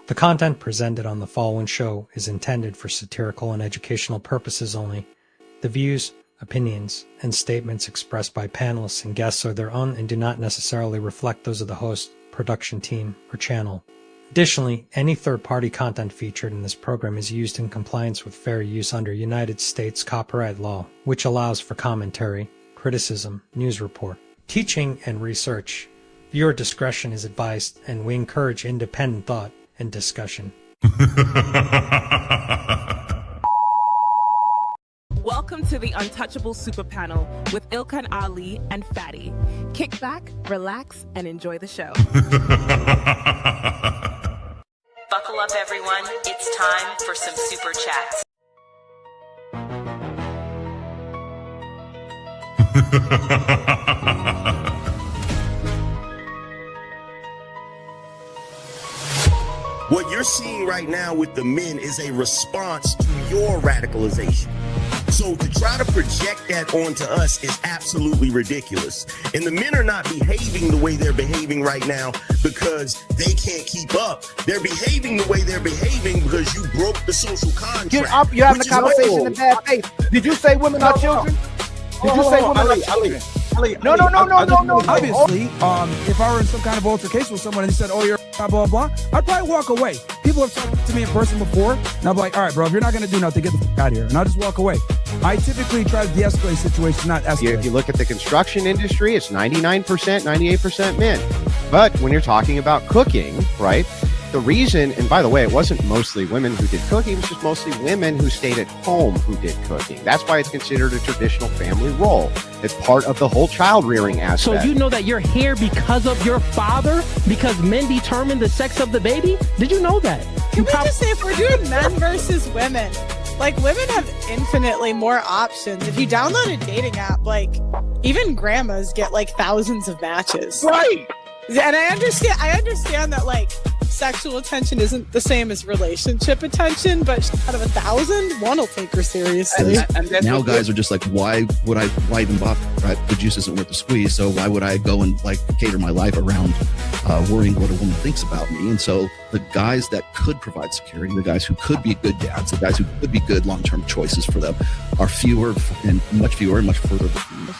The content presented on the following show is intended for satirical and educational purposes only. The views, opinions, and statements expressed by panelists and guests are their own and do not necessarily reflect those of the host, production team, or channel. Additionally, any third-party content featured in this program is used in compliance with fair use under United States copyright law, which allows for commentary, criticism, news report, teaching, and research. Viewer discretion is advised, and we encourage independent thought and discussion. Welcome to the Untouchable Super Panel with Ilkan Ali and Fatty. Kick back, relax, and enjoy the show. Buckle up, everyone. It's time for some super chats. What you're seeing right now with the men is a response to your radicalization. So to try to project that onto us is absolutely ridiculous. And the men are not behaving the way they're behaving right now because they can't keep up. They're behaving the way they're behaving because you broke the social contract. You're having a conversation in bad faith. Did you say women are children? Did you say women are children? No. Obviously, if I were in some kind of altercation with someone and they said, "Oh, you're blah blah blah," I'd probably walk away. People have talked to me in person before, and I'm like, "All right, bro, if you're not gonna do nothing, get the fuck out of here," and I'll just walk away. I typically try to de-escalate situations, not escalate. If you look at the construction industry, it's 99%, 98% men. But when you're talking about cooking, right? The reason, and by the way, it wasn't mostly women who did cooking, it was just mostly women who stayed at home who did cooking. That's why it's considered a traditional family role. It's part of the whole child rearing aspect. So you know that you're here because of your father? Because men determine the sex of the baby? Did you know that? Can we just say, if we're doing men versus women, like, women have infinitely more options. If you download a dating app, like, even grandmas get like thousands of matches. Right. And I understand that, like, sexual attention isn't the same as relationship attention, but out of 1,000, one will take her seriously. And now guys are just like, why even bother? Right? The juice isn't worth the squeeze, so why would I go and like cater my life around worrying what a woman thinks about me? And so the guys that could provide security, the guys who could be good dads, the guys who could be good long-term choices for them are fewer and much further between us.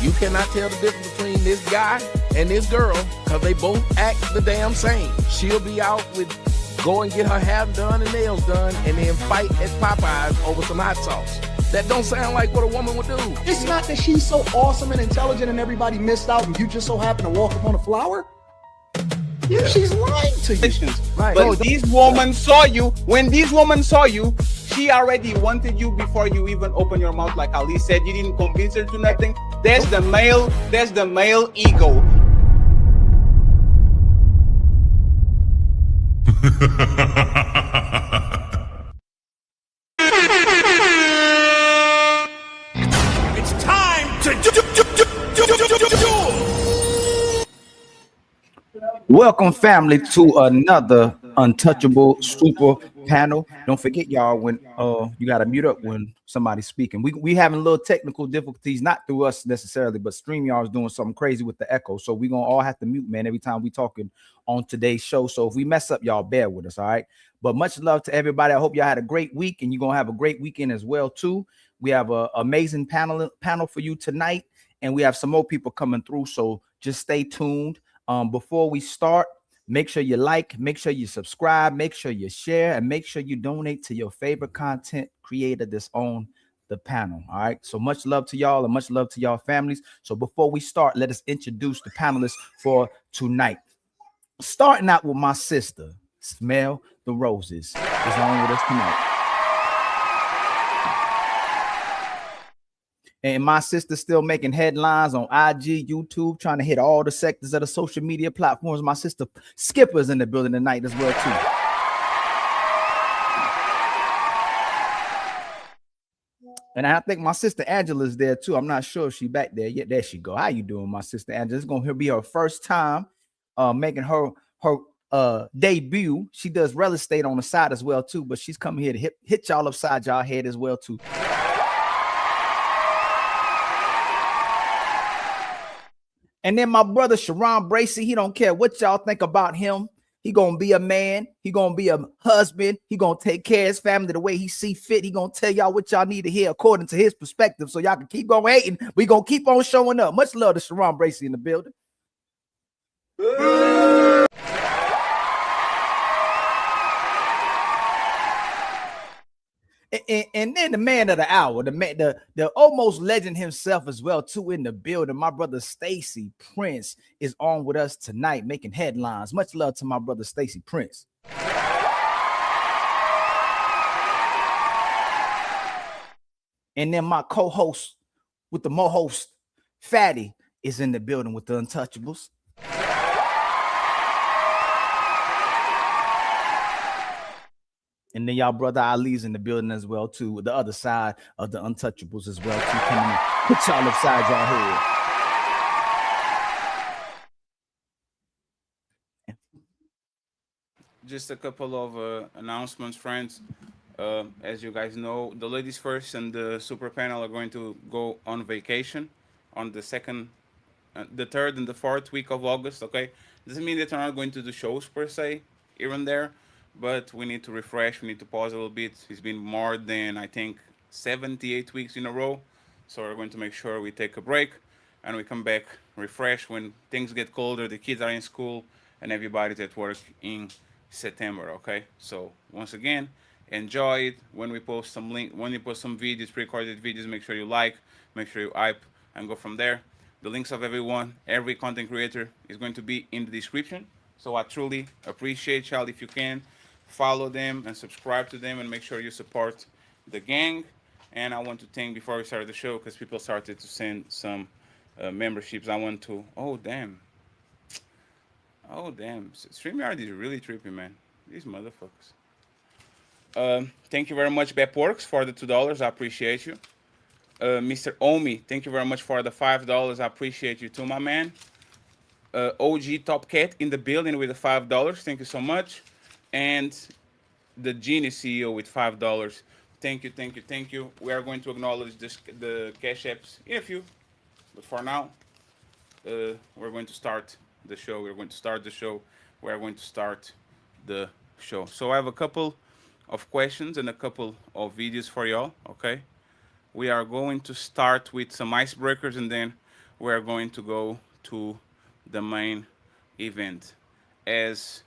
You cannot tell the difference between this guy and this girl because they both act the damn same. She'll be out with go and get her hair done and nails done and then fight at Popeyes over some hot sauce. That don't sound like what a woman would do. It's not that she's so awesome and intelligent and everybody missed out and you just so happen to walk up on a flower. Yeah. She's lying to you. Right. But this woman saw you. When this woman saw you, she already wanted you before you even open your mouth. Like Ali said, you didn't convince her to nothing. That's the male ego. It's time to do. Welcome, family, to another Untouchable Super Panel. Don't forget, y'all, when you gotta mute up when somebody's speaking. We having a little technical difficulties, not through us necessarily, but StreamYard is doing something crazy with the echo. So we're gonna all have to mute, man, every time we talking on today's show. So if we mess up, y'all bear with us, all right? But much love to everybody. I hope y'all had a great week, and you're gonna have a great weekend as well, too. We have an amazing panel for you tonight, and we have some more people coming through. So just stay tuned. Before we start, make sure you like, make sure you subscribe, make sure you share, and make sure you donate to your favorite content creator that's on the panel. All right. So much love to y'all and much love to y'all families. So before we start, let us introduce the panelists for tonight. Starting out with my sister, Smell the Roses, is on with us tonight. And my sister's still making headlines on IG, YouTube, trying to hit all the sectors of the social media platforms. My sister Skipper's in the building tonight as well, too. And I think my sister Angela's there, too. I'm not sure if she's back there yet. There she go. How you doing, my sister Angela? It's going to be her first time making her debut. She does real estate on the side as well, too. But she's coming here to hit y'all upside y'all head as well, too. And then my brother Sharon Bracy, he don't care what y'all think about him. He gonna be a man. He gonna be a husband. He gonna take care of his family the way he see fit. He gonna tell y'all what y'all need to hear according to his perspective. So y'all can keep going hating. We gonna keep on showing up. Much love to Sharon Bracy in the building. And then the man of the hour, the almost legend himself as well, too, in the building. My brother Stacy Prince is on with us tonight, making headlines. Much love to my brother Stacy Prince. And then my co-host with the mo-host, Fatty, is in the building with the Untouchables. And then y'all brother Ali's in the building as well, too, with the other side of the Untouchables as well, too, coming in. Put y'all upside y'all head. Just a couple of announcements, friends. As you guys know, the ladies first and the super panel are going to go on vacation on the second, the third and the fourth week of August, okay? Doesn't mean that they're not going to do shows per se, here and there. But we need to refresh. We need to pause a little bit. It's been more than, I think, 78 weeks in a row. So we're going to make sure we take a break and we come back refreshed when things get colder, the kids are in school, and everybody's at work in September, okay? So once again, enjoy it. When we post some when we post some videos, pre-recorded videos, make sure you like, make sure you hype, and go from there. The links of every content creator is going to be in the description. So I truly appreciate y'all if you can. Follow them and subscribe to them and make sure you support the gang. And I want to thank, before we started the show, because people started to send some memberships, I want to, oh damn, StreamYard is really trippy, man, these motherfuckers. Thank you very much, Bepworks, for the $2, I appreciate you. Mr. Omi, thank you very much for the $5, I appreciate you too, my man. OG Top Cat in the building with the $5, thank you so much. And the Genius CEO with $5. Thank you, thank you, thank you. We are going to acknowledge the Cash Apps in a few. But for now, we're going to start the show. We're going to start the show. We are going to start the show. So I have a couple of questions and a couple of videos for y'all, okay? We are going to start with some icebreakers, and then we're going to go to the main event. As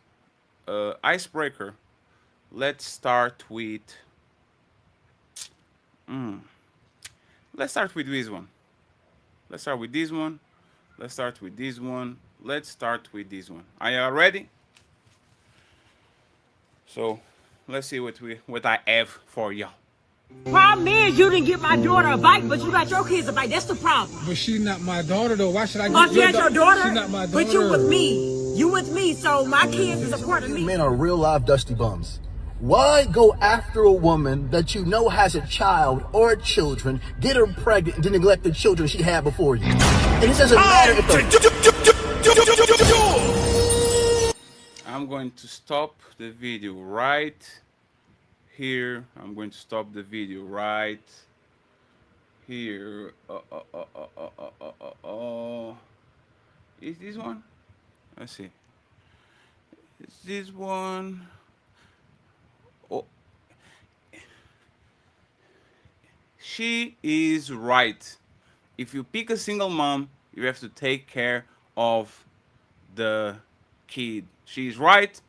icebreaker, let's start with let's start with this one. Let's start with this one. Let's start with this one. Let's start with this one. Are you ready? So let's see what I have for y'all. Problem is, you didn't get my daughter a bike, but you got your kids a bike. That's the problem. But she's not my daughter, though. Why should I get Oh, she ain't your daughter? She's not my daughter. But you with me. You with me, so my kids is a part of me. Men are real live dusty bums. Why go after a woman that you know has a child or children, get her pregnant, and then neglect the children she had before you? And it doesn't matter if I'm going to stop the video right here. I'm going to stop the video right here. Is this one? Let's see. Is this one? Oh, she is right. If you pick a single mom, you have to take care of the kid. She's right.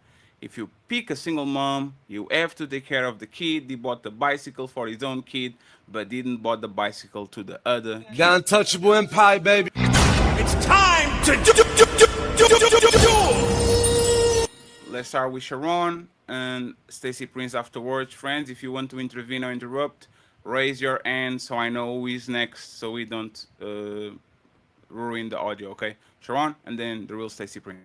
If you pick a single mom, you have to take care of the kid. He bought the bicycle for his own kid, but didn't bought the bicycle to the other kid. The untouchable empire, baby. It's time to do. Let's start with Sharon and Stacy Prince afterwards. Friends, if you want to intervene or interrupt, raise your hand so I know who is next, so we don't ruin the audio, okay? Sharon, and then the real Stacy Prince.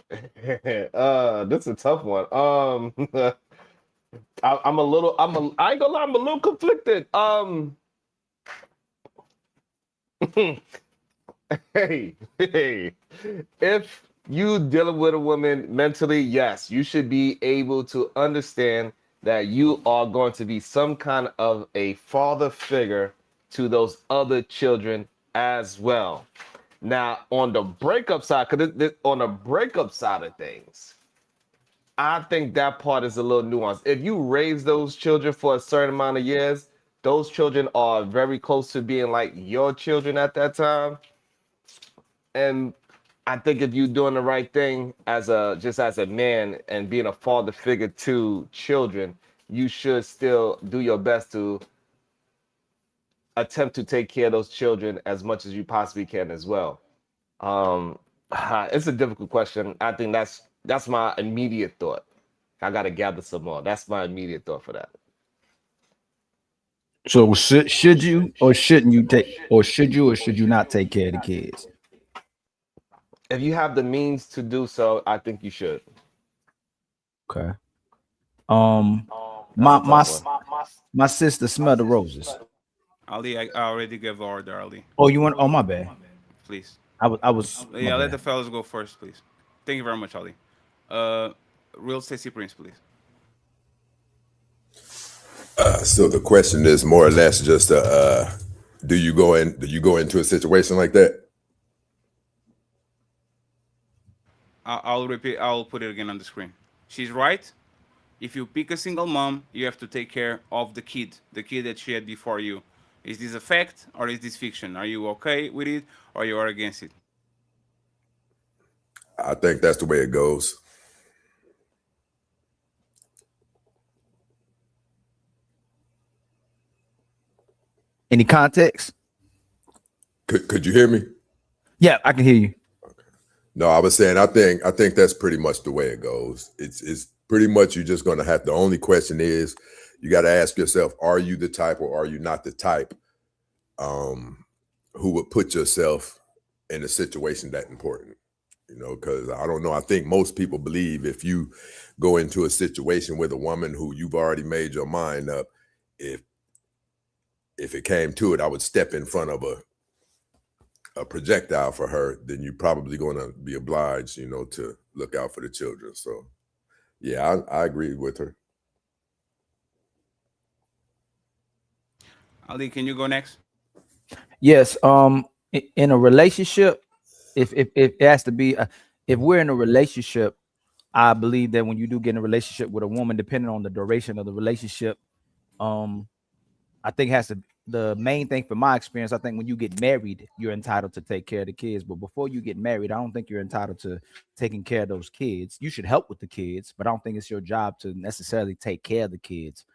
This is a tough one. I ain't gonna lie, I'm a little conflicted. Hey, if you dealing with a woman mentally, yes, you should be able to understand that you are going to be some kind of a father figure to those other children as well. Now, on the breakup side, on the breakup side of things, I think that part is a little nuanced. If you raise those children for a certain amount of years, those children are very close to being like your children at that time. And I think if you're doing the right thing as a man and being a father figure to children, you should still do your best to attempt to take care of those children as much as you possibly can as well. It's a difficult question. I think that's my immediate thought. I got to gather some more. That's my immediate thought for that. So should you or shouldn't you take, or should you or should you not take care of the kids? If you have the means to do so, I think you should. Okay. My sister smell the roses. Ali, I already gave order, Ali. Oh, you want? Oh, my bad. Please. I was. Yeah, let the fellas go first, please. Thank you very much, Ali. Real Stacy Prince, please. So the question is more or less just, do you go into a situation like that? I'll repeat. I'll put it again on the screen. She's right. If you pick a single mom, you have to take care of the kid that she had before you. Is this a fact or is this fiction? Are you okay with it or you are against it? I think that's the way it goes. Any context? Could you hear me? Yeah, I can hear you. Okay. No, I was saying I think that's pretty much the way it goes. It's pretty much you're just gonna have. The only question is you got to ask yourself: are you the type or are you not the type who would put yourself in a situation that important? You know, because I don't know. I think most people believe if you go into a situation with a woman who you've already made your mind up, if it came to it, I would step in front of a projectile for her, then you're probably going to be obliged, you know, to look out for the children. So, yeah, I agree with her. Ali, can you go next? Yes. In a relationship, if it has to be, if we're in a relationship, I believe that when you do get in a relationship with a woman, depending on the duration of the relationship, I think it has to the main thing from my experience, I think when you get married, you're entitled to take care of the kids. But before you get married, I don't think you're entitled to taking care of those kids. You should help with the kids, but I don't think it's your job to necessarily take care of the kids.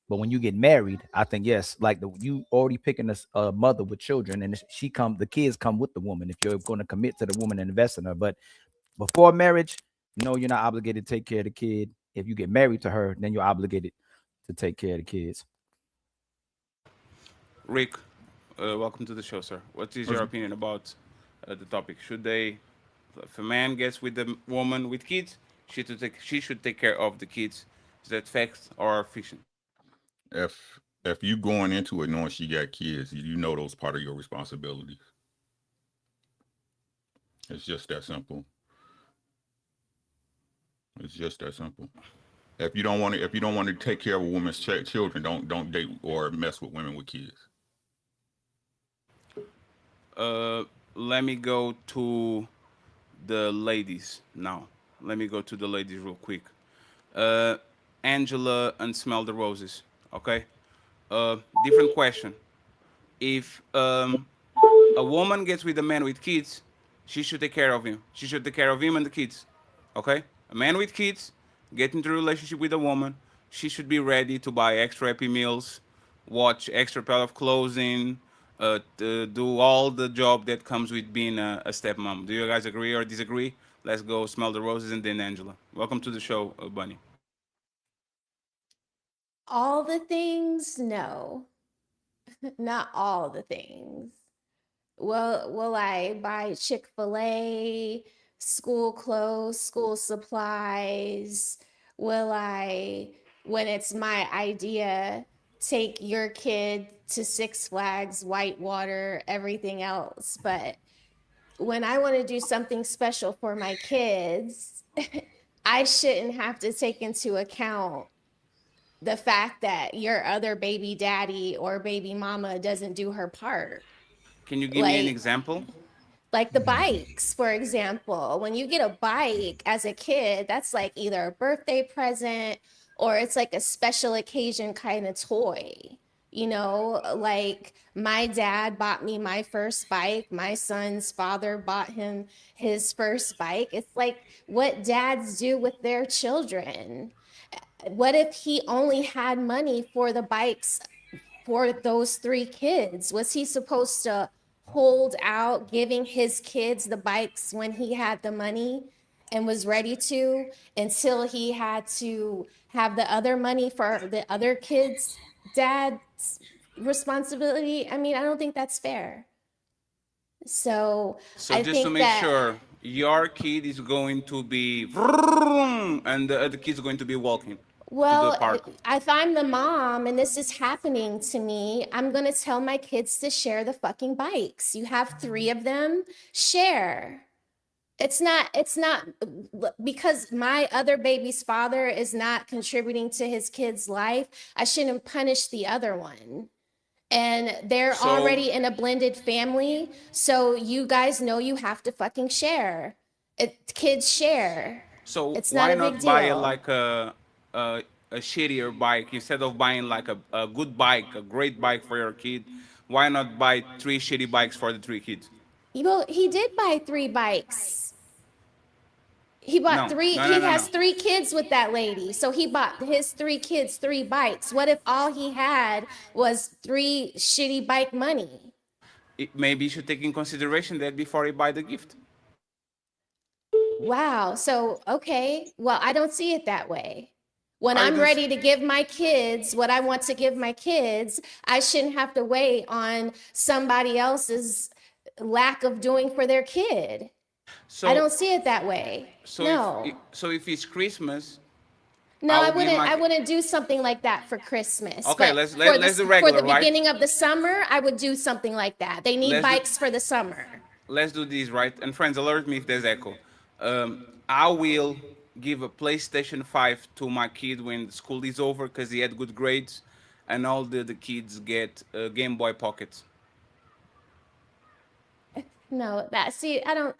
But when you get married, I think yes, like you already picking a mother with children, and the kids come with the woman if you're going to commit to the woman and invest in her. But before marriage, no, you're not obligated to take care of the kid. If you get married to her, then you're obligated to take care of the kids. Rick, welcome to the show, sir. What is your opinion about the topic? Should they, if a man gets with a woman with kids, she should take care of the kids? Is that fact or fiction? If you going into it knowing she got kids, you know those part of your responsibilities. It's just that simple. It's just that simple. If you don't want to take care of a woman's children, don't date or mess with women with kids. Let me go to the ladies now. Let me go to the ladies real quick. Angela and Smell the Roses. Okay. Different question. If a woman gets with a man with kids, she should take care of him. She should take care of him and the kids. Okay. A man with kids get into a relationship with a woman. She should be ready to buy extra Happy Meals, watch extra pair of clothing, to do all the job that comes with being a stepmom. Do you guys agree or disagree? Let's go Smell the Roses and then Angela. Welcome to the show, Bunny. All the things, no. Not all the things. Will I buy Chick-fil-A, school clothes, school supplies? Will I, when it's my idea, take your kid to Six Flags, Whitewater, everything else? But when I want to do something special for my kids, I shouldn't have to take into account the fact that your other baby daddy or baby mama doesn't do her part. Can you give me an example? Like the bikes, for example. When you get a bike as a kid, that's like either a birthday present or it's like a special occasion kind of toy. You know, like my dad bought me my first bike. My son's father bought him his first bike. It's like what dads do with their children. What if he only had money for the bikes for those 3 kids? Was he supposed to hold out giving his kids the bikes when he had the money and was ready to, until he had to have the other money for the other kids' dad's responsibility? I mean, I don't think that's fair. So I just think to make sure, your kid is going to be and the other kid's going to be walking. Well, if I'm the mom and this is happening to me, I'm going to tell my kids to share the fucking bikes. You have 3 of them, share. It's not because my other baby's father is not contributing to his kid's life, I shouldn't punish the other one. And they're already in a blended family, so you guys know you have to fucking share. Kids share. So it's why not a big not deal. buy like a shittier bike instead of buying like a good bike, a great bike for your kid? Why not buy 3 shitty bikes for the 3 kids? Well, he did buy 3 bikes. He bought 3. He has 3 kids with that lady. So he bought his 3 kids 3 bikes. What if all he had was 3 shitty bike money? Maybe you should take in consideration that before you buy the gift. Wow. So, okay. Well, I don't see it that way. When I'm ready to give my kids what I want to give my kids, I shouldn't have to wait on somebody else's lack of doing for their kid. I don't see it that way. No. So if it's Christmas, No, I wouldn't do something like that for Christmas. Okay, But let's for do regular, for the right? beginning of the summer, I would do something like that. They need Let's do- bikes for the summer. Let's do this, right? And friends, alert me if there's echo. I will give a PlayStation 5 to my kid when school is over because he had good grades, and all the kids get Game Boy Pockets. No, I don't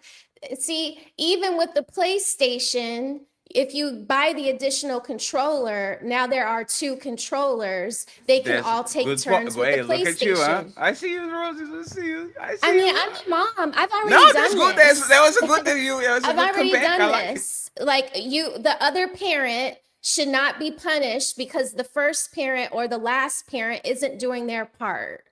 see, even with the PlayStation, If you buy the additional controller, now there are 2 controllers. They can all take turns with the Hey, look at you, huh? PlayStation. I see you, Roses. I see you. I mean, you. I'm a mom. I've already No, done that's good. this. That was a good thing. That was a I've good already comeback. done I like it. this. Like the other parent should not be punished because the first parent or the last parent isn't doing their part.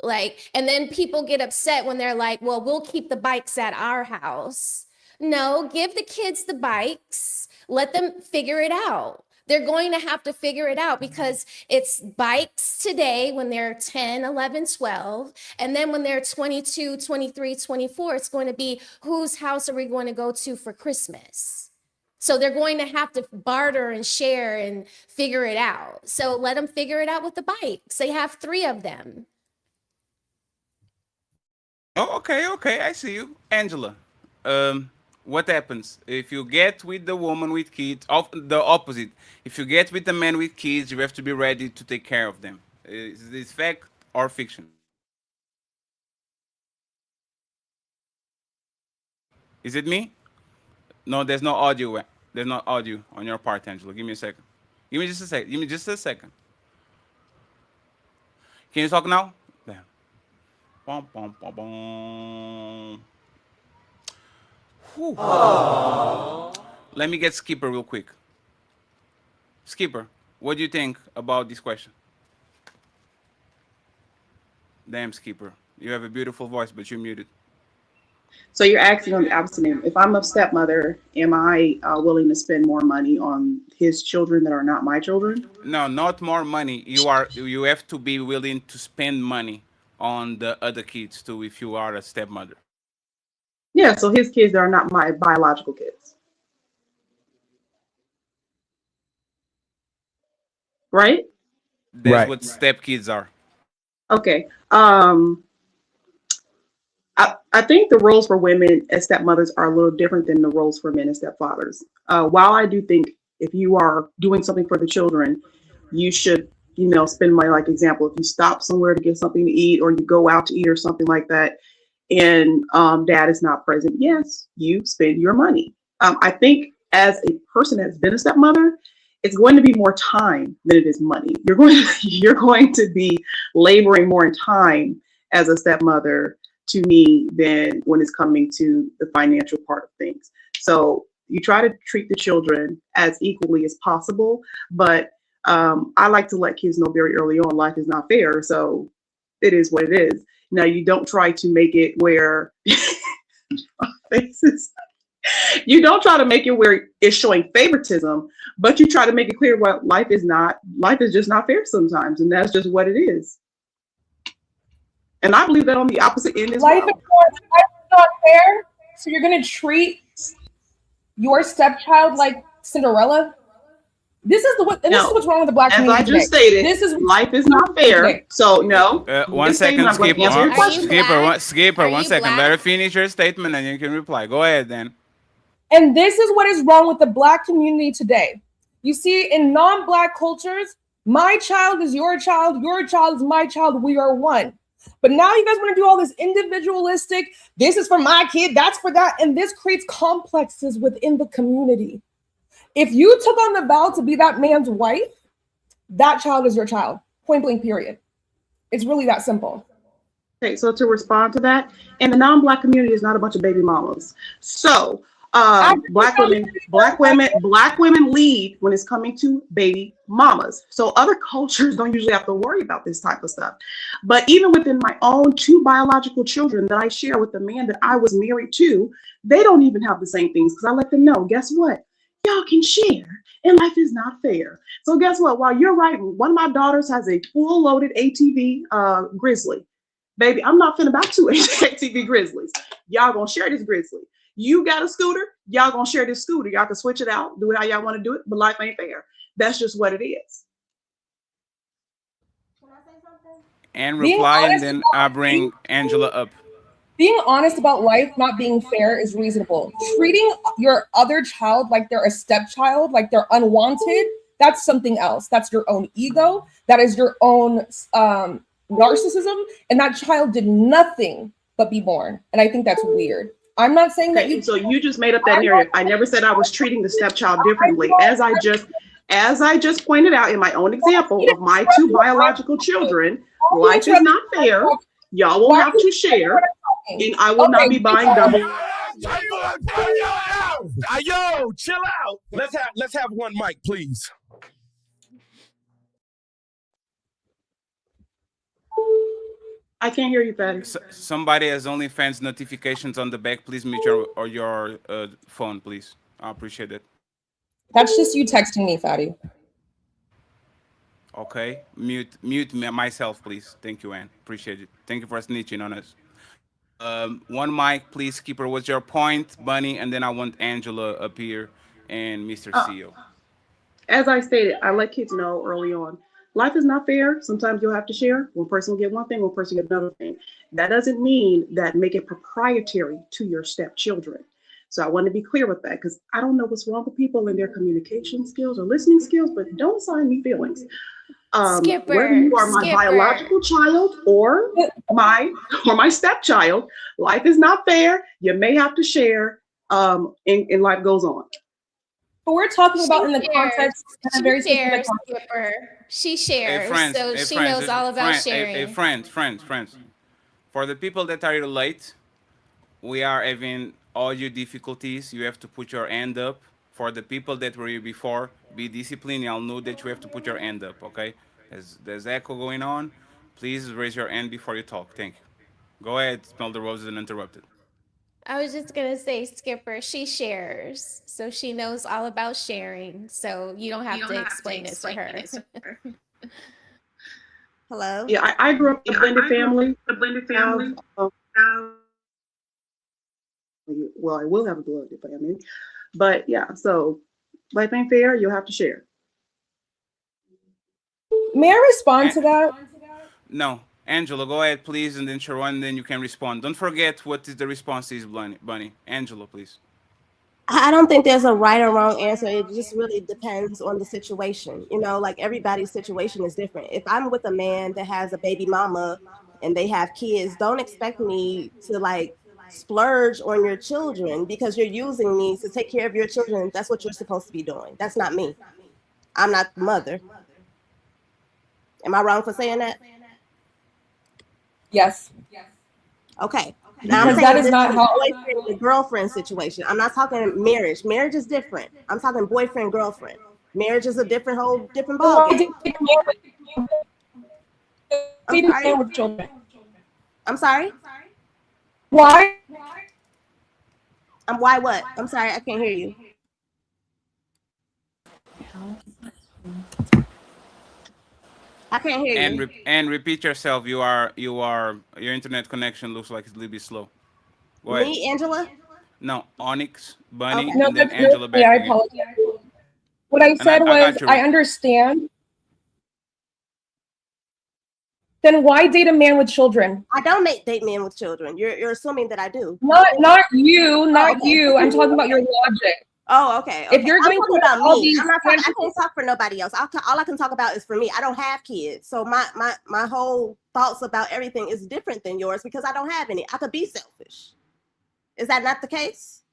Like, and then people get upset when they're like, well, we'll keep the bikes at our house. No, give the kids the bikes. Let them figure it out. They're going to have to figure it out because it's bikes today when they're 10, 11, 12. And then when they're 22, 23, 24, it's going to be whose house are we going to go to for Christmas? So they're going to have to barter and share and figure it out. So let them figure it out with the bikes. They have 3 of them. Oh, okay. I see you. Angela, what happens if you get with the woman with kids? The opposite. If you get with the man with kids, you have to be ready to take care of them. Is this fact or fiction? Is it me? No, there's no audio. There's no audio on your part, Angela. Give me a second. Give me just a second. Give me just a second. Can you talk now? Bam. Bum, bum, bum, bum. Let me get Skipper real quick. Skipper, what do you think about this question? Damn, Skipper. You have a beautiful voice, but you're muted. So you're asking on the opposite end. If I'm a stepmother, am I willing to spend more money on his children that are not my children? No, not more money. You have to be willing to spend money on the other kids too if you are a stepmother. Yeah, so his kids are not my biological kids. Right? That's what stepkids are. Okay. I think the roles for women as stepmothers are a little different than the roles for men as stepfathers. While I do think if you are doing something for the children, you should, spend money. Like example, if you stop somewhere to get something to eat or you go out to eat or something like that, and dad is not present, yes, you spend your money. I think as a person that's been a stepmother, it's going to be more time than it is money. You're going to be laboring more in time as a stepmother to me than when it's coming to the financial part of things. So you try to treat the children as equally as possible, but I like to let kids know very early on life is not fair. So it is what it is. Now you don't try to make it where you don't try to make it where it's showing favoritism, but you try to make it clear what life is just not fair sometimes, and that's just what it is. And I believe that on the opposite end as well. Life is not fair, so you're going to treat your stepchild like Cinderella? This is what's wrong with the Black community. As I just stated, life is not fair. So no. One second, Skipper. Skipper, 1 second. Let her finish your statement and you can reply. Go ahead then. And this is what is wrong with the Black community today. You see, in non-Black cultures, my child is your child is my child, we are one. But now you guys want to do all this individualistic, this is for my kid, that's for that, and this creates complexes within the community. If you took on the vow to be that man's wife, that child is your child, point blank, period. It's really that simple. Okay, so to respond to that, and the non-Black community is not a bunch of baby mamas. So Black women lead when it's coming to baby mamas. So other cultures don't usually have to worry about this type of stuff. But even within my own 2 biological children that I share with the man that I was married to, they don't even have the same things because I let them know, guess what? Y'all can share and life is not fair. So guess what? While you're writing, one of my daughters has a full loaded ATV Grizzly. Baby, I'm not finna buy 2 ATV Grizzlies. Y'all gonna share this Grizzly. You got a scooter, y'all gonna share this scooter. Y'all can switch it out, do it how y'all want to do it, but life ain't fair. That's just what it is. And reply, and then I bring Angela up. Being honest about life not being fair is reasonable. Treating your other child like they're a stepchild, like they're unwanted, that's something else. That's your own ego. That is your own narcissism. And that child did nothing but be born. And I think that's weird. I'm not saying that Okay, you. so you just made up that narrative. I never said I was treating the stepchild differently. As I just pointed out in my own example of my two biological children, life is not fair. Y'all will have to share, and I will not be buying double. Yo, chill out. Let's have one mic, please. I can't hear you, Fatty. Somebody has OnlyFans notifications on the back. Please mute your phone, please. I appreciate it. That's just you texting me, Fatty. Okay, mute myself, please. Thank you, Ann. Appreciate it. Thank you for snitching on us. One mic, please. Keeper, what's your point, Bunny? And then I want Angela up here and Mr. CEO. As I stated, I let kids know early on, life is not fair. Sometimes you'll have to share. One person will get one thing, one person get another thing. That doesn't mean that make it proprietary to your stepchildren. So I want to be clear with that, because I don't know what's wrong with people and their communication skills or listening skills, but don't assign me feelings. Whether you are my biological child or my stepchild, life is not fair. You may have to share, and life goes on. But we're talking about in the context of a very shares, specific Skipper. She shares, Hey, friends, so hey, she friends, knows all about sharing. Hey, friends. For the people that are late, we are having audio difficulties. You have to put your hand up. For the people that were here before, be disciplined. Y'all know that you have to put your hand up, okay? There's echo going on. Please raise your hand before you talk. Thank you. Go ahead, smell the roses uninterrupted. I was just gonna say, Skipper, she shares, so she knows all about sharing. So you don't have to explain it to her. Hello. Yeah, I grew up in a blended family. Well, I will have a blended family, but yeah. So life ain't fair. You'll have to share. May I respond to that? No. Angela, go ahead, please, and then Sharon, then you can respond. Don't forget what is the response is, Bunny. Angela, please. I don't think there's a right or wrong answer. It just really depends on the situation. You know, like everybody's situation is different. If I'm with a man that has a baby mama and they have kids, don't expect me to like splurge on your children because you're using me to take care of your children. That's what you're supposed to be doing. That's not me. I'm not the mother. Am I wrong for saying that? Yes. Okay. Now I'm saying that is not how boyfriend and girlfriend situation. I'm not talking marriage. Marriage is different. I'm talking boyfriend girlfriend. Marriage is a different ballgame. I'm sorry. Why? Why what? I'm sorry, I can't hear you. I can't hear you. And repeat yourself. Your internet connection looks like it's a little bit slow. Go ahead. Me, Angela? No, Onyx, Bunny, No, and then that's Angela back I again. apologize. What I said was, I understand. Then why date a man with children? I don't date men with children. You're assuming that I do. Not you. Okay. I'm talking about your logic. Oh, okay. If you're going I'm to talking about all me, these I can't talk for nobody else. All I can talk about is for me. I don't have kids, so my whole thoughts about everything is different than yours because I don't have any. I could be selfish. Is that not the case?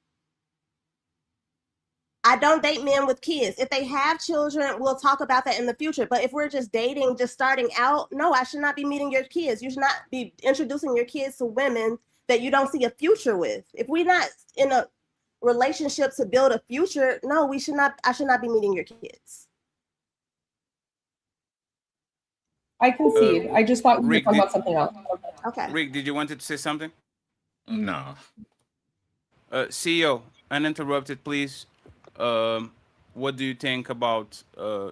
I don't date men with kids. If they have children, we'll talk about that in the future. But if we're just dating, just starting out, no, I should not be meeting your kids. You should not be introducing your kids to women that you don't see a future with. If we're not in a relationship to build a future, no, we should not. I should not be meeting your kids. I concede. I just thought we were Rick, talking about something else. Okay. Rick, did you want to say something? No. CEO, uninterrupted, please. What do you think about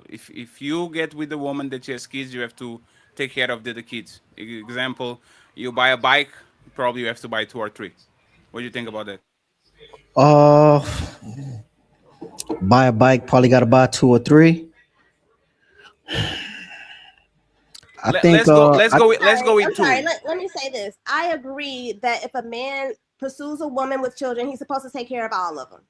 if you get with a woman that she has kids, you have to take care of the kids? Example, you buy a bike, probably you have to buy 2 or 3. What do you think about that? Buy a bike, probably got to buy 2 or 3. Let's go with I'm 2. sorry. Let me say this. I agree that if a man pursues a woman with children, he's supposed to take care of all of them.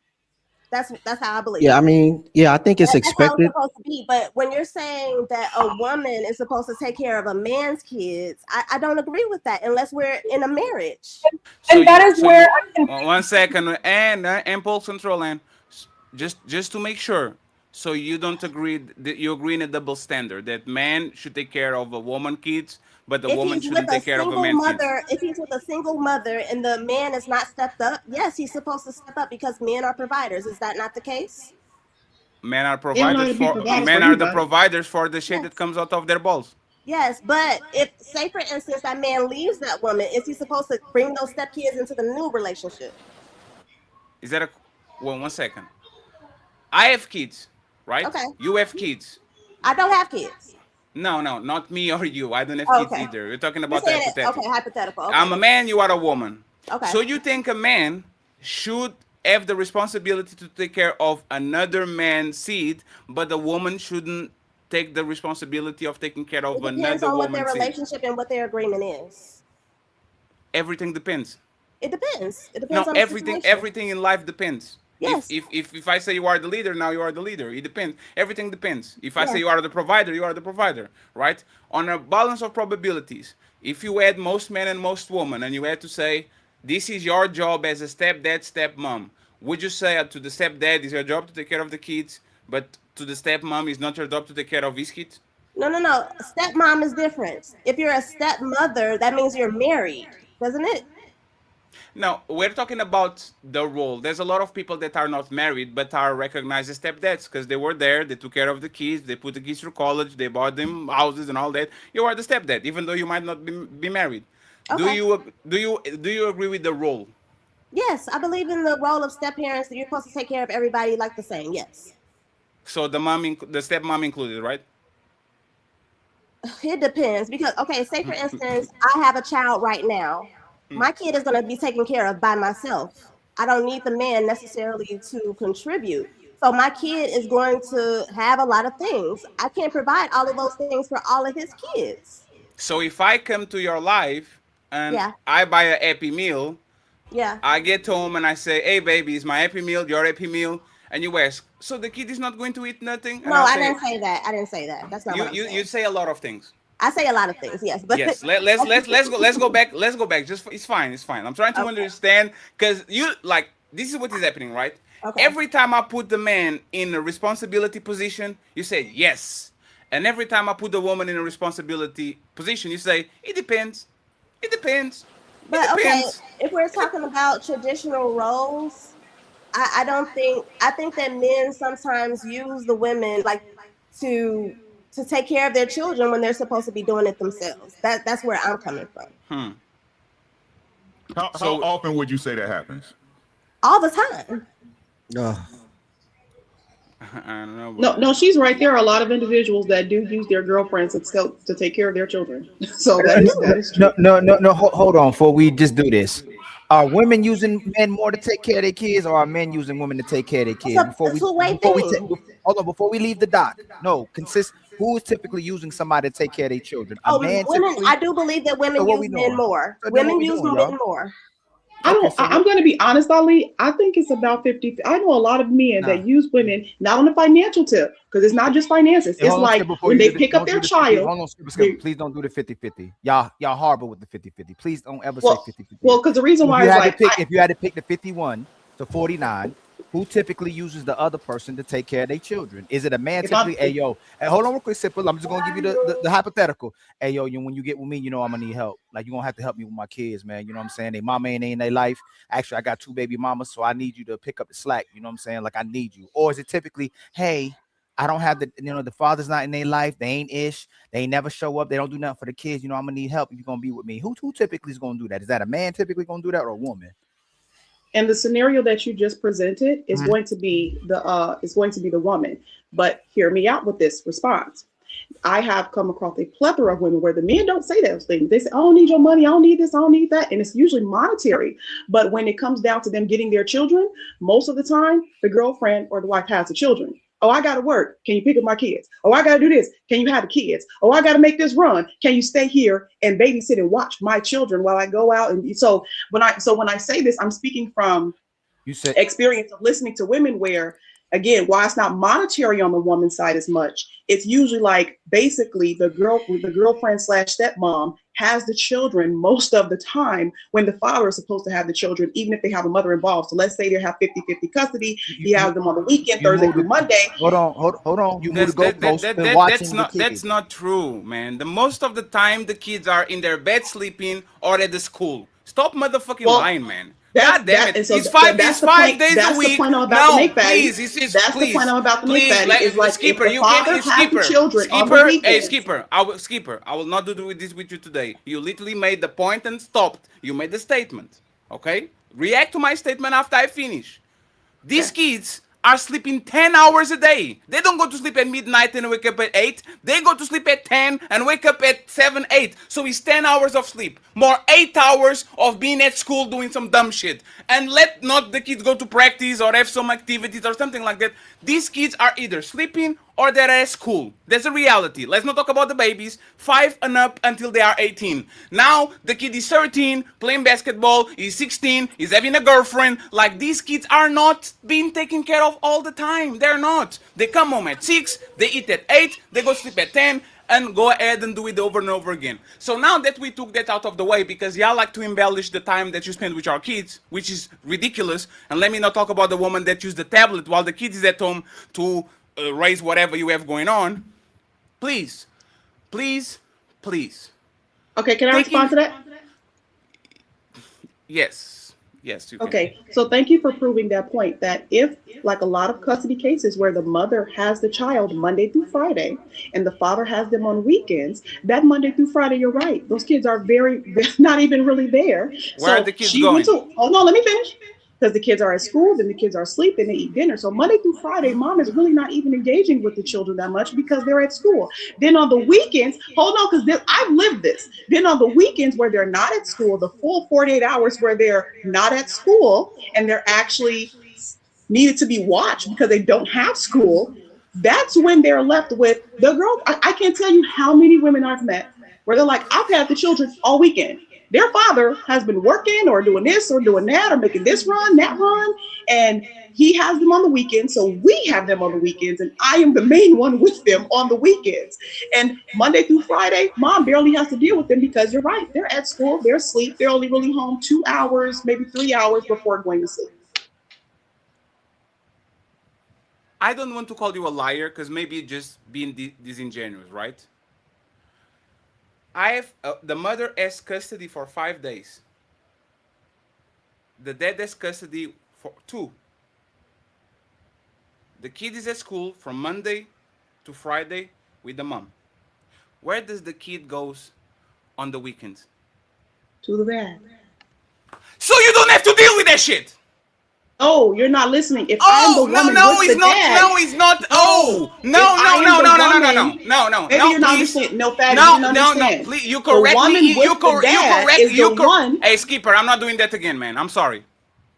That's how I believe. Yeah, I mean, yeah, I think it's That's how it's expected. supposed to be. But when you're saying that a woman is supposed to take care of a man's kids, I don't agree with that unless we're in a marriage. And that is where I 1 second and impulse control and just to make sure. So you don't agree that you agree in a double standard that man should take care of a woman kids, but the If woman he's with shouldn't a take care of a single man kids. mother, if he's with a single mother and the man is not stepped up, yes, he's supposed to step up because men are providers. Is that not the case? Men are They don't know how providers to be for providers for men are the anybody. providers for the shit that comes out of their balls. Yes, but if, say, for instance, that man leaves that woman, is he supposed to bring those stepkids into the new relationship? Is that a 1 second? I have kids, right? Okay. You have kids. I don't have kids. No, not me or you. I don't have Oh, kids okay. either. You're talking You're about saying hypothetical. okay, hypothetical. Okay. I'm a man, you are a woman. Okay. So you think a man should have the responsibility to take care of another man's seed, but the woman shouldn't take the responsibility of taking care It of depends another on what their woman's seed? relationship and what their agreement is. Everything depends. It depends. It No, depends on the situation. everything in life depends. Yes. If I say you are the leader, now you are the leader. It depends. Everything depends. If I Yeah. say you are the provider, you are the provider, right? On a balance of probabilities, if you add most men and most women, and you had to say, this is your job as a stepdad, stepmom, would you say to the stepdad, is your job to take care of the kids, but to the stepmom, is not your job to take care of his kids? No. Stepmom is different. If you're a stepmother, that means you're married, doesn't it? No, we're talking about the role. There's a lot of people that are not married but are recognized as stepdads because they were there, they took care of the kids, they put the kids through college, they bought them houses and all that. You are the stepdad, even though you might not be married. Okay. Do you agree with the role? Yes, I believe in the role of step parents that you're supposed to take care of everybody like the same. Yes. So the the stepmom included, right? It depends because okay, say for instance, I have a child right now. My kid is going to be taken care of by myself. I don't need the man necessarily to contribute. So my kid is going to have a lot of things. I can't provide all of those things for all of his kids. So if I come to your life and Yeah. I buy a Happy Meal, Yeah. I get home and I say, "Hey, baby, is my Happy Meal your Happy Meal?" And you ask, "So the kid is not going to eat nothing?" And No, I'll I say, didn't say that. I didn't say that. That's not what I'm saying. You say a lot of things. I say a lot of things, yes, but Yes, let's go back. Let's go back. Just it's fine. I'm trying to understand because you like this is what is happening, right? Okay. Every time I put the man in a responsibility position, you say yes, and every time I put the woman in a responsibility position, you say it depends. It depends. But It okay, depends. if we're talking about traditional roles, I don't think I think that men sometimes use the women like to take care of their children when they're supposed to be doing it themselves. That's where I'm coming from. How often would you say that happens? All the time. I don't know. No, she's right. There are a lot of individuals that do use their girlfriends to take care of their children. So that is true. No. Hold on. Before we just do this, are women using men more to take care of their kids, or are men using women to take care of their kids? Before we leave the doc, no. Who is typically using somebody to take care of their children? A man. Women. I do believe that women use men more. Women use men more. I'm going to be honest, Ali. I think it's about 50. I know a lot of men that use women not on the financial tip because it's not just finances. It's like when they pick up their child. Hold on, please don't do the 50-50. Y'all horrible with the 50-50. Please don't ever say 50-50. Well, because the reason why is like if you had to pick the 51 to 49, who typically uses the other person to take care of their children? Is it a man typically? Hey, hold on real quick, simple. I'm just gonna give you the hypothetical. Hey, yo, when you get with me, you know I'm gonna need help. Like you're gonna have to help me with my kids, man. You know what I'm saying? They mama ain't in their life. Actually, I got 2 baby mamas, so I need you to pick up the slack. You know what I'm saying? Like I need you. Or is it typically, hey, I don't have the father's not in their life. They ain't ish. They ain't never show up. They don't do nothing for the kids. You know I'm gonna need help. You're gonna be with me. Who typically is gonna do that? Is that a man typically gonna do that or a woman? And the scenario that you just presented is going to be the woman. But hear me out with this response. I have come across a plethora of women where the men don't say those things. They say, I don't need your money. I don't need this. I don't need that. And it's usually monetary. But when it comes down to them getting their children, most of the time, the girlfriend or the wife has the children. Oh, I got to work. Can you pick up my kids? Oh, I got to do this. Can you have the kids? Oh, I got to make this run. Can you stay here and babysit and watch my children while I go out? And so when I say this, I'm speaking from You said experience of listening to women where, again, while it's not monetary on the woman's side as much, it's usually like basically the girlfriend slash stepmom has the children most of the time when the father is supposed to have the children, even if they have a mother involved. So let's say they have 50-50 custody. He has them on the weekend, Thursday through Monday. Hold on. You moved the goalpost and watching the kids. That's not true, man. The most of the time the kids are in their bed sleeping or at the school. Stop motherfucking lying, man. God damn it! So it's 5 days a that's week. The point I'm about to make, Fatty. Please, that's the point I'm about to make, Fatty. Is like Skipper, if the father has the children on the weekend. Hey, Skipper, I will not do this with you today. You literally made the point and stopped. You made the statement. Okay? React to my statement after I finish. These kids are sleeping 10 hours a day. They don't go to sleep at midnight and wake up at 8. They go to sleep at 10 and wake up at 7, 8. So it's 10 hours of sleep. More 8 hours of being at school doing some dumb shit. And let not the kids go to practice or have some activities or something like that. These kids are either sleeping or they're at school. That's a reality. Let's not talk about the babies. 5 and up until they are 18. Now, the kid is 13, playing basketball. He's 16, he's having a girlfriend. Like, these kids are not being taken care of all the time. They're not. They come home at 6, they eat at 8, they go sleep at 10, and go ahead and do it over and over again. So now that we took that out of the way, because y'all like to embellish the time that you spend with our kids, which is ridiculous, and let me not talk about the woman that used the tablet while the kid is at home to raise whatever you have going on. Please. Okay, can I respond to that? Yes, you can. Okay, so thank you for proving that point, that if, like a lot of custody cases where the mother has the child Monday through Friday and the father has them on weekends, that Monday through Friday, you're right, those kids are they're not even really there. Where are the kids going? Hold on, let me finish. Because the kids are at school, then the kids are asleep, then they eat dinner. So Monday through Friday, mom is really not even engaging with the children that much because they're at school. Then on the weekends, hold on, because I've lived this. Then on the weekends where they're not at school, the full 48 hours where they're not at school and they're actually needed to be watched because they don't have school, that's when they're left with the girl. I can't tell you how many women I've met where they're like, I've had the children all weekend. Their father has been working or doing this or doing that or making this run, that run, and he has them on the weekends. So we have them on the weekends, and I am the main one with them on the weekends. And Monday through Friday, mom barely has to deal with them because you're right. They're at school, they're asleep. They're only really home 2 hours, maybe 3 hours before going to sleep. I don't want to call you a liar because maybe you're just being disingenuous, right? I have the mother has custody for 5 days. The dad has custody for 2. The kid is at school from Monday to Friday with the mom. Where does the kid goes on the weekends? To the bed. So you don't have to deal with that shit. Oh, you're not listening. If I'm the woman with the dad, no, he's not. Oh, no. Maybe you're not understanding. No, Fatty, you don't understand. Please, you correct me. You correct. Hey, Skipper, I'm not doing that again, man. I'm sorry.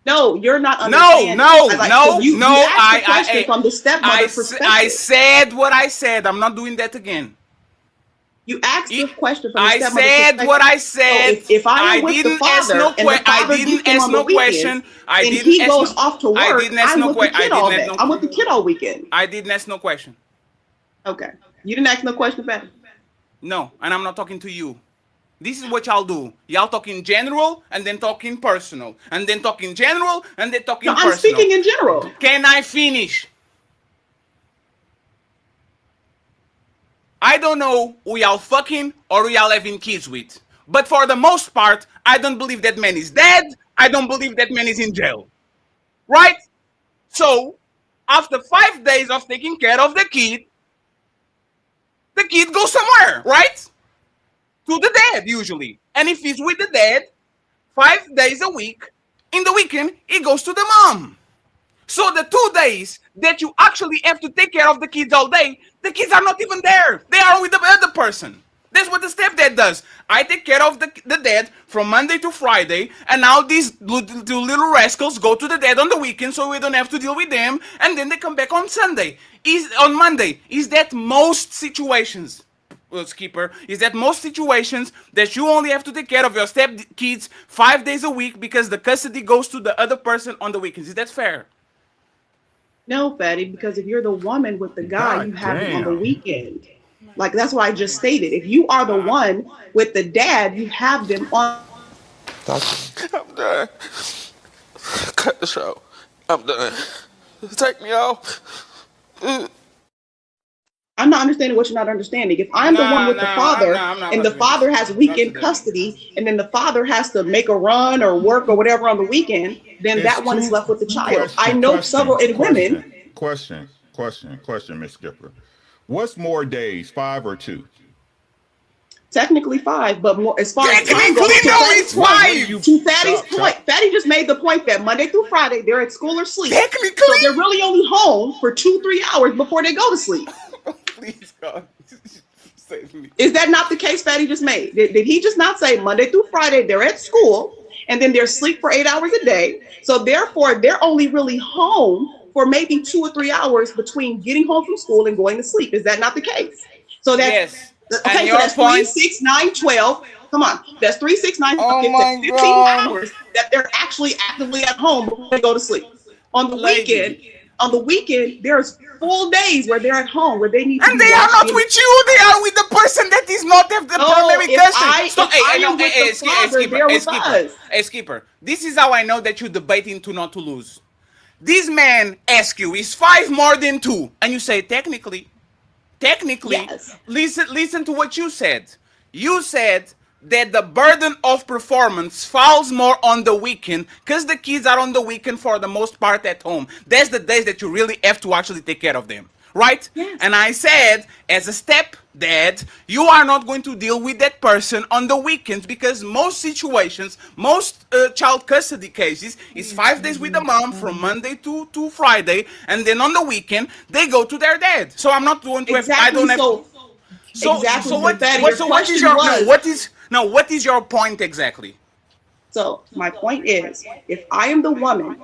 No, you're not understanding. No. From the stepmother's perspective. I said what I said. I'm not doing that again. You asked the question from the stepmother's perspective. I said what I said. So if I am with the father and the father gets him on the weekend, and he goes off to work, I'm with the kid all day. I'm with the kid all weekend. I didn't ask no question. Okay. You didn't ask no question, Fatty? No, and I'm not talking to you. This is what y'all do. Y'all talk in general and then talk in personal. And then talk in general and then talk in personal. I'm speaking in general. Can I finish? I don't know who y'all fucking or who y'all having kids with. But for the most part, I don't believe that man is dead. I don't believe that man is in jail. Right? So, after 5 days of taking care of the kid goes somewhere, right? To the dad, usually. And if he's with the dad 5 days a week, in the weekend, he goes to the mom. So the 2 days that you actually have to take care of the kids all day, the kids are not even there. They are with the other person. That's what the stepdad does. I take care of the dad from Monday to Friday, and now these two little rascals go to the dad on the weekend so we don't have to deal with them, and then they come back on Monday. Is that most situations? Skipper, is that most situations that you only have to take care of your step kids 5 days a week because the custody goes to the other person on the weekends. Is that fair? No, Fatty, because if you're the woman with the guy, you God have them on the damn. weekend. Like that's what I just stated. If you are the one with the dad, you have them on. I'm done. Cut the show. I'm done. Take me off. I'm not understanding what you're not understanding. If I'm the one Nah, with the nah, I'm father not. I'm not and about the to do this. father has Don't do weekend that. custody and then the father has to make a run or work or whatever on the weekend, then It's that one is two left with the child. I question, know several question, in women. question, Miss Skipper. What's more days, 5 or 2? Technically 5, but more as far as time Technically, goes, to no, Fatty's it's point, What do you 5. to Fatty's stop, point, stop? Fatty just made the point that Monday through Friday they're at school or sleep. Technically, So they're really only home for 2-3 hours before they go to sleep. please, God, save me. Is that not the case Fatty just made? Did he just not say Monday through Friday they're at school and then they're asleep for 8 hours a day? So therefore they're only really home for maybe 2 or 3 hours between getting home from school and going to sleep. Is that not the case? So that's Yes, and okay. So your that's 3, point. 6, 9, 12. Come on, that's 3, 6, 9, 12, Oh 15, that's my 15 God, hours that they're actually actively at home before they go to sleep. On the weekend, lady. there's full days where they're at home where they need to And be they are watched. not with you. They are with the person that is not the No, primary custody. if Stop. Hey, I hey, no, am with the father, skipper, they're with us. skipper. This is how I know that you're debating to not to lose. This man asks you, is 5 more than 2? And you say, technically, Yes. listen to what you said. You said that the burden of performance falls more on the weekend because the kids are on the weekend for the most part at home. That's the days that you really have to actually take care of them, right? Yes. And I said, as a stepdad, you are not going to deal with that person on the weekends because most situations, most child custody cases, is 5 days with the mom from Monday to Friday, and then on the weekend they go to their dad. So I'm not going to have. I Exactly. don't have. So So so what? Fatty, What? your So what is question your no? was. What is your point exactly? So my point is, if I am the woman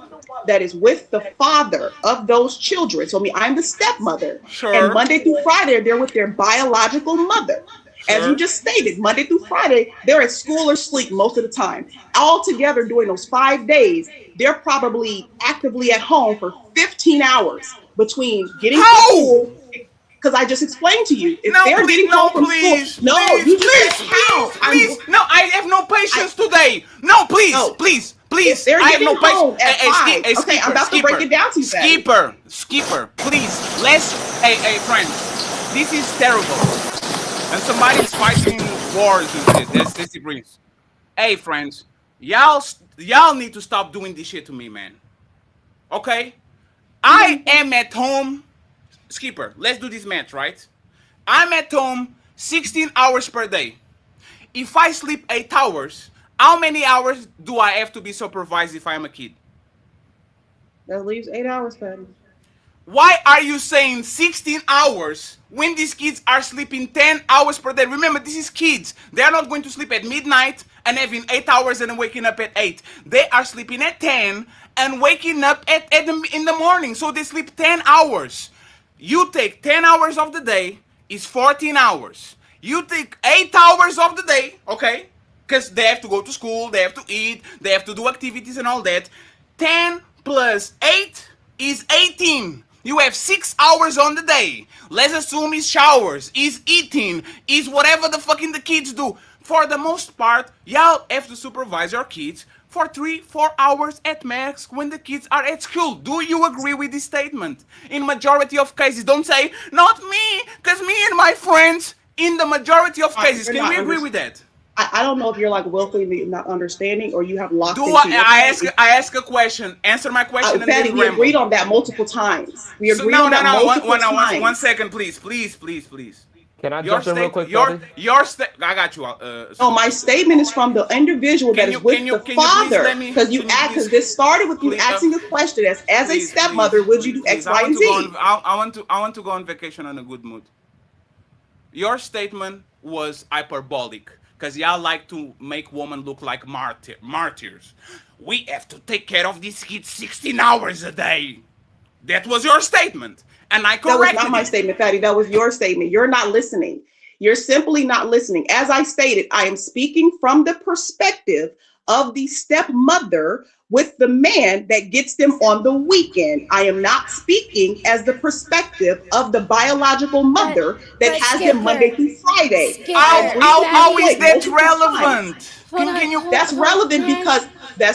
that is with the father of those children, so I'm the stepmother, and Sure. Monday through Friday they're with their biological mother. As you Sure. just stated, Monday through Friday, they're at school or sleep most of the time. All together during those 5 days, they're probably actively at home for 15 hours between getting to How? school. Because I just explained to you, if No, they're please, getting home no, from school, please, no, please, you just said please, how. please, please. No, I have no I patience today. No, please, no. please, If please. they're I have getting no patience. home at 5, okay, I'm about to break it down to you, Fatty. Skipper. Please, let's. Hey, friends. This is terrible. And somebody's fighting wars and shit. That's disagrees. Hey, friends. Y'all need to stop doing this shit to me, man. Okay? I am at home. Skipper, let's do this math, right? I'm at home 16 hours per day. If I sleep 8 hours, how many hours do I have to be supervised if I'm a kid? That leaves 8 hours, Fatty. Why are you saying 16 hours when these kids are sleeping 10 hours per day? Remember, this is kids. They are not going to sleep at midnight and having 8 hours and then waking up at 8. They are sleeping at 10 and waking up in the morning. So they sleep 10 hours. You take 10 hours of the day, is 14 hours. You take 8 hours of the day, okay? Because they have to go to school, they have to eat, they have to do activities and all that. 10 plus 8 is 18. You have 6 hours on the day. Let's assume it's showers, is eating, is whatever the fucking the kids do. For the most part, y'all have to supervise your kids for 3-4 hours at max when the kids are at school. Do you agree with this statement? In majority of cases, don't say, not me, because me and my friends, in the majority of cases, can we agree with that? I don't know if you're like willfully not understanding or you have locked Do into your head. I ask a question, answer my question, and Fatty, then we ramble. agreed on that multiple times. We So agreed on that multiple times. one second, please. Can I Your jump in real state, quick, Fatty? I got you. No, my statement is from the individual that is with the Can you please let father. me? Because because this started with you asking a question as a stepmother, would you do X, Y, and Z? I want to go on vacation on a good mood. Your statement was hyperbolic because y'all like to make women look like martyrs. We have to take care of these kids 16 hours a day. That was your statement, and I corrected That was not my statement, Fatty. That was your statement. You're not listening. You're simply not listening. As I stated, I am speaking from the perspective of the stepmother with the man that gets them on the weekend. I am not speaking as the perspective of the biological mother that has them Monday through Friday. I agree with your How is point that multiple times. relevant? Can you? That's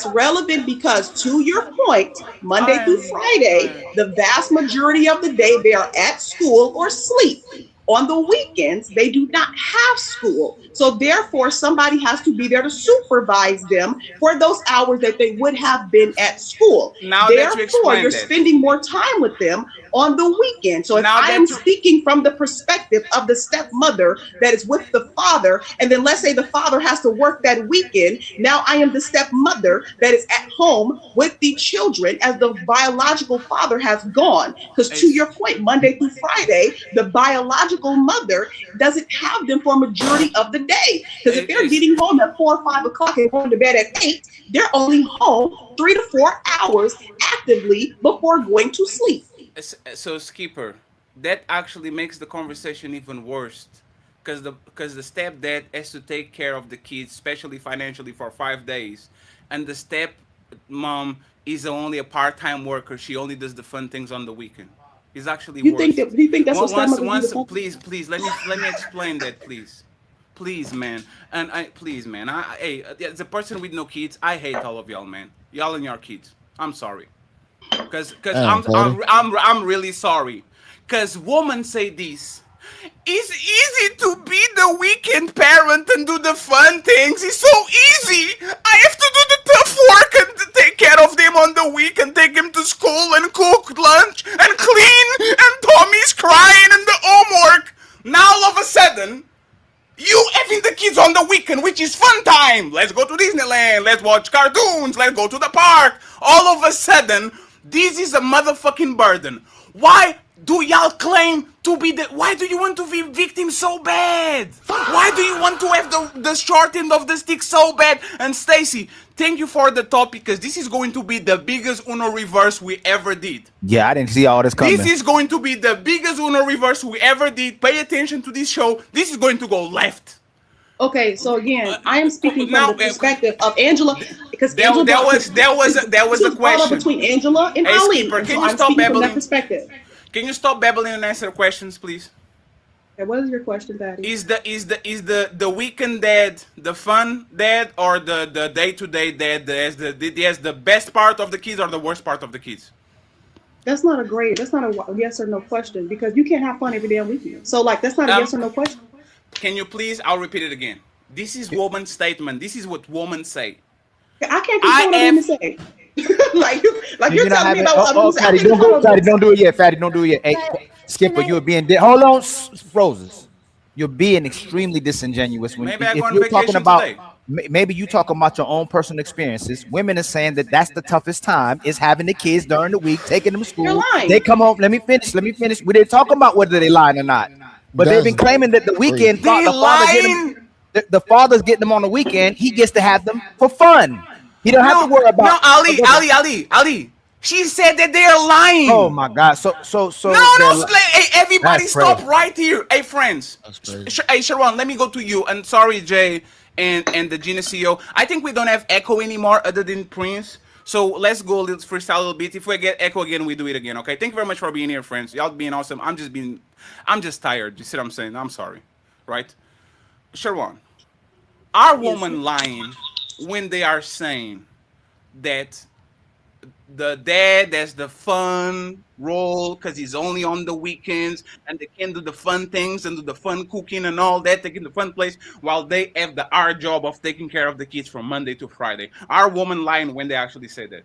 relevant because to your point, Monday through Friday, the vast majority of the day they are at school or sleep. On the weekends, they do not have school. So therefore, somebody has to be there to supervise them for those hours that they would have been at school. Now that you Therefore, explained you're that. spending more time with them on the weekend. So if Now I that am you speaking from the perspective of the stepmother that is with the father, and then let's say the father has to work that weekend, now I am the stepmother that is at home with the children as the biological father has gone. Because to your point, Monday through Friday, the biological mother doesn't have them for a majority of the day. Because if they're getting home at 4 or 5 o'clock and going to bed at 8, they're only home 3 to 4 hours actively before going to sleep. So Skipper, that actually makes the conversation even worse, because the stepdad has to take care of the kids, especially financially, for 5 days, and the step mom is only a part-time worker. She only does the fun things on the weekend. It's actually worse. You think that's what stepmothers do? Once, please, let me explain that, please, man, and please, man, hey, as a person with no kids, I hate all of y'all, man, y'all and your kids. I'm sorry. Cause Damn, Fatty. I'm really sorry. Cause women say this. It's easy to be the weekend parent and do the fun things. It's so easy. I have to do the tough work and to take care of them on the week and take them to school and cook lunch and clean and Tommy's crying and the homework. Now all of a sudden, you having the kids on the weekend, which is fun time. Let's go to Disneyland. Let's watch cartoons. Let's go to the park. All of a sudden, this is a motherfucking burden. Why do y'all claim to be the? Why do you want to be victim so bad? Why do you want to have the short end of the stick so bad? And Stacy, thank you for the topic, because this is going to be the biggest Uno reverse we ever did. Yeah, I didn't see all this coming. This is going to be the biggest Uno reverse we ever did. Pay attention to this show. This is going to go left. Okay, so again, I am speaking from the perspective of Angela, because Angela there was a question between Angela and Hey, Ali. Skipper, And can so you I'm stop speaking from that babbling? perspective. Can you stop babbling and answer questions, please? Okay, what is your question, Daddy? Is the weekend dad the fun dad, or the day-to-day dad that's the best part of the kids or the worst part of the kids? That's not a yes or no question, because you can't have fun every damn weekend. So like that's not a yes or no question. Can you please? I'll repeat it again. This is woman's statement. This is what women say. I can't control what women say. like you're telling me about what women say. I Fatty, can't don't control go, Fatty, what don't do it yet, Fatty, don't do it yet. Hey, Skipper, you're being hold on, Roses. You're being extremely disingenuous when Maybe I if go on you're talking vacation about today. maybe you talking about your own personal experiences. Women are saying that that's the toughest time is having the kids during the week, taking them to school. You're lying. They come home. Let me finish. We didn't talk about whether they lying or not, but they've been claiming that the weekend They lying. the father's getting them on the weekend. He gets to have them for fun. He don't have to worry about. No, Ali. She said that they're lying. Oh my God! So. No, hey, everybody, That's stop crazy. right here. Hey, friends. Hey, Sharon, let me go to you. And sorry, Jay and the Gina CEO. I think we don't have echo anymore other than Prince. So let's go a little freestyle a little bit. If we get echo again, we do it again. Okay. Thank you very much for being here, friends. Y'all being awesome. I'm just tired. You see what I'm saying? I'm sorry. Right? Sharon, are women lying when they are saying that the dad that's the fun role because he's only on the weekends and they can do the fun things and do the fun cooking and all that, taking the fun place, while they have the hard job of taking care of the kids from Monday to Friday? Are women lying when they actually say that?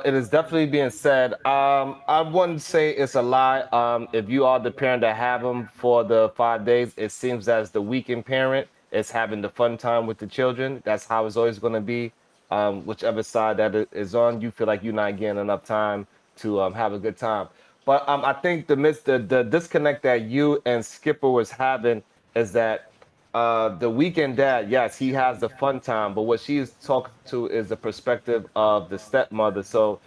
It is definitely being said. I wouldn't say it's a lie. If you are the parent that have them for the 5 days, it seems as the weekend parent is having the fun time with the children. That's how it's always going to be. Whichever side that it is on, you feel like you're not getting enough time to have a good time. But I think the disconnect that you and Skipper was having is that the weekend dad, yes, he has the fun time, but what she's talking to is the perspective of the stepmother. So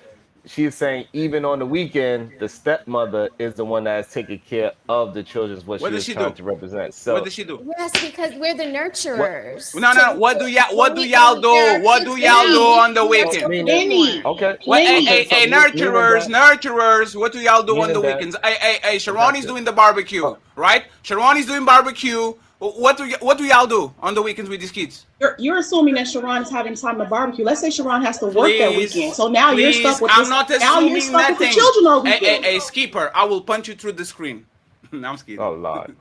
She's saying even on the weekend, the stepmother is the one that is taking care of the children, is what What she does was she trying do? to represent. What So does she do? Yes, because we're the what? nurturers. No, no. So What do y'all when there do? are What do kids y'all do around, on the we weekend? nurture them Lenny, more. Okay, What? okay. So meaning that, Nurturers. What do y'all do on meaning the that, weekends? Hey, Sharon is exactly. doing the barbecue, Oh, right? Sharon is doing barbecue. What do y'all do on the weekends with these kids? you're assuming that Sharon is having time to barbecue. Let's say Sharon has to work that weekend, Please, so now you're stuck please. with I'm this. not Now you're assuming stuck with the nothing. children all Hey, weekend. Skipper, I will punch you through the screen. No, I'm just kidding. oh Lord.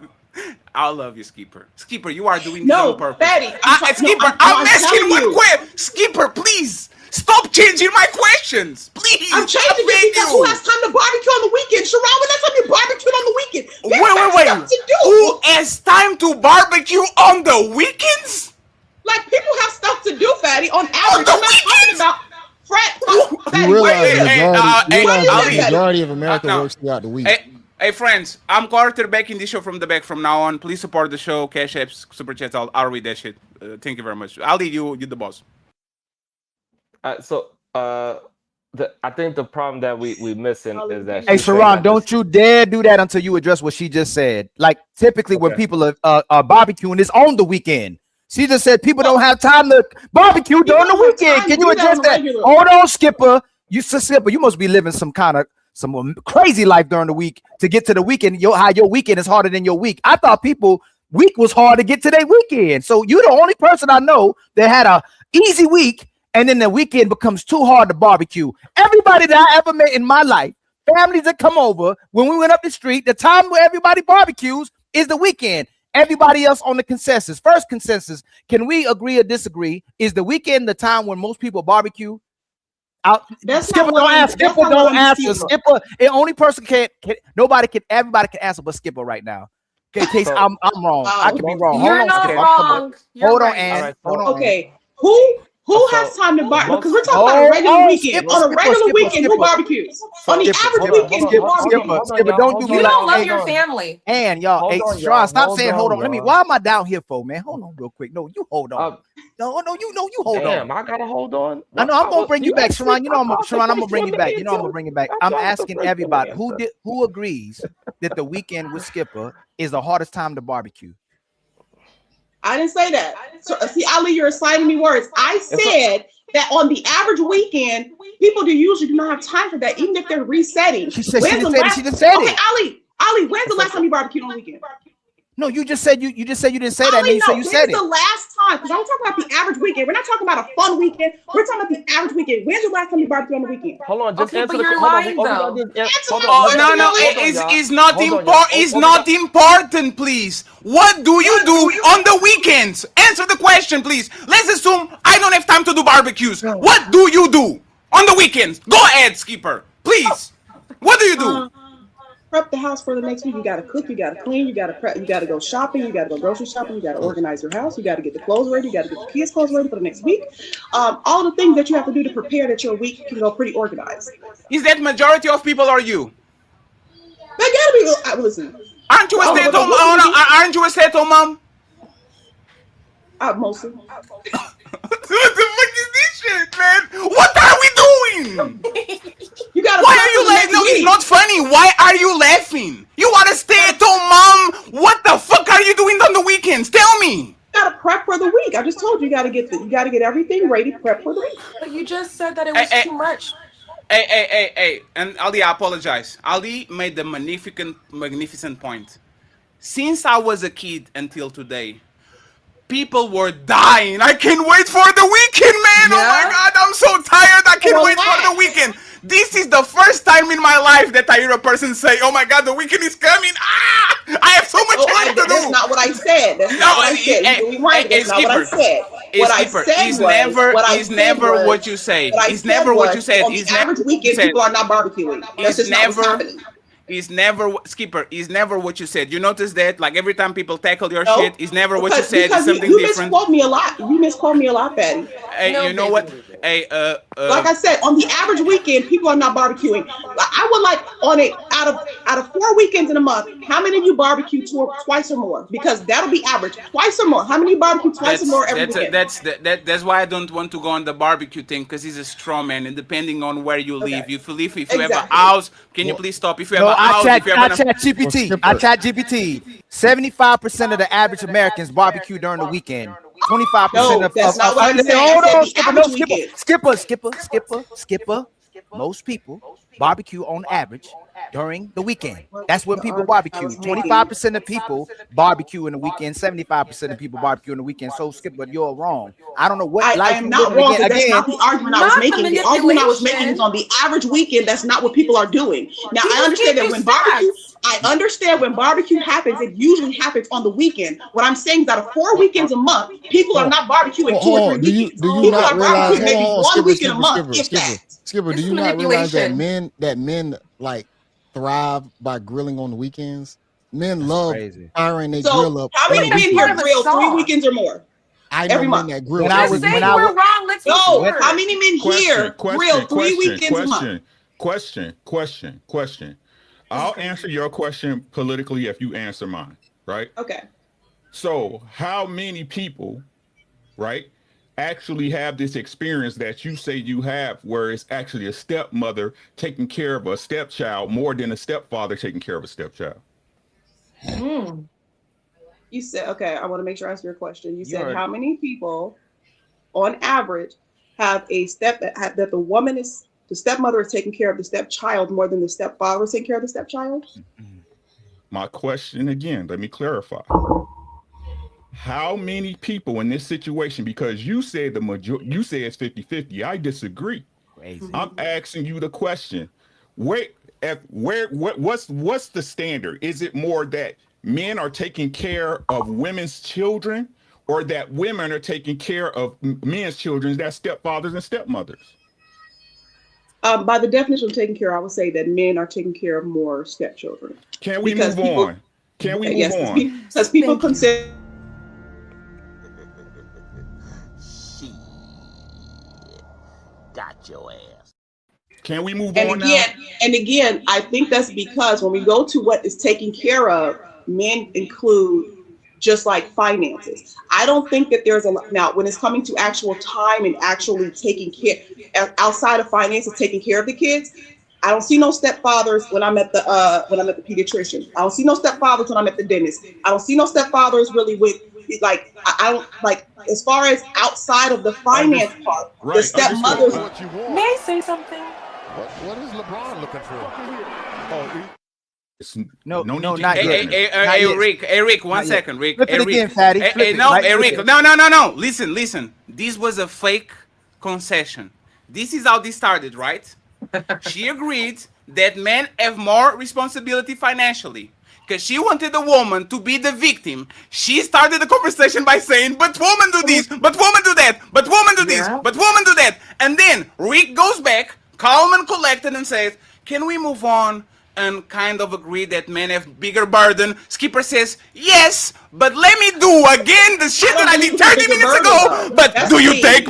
I love you, Skipper. Skipper, you are doing this on No, purpose. Betty, I'm trying. No, Skipper, no, I'm I'm asking telling one you, question. Skipper, please stop changing my questions. I'm Please, I changing it beg because who you. has time to barbecue on the weekend? Sharon, when that's time you barbecue on the weekend? People got stuff Wait. to Who do. has time to barbecue on the weekends? Like people have stuff to do, Fatty. On On average, the I'm not talking weekends? about Fred. You Fatty, where realize you the live? majority, you Where realize you the live, Ali. Fatty? majority of America No. works throughout the week. Hey, friends, I'm quarterbacking this show from the back from now on. Please support the show. Cash apps, super chats. I'll read that shit. Thank you very much. Ali, you the boss. So I think the problem that we missing is that Hey, she's saying Sharon, that don't this. you dare do that until you address what she just said. Like typically when Okay. people are barbecuing, it's on the weekend. She just said people don't have time to barbecue during the don't have weekend. time Can to you do that on address the that? regular. Hold on, Skipper. Skipper, you must be living some crazy life during the week to get to the weekend. How your weekend is harder than your week. I thought people week was hard to get to their weekend. So you're the only person I know that had a easy week and then the weekend becomes too hard to barbecue. Everybody that I ever met in my life, families that come over when we went up the street, the time where everybody barbecues is the weekend. Everybody else on the consensus. First consensus, can we agree or disagree? Is the weekend the time when most people barbecue? That's Skipper not what don't I'm. ask. That's Skipper not what don't I'm answer. disputing. Skipper, the only person everybody can answer but Skipper right now. Okay, in case So I'm wrong. I could be wrong. You're Hold on, not Skipper. wrong. You're Hold on, right. all Ann. right. Hold So on, Ann. Okay, who has so time to barbecue? Because we're most. talking about a regular weekend. Skipper, On a Skipper, regular Skipper, weekend, who Skipper. barbecues? On the So Skipper, average hold on, Skipper, hold weekend, on, who Skipper, hold, hold on, Skipper, barbecues? hold on, Skipper. y'all. Don't do Hold me You on, like, don't y'all. love hey, Hold your on. family. Ann, y'all. Hold Hey, on, Sharon, y'all. stop Hold saying hold on, on. Let me. y'all. Why am I down here for, man? Hold on, real quick. No, you hold on. Uh, No, you hold on. Damn, I gotta hold on. I What? know I'm gonna bring you You back, asked me. Sharon. You know, I thought the Sharon. I'm gonna first bring one you to back. You know, I'm answer. gonna bring you back. I I'm thought I was the asking first one to everybody answer. who agrees that the weekend with Skipper is the hardest time to barbecue. I didn't say that. So see, Ali, you're assigning me words. I It's a, said that on the average weekend, people usually do not have time for that, even if they're resetting. She said she When's the didn't say it. She last? just said Okay, it. Ali, when's the it's a, last time you barbecued on the weekend? No, you just said you just said you didn't say that, and then Ali, you said no. you When's said the it. last time? Because I'm talking about the average weekend. We're not talking about a fun weekend. We're talking about the average weekend. When's the last time you barbecued on the weekend? hold on, just Okay, answer but the. you're Hold on, lying all we gotta though. do is Answer hold my on. Oh We question, no gotta no! Ali. hold on, y'all. It's not Hold on, y'all. It's All we not got. important, please. What do you do on the weekends? Answer the question, please. Let's assume I don't have time to do barbecues. What do you do on the weekends? Go ahead, Skipper, please. What do you do? Prep the house for the next week. You got to cook, you got to clean, you got to prep, you got to go shopping, you got to go grocery shopping, you got to organize your house, you got to get the clothes ready, you got to get the kids' clothes ready for the next week. All the things that you have to do to prepare that your week can go pretty organized. Is that majority of people or you? They gotta be. Listen, Aren't you a I don't know what stay-at-home? what Oh, you do. no, aren't you a stay-at-home mom? Mostly. What the fuck is this shit, man? What are we doing? You got to Why prep are for you the laughing? next No, it's week. not funny. Why are you laughing? You want to stay at home, mom? What the fuck are you doing on the weekends? Tell me. You got to prep for the week. I just told you, you got to get everything ready, prep for the week. But you just said that it Hey, was hey, too much. hey. And Ali, I apologize. Ali made the magnificent point. Since I was a kid until today, people were dying. I can't wait for the weekend, man. Oh my Yeah. God, I'm so tired. I can't wait for the Relax. weekend. This is the first time in my life that I hear a person say, "Oh my God, the weekend is coming." I have so much Oh, work to that's do. not what I said. That's No, not what I said. You're doing right. That's not what I Skipper. said. What I Skipper said is was, never what I is said never was, what you say. what I It's said never what you was, said. on the It's never average what you weekend, said. people are not barbecuing. That's Is just not what's never happening. is never Skipper is never what you said. You notice that like every time people tackle your shit, No, is never what you because said. It's because something you different. misquote me a lot. You misquote me a lot, Patty. Hey, No, you know what? baby. Hey, Like I said, on the average weekend, people are not barbecuing. I would like on a out out of 4 weekends in a month, how many of you barbecue twice or more? Because that'll be average. Twice or more. How many barbecue twice or more every weekend? That's why I don't want to go on the barbecue thing, because he's a straw man, and depending on where you live, if you have a house, can you please stop? If you have No, a house, if you have I chat GPT. I chat GPT. 75% of the average Americans barbecue during the weekend. 25% No, of that's not what I'm saying. I hold said on, the skipper, average weekend. skipper. Most people barbecue on average during the weekend. That's when people barbecue. 25% of people barbecue in the weekend. 75% of people barbecue in the weekend. So skipper, you're wrong. I don't know what I life am you not living wrong, again. because that's not the argument I was making. The argument I was making is on the average weekend, that's not what people are doing. Now, I understand that when barbecue happens, it usually happens on the weekend. What I'm saying is out of 4 weekends a month, people are not barbecuing 2 or 3 weekends. People are barbecuing maybe 1 weekend a month, if that. Skipper, do you not realize that men like thrive by grilling on the weekends? Men love firing their grill up. How many men here grill 3 weekends or more? I know every men month. that grill. How many men here grill 3 weekends a month? Question. I'll answer your question politically if you answer mine, right? Okay. So how many people, right, actually have this experience that you say you have, where it's actually a stepmother taking care of a stepchild more than a stepfather taking care of a stepchild? You said, okay, I want to make sure I answer your question. You said how many people on average have a that the stepmother is taking care of the stepchild more than the stepfather is taking care of the stepchild? My question again, let me clarify. How many people in this situation, because you said you say it's 50-50, I disagree. Crazy. I'm asking you the question. What's the standard? Is it more that men are taking care of women's children, or that women are taking care of men's children, that's stepfathers and stepmothers? By the definition of taking care, I would say that men are taking care of more stepchildren. Can we move on? Can we move on? Because people consider. Got your ass. Can we move And on again, now? and again, I think that's because when we go to what is taken care of, men include just like finances. I don't think that there's now when it's coming to actual time and actually taking care outside of finances, taking care of the kids. I don't see no stepfathers when I'm at the pediatrician. I don't see no stepfathers when I'm at the dentist. I don't see no stepfathers really with like I don't like as far as outside of the finance part. The stepmothers. May I say something? What is LeBron looking for? No, not yet. Hey, Rick, one second, Rick. Flip it again, Fatty. Rick. No. Listen. This was a fake concession. This is how this started, right? She agreed that men have more responsibility financially, because she wanted the woman to be the victim. She started the conversation by saying, but women do this, but women do that, but women do this, but women do that. And then Rick goes back, calm and collected, and says, can we move on and kind of agree that men have bigger burden? Skipper says, yes, but let me do again the shit that I did 30 minutes ago. But do you take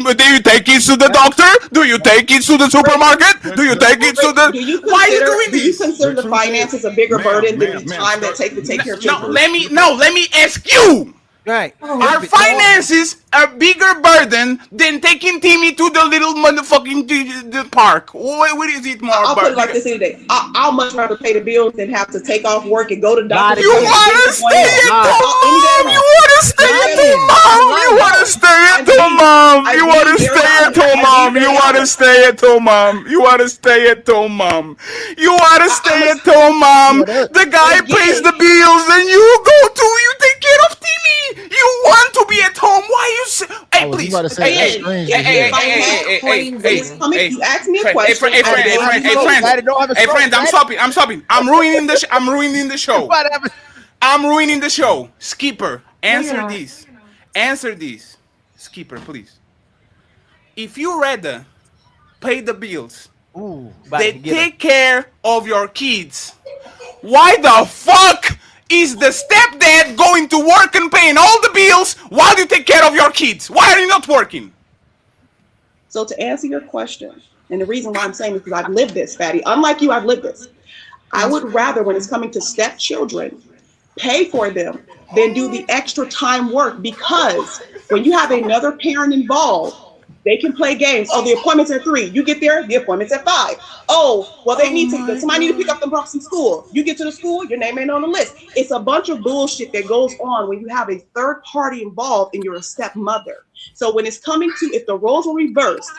kids to the doctor? Do you take kids to the supermarket? Do you take kids to the... Why are you doing this? Do you consider the finances a bigger burden than the time that take to take care of children? Let me ask you. Right. Our finances are bigger burden than taking Timmy to the little motherfucking the park. What is it more? I'll put it like this any day. I'll much rather pay the bills than have to take off work and go to doctor. You want to stay at home? You want to stay at home? You want to stay at home? You want to stay at home? You want to stay at home? You want to stay at home? You want to stay at home? The guy pays the bills and you go to take care of Timmy. You want to be at home? Why you say? Hey, please. You asked me a question. Hey, friends, I'm stopping. I'm ruining the show. I'm ruining the show. Skipper, answer this. Answer this. Skipper, please. If you rather pay the bills, they take care of your kids, why the fuck is the stepdad going to work and paying all the bills while you take care of your kids? Why are you not working? So to answer your question, and the reason why I'm saying this is I've lived this, Fatty. Unlike you, I've lived this. I would rather, when it's coming to stepchildren, pay for them than do the extra time work, because when you have another parent involved, they can play games. Oh, the appointment's at 3. You get there, the appointment's at 5. Oh, well, they need to, somebody need to pick up them from school. You get to the school, your name ain't on the list. It's a bunch of bullshit that goes on when you have a third party involved and you're a stepmother. So when it's coming to, if the roles were reversed,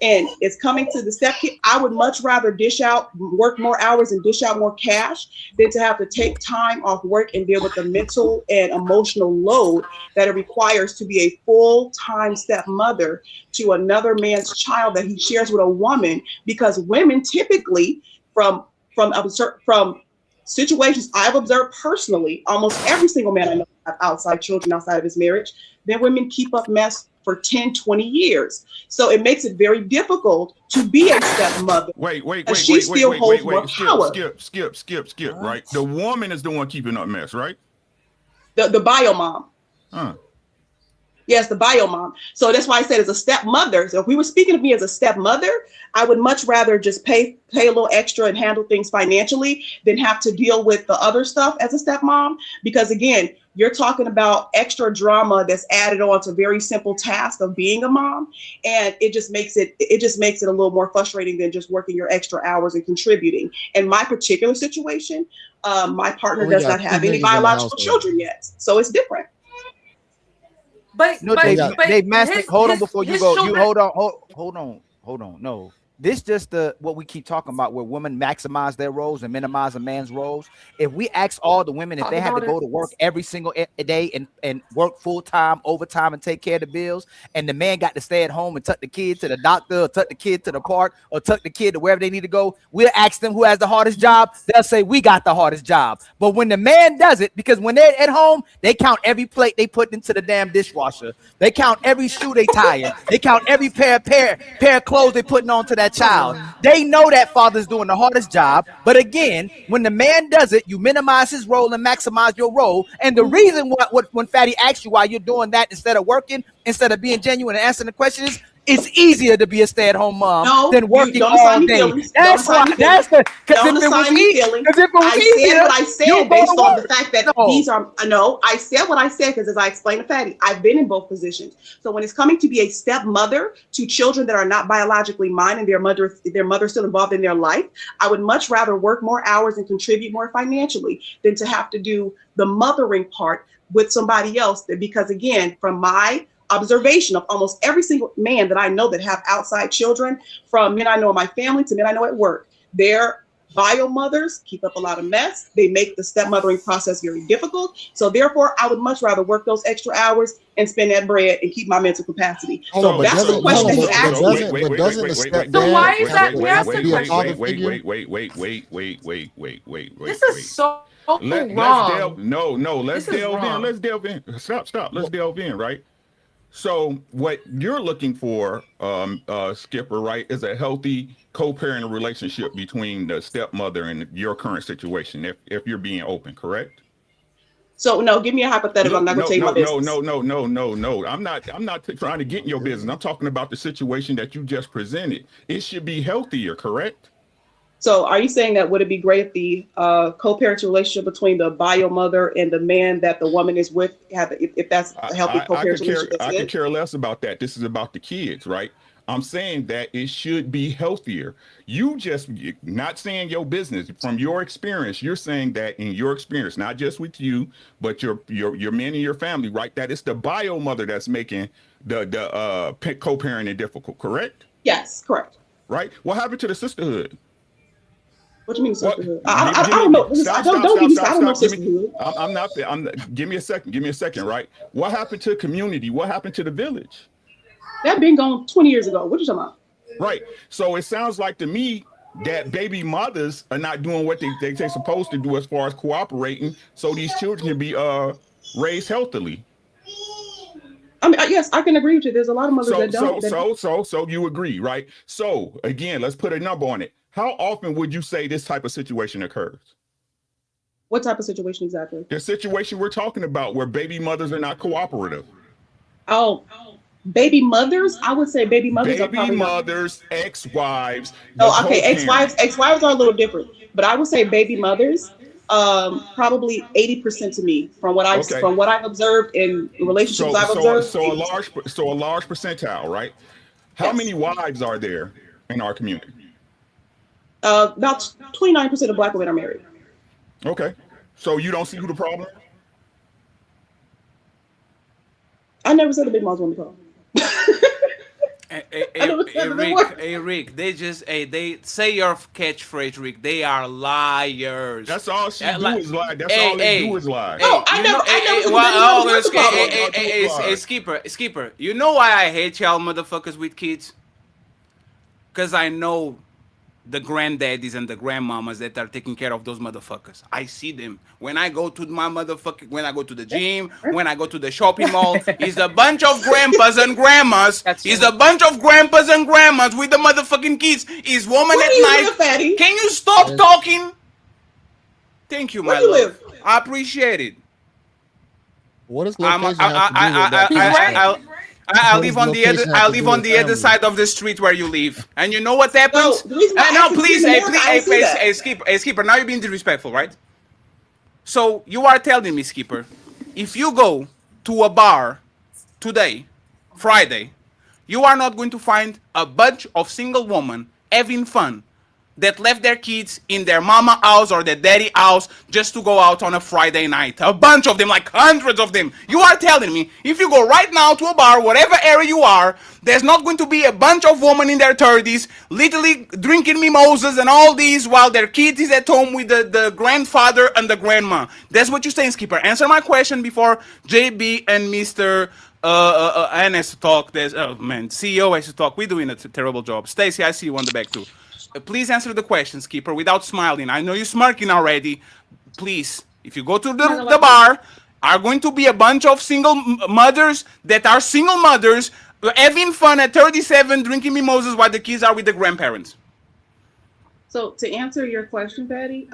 and it's coming to the step kid, I would much rather work more hours and dish out more cash than to have to take time off work and deal with the mental and emotional load that it requires to be a full-time stepmother to another man's child that he shares with a woman. Because women typically, from situations I've observed personally, almost every single man I know have outside children outside of his marriage, then women keep up mess for 10, 20 years. So it makes it very difficult to be a stepmother. Wait, skip, right? The woman is the one keeping up mess, right? The bio mom. Yes, the bio mom. So that's why I said as a stepmother. So if we were speaking of me as a stepmother, I would much rather just pay a little extra and handle things financially than have to deal with the other stuff as a stepmom. Because again, you're talking about extra drama that's added on to very simple tasks of being a mom, and it just makes it a little more frustrating than just working your extra hours and contributing. In my particular situation, my partner does not have any biological children yet, so it's different. But Dave Master, hold on before you go. You hold on. No, this just what we keep talking about, where women maximize their roles and minimize a man's roles. If we ask all the women if they had to go to work every single day and work full time, overtime, and take care of the bills, and the man got to stay at home and tuck the kid to the doctor, or tuck the kid to the park, or tuck the kid to wherever they need to go, we'll ask them who has the hardest job. They'll say we got the hardest job. But when the man does it, because when they're at home, they count every plate they put into the damn dishwasher. They count every shoe they tie. They count every pair of clothes they putting on to that child. They know that father's doing the hardest job. But again, when the man does it, you minimize his role and maximize your role. And the reason when Fatty asks you why you're doing that instead of working, instead of being genuine and answering the question is, it's easier to be a stay-at-home mom than working all day. That's why. That's the because if it was easier, I said based on the fact that these are I said what I said because as I explained to Fatty, I've been in both positions. So when it's coming to be a stepmother to children that are not biologically mine and their mother still involved in their life, I would much rather work more hours and contribute more financially than to have to do the mothering part with somebody else. Because again, from my observation of almost every single man that I know that have outside children, from men I know in my family to men I know at work, their bio mothers keep up a lot of mess. They make the stepmothering process very difficult. So therefore, I would much rather work those extra hours and spend that bread and keep my mental capacity. So that's the question that you asked me. So why is that? Wait. This is so wrong. Let's delve in. Stop. Let's delve in, right? So what you're looking for, Skipper, right, is a healthy co-parenting relationship between the stepmother and your current situation, if you're being open, correct? So no, give me a hypothetical. I'm not going to tell you my business. No. I'm not trying to get in your business. I'm talking about the situation that you just presented. It should be healthier, correct? So are you saying that would it be great if the co-parenting relationship between the bio mother and the man that the woman is with, if that's a healthy co-parenting relationship? I could care less about that. This is about the kids, right? I'm saying that it should be healthier. You just not saying your business from your experience. You're saying that in your experience, not just with you, but your men and your family, right? That it's the bio mother that's making the co-parenting difficult, correct? Yes, correct. Right. What happened to the sisterhood? What do you mean sisterhood? I don't know. I don't know sisterhood. I'm not. Give me a second. Right. What happened to community? What happened to the village? That been gone 20 years ago. What are you talking about? Right. So it sounds like to me that baby mothers are not doing what they're supposed to do as far as cooperating, so these children can be raised healthily. I mean, yes, I can agree with you. There's a lot of mothers that don't. So you agree, right? So again, let's put a number on it. How often would you say this type of situation occurs? What type of situation exactly? The situation we're talking about where baby mothers are not cooperative. Oh, baby mothers? I would say baby mothers are probably mothers, ex-wives. Oh, okay, ex-wives are a little different. but I would say baby mothers, probably 80% to me Okay. from what I've observed in relationships I've observed. So 80%. a large percentile, right? How Yes. many wives are there in our community? About 29% of Black women are married. Okay. So you don't see who the problem is? I never said the big moms want to call. Hey, Rick, they say your catchphrase, Rick. They are liars. That's all she do is lie. That's all they do is lie. No, I never said the big moms want to call. Hey, Skipper, you know why I hate y'all motherfuckers with kids? Because I know the granddaddies and the grandmamas that are taking care of those motherfuckers. I see them. When I go to when I go to the gym, when I go to the shopping mall, it's a bunch of grandpas and grandmas. It's a bunch of grandpas and grandmas with the motherfucking kids. It's woman at night. Can you stop talking? Thank you, my love. I appreciate it. What is location have to do with that? I live on the other. I live on the other side of the street where you live, and you know what happens? No, please, Skipper. Now you're being disrespectful, right? So you are telling me, Skipper, if you go to a bar today, Friday, you are not going to find a bunch of single women having fun that left their kids in their mama house or their daddy house just to go out on a Friday night. A bunch of them, like hundreds of them. You are telling me, if you go right now to a bar, whatever area you are, there's not going to be a bunch of women in their 30s literally drinking mimosas and all these while their kids is at home with the grandfather and the grandma. That's what you're saying, Skipper. Answer my question before JB and Mr. Ann has to talk. CEO has to talk. We're doing a terrible job. Stacy, I see you on the back too. Please answer the question, Skipper, without smiling. I know you're smirking already. Please, if you go to the bar, are going to be a bunch of single mothers that are single mothers having fun at 37, drinking mimosas while the kids are with the grandparents. So to answer your question, Patty,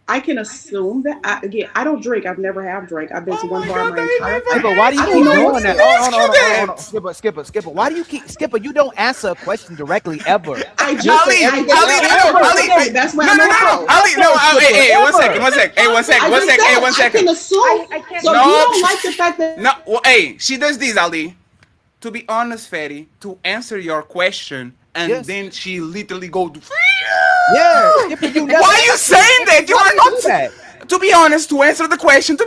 I can assume that I don't drink. I've never have drank. I've been to one bar my entire life. But why do you keep doing that? Hold on. Skipper. Why do you keep Skipper? You don't answer a question directly ever. I just Ali, that's why Ali, no, hey, one second. I can assume. So you don't like the fact that hey, she does this, Ali. To be honest, Fatty, to answer your question, and then she literally go to. Yeah. Why are you saying that? You are not that. To be honest, to answer the question,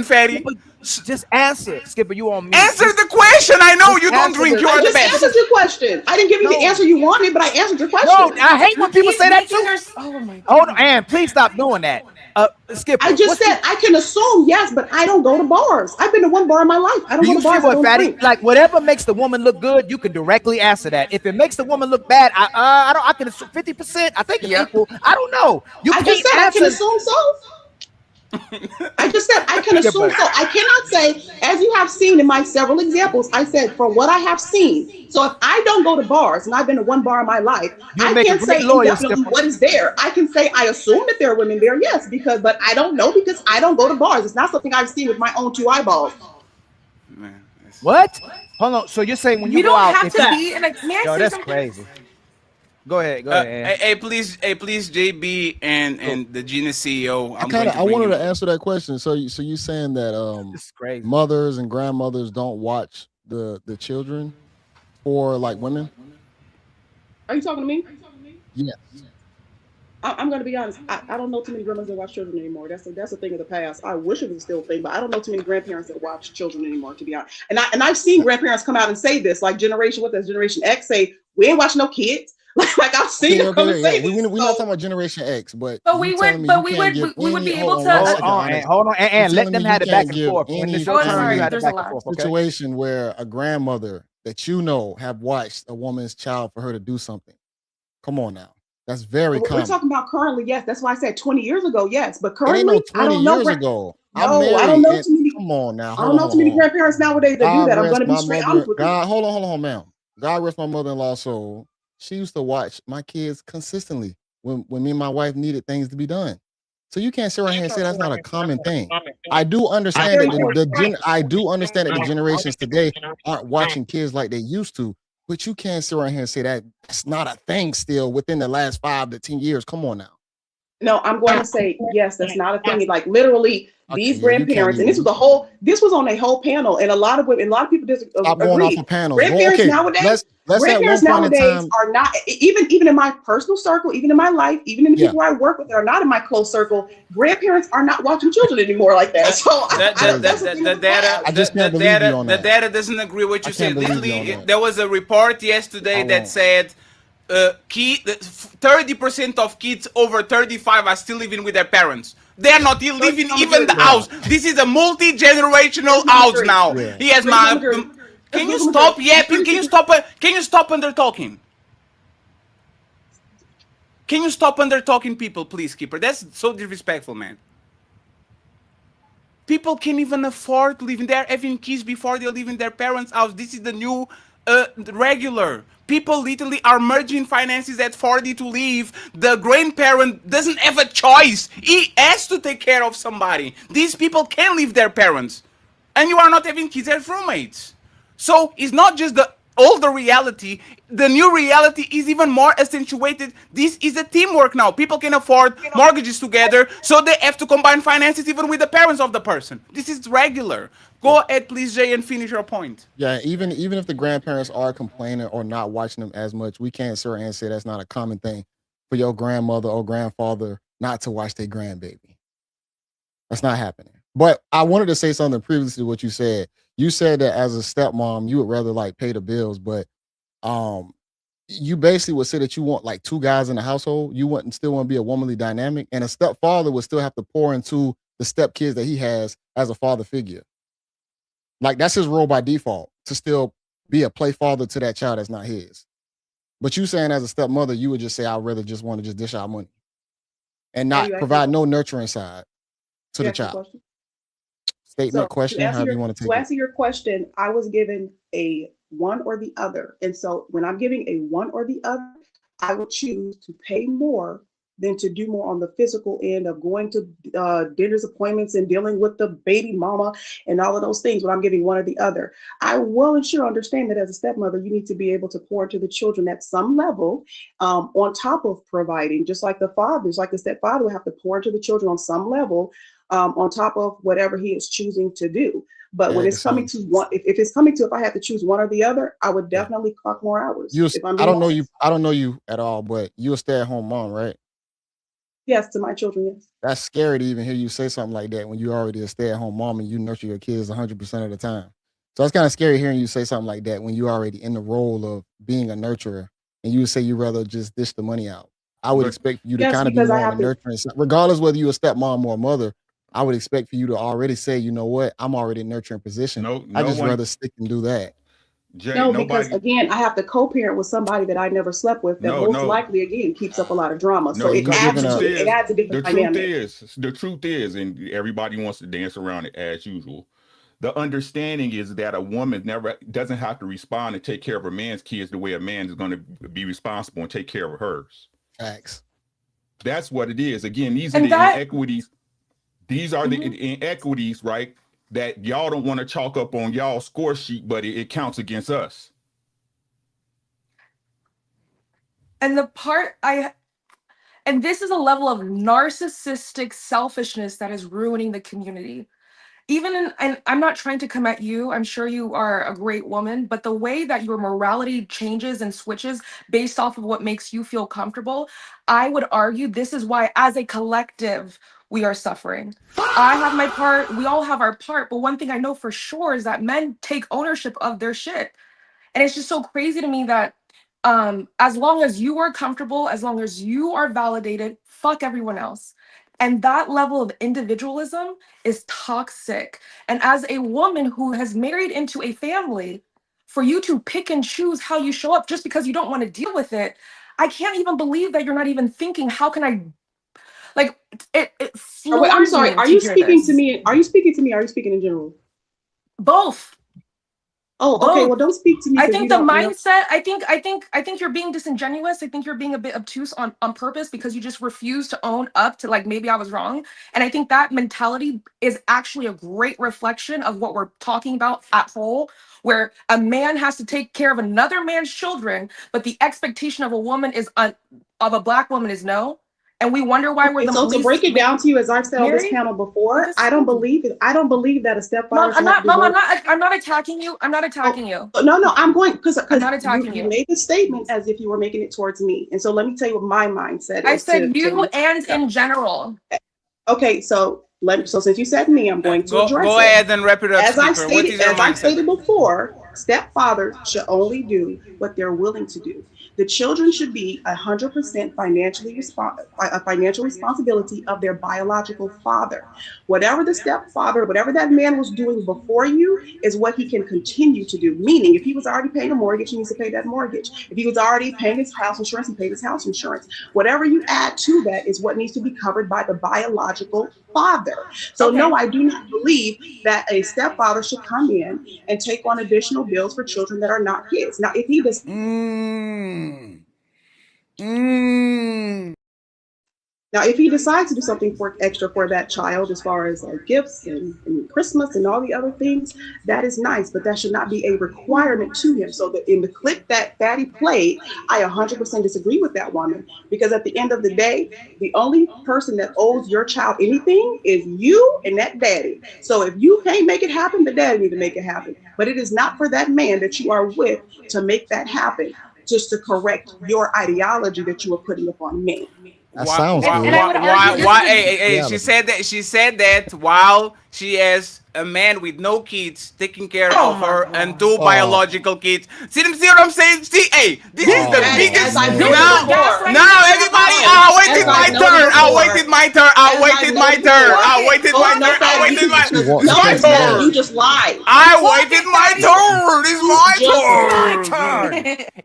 Fatty. Just answer, Skipper. You on me? Answer the question. I know you don't drink. You are the best. I just answered your question. I didn't give you the answer you wanted, but I answered your question. No, I hate when people say that too. Oh my God. Hold on, Ann. Please stop doing that. Skipper. I just said I can assume yes, but I don't go to bars. I've been to one bar in my life. I don't go to bars. What, Fatty? Like whatever makes the woman look good, you can directly answer that. If it makes the woman look bad, I can assume 50%. I think it's equal. I don't know. I just said I can assume so. I just said I can assume so. I cannot say, as you have seen in my several examples, I said from what I have seen. So if I don't go to bars, and I've been to one bar in my life, I can't say indefinitely what is there. I can say I assume that there are women there, yes, but I don't know because I don't go to bars. It's not something I've seen with my own two eyeballs. Man, what? Hold on. So you're saying when you go out, have to be in a that's crazy. Go ahead. Hey, please, JB and the Genius CEO. I wanted to answer that question. So you saying that mothers and grandmothers don't watch the children for like women? Are you talking to me? Yeah. I'm going to be honest. I don't know too many grandmas that watch children anymore. That's a thing of the past. I wish it was still a thing, but I don't know too many grandparents that watch children anymore, to be honest. And I've seen grandparents come out and say this, like Generation X say, we ain't watching no kids. Like I've seen them come and say this. We're not talking about Generation X, but we would be able to. Hold on, and let them have it back and forth. When it's your turn, you have it back and forth. Situation where a grandmother that you know have watched a woman's child for her to do something. Come on now. That's very common. We're talking about currently, yes. That's why I said 20 years ago, yes. But currently, I don't know. 20 years ago. No, I don't know too many. Come on now. I don't know too many grandparents nowadays that do that. I'm going to be straight honest with you. Hold on, ma'am. God rest my mother-in-law's soul. She used to watch my kids consistently when me and my wife needed things to be done. So you can't sit right here and say that's not a common thing. I do understand that the generations today aren't watching kids like they used to, But you can't sit around here and say that that's not a thing still within the last 5 to 10 years. Come on now. No, I'm going to say yes. That's not a thing. Like literally, Okay, these yeah, you can't grandparents, and this even was a whole. This was on a whole panel, and a lot of women, a lot of people stop going off agree. of panels. Go Grandparents okay. nowadays, Let's at one grandparents point in nowadays time. are not even in my personal circle, even in my life, even in the Yeah. people I work with that are not in my close circle. Grandparents are not watching children anymore like that. So that's the thing with the data, I just can't believe you on the that. data doesn't agree with what I you can't said. believe you on Literally, that. there was a report yesterday I that won't. said 30% of kids over 35 are still living with their parents. They're not leaving even the majority. house. This is a multi-generational Here's my house majority. now. Yeah. He has Here's my my. majority. Let's Can you Google stop majority. yapping? Can you stop? Can you stop when they're talking? Can you stop when they're talking, people, please, Keeper? That's so disrespectful, man. People can't even afford living there, having kids before they live in their parents' house. This is the new regular. People literally are merging finances at 40 to leave. The grandparent doesn't have a choice. He has to take care of somebody. These people can't leave their parents. And you are not having kids as roommates. So it's not just the older reality. The new reality is even more accentuated. This is a teamwork now. People can afford mortgages together, so they have to combine finances even with the parents of the person. This is regular. Go ahead, please, Jay, and finish your point. Yeah, even if the grandparents are complaining or not watching them as much, we can't sit and say that's not a common thing for your grandmother or grandfather not to watch their grandbaby. That's not happening. But I wanted to say something previously to what you said. You said that as a stepmom, you would rather like pay the bills, but um you basically would say that you want like two guys in the household. You wouldn't still want to be a womanly dynamic, and a stepfather would still have to pour into the stepkids that he has as a father figure. Like that's his role by default to still be a play father to that child that's not his. But you saying as a stepmother, you would just say, I'd rather just want to just dish out money and Are not you asking a provide no question? nurturing side to You the asking a child. question? Statement, So question, however you want to to take it. answer your question, I was given a one or the other. And so when I'm giving a one or the other, I would choose to pay more than to do more on the physical end of going to dinner's appointments and dealing with the baby mama and all of those things when I'm giving one or the other. I well and sure understand that as a stepmother, you need to be able to pour into the children at some level on top of providing, just like the fathers, like the stepfather will have to pour into the children on some level on top of whatever he is choosing to do. But Yeah, when at the it's coming same. to one, if it's coming to if I had to choose one or the other, I would Yeah. definitely clock more hours. You If I'm I being don't know you honest, I don't know you at all, but you a stay-at-home mom, right? yes, to my children, yes. That's scary to even hear you say something like that when you already a stay-at-home mom and you nurture your kids 100% of the time. So it's kind of scary hearing you say something like that when you're already in the role of being a nurturer and you would say you'd rather just dish the money out. I would But expect you to Yes, kind of be because I more on the have to. nurturing side, regardless whether you're a stepmom or a mother. I would expect for you to already say, you know what, I'm already in nurturing position. no, I no just one, rather stick and do that. Jay, No, because nobody, again, I have to co-parent with somebody that I never slept with. That no, most no, likely, again, keeps up a lot of drama. So no, it because the adds truth to it is, adds a different dynamic. the truth is, and everybody wants to dance around it as usual. The understanding is that a woman never doesn't have to respond and take care of a man's kids the way a man is going to be responsible and take care of hers. Facts. That's what it is. Again, these are And the that inequities. These are the mhm. inequities, right? That y'all don't want to chalk up on y'all score sheet, but it counts against us. And the part I and this is a level of narcissistic selfishness that is ruining the community. Even in, and I'm not trying to come at you, I'm sure you are a great woman, but the way that your morality changes and switches based off of what makes you feel comfortable, I would argue this is why, as a collective, we are suffering. I have my part, we all have our part, but one thing I know for sure is that men take ownership of their shit. And it's just so crazy to me that as long as you are comfortable, as long as you are validated, fuck everyone else. And that level of individualism is toxic. And as a woman who has married into a family, for you to pick and choose how you show up just because you don't want to deal with it, I can't even believe that you're not even thinking, how can I, like, it Wait, I'm floors sorry. me Are to you hear speaking to this. me? Are you speaking to me? Are you speaking in general? Both. Oh, okay. Well, don't speak to me I because you think the don't know. mindset. I think you're being disingenuous. I think you're being a bit obtuse on purpose because you just refuse to own up to like maybe I was wrong. And I think that mentality is actually a great reflection of what we're talking about at whole, where a man has to take care of another man's children, but the expectation of a woman is of a black woman is no. And we wonder why we're Okay, the so to break least it down to you, as I've said on this married. panel before, I don't believe it. I don't believe that a stepfather Mom, should have to Mom, divorce. I'm not attacking you. I'm not attacking you. No, I'm going because I'm not you, attacking you you. made the statement as if you were making it towards me, and so let me tell you what my mindset I is. said To you and in general. Okay, so so since you said me, I'm going to address Go it. ahead and wrap it up, Skipper. What is your As I mindset? stated before, stepfathers should only do what they're willing to do. The children should be 100% a financial responsibility of their biological father. Whatever the stepfather, whatever that man was doing before you, is what he can continue to do. Meaning, if he was already paying a mortgage, he needs to pay that mortgage. If he was already paying his house insurance, he paid his house insurance. Whatever you add to that is what needs to be covered by the biological father. So no, I do not believe that a stepfather should come in and take on additional bills for children that are not his. Now, if he does. Now, if he decides to do something extra for that child, as far as gifts and Christmas and all the other things, that is nice, but that should not be a requirement to him. So that in the clip that Fatty played, I 100% disagree with that woman, because at the end of the day, the only person that owes your child anything is you and that daddy. So if you can't make it happen, the daddy need to make it happen. But it is not for that man that you are with to make that happen, just to correct your ideology that you are putting upon me. That sounds good. Hey, she said that while she has a man with no kids taking care of her and two biological kids. See what I'm saying? See, hey, this is the biggest. Now, everybody, I waited my turn. You just lied. I waited my turn. It's my turn.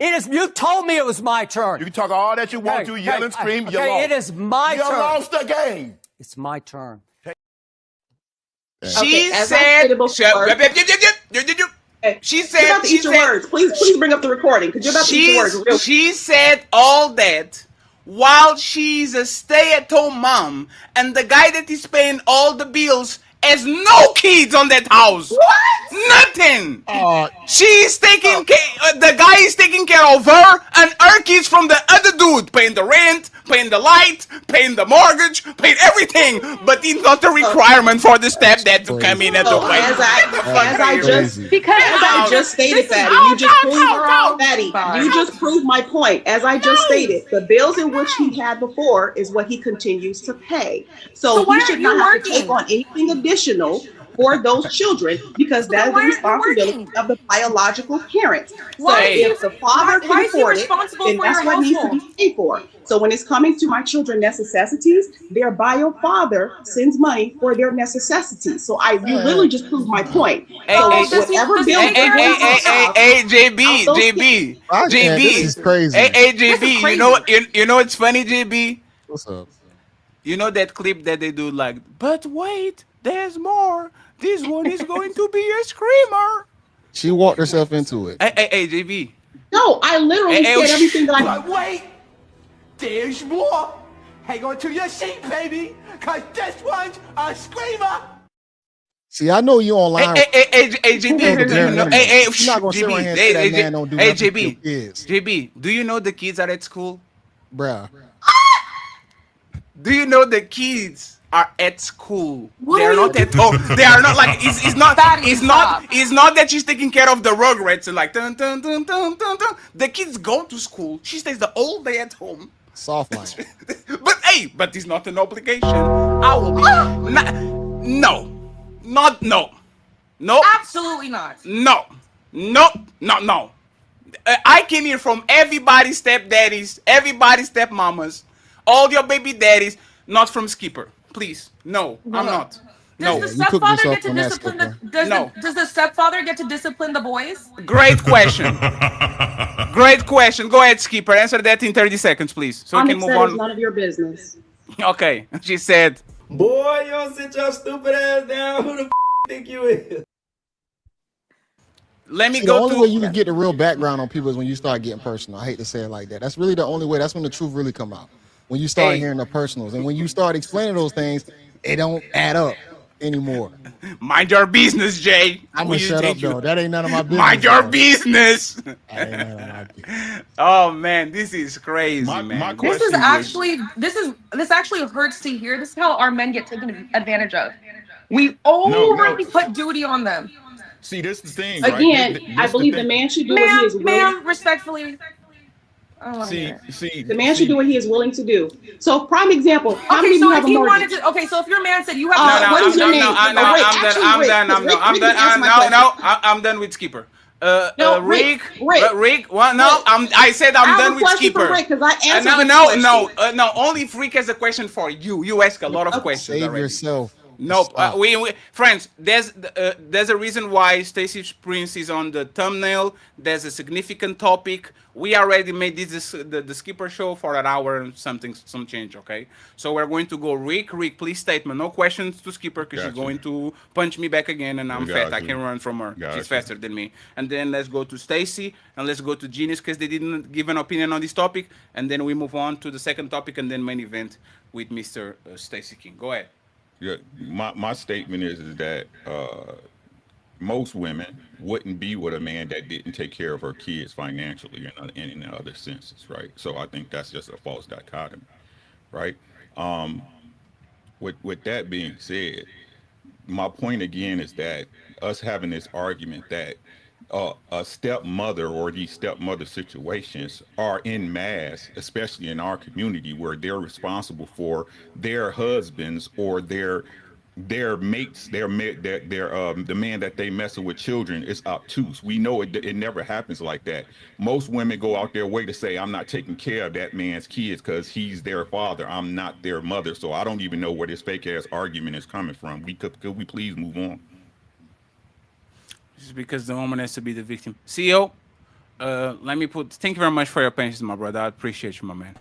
It is. You told me it was my turn. You can talk all that you want to, yell and scream. You okay, lost. it is my turn. You lost the game. It's my turn. She said. She said. She said. Words. Please bring up the recording because you're about to eat your words. She said all that while she's a stay-at-home mom, and the guy that is paying all the bills has no kids on that house. What? Nothing. She's taking care. The guy is taking care of her and her kids from the other dude, paying the rent, paying the light, paying the mortgage, paying everything. But it's not a requirement for the stepdad to come in and to pay. As I just stated, Fatty, you just proved my point. As I just stated, the bills in which he had before is what he continues to pay. So he should not have to take on anything additional for those children, because that is the responsibility of the biological parents. So if the father can afford it, then that's what needs to be paid for. So when it's coming to my children's necessities, their bio father sends money for their necessities. So you literally just proved my point. So whatever bill JB, this is crazy. JB, you know it's funny, JB. What's up? You know that clip that they do like, but wait, there's more. This one is going to be a screamer. She walked herself into it. Hey, JB. No, I literally said everything that I. But wait, there's more. Hang on to your seat, baby, because this one's a screamer. See, I know you online. Hey, JB. You're not gonna sit right here and say that man don't do nothing for your kids. JB, do you know the kids are at school? Bruh. Do you know the kids are at school? They are not at home. They are not like it's not that she's taking care of the Rugrats and like dun, dun, dun, dun, dun, dun. The kids go to school. She stays the whole day at home. Soft line. But it's not an obligation. I will be no. Absolutely not. No. I came here from everybody's stepdaddies, everybody's stepmamas, all your baby daddies, not from Skipper. Please, no, I'm not. No. Does the stepfather get to discipline does the stepfather get to discipline the boys? Great question. Great question. Go ahead, Skipper. Answer that in 30 seconds, please. So we can move on. It's none of your business. Okay. She said. Boy, you don't sit your stupid ass down. Who the think you is? let me See, the go only way to. you can get the real background on people is when you start getting personal. I hate to say it like that. That's really the only way. That's when the truth really come out. When you start Hey, hearing the personals, and when you start explaining those things, it don't add up anymore. mind your business, Jay. I'm gonna We shut up take you. though. That ain't none of my Mind business your though. business. That ain't none of my business. Oh man, this is crazy, My man. This is question would actually this actually hurts to hear. This is how our men get taken advantage of. We no. already put duty on them. See, this the thing, right? Again, I This the believe the thing. man should do what he is Ma'am, willing. respectfully, I don't want to See, hear it. see, The man should do see. what he is willing to do. So, prime example: how Okay, many of so you have if a he wanted mortgage? to, okay, so if your man said you have to put No, What is I'm your no, no, name? no, Rick. I'm done. Actually, I'm Rick, done. because I'm no, Rick I'm done. didn't answer my No, question. no, I'm done with Skipper. No, Rick, Rick, Rick, Rick. Well, no, Rick. I said I I'm have done a with question for Skipper. Rick because I answered No, Rick's no, no, question. no. Only Freak has a question for you. You ask a lot of Okay. questions Save already. yourself. And Nope. stop. We friends. There's a reason why Stacy Prince is on the thumbnail. There's a significant topic. We already made the Skipper show for an hour and something, some change. Okay, so we're going to go. Rick, please statement. No questions to Skipper because she's Got you. going to punch me back again, and I'm fat. Got I you. can run from her. She's Got you. faster than me. And then let's go to Stacy and let's go to Genius because they didn't give an opinion on this topic. And then we move on to the second topic and then main event with Mr. Stacy King. Go ahead. Yeah, my statement is that most women wouldn't be with a man that didn't take care of her kids financially and in other senses, right? So I think that's just a false dichotomy, right? Um, with that being said, my point again is that us having this argument that a stepmother or these stepmother situations are in mass, especially in our community, where they're responsible for their husbands or their mates, the man that they messing with children is obtuse. We know it never happens like that. Most women go out their way to say, I'm not taking care of that man's kids because he's their father. I'm not their mother. So I don't even know where this fake ass argument is coming from. Could we please move on? Just because the woman has to be the victim. CEO, let me put. Thank you very much for your patience, my brother. I appreciate you, my man.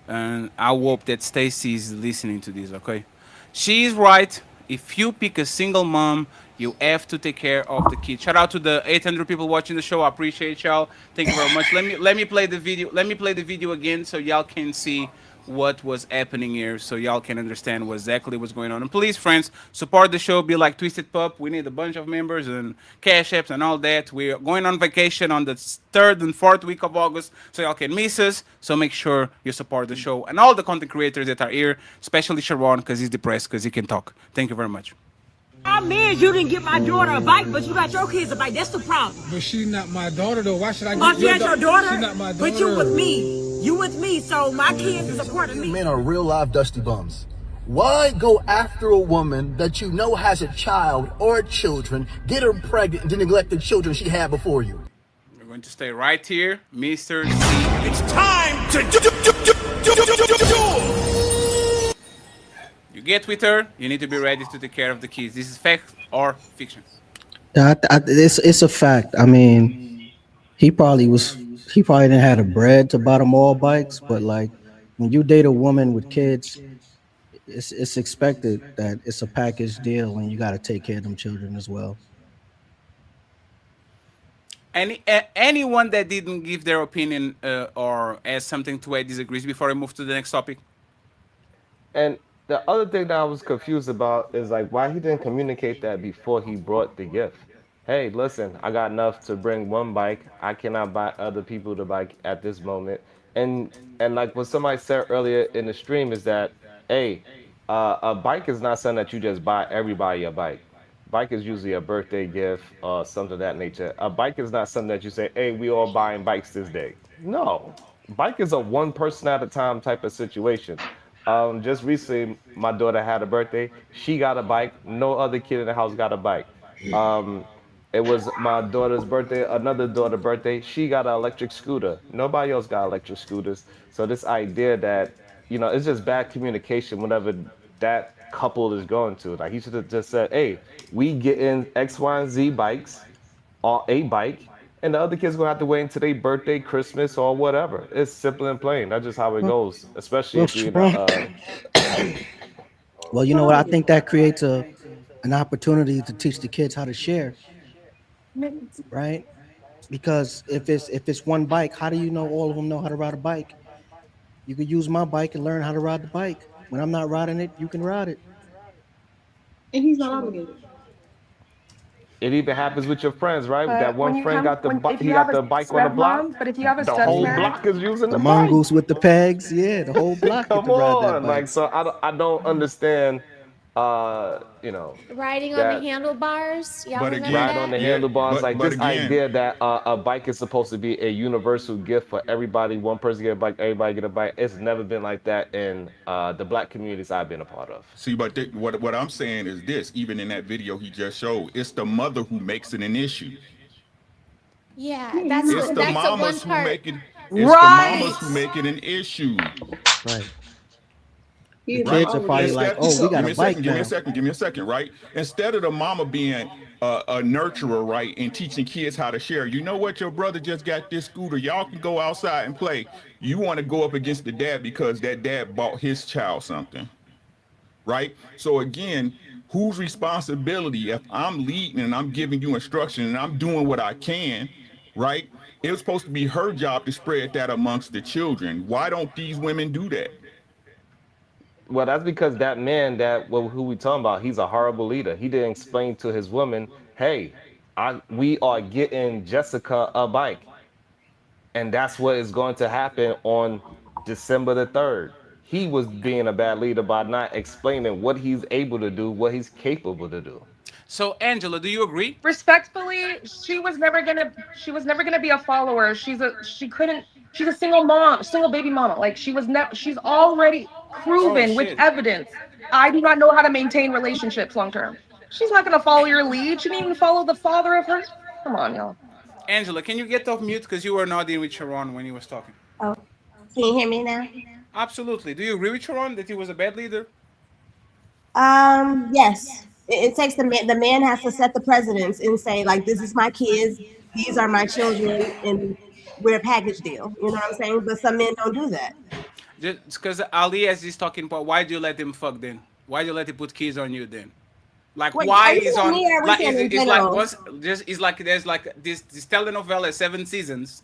And I hope that Stacy is listening to this. Okay, she is right. If you pick a single mom, you have to take care of the kid. Shout out to the 800 people watching the show. I appreciate y'all. Thank you very much. Let me play the video. Let me play the video again so y'all can see what was happening here, so y'all can understand what exactly what's going on. And please, friends, support the show. Be like Twisted Pup. We need a bunch of members and cash apps and all that. We're going on vacation on the third and fourth week of August, so y'all can miss us. So make sure you support the show and all the content creators that are here, especially Sharon, because he's depressed because he can talk. Thank you very much. I'm mad you didn't get my daughter a bike, but you got your kids a bike. That's the problem. But she's not my daughter though. Why should I Oh, get she ain't your daughter? She's not my daughter. But you with me. You with me, so my kids is a part of me. Men are real live dusty bums. Why go after a woman that you know has a child or children, get her pregnant, and then neglect the children she had before you? We're going to stay right here, Mr. C. It's time to do. You get with her, you need to be ready to take care of the kids. This is fact or fiction? It's a fact. I mean, he probably didn't have the bread to buy them all bikes, but like when you date a woman with kids, it's expected that it's a package deal and you got to take care of them children as well. Anyone that didn't give their opinion or has something to add disagrees before I move to the next topic? And the other thing that I was confused about is like why he didn't communicate that before he brought the gift. Hey, listen, I got enough to bring one bike. I cannot buy other people the bike at this moment. And like what somebody said earlier in the stream is that, hey, a bike is not something that you just buy everybody a bike. Bike is usually a birthday gift or something of that nature. A bike is not something that you say, hey, we all buying bikes this day. No, bike is a one person at a time type of situation. Just recently, my daughter had a birthday. She got a bike. No other kid in the house got a bike. Um, it was my daughter's birthday, another daughter's birthday. She got an electric scooter. Nobody else got electric scooters. So this idea that, it's just bad communication whenever that couple is going to. Like he should have just said, hey, we get in X, Y, and Z bikes, or a bike, and the other kids gonna have to wait until their birthday, Christmas, or whatever. It's simple and plain. That's just how it goes. Especially Well, if you're in a well, you know what? I think that creates an opportunity to teach the kids how to share. right? Because if it's one bike, how do you know all of them know how to ride a bike? You could use my bike and learn how to ride the bike. When I'm not riding it, you can ride it. And he's not True. obligated. It even happens with your friends, right? That But one when you friend come, got when if he you have got a the bike on the block. stepmom, but if you have a The step whole Yeah. parent, block is using The the bike. mongoose with the pegs, yeah, the whole block get Come to ride that on, bike. like so I don't understand. You know Riding on the that handlebars. Y'all But remember ride again, on the that? yeah, handlebars, like but this again, idea that a bike is supposed to be a universal gift for everybody. One person get a bike, everybody get a bike. It's never been like that in the black communities I've been a part of. see, but what I'm saying is this: even in that video he just showed, it's the mother who makes it an issue. Yeah, Yeah, he's that's not It's the the that's obligated. the one mamas who part. make it. It's the right? mamas who make it an issue. Right. He The is not Right? kids are probably obligated. like, Instead, "Oh, we got give a me a second, bike give me a now." second, give me a second, right? Instead of the mama being a nurturer, right, and teaching kids how to share, you know what? Your brother just got this scooter. Y'all can go outside and play. You want to go up against the dad because that dad bought his child something, right? So again, whose responsibility if I'm leading and I'm giving you instruction and I'm doing what I can, right? It was supposed to be her job to spread that amongst the children. Why don't these women do that? Well, that's because that man who we talking about, he's a horrible leader. He didn't explain to his woman, hey, we are getting Jessica a bike. And that's what is going to happen on December the 3rd. He was being a bad leader by not explaining what he's able to do, what he's capable to do. So, Angela, do you agree? Respectfully, she was never gonna be a follower. She's a single mom, single baby mama. Like she's already Oh proven with shit. evidence. I do not know how to maintain relationships long term. She's not gonna follow your lead. She didn't even follow the father of her. Come on, y'all. Angela, can you get off mute because you were nodding with Sharon when he was talking? Oh, can you hear me now? Absolutely. Do you agree with Sharon that he was a bad leader? Yes. It takes the man. The man has to set the precedence and say, like, this is my kids, these are my children, and we're a package deal. You know what I'm saying? But some men don't do that. Just because Ali, as he's talking about, why do you let him fuck then? Why do you let him put keys on you then? Like Wait, why are you is saying on me or are we like saying in it's like general? once just it's like there's like this telenovela 7 seasons.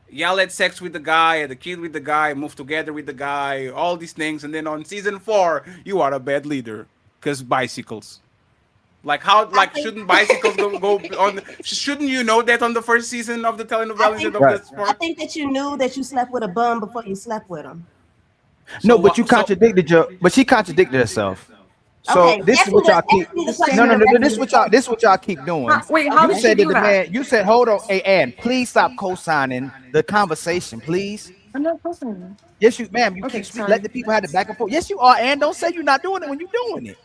Y'all had sex with the guy, had a kid with the guy, moved together with the guy, all these things, and then on season 4 you are a bad leader because bicycles. Like how I like think shouldn't bicycles go on? Shouldn't you know that on the first season of the I telenovela instead think of Right. the I sport? think that you knew that you slept with a bum before you slept with him. No, So but you what? So contradicted but she contradicted herself. So Okay, this is what y'all keep. ask me the No, question no, no. directly. This what y'all keep doing. Wait, how You did Okay. she said that do the that? man. You said, hold on, hey, Ann, please stop co-signing the conversation, please. I'm not listening. Yes, you, ma'am. You Okay, keep sorry. let the people have the back and forth. Yes, you are, Ann. Don't say you're not doing it when you're doing it.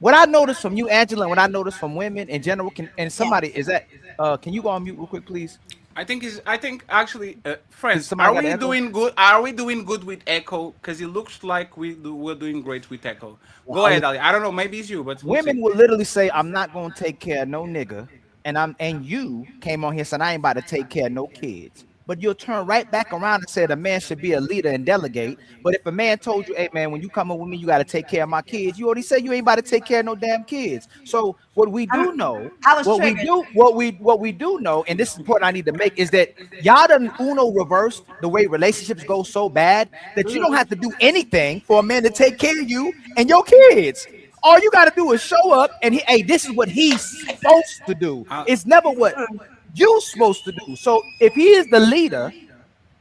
What I noticed from you, Angela, and what I noticed from women in general, and Yes. somebody is that. Can you go on mute real quick, please? I think actually, Because friends, somebody are got an we echo. doing good? Are we doing good with echo? Because it looks like we're doing great with echo. Well, Go ahead, Ali. I don't know. Maybe it's you, but we'll see. women will literally say, "I'm not gonna take care of no nigga," and you came on here saying, "I ain't about to take care of no kids." But you'll turn right back around and say a man should be a leader and delegate. But if a man told you, "Hey man, when you come in with me, you got to take care of my kids," you already said you ain't about to take care of no damn kids. So what we do know, I was triggered. what we do know, and this is the point I need to make, is that y'all done Uno reversed the way relationships go so bad that you don't have to do anything for a man to take care of you and your kids. All you got to do is show up and hey, this is what he's supposed to do. It's never what you're supposed to do. So if he is the leader,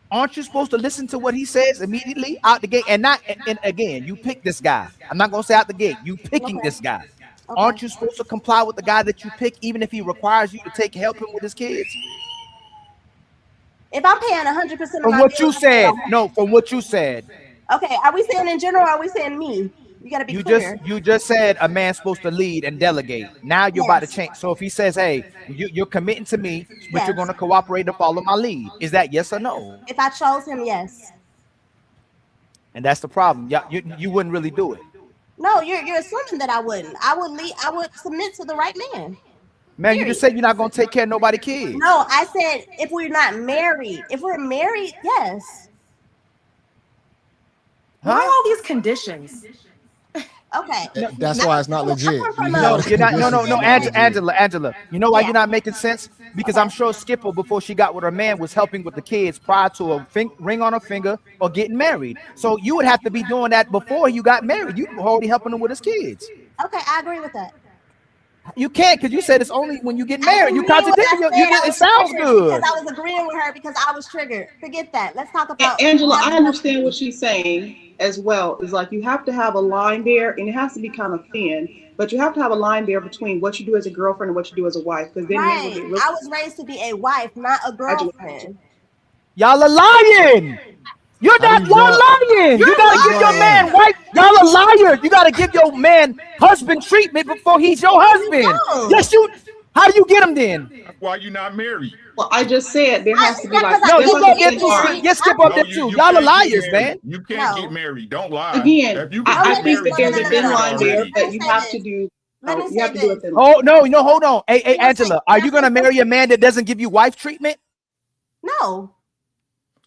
aren't you supposed to listen to what he says immediately out the gate? And not, and again, you pick this guy. I'm not gonna say out the gate. You picking Okay. this guy. Okay. Aren't you supposed to comply with the guy that you pick, even if he requires you to help him with his kids? If I'm paying 100% of From my what bills, you I'm saying said, no, from what you said, okay. Are we saying in general? Or are we saying me? You got to be clear. you just said a man's supposed to lead and delegate. Now you're about to Yes. change. So if he says, "Hey, you're committing to me, but you're Yes. going to cooperate to follow my lead," is that yes or no? If I chose him, yes. And that's the problem. Yeah, you wouldn't really do it. No, you're assuming that I wouldn't. I would lead. I would submit to the right man. Man, you just Period. said you're not going to take care of nobody's kids. No, I said if we're not married. If we're married, yes. Why Huh? all these conditions? Okay. That's why it's not legit. I come You from hear all No, the you're not. No, conditions, no, it's not legit. Angela. You know why Yeah. you're not making sense? Because I'm sure Skipper, before she got with her man, was helping with the kids prior to a ring on her finger or getting married. So you would have to be doing that before you got married. You were already helping him with his kids. Okay, I agree with that. You can't, because you said it's only when you get I married. didn't You mean what I contradicting said. I it was sounds triggered because good. I was agreeing with her because I was triggered. Forget that. Let's talk about Angela, I having understand what custody. she's saying as well. Is like you have to have a line there, and it has to be kind of thin. But you have to have a line there between what you do as a girlfriend and what you do as a wife, because then men will Right. get really I was raised to be a wife, not a congratulations. girlfriend. Y'all are lying. You're How do not. you Y'all draw? lying. You You're gotta How you give draw your the lying. man line? wife. Y'all are liars. You gotta give your man husband treatment before he's your No, you husband. don't. Yes, you. How do you get him then? That's why you're not married. Well, I just said there has to It's be not like because I No, there's you get like go an to there get too. HR. married. Yes, I skip up don't. No, there you too. you Y'all are can't get liars, married. man. You can't get No. married. Don't lie. Again, If you Oh, could I get let me think married, that no you no there's no would a no have no been thin no. married line there, already. Let me but you say have to this. do. Let me You say have to do this. it thinly. Oh no, hold on. Hey, You want to say Angela, are can I you say gonna marry a something? man that doesn't give you wife treatment? No.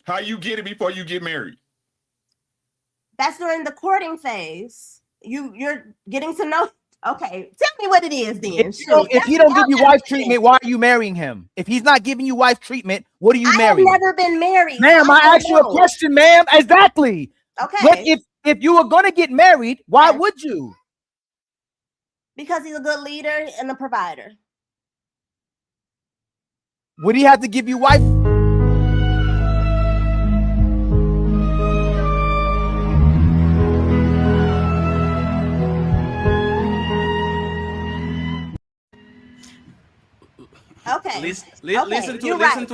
How you get it before you get married? That's during the courting phase. You're getting to know. Okay, tell me what it is then. Shoot, If he that's don't give you y'all wife got me. treatment, why are you marrying him? If he's not giving you wife treatment, what are you I have marrying? never been married, so Ma'am, I I don't asked you a know. question, ma'am. Exactly. But Okay, if you were gonna get married, why yes, would you? because he's a good leader and a provider. Would he have to give you wife? Okay, Listen, okay, you're right.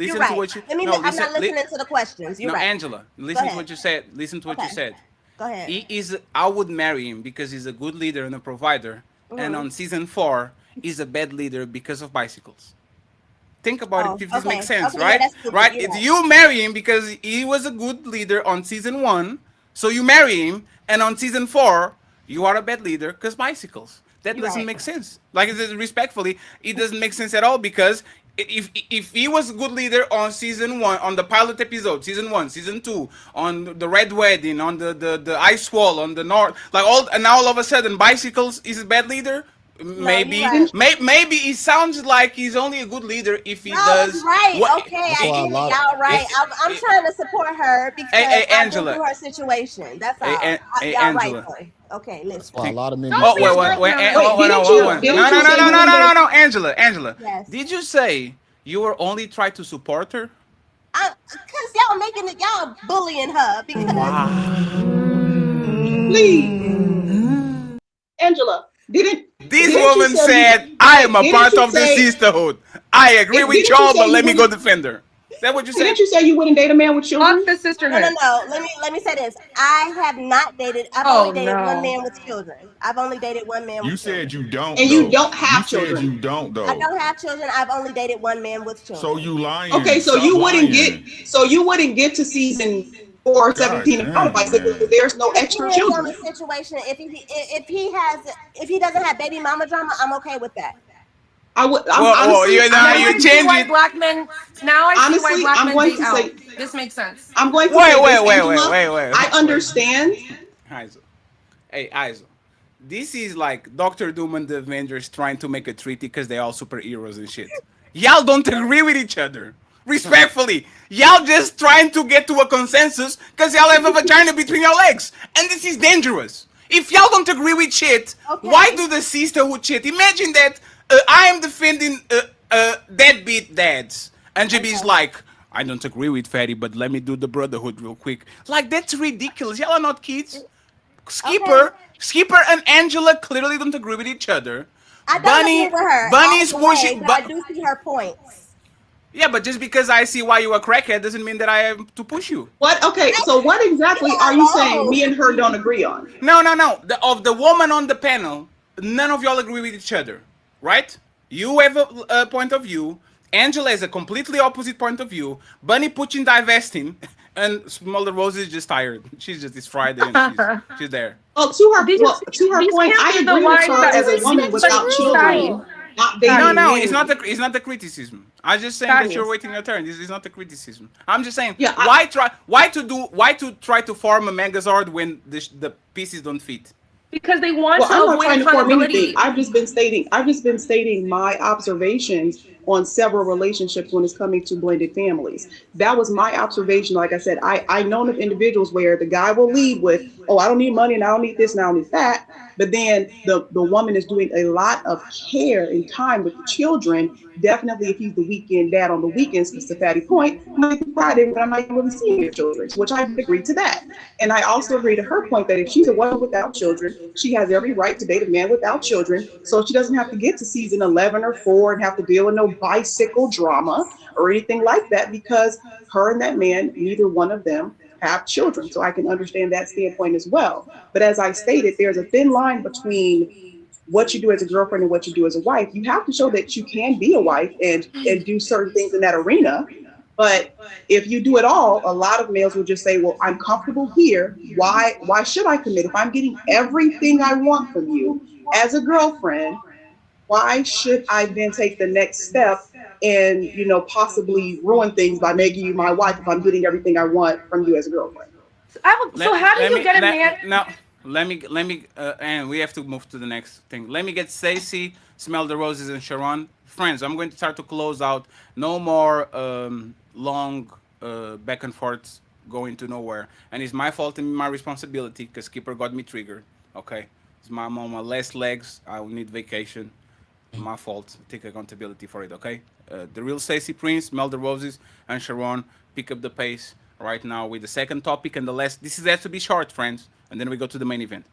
You're listen to right. what you Let me. no I'm listen not listening to the questions. You're no right. Angela, Go listen to ahead. what you said. Listen to what you Okay, said. go ahead. He is. I would marry him because he's a good leader and a provider. And Hmm. on season 4, he's a bad leader because of bicycles. Think about it Oh, if this makes okay, sense, okay, yeah, right? that's stupid. Right? You're right. You marry him because he was a good leader on season 1, so you marry him, and on season 4, you are a bad leader because bicycles. That You're doesn't right. make sense. Like respectfully, it doesn't make sense at all because if he was a good leader on season 1, on the pilot episode, season 1, season 2, on the red wedding, on the ice wall, on the north, like all, and now all of a sudden bicycles is a bad leader. No, you're Maybe, right. maybe it sounds like he's only a good leader if he No, you're does right. what. Okay, That's I why a get it. lot of Y'all right. If, I'm trying to support her hey, because hey, I've been Angela, through her situation. That's all. hey, Y'all right Angela. though. Okay, that's listen. why a Think. lot of men be Don't Oh be a wait, chasing. wait, wait, girlfriend on Wait, this. didn't Don't be you a didn't no, you no, say no, you no, girlfriend. no, wouldn't no, date? no, no, Angela, Angela. Yes. Did you say you were only trying to support her? Cause y'all making it, y'all bullying her because Wow. Please, Angela, This didn't you woman say you said, "I am wait? a Didn't part you of the say sisterhood. I agree with didn't you y'all, say but you let me go wouldn't? defend her." Is that what you Didn't said? you say you wouldn't date a man with Fuck children? the no, no, sisterhood. no. Let me say this. I have not dated. I've only Oh dated one no. man with children. I've only dated one man You with said children. you don't And you though. don't You have said children. you don't I though. don't have children. I've only dated one man with So children. you Okay, lying. so Stop you wouldn't get lying. to season 4, God 17 and damn, bicycle if man. there's no It extra depends on the children. situation. If he doesn't have baby mama drama, I'm okay with that. I would I'm Well, honestly you I'm now Now going you I to see change why it. black men. Now I see why honestly black I'm men going date to out. say This makes sense. this, Angela. I Wait. understand. Aizo. Hey, Aizo. This is like Doctor Doom and the Avengers trying to make a treaty because they're all superheroes and shit. Y'all don't agree with each other. Respectfully, y'all just trying to get to a consensus because y'all have a vagina between your legs, and this is dangerous. If y'all don't agree with shit, why Okay. do the sisterhood shit? Imagine that I am defending deadbeat dads, and JB's Okay. like, I don't agree with Fatty, but let me do the brotherhood real quick. Like that's ridiculous. Y'all are not kids. Okay. Skipper and Angela clearly don't agree with each other. I don't agree Bunny, with her Bunny all is the way, pushing. but I do see her points. Yeah, but just because I see why you are crackhead doesn't mean that I have to push you. What okay, so what exactly are you saying me and her don't agree on? No, no, no. Of the woman on the panel, none of y'all agree with each other, right? You have a point of view. Angela has a completely opposite point of view. Bunny pushing divesting, and Smolder Rose is just tired. She's just it's Friday and she's there. Well, to her These point, can't I be the agree with wives her that as a these woman can't be without children, Scotty. not No, dating no, men. it's not the criticism. I'm just saying that you're Scotty. waiting your turn. This is not the criticism. I'm just saying Yeah, why to try to form a Megazord when the pieces don't fit? because they want Well, to I'm not avoid trying to form anything. accountability. I've just been stating my observations on several relationships when it's coming to blended families. That was my observation. Like I said, I know of individuals where the guy will lead with, "Oh, I don't need money and I don't need this and I don't need that," but then the woman is doing a lot of care and time with the children. Definitely, if he's the weekend dad on the weekends, because to Patty point, Monday through Friday when I'm not even really seeing your children, which I did agree to that. And I also agree to her point that if she's a woman without children, she has every right to date a man without children. So she doesn't have to get to season 11 or 4 and have to deal with no bicycle drama or anything like that because her and that man, neither one of them have children. So I can understand that standpoint as well. But as I stated, there's a thin line between what you do as a girlfriend and what you do as a wife. You have to show that you can be a wife and do certain things in that arena. But if you do it all, a lot of males will just say, "Well, I'm comfortable here. Why should I commit? If I'm getting everything I want from you as a girlfriend, why should I then take the next step and possibly ruin things by making you my wife if I'm getting everything I want from you as a girlfriend?" So how do you get a man? now let me and we have to move to the next thing. Let me get Stacy, Smell the Roses, and Sharon. Friends, I'm going to start to close out. No more long back and forths going to nowhere. And it's my fault and my responsibility because Skipper got me triggered. Okay, it's I'm on my last legs. I will need vacation. My fault. Take accountability for it. Okay. The real Stacy Prince, Smell the Roses, and Sharon pick up the pace right now with the second topic and the last. This is has to be short, friends, and then we go to the main event.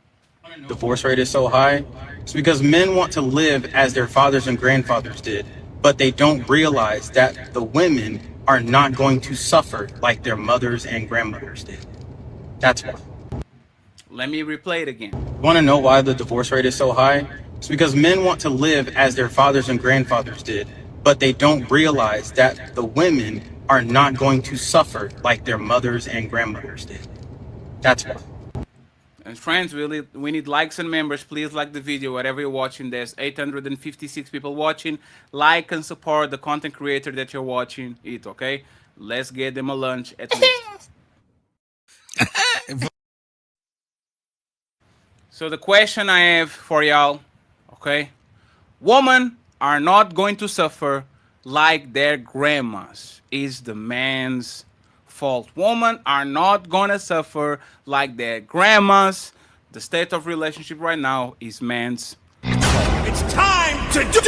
Divorce rate is so high? It's because men want to live as their fathers and grandfathers did, but they don't realize that the women are not going to suffer like their mothers and grandmothers did. That's why. Let me replay it again. Want to know why the divorce rate is so high? It's because men want to live as their fathers and grandfathers did, but they don't realize that the women are not going to suffer like their mothers and grandmothers did. That's why. And friends, we need likes and members. Please like the video wherever you're watching. There's 856 people watching. Like and support the content creator that you're watching it, okay? Let's get them a lunch at least. So the question I have for y'all, okay? Women are not going to suffer like their grandmas. Is the man's fault. Women are not gonna suffer like their grandmas. The state of relationship right now is man's. It's time to do.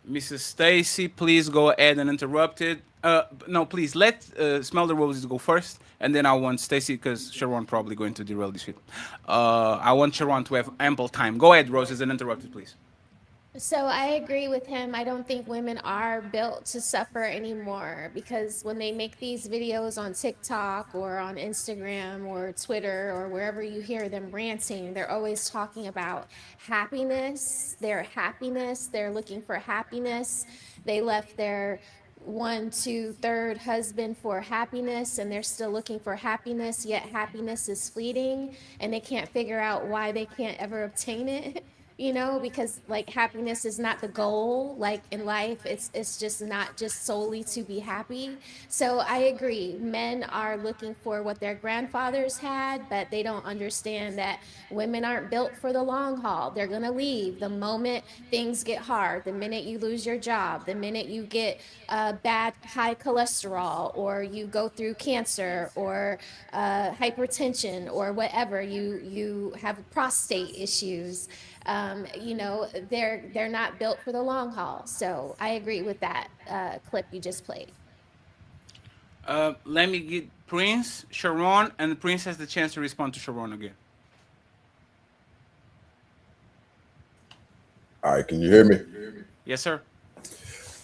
Mrs. Stacy, please go ahead and interrupt it. No, please let Smell the Roses go first, and then I want Stacy because Sharon probably going to derail this shit. I want Sharon to have ample time. Go ahead, Roses, and interrupt it, please. So I agree with him. I don't think women are built to suffer anymore because when they make these videos on TikTok or on Instagram or Twitter or wherever you hear them ranting, they're always talking about happiness, their happiness. They're looking for happiness. They left their one, two, third husband for happiness and they're still looking for happiness, yet happiness is fleeting and they can't figure out why they can't ever obtain it. Because like happiness is not the goal, like in life, it's just not just solely to be happy. So I agree, men are looking for what their grandfathers had, but they don't understand that women aren't built for the long haul. They're gonna leave the moment things get hard, the minute you lose your job, the minute you get bad high cholesterol, or you go through cancer or hypertension or whatever, you have prostate issues. They're not built for the long haul. So I agree with that clip you just played. Let me get Prince, Sharon, and Prince has the chance to respond to Sharon again. All right, can you hear me? Yes, sir.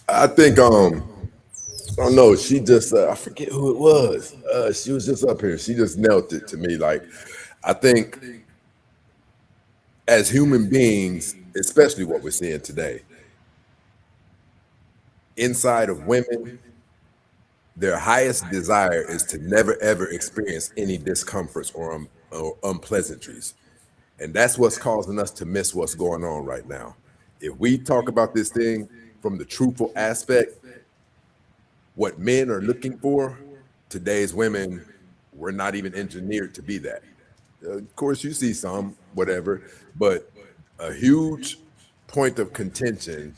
I think I don't know. She just I forget who it was. She was just up here. She just knelt it to me. Like I think as human beings, especially what we're seeing today, inside of women, their highest desire is to never ever experience any discomforts or unpleasantries. And that's what's causing us to miss what's going on right now. If we talk about this thing from the truthful aspect, what men are looking for, today's women We're not even engineered to be that. Of course, you see some, whatever, but a huge point of contention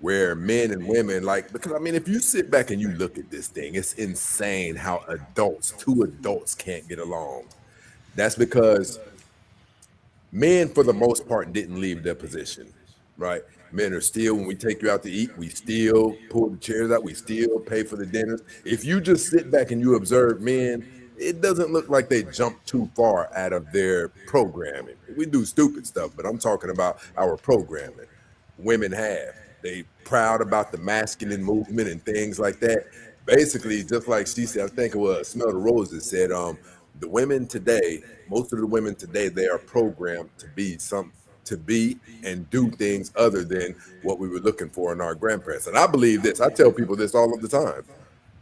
where men and women like, because I mean, if you sit back and you look at this thing, it's insane how two adults can't get along. That's because men, for the most part, didn't leave their position, right? Men are still, when we take you out to eat, we still pull the chairs out, we still pay for the dinners. If you just sit back and you observe men, it doesn't look like they jump too far out of their programming. We do stupid stuff, but I'm talking about our programming. Women have. They proud about the masculine movement and things like that. Basically, just like she said, I think it was Smell the Roses said, the women today, most of the women today, they are programmed to be and do things other than what we were looking for in our grandparents. And I believe this. I tell people this all of the time.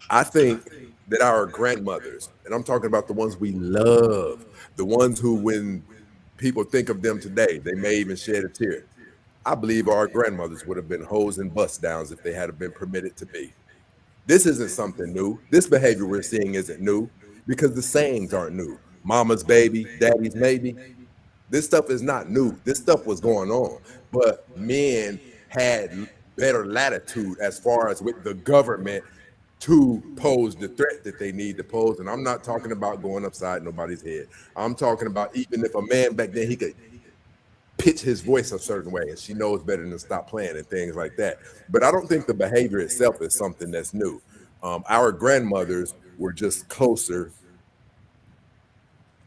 I think that our grandmothers, and I'm talking about the ones we love, the ones who, when people think of them today, they may even shed a tear. I believe our grandmothers would have been hoes and bust downs if they had been permitted to be. This isn't something new. This behavior we're seeing isn't new because the sayings aren't new. Mama's baby, daddy's maybe. This stuff is not new. This stuff was going on, but men had better latitude as far as with the government to pose the threat that they need to pose. And I'm not talking about going upside nobody's head. I'm talking about even if a man back then he could pitch his voice a certain way and she knows better than to stop playing and things like that. But I don't think the behavior itself is something that's new. Our grandmothers were just closer.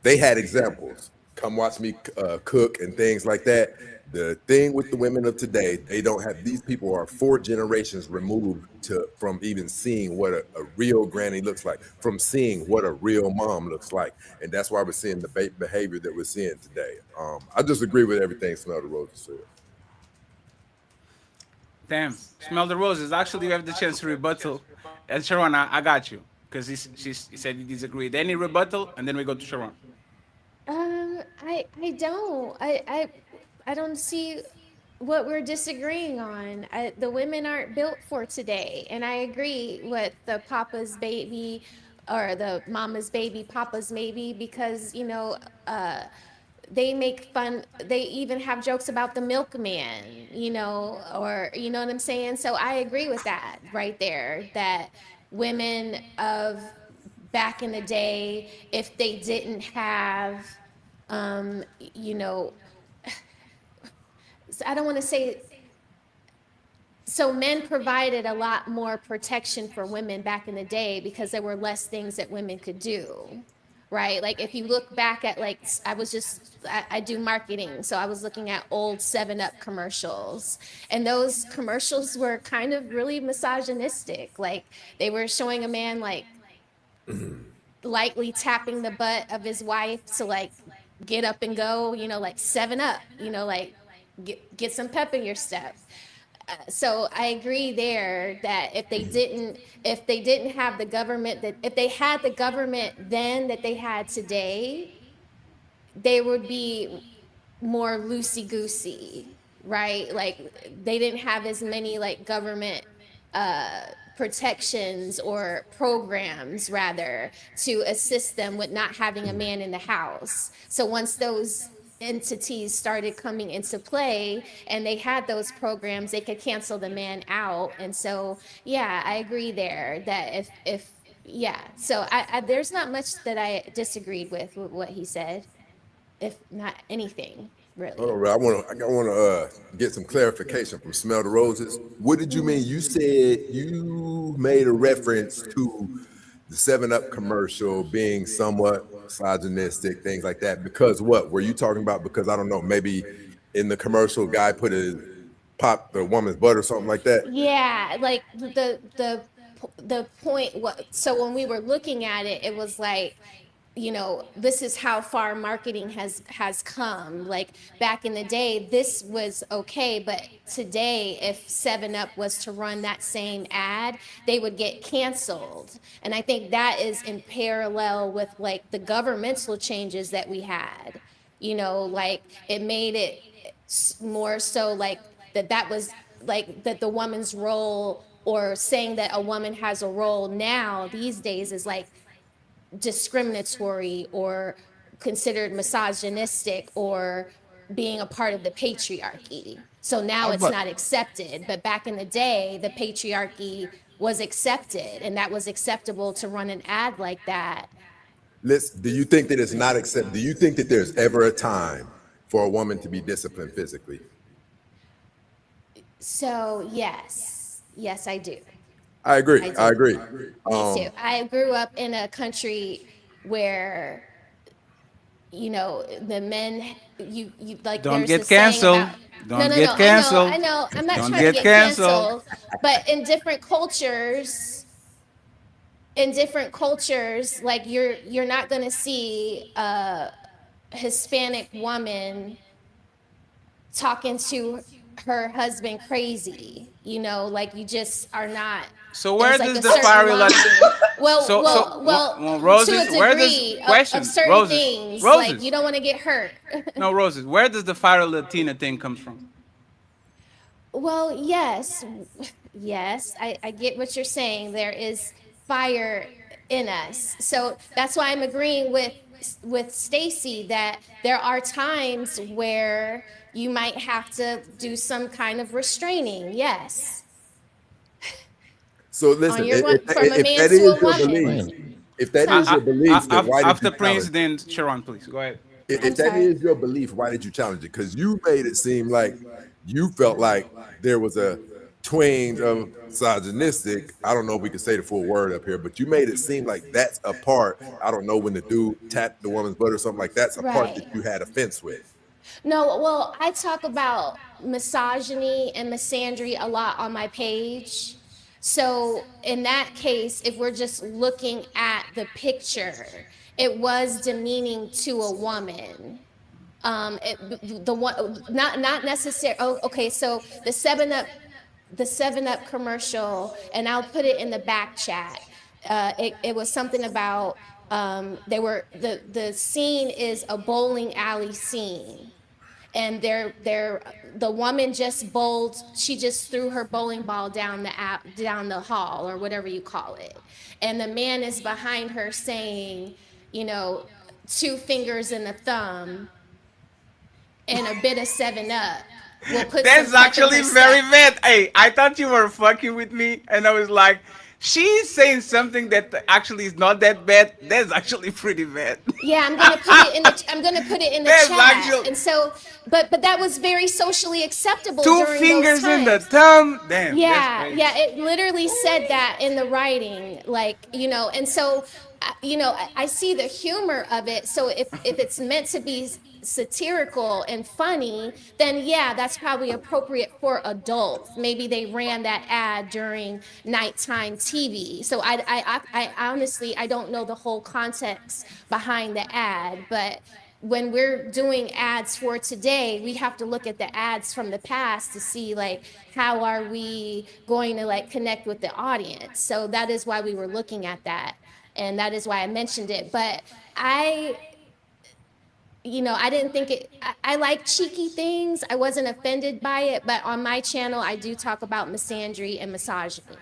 They had examples. Come watch me cook and things like that. The thing with the women of today, they don't have, these people are 4 generations removed from even seeing what a real granny looks like, from seeing what a real mom looks like. And that's why we're seeing the behavior that we're seeing today. I just agree with everything Smell the Roses said. Damn, Smell the Roses. Actually, you have the chance to rebuttal. And Sharon, I got you. Because he said he disagreed. Any rebuttal, and then we go to Sharon. I don't see what we're disagreeing on. The women aren't built for today, and I agree with the papa's baby or the mama's baby, papa's maybe, because they make fun. They even have jokes about the milkman, or you know what I'm saying. So I agree with that right there. That women of back in the day, if they didn't have um, you know, I don't want to say, so men provided a lot more protection for women back in the day because there were less things that women could do, right? Like if you look back at like, I do marketing, so I was looking at old 7-Up commercials, and those commercials were kind of really misogynistic. Like they were showing a man like lightly tapping the butt of his wife to like get up and go, like 7-Up, like get some pep in your step. So I agree there that if they didn't have the government, that if they had the government then that they had today, they would be more loosey goosey, right? Like they didn't have as many like government uh protections or programs rather to assist them with not having a man in the house. So once those entities started coming into play and they had those programs, they could cancel the man out. And so yeah, I agree there that if yeah, so I there's not much that I disagreed with what he said, if not anything, Hold on, really. Ray. I want to get some clarification from Smell the Roses. What did you mean? You said you made a reference to the 7-Up commercial being somewhat misogynistic, things like that. Because what were you talking about? Because I don't know, maybe in the commercial, guy pop the woman's butt or something like that. Yeah, like the point, what, so when we were looking at it, it was like, this is how far marketing has come. Like back in the day this was okay, but today if 7-Up was to run that same ad, they would get canceled. And I think that is in parallel with like the governmental changes that we had, like it made it more so like that was like that the woman's role, or saying that a woman has a role now these days, is like discriminatory or considered misogynistic or being a part of the patriarchy. So now it's But not accepted. But back in the day, the patriarchy was accepted, and that was acceptable to run an ad like that. Do you think that it's not accept? Do you think that there's ever a time for a woman to be disciplined physically? So, yes, I do. I agree. I I do. agree. Me too. Um, I grew up in a country where, the men, you like, Don't there's get this saying canceled. about, no, Don't no, no, get I canceled. know, I'm not Don't trying to get get canceled. canceled, but in different cultures, like, you're not going to see a Hispanic woman talking to her husband crazy, like, you just are not. So where There's like does a the certain fiery Lat- line. Well, so well, well, to a roses? Where does degree of question certain roses? things, like, you Roses. don't want to get hurt. No roses. Where does the fiery Latina thing comes from? Well, yes, yes, I get what you're saying. There is fire in us, so that's why I'm agreeing with Stacy that there are times where you might have to do some kind of restraining. Yes, so on listen, your one, from a if man that to a is your woman. belief, if that is So your belief, then why did you After Prince, challenge it? then Sharon, please go ahead. I'm If that sorry. is your belief, why did you challenge it? Because you made it seem like you felt like there was a twinge of misogynistic. I don't know if we can say the full word up here, but you made it seem like that's a part. I don't know when the dude tapped the woman's butt or something like that's a part that Right. you had offense with. No, well, I talk about misogyny and misandry a lot on my page. So, in that case, if we're just looking at the picture, it was demeaning to a woman. The one, not necessary. Oh, okay. So the 7 Up commercial, and I'll put it in the back chat. It was something about, they were the scene is a bowling alley scene, and the woman just bowled, she just threw her bowling ball down the hall, or whatever you call it, and the man is behind her saying, you know 2 fingers and a thumb and a bit of 7 Up will put some That's pep in actually her very step. bad. Hey, I thought you were fucking with me, and I was like, she's saying something that actually is not that bad. That's actually pretty bad. Yeah, I'm gonna put it in the That's chat. actually And so, but that was very socially acceptable two during those fingers in the times. thumb. Damn, that's Yeah, crazy. yeah, it literally said that in the writing, like, and so, I see the humor of it. So if it's meant to be satirical and funny, then yeah, that's probably appropriate for adults. Maybe they ran that ad during nighttime TV. So I honestly, I don't know the whole context behind the ad, but when we're doing ads for today, we have to look at the ads from the past to see, like, how are we going to, like, connect with the audience. So that is why we were looking at that, and that is why I mentioned it. But I I didn't think I like cheeky things. I wasn't offended by it, but on my channel I do talk about misandry and misogyny.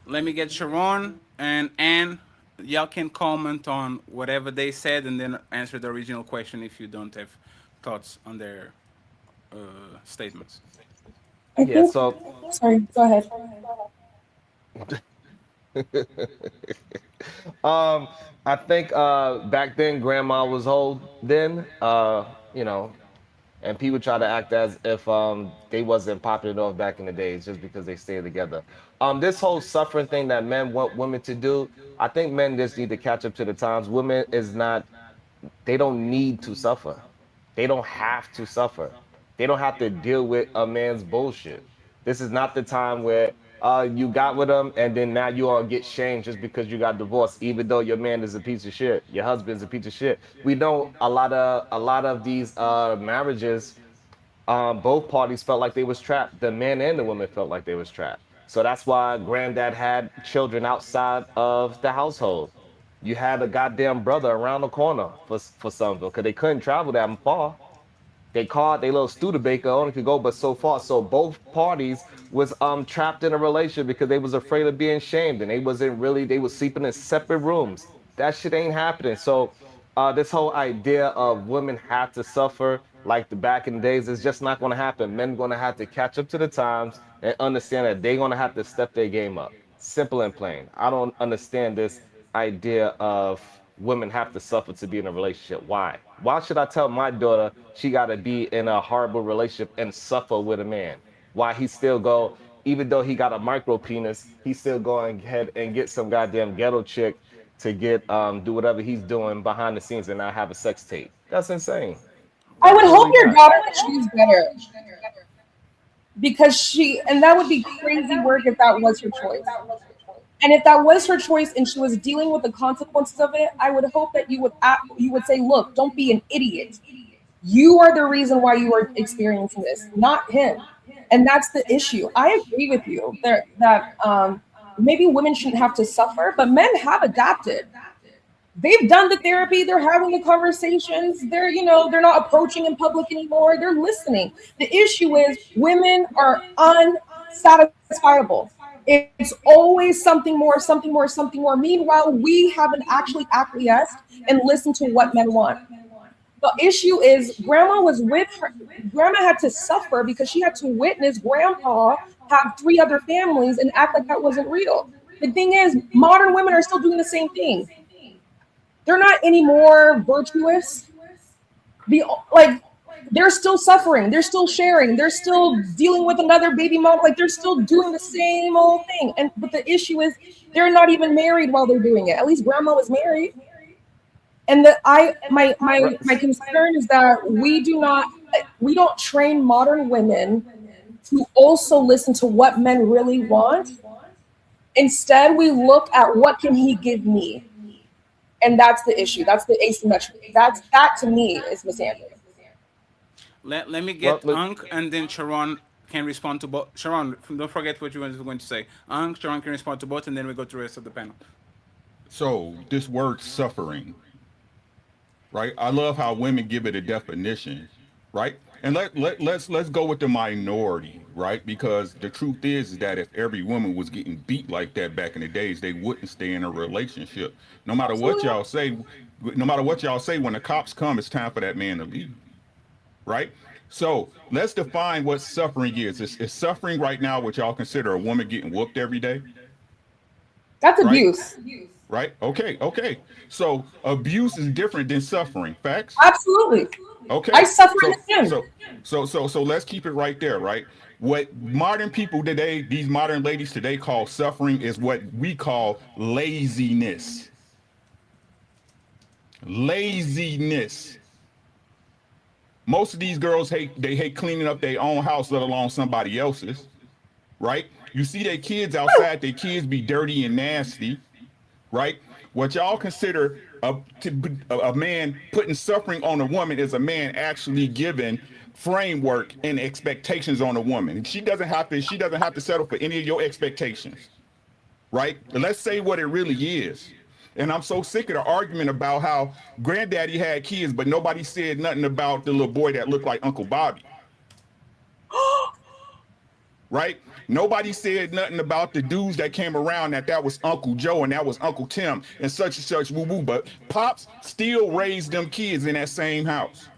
Let me get Sharon and Anne. Y'all can comment on whatever they said and then answer the original question if you don't have thoughts on their statements. I Yeah, think. so Sorry, go ahead. um I think back then grandma was old then, and people try to act as if they wasn't popping it off back in the days just because they stayed together. This whole suffering thing that men want women to do, I think men just need to catch up to the times. Women is not, they don't need to suffer. They don't have to suffer. They don't have to deal with a man's bullshit. This is not the time where you got with him and then now you all get shamed just because you got divorced, even though your man is a piece of shit, your husband's a piece of shit. We know a lot of these marriages, both parties felt like they was trapped. The man and the woman felt like they was trapped. So that's why granddad had children outside of the household. You had a goddamn brother around the corner for something because they couldn't travel that far. They called they little Studebaker only could go but so far. So both parties was trapped in a relationship because they was afraid of being shamed and they wasn't really, they was sleeping in separate rooms. That shit ain't happening. So this whole idea of women have to suffer like the back in the days is just not going to happen. Men going to have to catch up to the times and understand that they're going to have to step their game up. Simple and plain. I don't understand this idea of women have to suffer to be in a relationship. Why? Why should I tell my daughter she got to be in a horrible relationship and suffer with a man? Why he still go, even though he got a micro penis, he still going ahead and get some goddamn ghetto chick to get do whatever he's doing behind the scenes and not have a sex tape. That's insane. I would hope Absolutely your not. daughter choose better because and that would be crazy work if that was her choice. And if that was her choice and she was dealing with the consequences of it, I would hope that you would say, "Look, don't be an idiot. You are the reason why you are experiencing this, not him." And that's the issue. I agree with you that maybe women shouldn't have to suffer, but men have adapted. They've done the therapy, they're having the conversations, they're not approaching in public anymore, they're listening. The issue is women are unsatisfiable. It's always something more, something more, something more. Meanwhile, we haven't actually acquiesced and listened to what men want. The issue is grandma was with her. Grandma had to suffer because she had to witness grandpa have three other families and act like that wasn't real. The thing is, modern women are still doing the same thing. They're not any more virtuous. The like they're still suffering, they're still sharing, they're still dealing with another baby mom, like they're still doing the same old thing. And but the issue is they're not even married while they're doing it. At least grandma was married. And my concern is that we don't train modern women to also listen to what men really want. Instead, we look at what can he give me. And that's the issue. That's the asymmetry. That to me is misandry. Let me Well, get look, Ankh and then Sharon can respond to both. Sharon, don't forget what you were going to say. Ankh, Sharon can respond to both, and then we go to the rest of the panel. So this word suffering, right? I love how women give it a definition, right? And let's go with the minority, right? Because the truth is that if every woman was getting beat like that back in the days, they wouldn't stay in a relationship. No matter what Absolutely. y'all say, no matter what y'all say, when the cops come, it's time for that man to leave, right? So let's define what suffering is. Is suffering right now what y'all consider a woman getting whooped every day, That's right? abuse. Right? Okay, okay. So abuse is different than suffering. Facts? Absolutely. I Okay. suffer in So the gym. so let's keep it right there, right? What modern people today, these modern ladies today call suffering is what we call laziness. Laziness. Most of these girls hate cleaning up their own house, let alone somebody else's, right? You see their kids outside, their kids be dirty and nasty, right? What y'all consider a man putting suffering on a woman is a man actually giving framework and expectations on a woman. She doesn't have to settle for any of your expectations, right? Let's say what it really is. And I'm so sick of the argument about how granddaddy had kids, but nobody said nothing about the little boy that looked like Uncle Bobby, right? Nobody said nothing about the dudes that came around that was Uncle Joe and that was Uncle Tim and such woo woo. But Pops still raised them kids in that same house.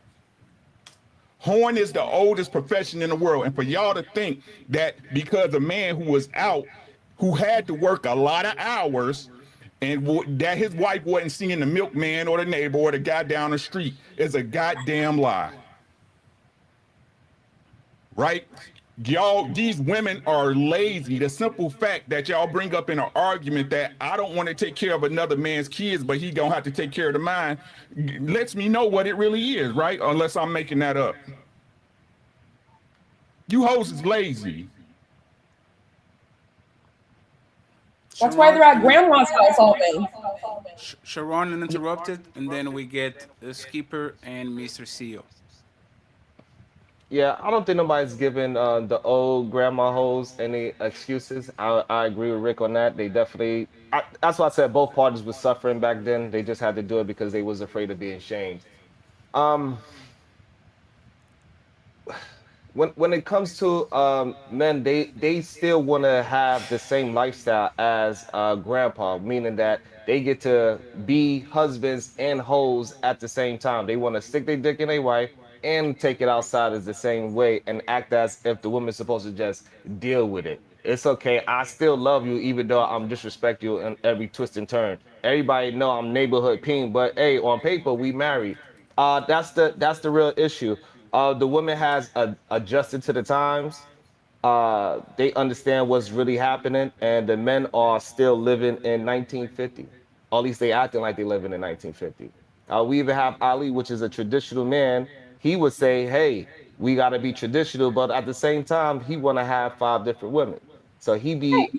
Horn is the oldest profession in the world, and for y'all to think that because a man who was out, who had to work a lot of hours, and that his wife wasn't seeing the milkman or the neighbor or the guy down the street is a goddamn lie, right? Y'all, these women are lazy. The simple fact that y'all bring up in an argument that I don't want to take care of another man's kids, but he gonna have to take care of the mine, lets me know what it really is, right? Unless I'm making that up. You hoes is lazy. That's why they're Sharon at and grandma's house all day. Sharon uninterrupted, and then we get Skipper and Mr. CEO. yeah, I don't think nobody's giving the old grandma hoes any excuses. I agree with Rick on that. They definitely. That's why I said both parties were suffering back then. They just had to do it because they was afraid of being shamed. Um, when it comes to men, they still want to have the same lifestyle as grandpa, meaning that they get to be husbands and hoes at the same time. They want to stick their dick in their wife and take it outside as the same way and act as if the woman's supposed to just deal with it. It's okay. I still love you, even though I'm disrespect you in every twist and turn. Everybody know I'm neighborhood peen, but hey, on paper we married. That's the real issue. The woman has adjusted to the times. They understand what's really happening, and the men are still living in 1950. Or at least they acting like they living in 1950. We even have Ali, which is a traditional man. He would say, "Hey, we got to be traditional," but at the same time, he want to have five different women. So he be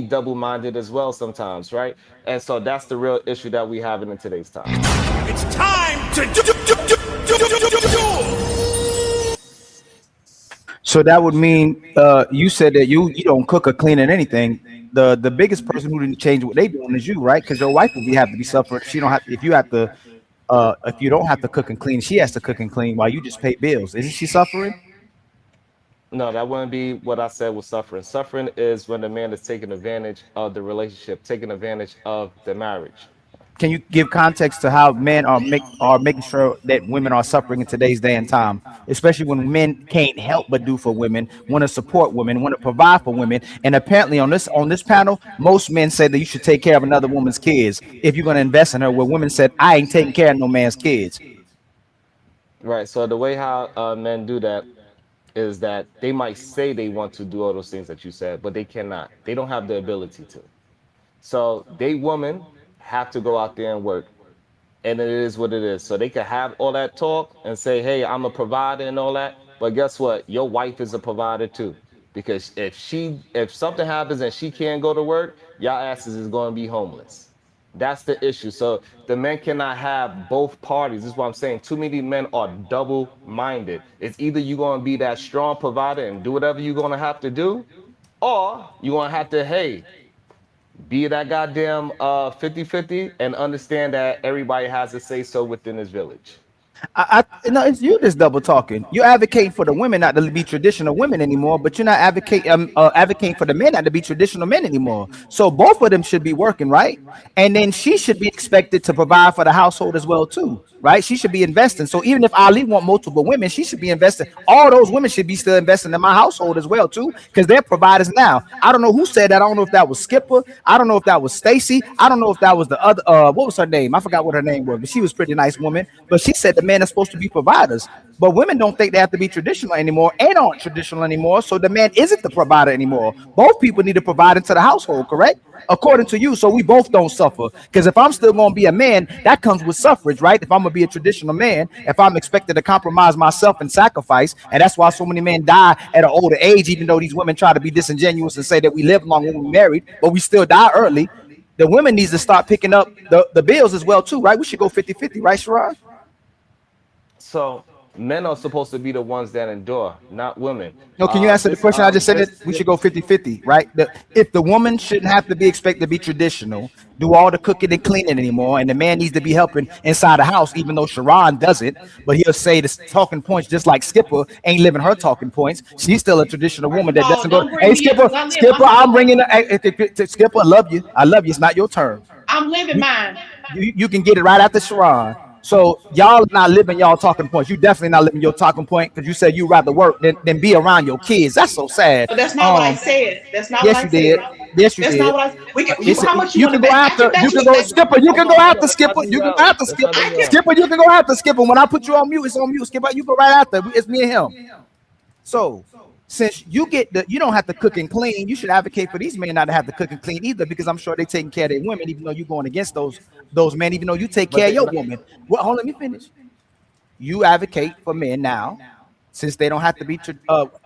double minded as well sometimes, right? And so that's the real issue that we having in today's time. It's time to do. So that would mean you said that you don't cook or clean or anything. The biggest person who didn't change what they doing is you, right? Because your wife will be have to be suffering. She don't have if you have to if you don't have to cook and clean, she has to cook and clean while you just pay bills. Isn't she suffering? No, that wouldn't be what I said was suffering. Suffering is when the man is taking advantage of the relationship, taking advantage of the marriage. Can you give context to how men are making sure that women are suffering in today's day and time, especially when men can't help but do for women, want to support women, want to provide for women, and apparently on this panel, most men say that you should take care of another woman's kids if you're going to invest in her. Where women said, "I ain't taking care of no man's kids." Right. So the way how men do that is that they might say they want to do all those things that you said, but they cannot. They don't have the ability to. So they women have to go out there and work. And it is what it is. So they can have all that talk and say, "Hey, I'm a provider" and all that. But guess what? Your wife is a provider too, because if something happens and she can't go to work, y'all asses is going to be homeless. That's the issue. So the men cannot have both parties. This is what I'm saying. Too many men are double-minded. It's either you're going to be that strong provider and do whatever you're going to have to do, or you're going to have to, hey, be that goddamn 50-50 and understand that everybody has a say so within this village. No, it's you that's double talking. You're advocating for the women not to be traditional women anymore, but you're not advocating for the men not to be traditional men anymore. So both of them should be working, right? And then she should be expected to provide for the household as well too, right? She should be investing. So even if Ali want multiple women, she should be investing. All those women should be still investing in my household as well too, because they're providers now. I don't know who said that. I don't know if that was Skipper. I don't know if that was Stacy. I don't know if that was the other. What was her name? I forgot what her name was, but she was a pretty nice woman. But she said the men are supposed to be providers. But women don't think they have to be traditional anymore and aren't traditional anymore. So the man isn't the provider anymore. Both people need to provide into the household, correct? According to you, so we both don't suffer. Because if I'm still going to be a man, that comes with suffrage, right? If I'm going to be a traditional man, if I'm expected to compromise myself and sacrifice, and that's why so many men die at an older age, even though these women try to be disingenuous and say that we live long when we married, but we still die early. The women needs to start picking up the bills as well, too, right? We should go 50-50, right, Sharon? So men are supposed to be the ones that endure, not women. No, can you answer the question I just said? That This we should go 50-50, right? If the woman shouldn't have to be expected to be traditional, do all the cooking and cleaning anymore, and the man needs to be helping inside the house, even though Sharon doesn't, but he'll say the talking points just like Skipper ain't living her talking points. She's still a traditional woman that No, doesn't go, don't bring "Hey, me up Skipper, because I live my Skipper, I'm stuff. bringing, Skipper, I love you. I love you. It's not your turn. I'm living mine. You can get it right after Sharon. So y'all not living y'all talking points. You definitely not living your talking point because you said you rather work than be around your kids. That's so sad. But that's not what I said. That's not what Yes I you did. said. Yes you That's not did. what I. We can. You. It's How much you you want to can go bet? after. You can go Skipper. You can go after Skipper. You can go after Skipper. Skipper. You can go after Skipper. When I put you on mute, it's on mute. Skipper, you go right after. It's me and him. So since you don't have to cook and clean, you should advocate for these men not to have to cook and clean either, because I'm sure they're taking care of their women, even though you're going against those men, even though you take but care of they your woman. Well, hold on, let me finish. You advocate for men now, since they don't have to be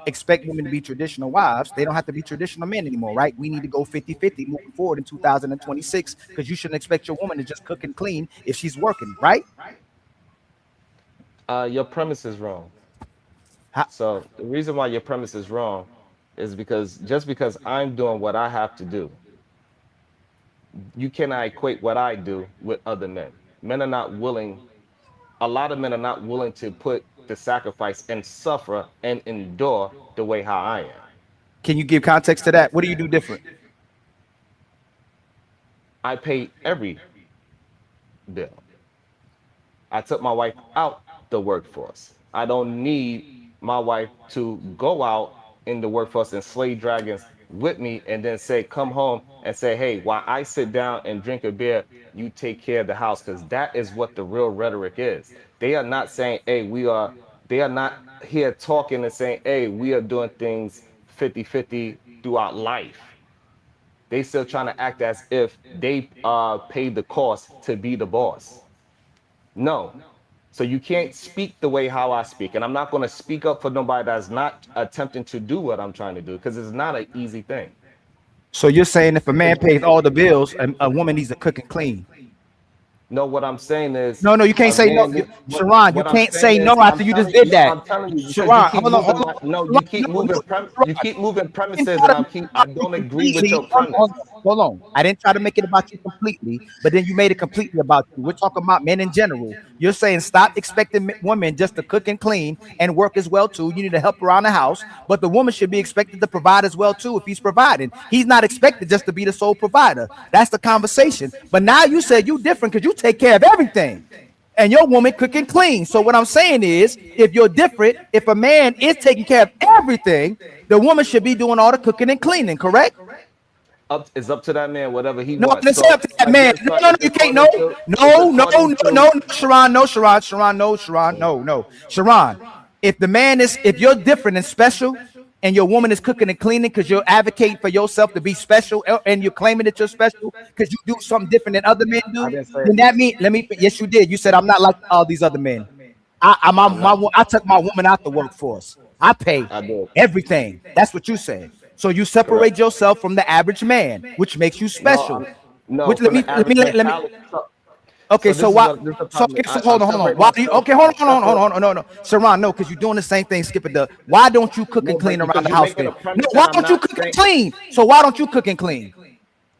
expect women to be traditional wives, they don't have to be traditional men anymore, right? We need to go 50-50 moving forward in 2026, because you shouldn't expect your woman to just cook and clean if she's working, right? your premise is wrong. So the reason why your premise is wrong is because just because I'm doing what I have to do, you cannot equate what I do with other men. Men are not willing. A lot of men are not willing to put the sacrifice and suffer and endure the way how I am. Can you give context to that? What do you do different? I pay every bill. I took my wife out the workforce. I don't need my wife to go out in the workforce and slay dragons with me and then say, come home and say, hey, while I sit down and drink a beer, you take care of the house. Because that is what the real rhetoric is. They are not saying, hey, they are not here talking and saying, hey, we are doing things 50-50 throughout life. They still trying to act as if they paid the cost to be the boss. No. So you can't speak the way how I speak. And I'm not going to speak up for nobody that's not attempting to do what I'm trying to do because it's not an easy thing. So you're saying if a man pays all the bills, a woman needs to cook and clean. No, what I'm saying is No, you can't a say no. man. Sharon, you What I'm can't saying say no is after you just did that. I'm telling you because you Sharon, keep hold moving on. no, Sharon, you keep moving didn't premises try and to make I it about don't you agree with completely. your premise. Hold on. I didn't try to make it about you completely, but then you made it completely about you. We're talking about men in general. You're saying stop expecting women just to cook and clean and work as well too. You need to help around the house, but the woman should be expected to provide as well too if he's providing. He's not expected just to be the sole provider. That's the conversation. But now you said you different because you take care of everything. And your woman cook and clean. So what I'm saying is, if you're different, if a man is taking care of everything, the woman should be doing all the cooking and cleaning, correct? It's up to that man, whatever he No, wants. it's So up to that man. again, No, so no, no, you can't. No, it's no, no, according no, to no, no, Sharon, no, Sharon, no, Sharon, no. Sharon, if the man is, if you're different and special, and your woman is cooking and cleaning because you're advocating for yourself to be special, and you're claiming that you're special because you do something different than other men I do, didn't say then that mean, let me, yes, you did. You said I'm not like all these other men. I'm not. I took my woman out the workforce. I pay I did. everything. That's what you said. So you Correct. separate yourself from the average man, which makes you No, special. no, Which from the average let me. mentality. Okay, So so this is why? what this is the So problem. okay, so I hold on, hold on. separate Why do you? myself. Okay, I separate. hold on, no, Sharon, no, because you're doing the same thing. Skip it. Why don't you cook No, and but clean around because the you're house making a then? No, premise that why I'm don't you not cook and saying. clean? So why don't you cook and clean?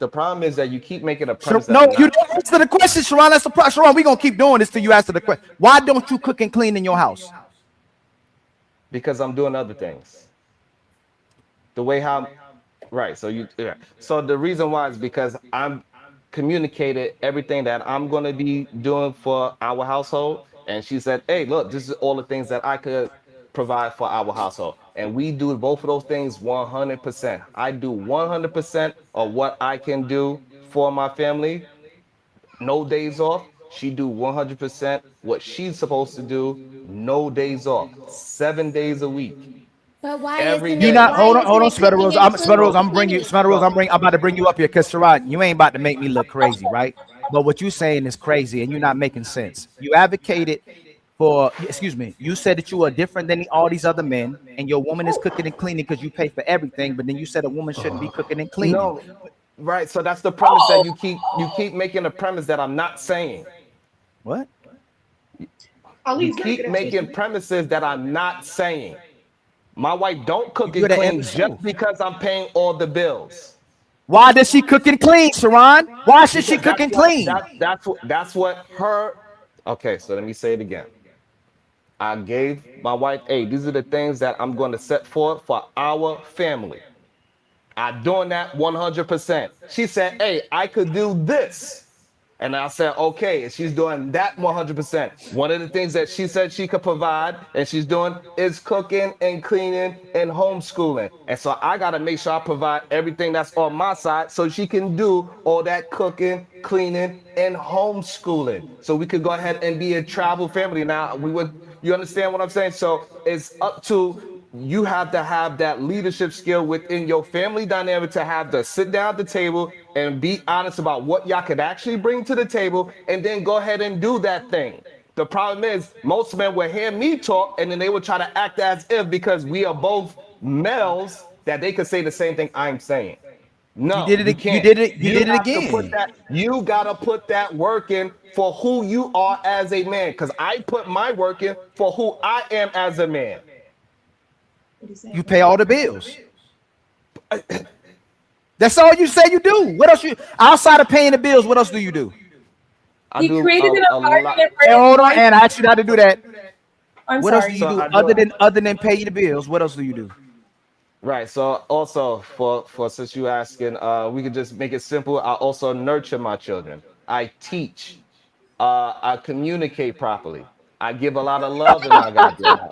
The problem is that you keep making a premise that No, I'm you not don't answer the question, Sharon. That's the problem. Sharon, we're gonna keep doing this till you answer the question. Why don't you cook and clean in your house? because I'm doing other things. The way how right. So so the reason why is because I'm communicated everything that I'm gonna be doing for our household. And she said, hey, look, this is all the things that I could provide for our household. And we do both of those things 100%. I do 100% of what I can do for my family. No days off. She do 100% what she's supposed to do. No days off. 7 days a week. But Every You day. not why isn't hold on, it cooking and Spedderose. So, I'm bring you Spedderose. so I'm about to bring you up here because Sherrod, you ain't about to make me look crazy, right? But what you saying is crazy, and you're not making sense. You advocated for, excuse me, you said that you are different than all these other men, and your woman is cooking and cleaning because you pay for everything. But then you said a woman shouldn't be cooking and cleaning. no, right. So that's the premise that you keep making a premise that I'm not saying. What? You Ali's not good keep at making teaching. premises that I'm not saying. My wife don't You cook and good at clean answering just so. because I'm paying all the bills. Why does she cook and clean, Sharon? Why should she Because cook and clean? that's what her. Okay, so let me say it again. I gave my wife, hey, these are the things that I'm going to set forth for our family. I'm doing that 100%. She said, hey, I could do this. And I said, okay, and she's doing that 100%. One of the things that she said she could provide and she's doing is cooking and cleaning and homeschooling. And so I got to make sure I provide everything that's on my side so she can do all that cooking, cleaning, and homeschooling. So we could go ahead and be a travel family. Now, you understand what I'm saying? So it's up to you have to have that leadership skill within your family dynamic to have to sit down at the table and be honest about what y'all could actually bring to the table and then go ahead and do that thing. The problem is most men will hear me talk and then they will try to act as if because we are both males that they could say the same thing I'm saying. You No, did you it. You can't. did it. You You did it have to put again. that, you gotta put that work in for who you are as a man. Because I put my work in for who I am as a man. You pay all the bills. That's all you say you do. What else you outside of paying the bills? What else do you do? I He do created an a lot. environment Hey, where his hold on, wife. and I asked you how to do that. I'm What else do sorry. you So do I do. other than pay the bills? What else do you do? Right. So also for since you asking, we could just make it simple. I also nurture my children. I teach. I communicate properly. I give a lot of love in my goddamn house.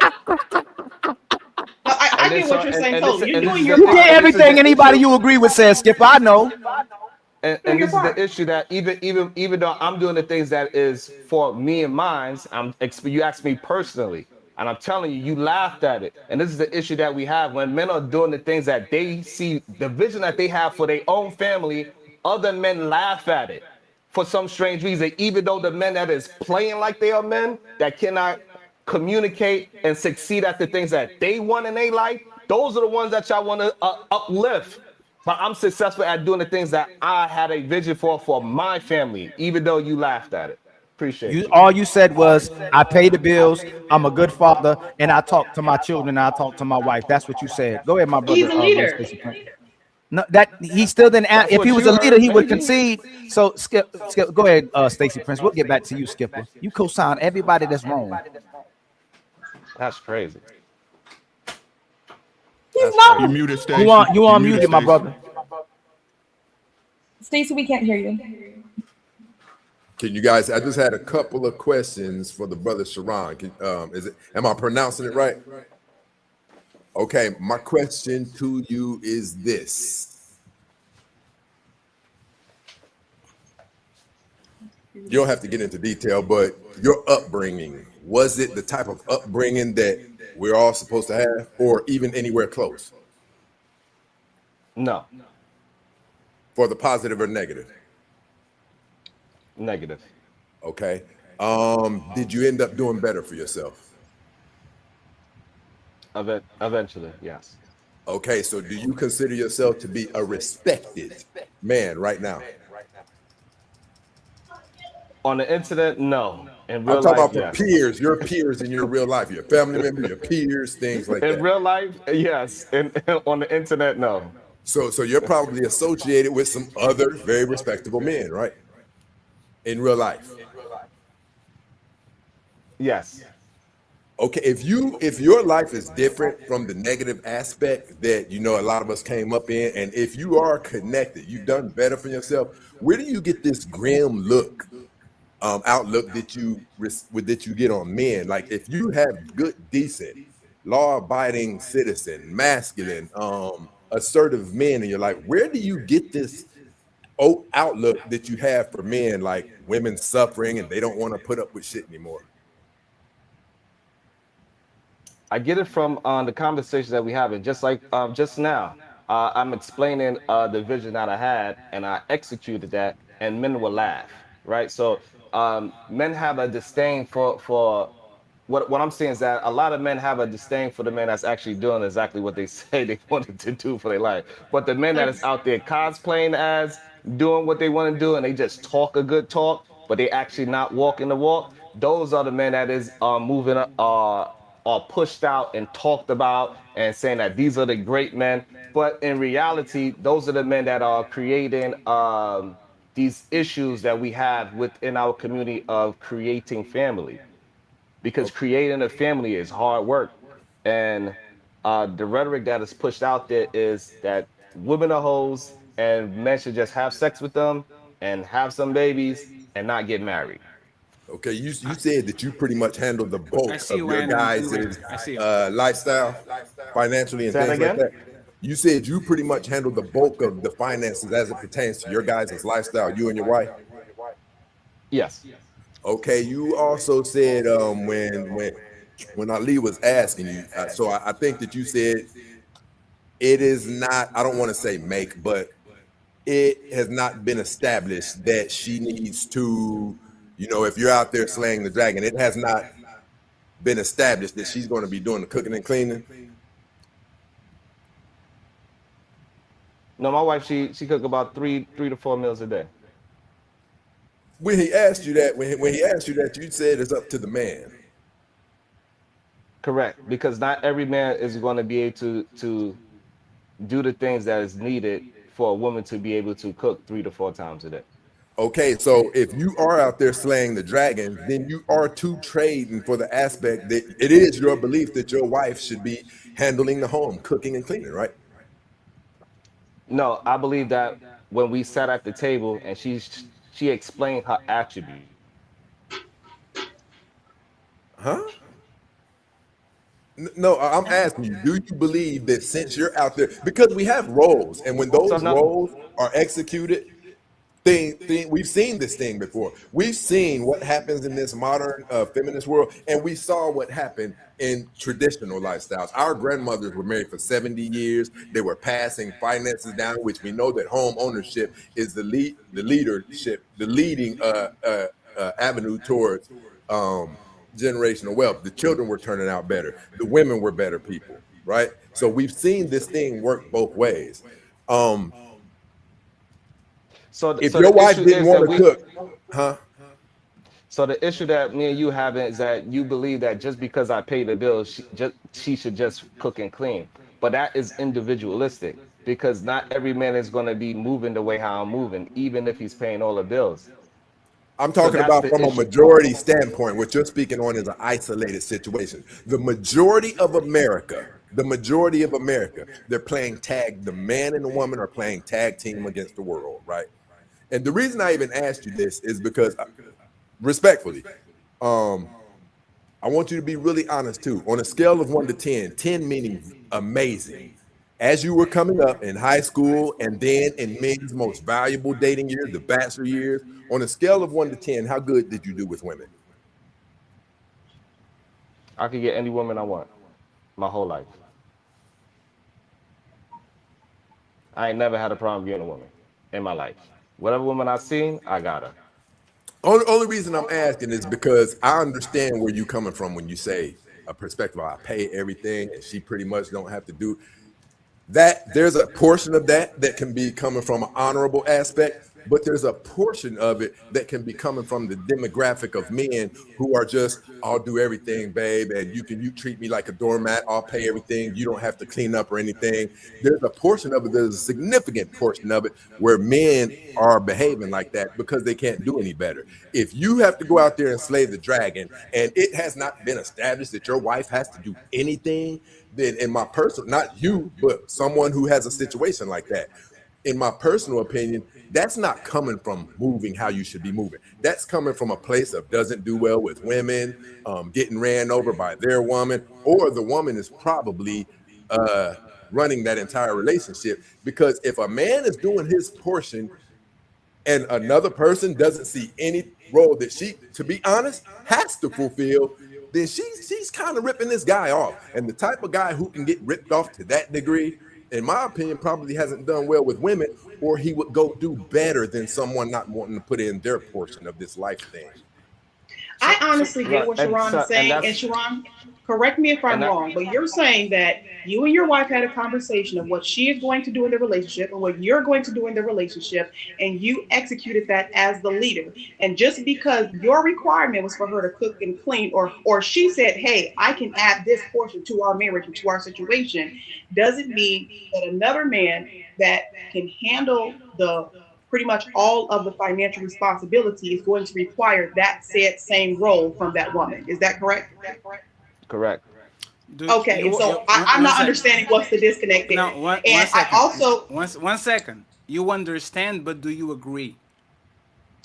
No, I And then get what so you're saying and this totally. You're and this doing is your the You thing get part. and this is everything the anybody issue. you agree with says, Skip. I know. You're doing your And this is part. the issue that even though I'm doing the things that is for me and mine's, you ask me personally, and I'm telling you, you laughed at it. And this is the issue that we have when men are doing the things that they see, the vision that they have for their own family, other men laugh at it for some strange reason, even though the men that is playing like they are men that cannot communicate and succeed at the things that they want in their life, those are the ones that y'all want to uplift. But I'm successful at doing the things that I had a vision for my family, even though you laughed at it. You Appreciate you. all you said was, I pay the bills, I'm a good father, and I talk to my children, and I talk to my wife. That's what you said. Go ahead, my He's brother, a Brother leader. Stacy Prince. No, that he still didn't That's if he what was you a leader, heard, he would maybe. concede. So Skip, go ahead, Stacy Prince. We'll get back to you, Skipper. You co-sign everybody that's wrong. That's crazy. He's That's You not. crazy. muted, Stacy. You You on muted, muted, my Stacy. brother. Stacy, we can't hear you. Can you guys? I just had a couple of questions for the brother Sharon. Is it? Am I pronouncing it right? Okay. My question to you is this: you don't have to get into detail, but your upbringing, was it the type of upbringing that we're all supposed to have, or even anywhere close, No, for the positive or negative? negative. Okay. Did you end up doing better for yourself? Eventually, yes. Okay, so do you consider yourself to be a respected man right now? On the internet, no. In I'm real talking life, about for yes. peers, your peers in your real life, your family member, your peers, things like In that. real life, yes. On the internet, no. So you're probably associated with some other very respectable men, right? In real life. Yes. Okay, if your life is different from the negative aspect that a lot of us came up in, and if you are connected, you've done better for yourself, where do you get this grim look, outlook that you get on men? Like if you have good, decent, law-abiding citizen, masculine, assertive men in your life, where do you get this outlook that you have for men, like women suffering and they don't want to put up with shit anymore? I get it from the conversation that we having. Just like just now, I'm explaining the vision that I had, and I executed that, and men will laugh, right? So men have a disdain for what I'm seeing is that a lot of men have a disdain for the men that's actually doing exactly what they say they wanted to do for their life. But the men that is out there cosplaying as doing what they want to do, and they just talk a good talk, but they actually not walking the walk. Those are the men that is moving are pushed out and talked about and saying that these are the great men. But in reality, those are the men that are creating these issues that we have within our community of creating family. Because creating a family is hard work. And the rhetoric that is pushed out there is that women are hoes and men should just have sex with them and have some babies and not get married. Okay, you said that you pretty much handle the I bulk see of you, your Andy. guys' I see you. lifestyle, financially, and Say that things like again? that. You said you pretty much handle the bulk of the finances as it pertains to your guys' lifestyle, you and your wife. Yes. Okay, you also said when Ali was asking you, so I think that you said it is not. I don't want to say make, but it has not been established that she needs to. If you're out there slaying the dragon, it has not been established that she's going to be doing the cooking and cleaning. No, my wife, she cook about three to four meals a day. When he asked you that, when he asked you that, you said it's up to the man. Correct. Because not every man is going to be able to do the things that is needed for a woman to be able to cook 3 to 4 times a day. Okay, so if you are out there slaying the dragon, then you are too trading for the aspect that it is your belief that your wife should be handling the home, cooking and cleaning, right? No, I believe that when we sat at the table and she explained her attributes. Huh? No, I'm asking you, do you believe that since you're out there, because we have roles, and when So those no, roles are executed, we've seen this thing before. We've seen what happens in this modern feminist world, and we saw what happened in traditional lifestyles. Our grandmothers were married for 70 years. They were passing finances down, which we know that home ownership is the leadership, the leading avenue towards generational wealth. The children were turning out better. The women were better people, right? So we've seen this thing work both ways. Um, if so your the wife issue didn't is want that to cook, huh? so the issue that me and you have is that you believe that just because I pay the bills, she should just cook and clean. But that is individualistic because not every man is going to be moving the way how I'm moving, even if he's paying all the bills. I'm So talking that's about the from a issue. majority standpoint. What you're speaking on is an isolated situation. The majority of America, they're playing tag. The man and the woman are playing tag team against the world, right? And the reason I even asked you this is because, respectfully, um, I want you to be really honest too. On a scale of 1 to 10, 10 meaning amazing. As you were coming up in high school and then in men's most valuable dating years, the bachelor years, on a scale of 1 to 10, how good did you do with women? I could get any woman I want my whole life. I ain't never had a problem getting a woman in my life. Whatever woman I seen, I got her. Only reason I'm asking is because I understand where you're coming from when you say a perspective. I pay everything, and she pretty much don't have to do that. There's a portion of that can be coming from an honorable aspect, but there's a portion of it that can be coming from the demographic of men who are just, I'll do everything, babe, and you treat me like a doormat, I'll pay everything, you don't have to clean up or anything. There's a portion of it, there's a significant portion of it where men are behaving like that because they can't do any better. If you have to go out there and slay the dragon and it has not been established that your wife has to do anything, then in my personal, not you, but someone who has a situation like that, in my personal opinion, that's not coming from moving how you should be moving. That's coming from a place of doesn't do well with women, getting ran over by their woman, or the woman is probably uh, running that entire relationship. Because if a man is doing his portion and another person doesn't see any role that she, to be honest, has to fulfill, then she's kind of ripping this guy off. And the type of guy who can get ripped off to that degree, in my opinion, probably hasn't done well with women, or he would go do better than someone not wanting to put in their portion of this life thing. I honestly get Right, what and Sharon is so and saying. And that's Sharon, correct me if and I'm that wrong, but you're saying that you and your wife had a conversation of what she is going to do in the relationship and what you're going to do in the relationship, and you executed that as the leader. And just because your requirement was for her to cook and clean, or she said, hey, I can add this portion to our marriage and to our situation, doesn't mean that another man that can handle the pretty much all of the financial responsibility is going to require that said same role from that woman. Is that correct? correct. Do Okay, and you so I'm one not sec? understanding what's the disconnect there. No, one And I second. also, 1 second. You understand, but do you agree?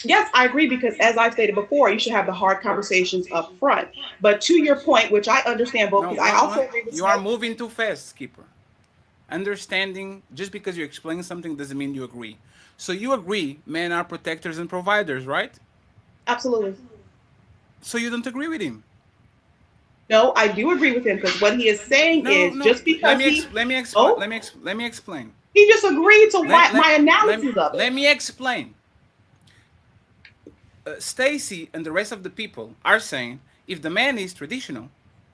yes, I agree because as I've stated before, you should have the hard conversations up front. But to your point, which I understand both, No, because I also one. agree with You are Smoke. moving too fast, Skipper. Understanding, just because you explain something doesn't mean you agree. So you agree men are protectors and providers, right? Absolutely. So you don't agree with him. No, I do agree with him because what he is saying No, is no. just because Let me explain. oh, Let me explain. he just agreed to Let let my let analysis of let it. me explain. Stacy and the rest of the people are saying if the man is traditional,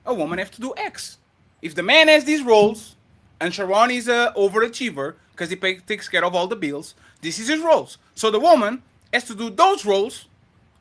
a woman have to do X. If the man has these roles, and Sharon is a overachiever because takes care of all the bills, this is his roles. So the woman has to do those roles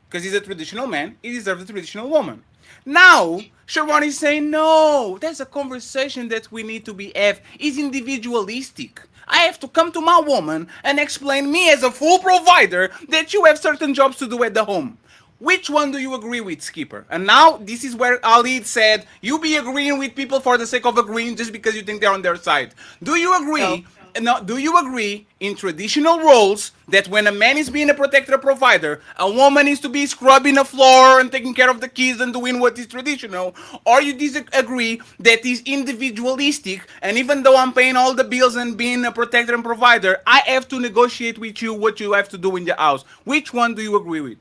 because he's a traditional man. He deserves a traditional woman. Now, Sharon is saying, no, that's a conversation that we need to be have. It's individualistic. I have to come to my woman and explain me as a full provider that you have certain jobs to do at the home. Which one do you agree with, Skipper? And now this is where Ali said you be agreeing with people for the sake of agreeing just because you think they're on their side. Do you No. agree? No, do you agree in traditional roles that when a man is being a protector provider, a woman is to be scrubbing the floor and taking care of the kids and doing what is traditional? Or you disagree that is individualistic and even though I'm paying all the bills and being a protector and provider, I have to negotiate with you what you have to do in the house? Which one do you agree with?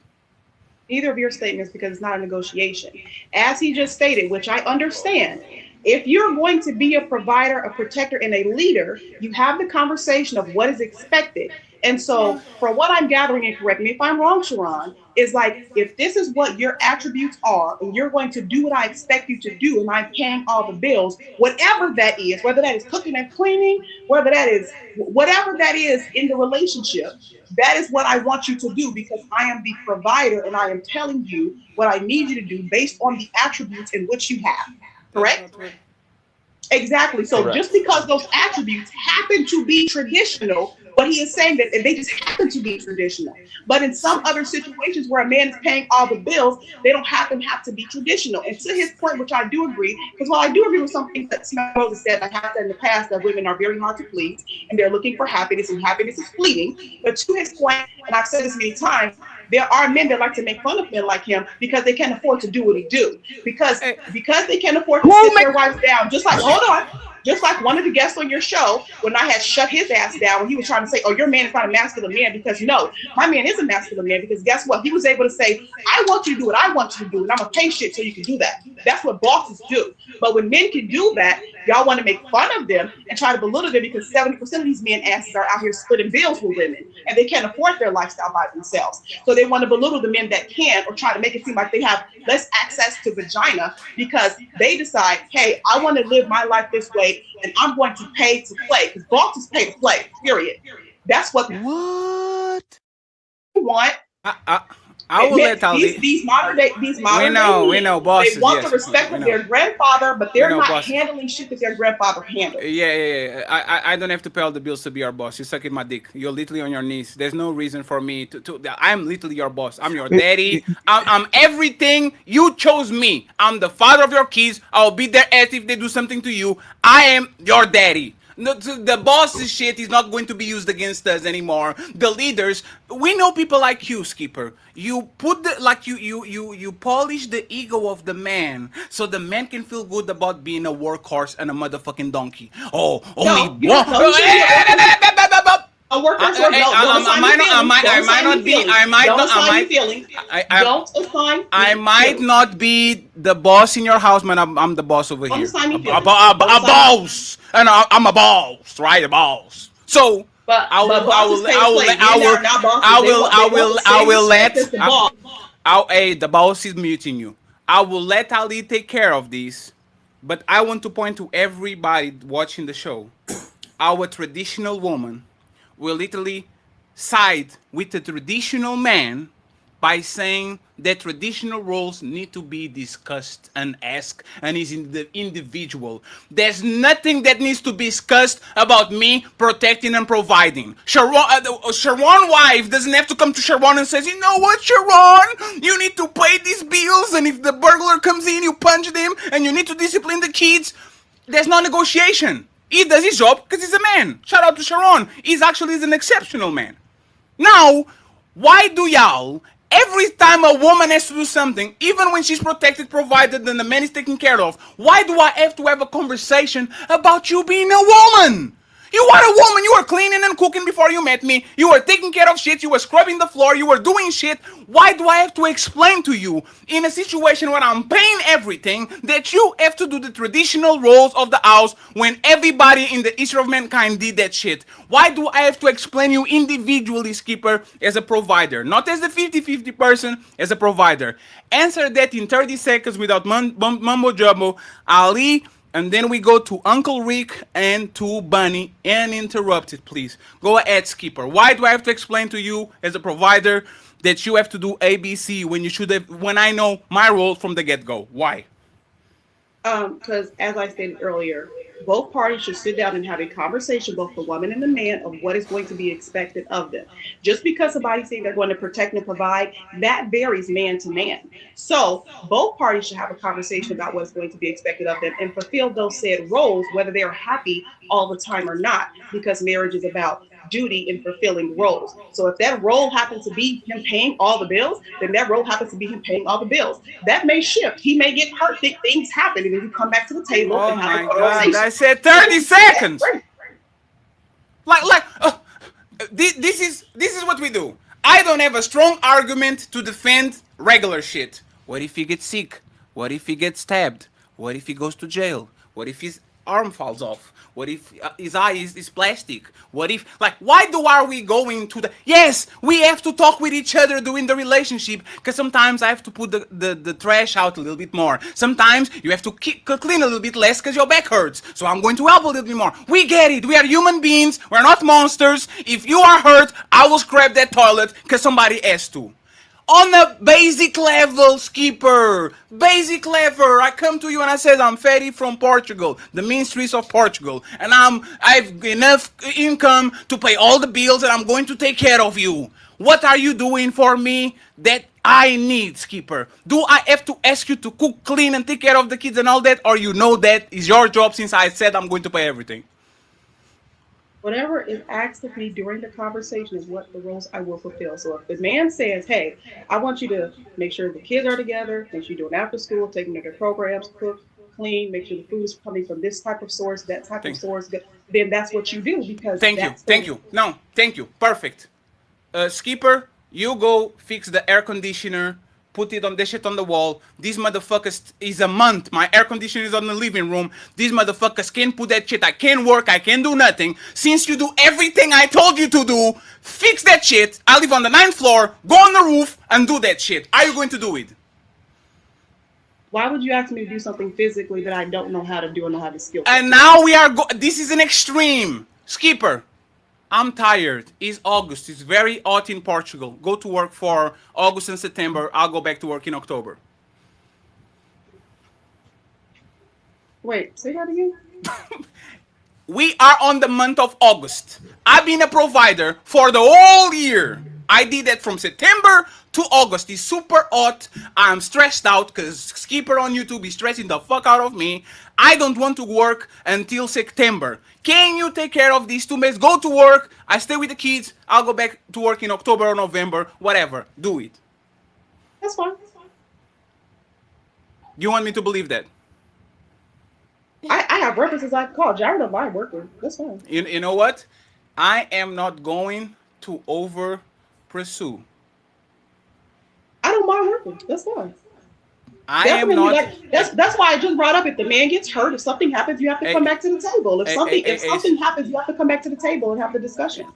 Either of your statements because it's not a negotiation. As he just stated, which I understand, if you're going to be a provider, a protector, and a leader, you have the conversation of what is expected. And so, from what I'm gathering, and correct me if I'm wrong, Sharon, is like if this is what your attributes are, and you're going to do what I expect you to do, and I'm paying all the bills, whatever that is, whether that is cooking and cleaning, whether that is whatever that is in the relationship, that is what I want you to do because I am the provider and I am telling you what I need you to do based on the attributes in which you have. That's Correct? not what. Exactly. So Correct. just because those attributes happen to be traditional, what he is saying that they just happen to be traditional. But in some other situations where a man is paying all the bills, they don't have to be traditional. And to his point, which I do agree, because while I do agree with some things that Smith Rose said, I have said in the past that women are very hard to please and they're looking for happiness and happiness is fleeting. But to his point, and I've said this many times, there are men that like to make fun of men like him because they can't afford to do what he do. Because they can't afford to sit their wives down. Just like hold on, just like one of the guests on your show, when I had shut his ass down, when he was trying to say, "Oh, your man is not a masculine man," because no, my man is a masculine man. Because guess what? He was able to say, "I want you to do what I want you to do, and I'm gonna pay shit so you can do that." That's what bosses do. But when men can do that, y'all want to make fun of them and try to belittle them because 70% of these men asses are out here splitting bills with women, and they can't afford their lifestyle by themselves. So they want to belittle the men that can, or try to make it seem like they have less access to vagina because they decide, "Hey, I want to live my life this way, and I'm going to pay to play." Because bosses pay to play. Period. That's what they want. I, I will let Ali. These We modern day know, we men, know they bosses. want the Yes, respect we of know. their grandfather, but We they're know not bosses. handling shit that their grandfather handled. Yeah. I don't have to pay all the bills to be your boss. You suck in my dick. You're literally on your knees. There's no reason for me to. I'm literally your boss. I'm your daddy. I'm everything. You chose me. I'm the father of your kids. I'll be their ass if they do something to you. I am your daddy. No, the boss's shit is not going to be used against us anymore. The leaders, we know people like you, Skipper. You put the like you polish the ego of the man so the man can feel good about being a workhorse and a motherfucking donkey. Oh, only No, you one. don't. No, he shouldn't be a workhorse. A workhorse or don't assign me feelings. Don't assign me feelings. Don't assign me feelings. Don't assign I me might feelings. not be the boss in your house, man. I'm the boss over Don't here. assign A, me a, a, feelings. Don't a assign me. boss, and I'm a boss, right? A boss. So But bosses pay to play. Men that are not bosses, they want the I same will respect let. as the boss. Hey, the boss is muting you. I will let Ali take care of this, but I want to point to everybody watching the show. Our traditional woman will literally side with the traditional man by saying that traditional roles need to be discussed and asked and is in the individual. There's nothing that needs to be discussed about me protecting and providing. Sharon wife doesn't have to come to Sharon and says, you know what, Sharon, you need to pay these bills, and if the burglar comes in, you punch them, and you need to discipline the kids. There's no negotiation. He does his job because he's a man. Shout out to Sharon. He's actually an exceptional man. Now, why do y'all, every time a woman has to do something, even when she's protected, provided, and the man is taken care of, why do I have to have a conversation about you being a woman? You are a woman. You were cleaning and cooking before you met me. You were taking care of shit. You were scrubbing the floor. You were doing shit. Why do I have to explain to you in a situation where I'm paying everything that you have to do the traditional roles of the house when everybody in the history of mankind did that shit? Why do I have to explain you individually, Skipper, as a provider? Not as the 50-50 person, as a provider. Answer that in 30 seconds without mumbo jumbo. Ali, and then we go to Uncle Rick and to Bunny uninterrupted, please. Go ahead, Skipper. Why do I have to explain to you as a provider that you have to do ABC when you should have, when I know my role from the get-go? Why? Because as I stated earlier, both parties should sit down and have a conversation, both the woman and the man, of what is going to be expected of them. Just because somebody's saying they're going to protect and provide, that varies man to man. So both parties should have a conversation about what's going to be expected of them and fulfill those said roles, whether they're happy all the time or not, because marriage is about duty in fulfilling roles. So if that role happens to be him paying all the bills, then that role happens to be him paying all the bills. That may shift. He may get hurt, things happen, and then you come back to the table Oh and have a my God! conversation. I said 30 seconds. This is what we do. I don't have a strong argument to defend regular shit. What if he gets sick? What if he gets stabbed? What if he goes to jail? What if his arm falls off? What if his eye is plastic? What if, like, why are we going to the, yes, we have to talk with each other during the relationship, because sometimes I have to put the trash out a little bit more. Sometimes you have to clean a little bit less because your back hurts, so I'm going to help a little bit more. We get it. We are human beings. We're not monsters. If you are hurt, I will scrap that toilet because somebody has to. On a basic level, skipper, basic level, I come to you and I said I'm Ferry from Portugal, the mean streets of Portugal, and I've enough income to pay all the bills and I'm going to take care of you. What are you doing for me that I need, skipper? Do I have to ask you to cook, clean, and take care of the kids and all that, or you know that is your job since I said I'm going to pay everything? Whatever is asked of me during the conversation is what the roles I will fulfill. So if the man says, "Hey, I want you to make sure the kids are together, make sure you're doing after school, taking them to their programs, cook, clean, make sure the food is coming from this type of source, that type of source," then that's what you do, because Thank you. that's Thank the you. No, thank you. Perfect. Skipper, you go fix the air conditioner, put it on the shit on the wall. These motherfuckers is a month. My air conditioner is on the living room. These motherfuckers can't put that shit. I can't work. I can't do nothing. Since you do everything I told you to do, fix that shit. I live on the 9th floor. Go on the roof and do that shit. Are you going to do it? Why would you ask me to do something physically that I don't know how to do and don't have the skill set And to? now we are this is an extreme. Skipper, I'm tired. It's August. It's very hot in Portugal. Go to work for August and September. I'll go back to work in October. Wait, say that again? We are on the month of August. I've been a provider for the whole year. I did that from September to August. It's super hot. I'm stressed out because Skipper on YouTube is stressing the fuck out of me. I don't want to work until September. Can you take care of these 2 months? Go to work. I stay with the kids. I'll go back to work in October or November. Whatever. Do it. That's fine. You want me to believe that? I have references I can call. Jared don't mind working. That's fine. You know what? I am not going to over pursue. I don't mind working. That's fine. I am Definitely, not. like that's why I just brought up, if the man gets hurt, if something happens, you have to come back to the table. If something happens, you have to come back to the table and have the discussion.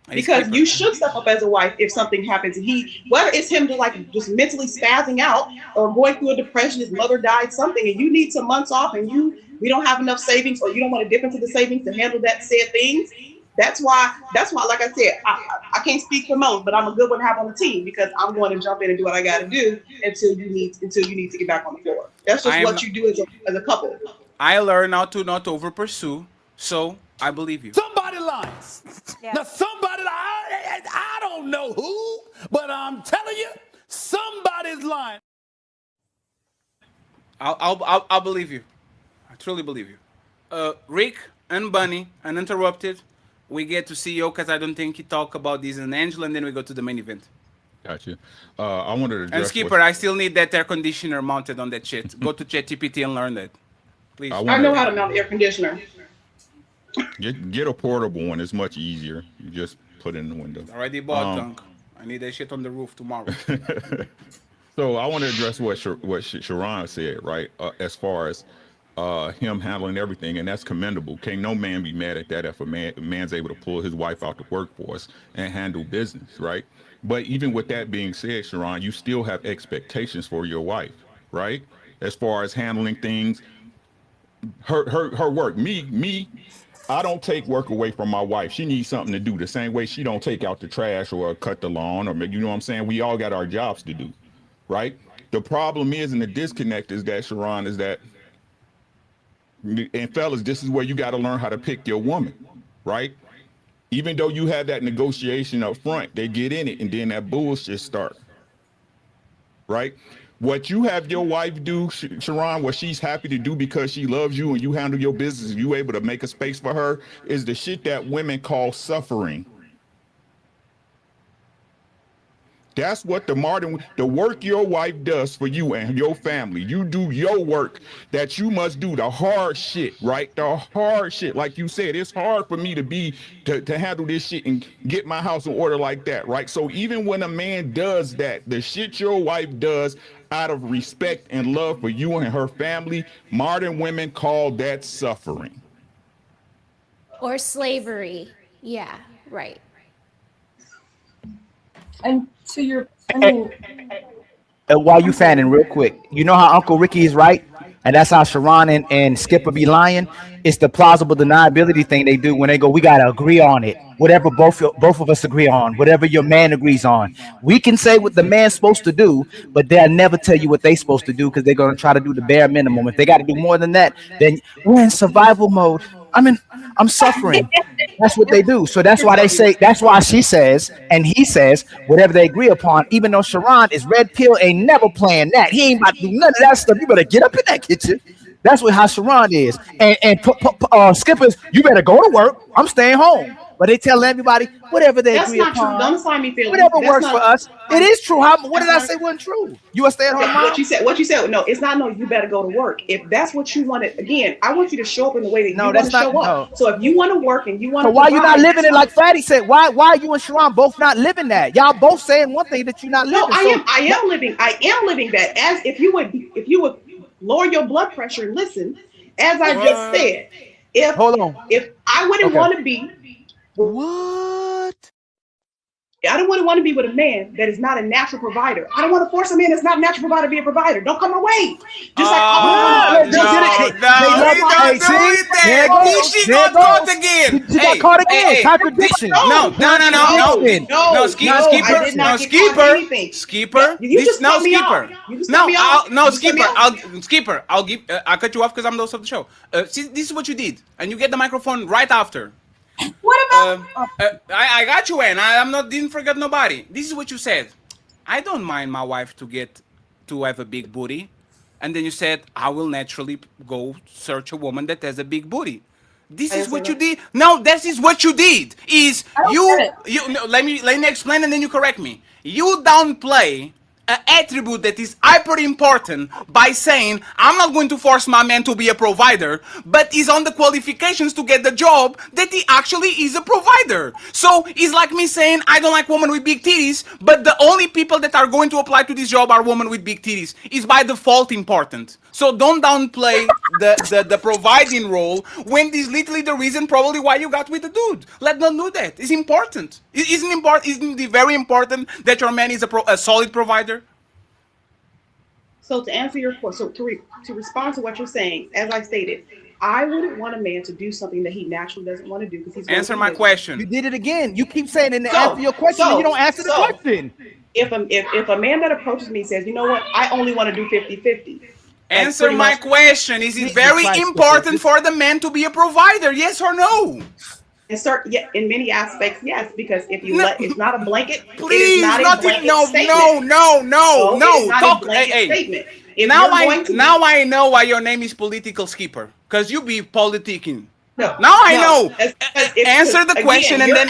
Because you should step up as a wife if something happens. And whether it's him to like just mentally spazzing out or going through a depression, his mother died, something, and you need some months off, and we don't have enough savings, or you don't want to dip into the savings to handle that said things. That's why, like I said, I can't speak for most, but I'm a good one to have on the team, because I'm going to jump in and do what I got to do until you need to get back on the floor. That's just what you do as a couple. I learn how to not over pursue, so I believe you. Somebody lies. Now somebody, I don't know who, but I'm telling you, somebody's lying. I'll believe you. I truly believe you. Rick and Bunny, uninterrupted. We get to CEO because I don't think he talk about this in Angela, and then we go to the main event. Gotcha. I wanted to address And Skipper, I still need that air conditioner mounted on that shit. Go to ChatGPT and learn that, please. I know how to mount the air conditioner. Get a portable one. It's much easier. You just put it in the window. Already bought, Dunk. I need that shit on the roof tomorrow. So I want to address what Sharon said, right? As far as him handling everything, and that's commendable. Can't no man be mad at that if a man's able to pull his wife out the workforce and handle business, right? But even with that being said, Sharon, you still have expectations for your wife, right? As far as handling things, her work. Me, I don't take work away from my wife. She needs something to do the same way she don't take out the trash or cut the lawn, or you know what I'm saying? We all got our jobs to do, right? The problem is, and the disconnect is that, Sharon, is that And fellas, this is where you got to learn how to pick your woman, right? Even though you have that negotiation up front, they get in it and then that bullshit start, right? What you have your wife do, Sharon, what she's happy to do because she loves you and you handle your business, you able to make a space for her, is the shit that women call suffering. That's what the work your wife does for you and your family. You do your work that you must do, the hard shit, right? The hard shit. Like you said, it's hard for me to handle this shit and get my house in order like that, right? So even when a man does that, the shit your wife does out of respect and love for you and her family, modern women call that suffering. Or slavery. Yeah, right. And to your, I And, mean, and while you fanning real quick, you know how Uncle Ricky is right? And that's how Sharon and Skipper be lying. It's the plausible deniability thing they do when they go, we gotta agree on it. Whatever both of us agree on, whatever your man agrees on. We can say what the man's supposed to do, but they'll never tell you what they're supposed to do because they're gonna try to do the bare minimum. If they gotta do more than that, then we're in survival mode. I'm suffering. That's what they do. So that's why they say, that's why she says, and he says, whatever they agree upon, even though Sharon is red pill, ain't never playing that. He ain't about to do none of that stuff. You better get up in that kitchen. That's what how Sharon is. And Skippers, you better go to work. I'm staying home. But they tell everybody, whatever they That's agree not true. upon, Don't assign me feelings. whatever That's works for not. us. It is true. What did I That's say not. wasn't true? You a stay-at-home mom? What you said. No, it's not. No, you better go to work. If that's what you want to, again, I want you to show up in the way that No, you want that's to show not. up. No. So if you want to work and you want So to why you not provide, living that's it fine. like Fatty said? Why are you and Sharon both not living that? Y'all both saying one thing that you're not No, living. So I am living. I am living that. As if you would lower your blood pressure and listen, as I just What? said, if hold on. if I wouldn't Okay. want to be, What? I don't want to be with a man that is not a natural provider. I don't want to force a man that's not a natural provider to be a provider. Don't come my way. Just like I don't want Oh Yeah, they did no, it. They no, love. he Hey, don't do see, it. there it That goes. she There it got caught goes. again. She got Hey, caught hey, again. hey. Contradiction. No, no, no, no, no, Contradiction. no, no, I skipper, did no, not get caught in skipper, anything. skipper. You This just no cut me off. skipper. You just cut No, me off. no You just cut me skipper. off. Skipper. I'll give. I'll cut you off because I'm the host of the show. See, this is what you did, and you get the microphone right after. what about? I got you, and I'm not didn't forget nobody. This is what you said. I don't mind my wife to have a big booty, and then you said I will naturally go search a woman that has a big booty. This I is didn't say what you that. did. No, this is what you did. Is I don't get it. you no, let me explain and then you correct me. You downplay an attribute that is hyper important by saying I'm not going to force my man to be a provider, but he's on the qualifications to get the job that he actually is a provider. So it's like me saying I don't like women with big titties, but the only people that are going to apply to this job are women with big titties. It's by default important. So don't downplay the providing role when this is literally the reason probably why you got with the dude. Let them do that. It's important. Isn't important? Isn't it very important that your man is a solid provider? So to answer your question, to respond to what you're saying, as I stated, I wouldn't want a man to do something that he naturally doesn't want to do because he's going Answer through my business. You question. did it again. You keep saying it to So, answer your question, and you don't answer the so question. if a man that approaches me says, you know what, I only want to do 50-50, like Answer pretty my much, question. Is it Jesus very Christ, Skipper. important for the man to be a provider? Yes or no? yeah, in many aspects, yes, because if you No, let, it's not a blanket, it is please, not a not in, blanket no, statement. no, no, no, No, it is no. not a Talk. Hey, blanket hey. statement. If you're going to Now be, I know why your name is political skipper, cause you be politicking. no, Now I no, know. because Answer the question again, and then.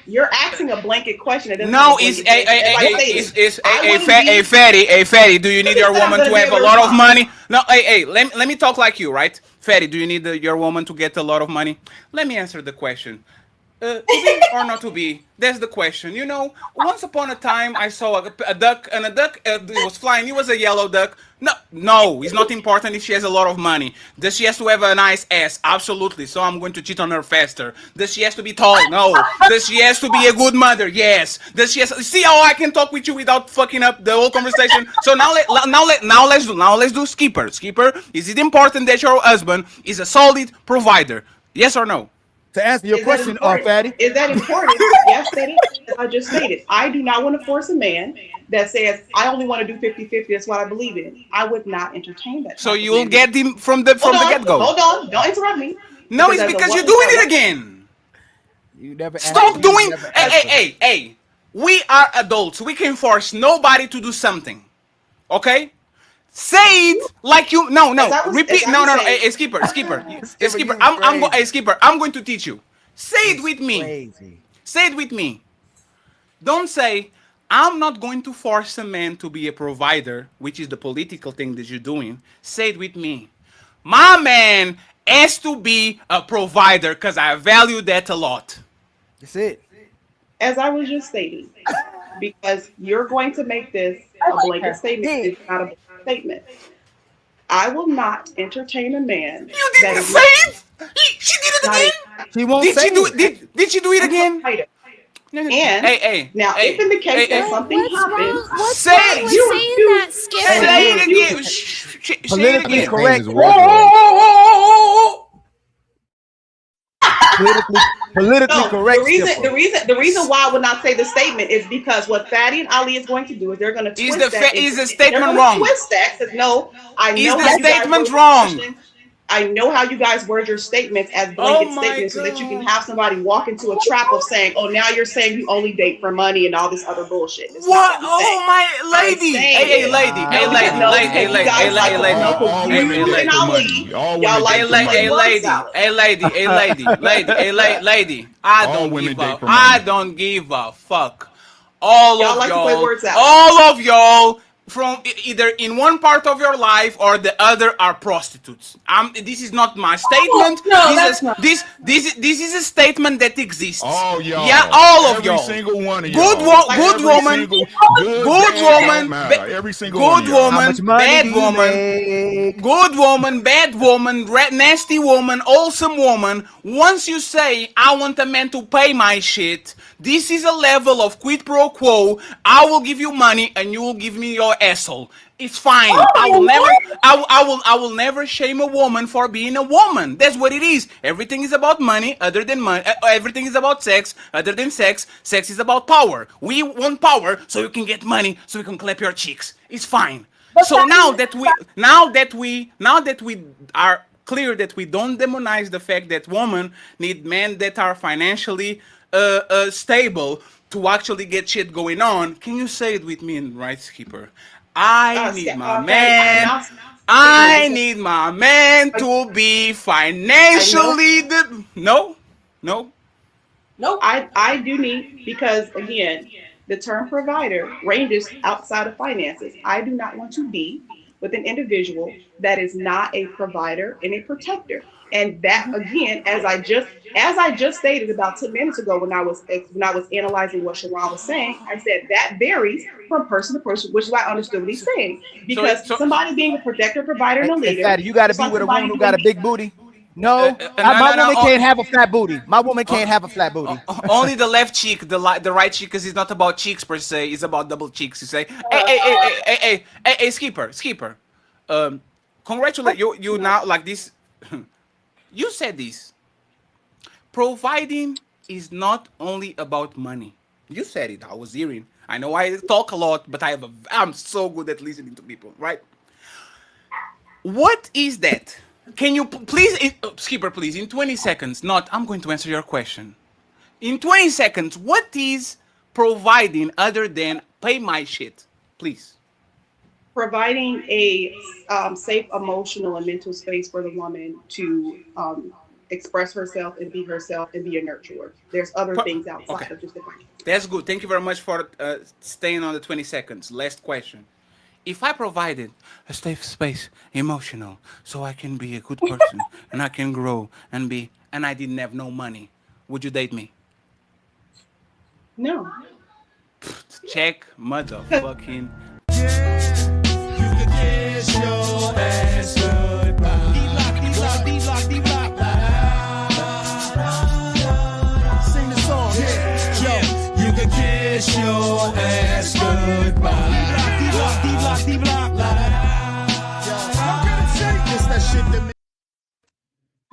you're asking a blanket question that doesn't have No, a is blanket statement. As I stated, I wouldn't be. a fatty. Do you need You your said I'm woman going to to be have able a to lot of respond. money? No, let me talk like you, right? Fatty, do you need your woman to get a lot of money? Let me answer the question. To be or not to be? That's the question. You know, once upon a time, I saw a duck, and a duck it was flying. It was a yellow duck. No, no, it's not important if she has a lot of money. Does she has to have a nice ass? Absolutely. So I'm going to cheat on her faster. Does she has to be tall? No. Does she has to be a good mother? Yes. Does she has? See how I can talk with you without fucking up the whole conversation? So let's do skipper. Skipper, is it important that your husband is a solid provider? Yes or no? To answer your Is that question, important? Fatty. Is that important? Yes, that is. As I just stated, I do not want to force a man that says, I only want to do 50-50, that's what I believe in, I would not entertain that So type of you'll man. get him from the get go. Hold on, don't interrupt me. No, Because it's as a because you're woman, doing it again. You never Stop you doing. never Hey, hey, answer. hey, hey. We are adults. We can force nobody to do something. Okay? Say it like you. No, no. as Repeat. I No, was no, no. Hey, saying, hey, skipper, skipper, Skipper, skipper. you crazy. Hey, skipper. I'm going to teach you. Say it It's with me. crazy. Say it with me. Don't say, I'm not going to force a man to be a provider, which is the political thing that you're doing. Say it with me. My man has to be a provider because I value that a lot. That's it. as I was just stating, because you're going to make this I a like blanket her. statement. It's not a blanket statement. I will not entertain a man You that didn't is say it. She did it not a again. She won't Did say she do it. it? Did she do it again? provider. Hey, And hey, now, if hey, in the case hey, that hey. But something happens what's Say wrong that with you saying refuse, that, that Skipper? say you it refuse, again. Say it Politically His again. name is correct. Wardrobe. Politically politically no, the correct, reason, Skipper. the reason why I would not say the statement is because what Fatty and Ali is going to do is they're going to twist that Is into, the they're statement going to wrong? twist that because no, I Is know the how you guys statement word your wrong? questions. I know how you guys word your statements as Oh blanket my statements so that you can god. have somebody walk into a trap of saying, oh, now you're saying you only date for money and all this other bullshit. That's not What? what I'm saying. Oh my I'm lady. Hey, saying hey, is lady. Hey, no, because lady. no, Lady. because Hey, you lady. Hey, guys like to lady. no, because All Hey, women you hey, date and for Ali, money. All y'all women like date Hey, for to play hey, money. word lady, salad. hey, lady, hey, lady, lady, hey, lady. I All don't women give date a, for I money. don't give a fuck. All Y'all of like to play y'all, word salad. all of y'all, from either in one part of your life or the other are prostitutes. This is not my Oh, statement. no, that's not. This is a statement that exists. All Yeah, y'all. all of Every y'all. single one of Good, y'all. Like good Every woman, single good, good bad, don't woman, matter. Every single one of good y'all. How much woman, money do bad you woman, make? good woman, bad woman, nasty woman, awesome woman. Once you say, I want a man to pay my shit, this is a level of quid pro quo. I will give you money and you will give me your asshole. It's fine. I will Oh, never, what? I will never shame a woman for being a woman. That's what it is. Everything is about money, other than money. Everything is about sex, other than sex. Sex is about power. We want power, so you can get money, so you can clap your cheeks. It's fine. But So now that we are clear that we don't demonize the fact that women need men that are financially stable to actually get shit going on, can you say it with me in right, Skipper? I need my Fatty, man. now statement I because need my man to be I know financially no, no. nope. I do need because again, the term provider ranges outside of finances. I do not want to be with an individual that is not a provider and a protector. And that again, as I just stated about 10 minutes ago when I was analyzing what Sharon was saying, I said that varies from person to person, which is why I understood what he's saying. So, Because somebody being a protector, provider, and a Hey, leader, Fatty, you got to just be like with a woman somebody who got doing a big booty. No, no, my no, no. woman can't have a flat booty. My woman can't have a flat booty. Only the left cheek, the right cheek, because it's not about cheeks per se. It's about double cheeks. You say, hey, skipper. Um, congratulate you. You now like this. You said this. Providing is not only about money. You said it. I was hearing. I know I talk a lot, but I'm so good at listening to people. Right? What is that? Can you please, skipper, please, in 20 seconds? Not. I'm going to answer your question. In 20 seconds, what is providing other than pay my shit? Please. providing a safe emotional and mental space for the woman to express herself and be herself and be a nurturer. There's other things Okay. outside of just the money. That's good. Thank you very much for staying on the 20 seconds. Last question. If I provided a safe space, emotional, so I can be a good person and I can grow and I didn't have no money, would you date me? No. Check motherfucking. Kiss your ass goodbye. D-Lock, D-Lock, D-Lock. Sing the song. Yeah. You can kiss your ass goodbye. D-Lock, D-Lock, D-Lock. It's that shit that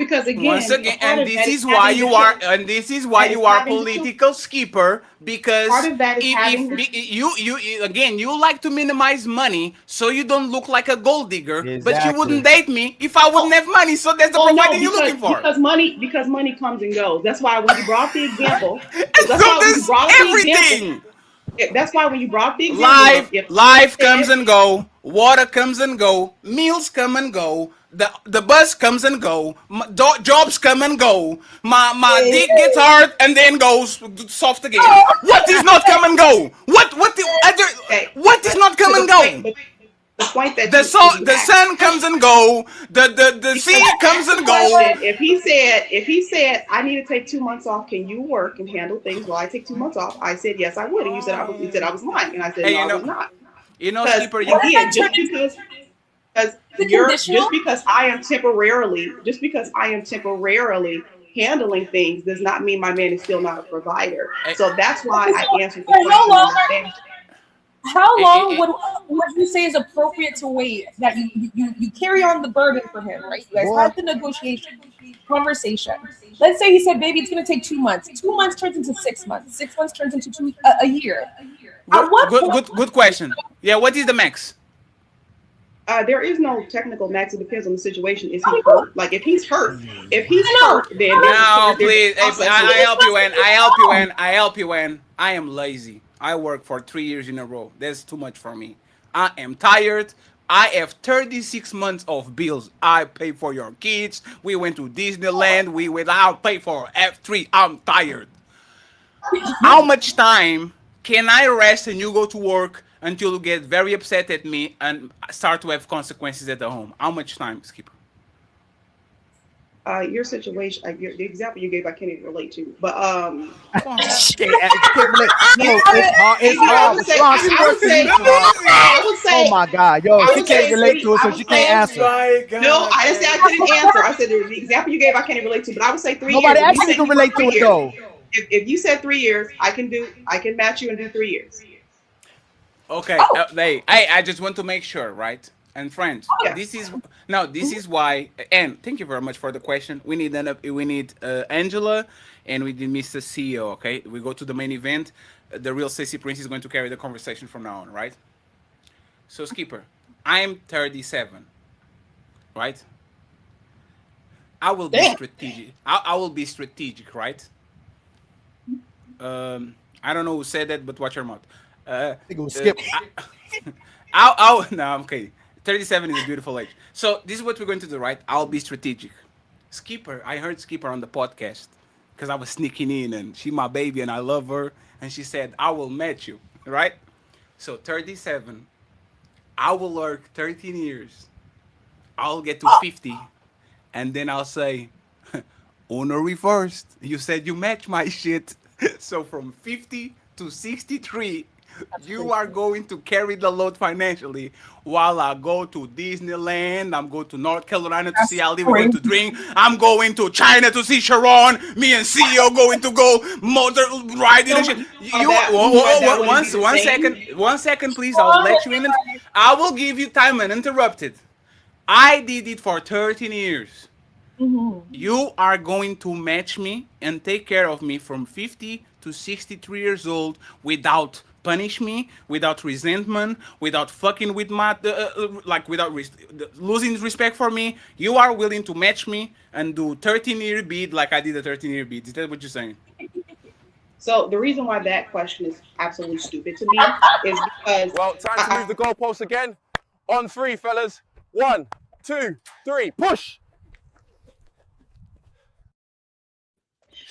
because Once again, a again, part and of this that is is why having the you are, children. and this is why That is you are having the children. political skipper, Part because of that is if having the. you again, you like to minimize money so you don't look like a gold digger, but you wouldn't Exactly. date me if I wouldn't have money. So that's the Well, no, providing you're looking for. because money comes and goes. That's why when you brought the example, So that's why when you there's brought up the example, everything. that's why when you brought up the example of Life, if he life comes said, and go. Water comes and go. Meals come and go. The bus comes and go. Jobs come and go. My Hey, dick gets hey. hard and then goes soft again. Oh, What is not come and go? okay, What is but not come to and the point, go? but the point that The you the asked sun comes and go. The because sea you comes asked the and go. question. If he said I need to take 2 months off, can you work and handle things while I take 2 months off? I said yes, I would, and you said I was. You said I was lying, and I said Hey, no, I was not. Because Skipper, what you. does that again, turn into? because The you're conditional? just because I am temporarily handling things does not mean my man is still not a provider. So that's why Okay, I so answered the for how question in long? the fashion. How eh, long eh, would you say is appropriate to wait that you carry on the burden for him, right? You guys Boy, had the negotiation conversation. Let's say he said, "Baby, it's gonna take 2 months." 2 months turns into 6 months. 6 months turns into a year. At what point? Good question. Yeah, what is the max? There is no technical max. It depends on the situation. Is he Okay, cool. hurt? Like if he's I know. hurt, then No, there's a please. Hey, process I with it. help you, and I help you, Wrong. and I help you, and I am lazy. I work for 3 years in a row. That's too much for me. I am tired. I have 36 months of bills. I pay for your kids. We went to Disneyland. We went out, pay for F3. I'm tired. How much time can I rest and you go to work until you get very upset at me and start to have consequences at the home? How much time, Skipper? Your situation, the example you gave, I can't even relate to. But you can't relate. No, it's hard. It's I hard. would But say, Sean, she works for you, Sean. I would Oh say, my God, yo, I she would can't say relate to it, I so would she can't say, answer. no, I didn't say I couldn't answer. I said the example you gave, I can't even relate to. But I would say 3 years. Nobody If you actually said can you work relate to three it years, though. if you said 3 years, I can match you and do 3 years. Okay, Oh, I just want to make sure, right? And friends, Yeah. this is now this is why. And thank you very much for the question. We need Angela, and we need Mr. CEO. Okay, we go to the main event. The real Stacy Prince is going to carry the conversation from now on, right? So Skipper, I'm 37, right? I will be damn. strategic. I will be strategic, right? I don't know who said that, but watch your mouth. Uh, I think it was uh, Skip. no, I'm kidding. 37 is a beautiful age. So this is what we're going to do, right? I'll be strategic. Skipper, I heard Skipper on the podcast because I was sneaking in, and she my baby, and I love her, and she said I will match you, right? So 37, I will work 13 years. I'll get to 50, and then I'll say, Uno reversed. You said you match my shit. So from 50 to 63, you are going to carry the load financially while I go to Disneyland. I'm going to North Carolina to see That's Ali. We're going crazy. to drink. I'm going to China to see Sharon. Me and CEO going to go motor riding and shit. You You know why that wouldn't be the one same? second, please. I'll let you in. And I will give you time uninterrupted. I did it for 13 years. You are going to match me and take care of me from 50 to 63 years old without punish me, without resentment, without fucking with my like without losing respect for me. You are willing to match me and do 13-year bid like I did a 13-year bid. Is that what you're saying? So the reason why that question is absolutely stupid to me is because Well, time to move the goalpost again. On three, fellas. 1, 2, 3, push!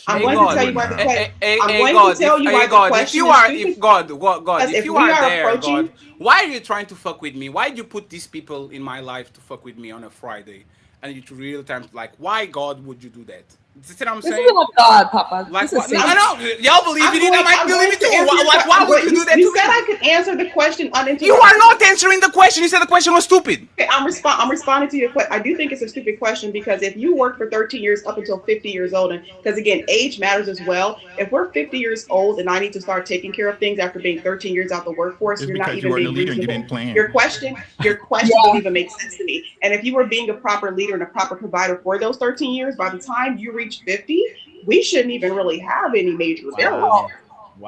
I'm Hey going to God, tell you why the question. I'm hey going to God, tell you why the if question you is are, stupid. God, Because if if you we are are there, God, approaching, why are you trying to fuck with me? Why do you put these people in my life to fuck with me on a Friday? And it's real time, like, why God would you do that? That's what I'm This saying. isn't of God, Papa. Like This is what? No, Satan. no, y'all believe in it. I might I'm believe going it to too. answer your Like, question. why would you do that You to said me? I could answer the question You are uninterrupted. not answering the question. You said the question was stupid. Okay, I'm responding to your question. I do think it's a stupid question because if you work for 13 years up until 50 years old, and because again, age matters as well. If we're 50 years old and I need to start taking care of things after being 13 years out the workforce, It's you're not because you even weren't a being leader and you reasonable. didn't plan. Your question didn't even make sense to me. And if you were being a proper leader and a proper provider for those 13 years, by the time you reach 50, we shouldn't even really have any major bills. Wow.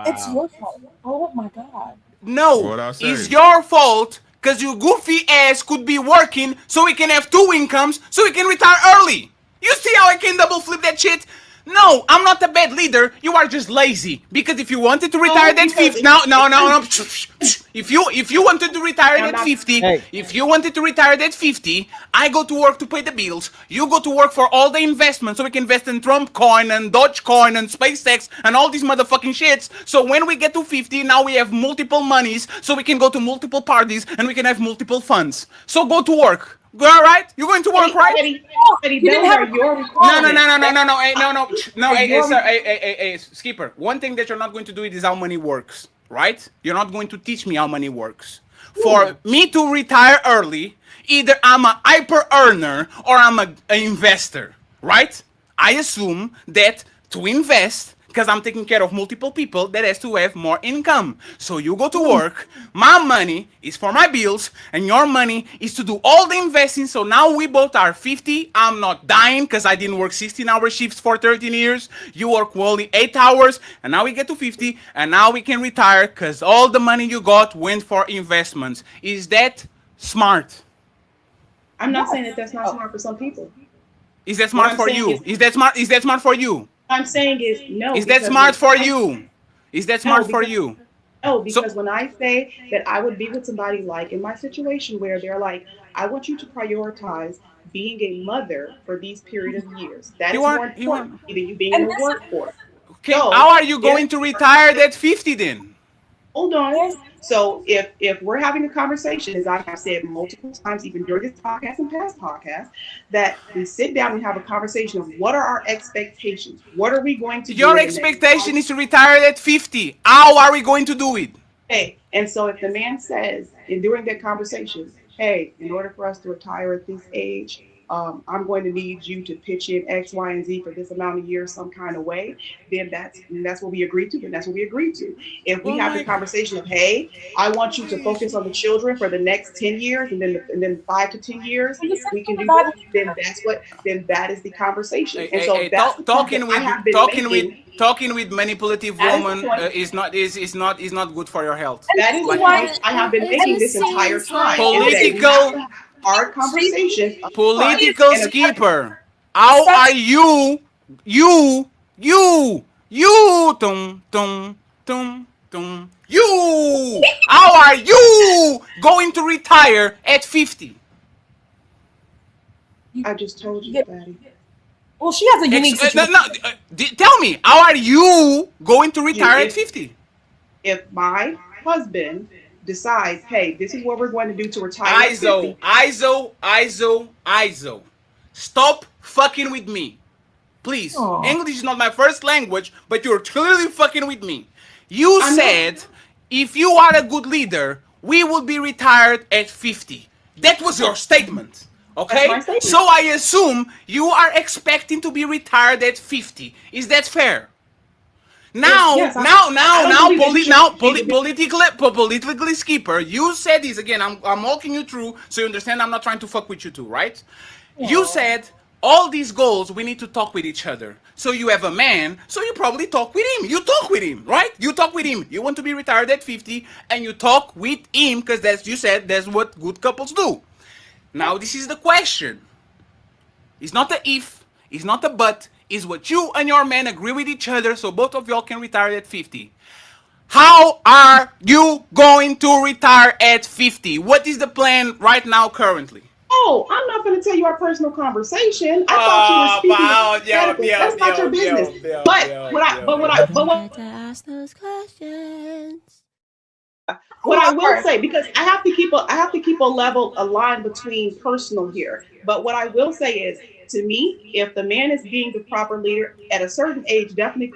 It's Wow. your fault. Oh my God. No, What I it's say? your fault because your goofy ass could be working so we can have two incomes so we can retire early. You see how I can double flip that shit? No, I'm not a bad leader. You are just lazy. Because if you wanted to retire No, at because 50, no, no, if no, no. I'm, If you wanted to retire I'm at not. 50, Hey, if you wanted to retire at 50, I go to work to pay the bills. You go to work for all the investments so we can invest in Trump coin and Dogecoin and SpaceX and all these motherfucking shits. So when we get to 50, now we have multiple monies so we can go to multiple parties and we can have multiple funds. So go to work. All right? You're going to work, right? Eddie, He didn't those have are a your No, no, no, requirements. no, no, no, no, hey, no, no, no, Are hey, your sir, hey, Skipper. One thing that you're not going to do it is how money works, right? You're not going to teach me how money works. For me to retire early, either I'm a hyper earner or I'm an investor, right? I assume that to invest, because I'm taking care of multiple people, that has to have more income. So you go to work, my money is for my bills, and your money is to do all the investing. So now we both are 50. I'm not dying because I didn't work 16-hour shifts for 13 years. You work only 8 hours, and now we get to 50, and now we can retire because all the money you got went for investments. Is that smart? I'm not saying Yes. that that's not smart for some people. Is that What smart I'm for saying is, you? Is that smart? Is that smart for you? what I'm saying is no, Is that because smart when for I you? Is that no, smart for because you? no, So because when I say that I would be with somebody like in my situation where they're like, I want you to prioritize being a mother for these period of years. That you is more want you important want. than you being in And the this workforce. Okay, how So are you if going to retire at 50 then? hold on. is So if we're having a conversation, as I have said multiple times, even during this podcast and past podcasts, that we sit down and have a conversation of what are our expectations? What are we going to do Your in the next expectation is to retire at 50. How are we going to do it? day? And so if the man says in during that conversation, hey, in order for us to retire at this age, I'm going to need you to pitch in X, Y, and Z for this amount of years some kind of way, then that's what we agreed to, then that's what we agreed to. If we Oh have the my. conversation of, hey, I want you to focus on the children for the next 10 years and then 5 to 10 years, and the we can second do about this, then that is the conversation. Hey, And hey, so hey, that's the point that talking I with have been talking with making. talking with manipulative That is the woman point. is not good for your health. and That this is is the Like why point I have been It making just this entire seems time like is that we have political to have hard she conversations up front. political And skipper. How are such you you how are you going to retire at 50? I just told you, yeah. Fatty. Well, she has a unique No, situation. no, tell me, how are you going to You retire at 50? if my husband decides, hey, this is what we're going to do to retire at ISO, 50. ISO, ISO, ISO. Stop fucking with me. Please. Oh, English is not my first language, but you're clearly fucking with me. You I'm not said if you are a good leader, we will be retired at 50. That was your statement. that's my Okay? So statement. I assume you are expecting to be retired at 50. Is that fair? If Now, yes, now, I now, don't now, believe that you should politically, skipper. You said this again. I'm walking you through so you understand. I'm not trying to fuck with you too, right? You oh. said all these goals we need to talk with each other. So you have a man, so you probably talk with him. You talk with him, right? You talk with him. You want to be retired at 50, and you talk with him because that's you said that's what good couples do. Now this is the question. It's not a if, it's not a but, it's what you and your man agree with each other so both of y'all can retire at 50. How are you going to retire at 50? What is the plan right now currently? Oh, I'm not going to tell you our personal conversation. I thought you were Oh, speaking in yo, hypotheticals. yo, That's not your yo, business. yo, yo, But yo, what I, yo, but what yo. I, but don't what get to ask those questions. what I will say, because I have to keep a level, a line between personal here. But what I will say is to me, if the man is being the proper leader at a certain age, definitely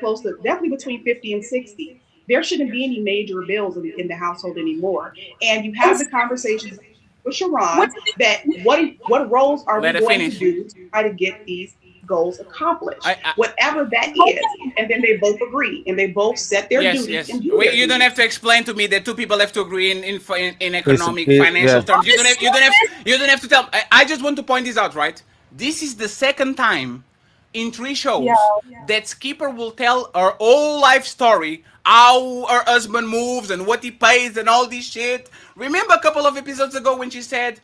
between 50 and 60, there shouldn't be any major bills in the household anymore. And you have the conversations with What Sharon that what roles are we Let her going to finish. do to try to get these goals accomplished, I whatever that is. And then they both agree and they both set their Yes, duties yes. and do their You don't have duties. to explain to me that two people have to agree in Listen, economic financial yeah. terms. You don't have to tell. I just want to point this out, right? This is the second time in three Yeah. shows that Skipper will tell her whole life story, how her husband moves and what he pays and all this shit. Remember a couple of episodes ago when she said,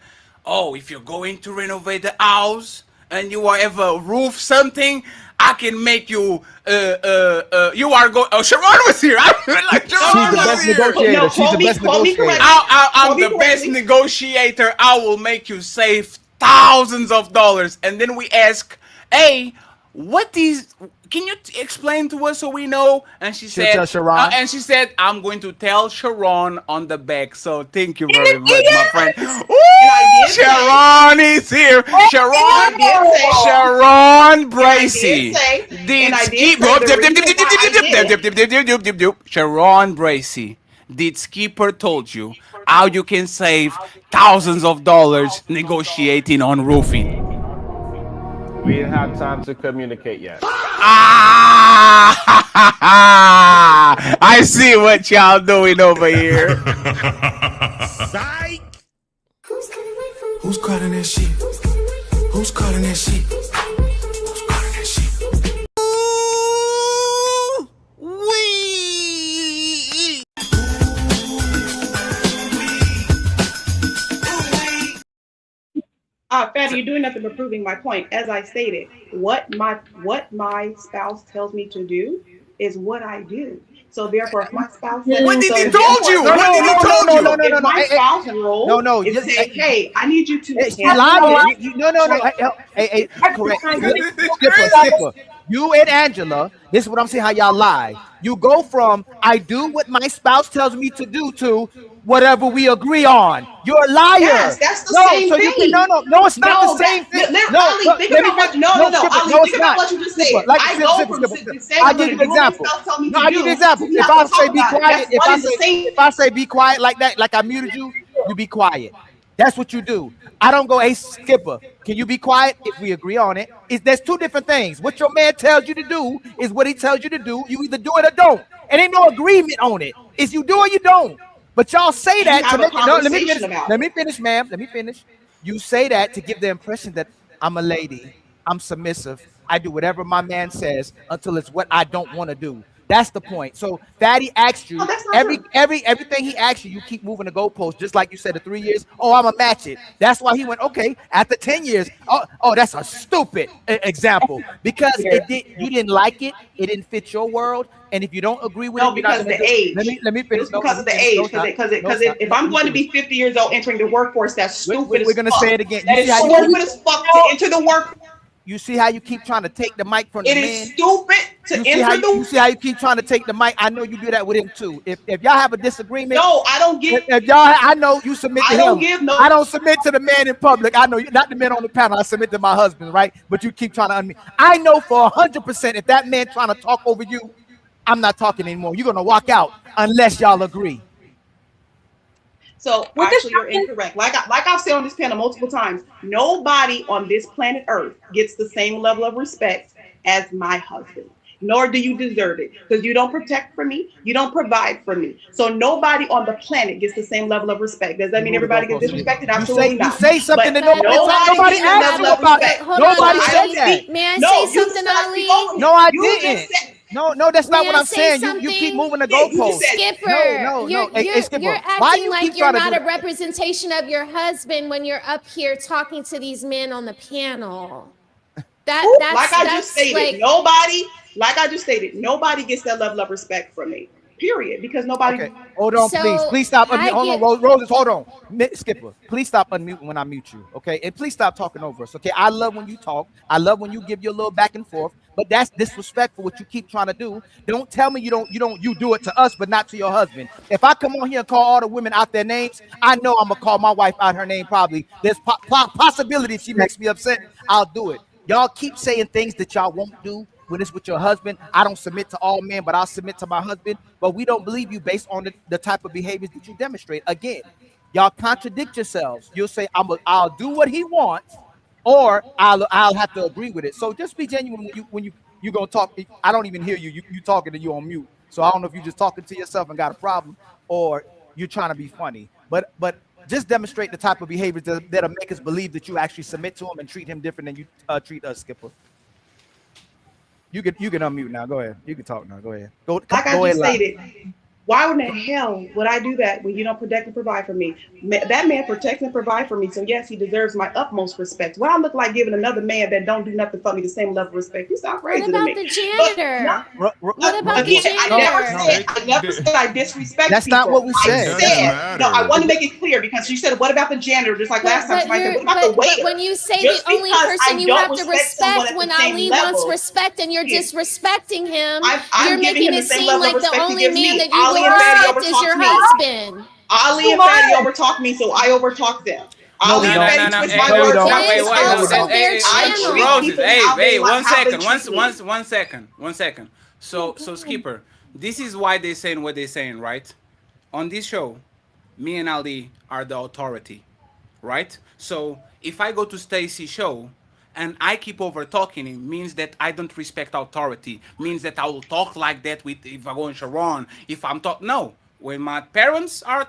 "Oh, if you're going to renovate the house and you have a roof something, I can make you you are going." Oh, Sharon was here. I feel like No, She's no, Sharon the was no. best here. negotiator. No, She's the best quote me negotiator. correctly. I'm Quote me the best correctly. negotiator. I will make you save thousands of dollars. And then we ask, "Hey, what is? Can you explain to us so we know?" She'll tell Sharon. And she said, "I'm going to tell Sharon on the back." So thank you In very an much, my friend. idiot. And I Ooh, did say, Sharon is here. and I did say, Sharon and I did Bracy say, and did I did skip. say the reason why I did it. Sharon Bracy did Skipper told you how you can save thousands of dollars negotiating on roofing. We didn't have time to communicate yet. Ah, I see what y'all doing over here. Psych. Who's cutting that shit? Who's cutting that shit? Who's cutting that shit? Fatty, you're doing nothing but proving my point. As I stated, what my spouse tells me to do is what I do. So therefore, if my spouse says, What did so he if told therefore, you? if No, my What no, did he no, spouse, no, told no, you? no, so no, if no, no. my spouse No, role no. is saying, hey, I need you to She's handle the lying. dishes, No, no, no. Correct. Skipper. You and Angela, this is what I'm saying how y'all lie. You go from I do what my spouse tells me to do to whatever we agree on. You're a liar. yes, that's the No, same so you can no, thing. no, no, it's not the No, same thing. No, Ali, no, think let me about finish. what. No, No, no, no, Skipper, Ali, no, think it's about not. what you just Skipper, said. like I Skipper, go Skipper, from Skipper, Skipper. saying I'll I'm give going you to an do what my example. spouse tell me No, to I'll give you an do example. to we If have to I say talk be about it. quiet, That's one and the same. if I say be quiet like I muted you, you be quiet. That's what you do. I don't go, hey Skipper, can you be quiet? If we agree on it, there's two different things. What your man tells you to do is what he tells you to do. You either do it or don't. And ain't no agreement on it. It's you do or you don't. But y'all say And you that to have a make it. No, let me conversation finish. about Let it. me finish, ma'am. Let me finish. You say that to give the impression that I'm a lady. I'm submissive. I do whatever my man says until it's what I don't want to do. That's the point. So Fatty asked No, you that's not true. everything he asked you, you keep moving the goalpost, just like you said the 3 years. Oh, I'm gonna match it. That's why he went, okay, after 10 years. Oh, that's a stupid example. Because you didn't like it, it didn't fit your world. And if you don't agree with it, No, you're not because gonna the do it. age. Let me It finish. was No, let because me of the finish. No, age. it's not. No, Because it's not. if Let I'm me going to finish. be 50 years old entering the workforce, that's stupid We're as gonna say fuck. it again. That is stupid as fuck to enter the work. You see how you keep trying to take the mic from the It is men? stupid to enter You the. see how you keep trying to take the mic? I know you do that with him too. If y'all have a disagreement, No, I don't give. if y'all, I know you submit to I don't him. give no. I don't submit to the man in public. I know you, not the men on the panel. I submit to my husband, right? But you keep trying to unmute. I know for 100% if that man trying to talk over you, I'm not talking anymore. You're gonna walk out unless y'all agree. So What this actually, you're incorrect. Like I've said on this panel multiple times, nobody on this planet Earth gets the same level of respect as my husband. Nor do you deserve it because you don't protect for me, you don't provide for me. So nobody on the planet gets the same level of respect. Does that You mean move the everybody gets goalpost again. disrespected? Absolutely You not. say something But that But nobody nobody gets you that asked have level you of about it. respect. hold on, So Nobody I said don't Ali. that. speak. May I say No, you something, just gotta speak Ali? over No, me. I You just didn't. said, No, that's not May what I I'm say saying. You keep something? moving the yeah, you just goalposts. said, Skipper, No. Hey, you're Skipper, why acting you like keep you're trying to not do a that? representation of your husband when you're up here talking to these men on the panel. That who, like that's I just that's stated, like nobody gets that level of respect from me. Period. Because nobody. Okay, hold on, please. so Please stop unmute. I Hold on, get Roses, hold on. Skipper, please stop unmuting when I mute you, okay? And please stop talking over us, okay? I love when you talk. I love when you give your little back and forth, but that's disrespectful what you keep trying to do. Don't tell me you do it to us, but not to your husband. If I come on here and call all the women out their names, I know I'm gonna call my wife out her name probably. There's possibility if she makes me upset, I'll do it. Y'all keep saying things that y'all won't do when it's with your husband. I don't submit to all men, but I'll submit to my husband. But we don't believe you based on the type of behaviors that you demonstrate. Again, y'all contradict yourselves. You'll say, I'll do what he wants, or I'll have to agree with it. So just be genuine when you gonna talk. I don't even hear you. You talking to you on mute. So I don't know if you're just talking to yourself and got a problem, or you're trying to be funny. But just demonstrate the type of behaviors that'll make us believe that you actually submit to him and treat him different than you treat us, Skipper. You can unmute now. Go ahead. You can talk now. Go ahead. Go Like I ahead. just stated, why in the hell would I do that when you don't protect and provide for me? That man protects and provides for me, so yes, he deserves my utmost respect. What I look like giving another man that don't do nothing for me the same level of respect? You sound crazy to me. What about the janitor? What about the Again, janitor? I never said I disrespect That's people. not what we said. I said, no, I want to make it clear because you said, what about the janitor? Just like last time somebody said, what about the waiter? But when you say Just the only because person I you don't have to someone respect at when the same Ali wants level, respect and you're disrespecting him, I'm you're giving making him the it same seem level like of the respect he only gives man me. that you Ali would and Fatty respect is your overtalked me. husband. Ali and Fatty overtalked me, so I overtalked them. No, we Ali and don't. Fatty twist No, my we words don't. up. It is also their I channel. treat Roses, people how they one how they second, treat me. one second. So Skipper, this is why they're saying what they're saying, right? On this show, me and Ali are the authority, right? So if I go to Stacy's show and I keep over talking him, means that I don't respect authority. Means that I will talk like that with if I go in Sharon. If I'm talk no. When my parents are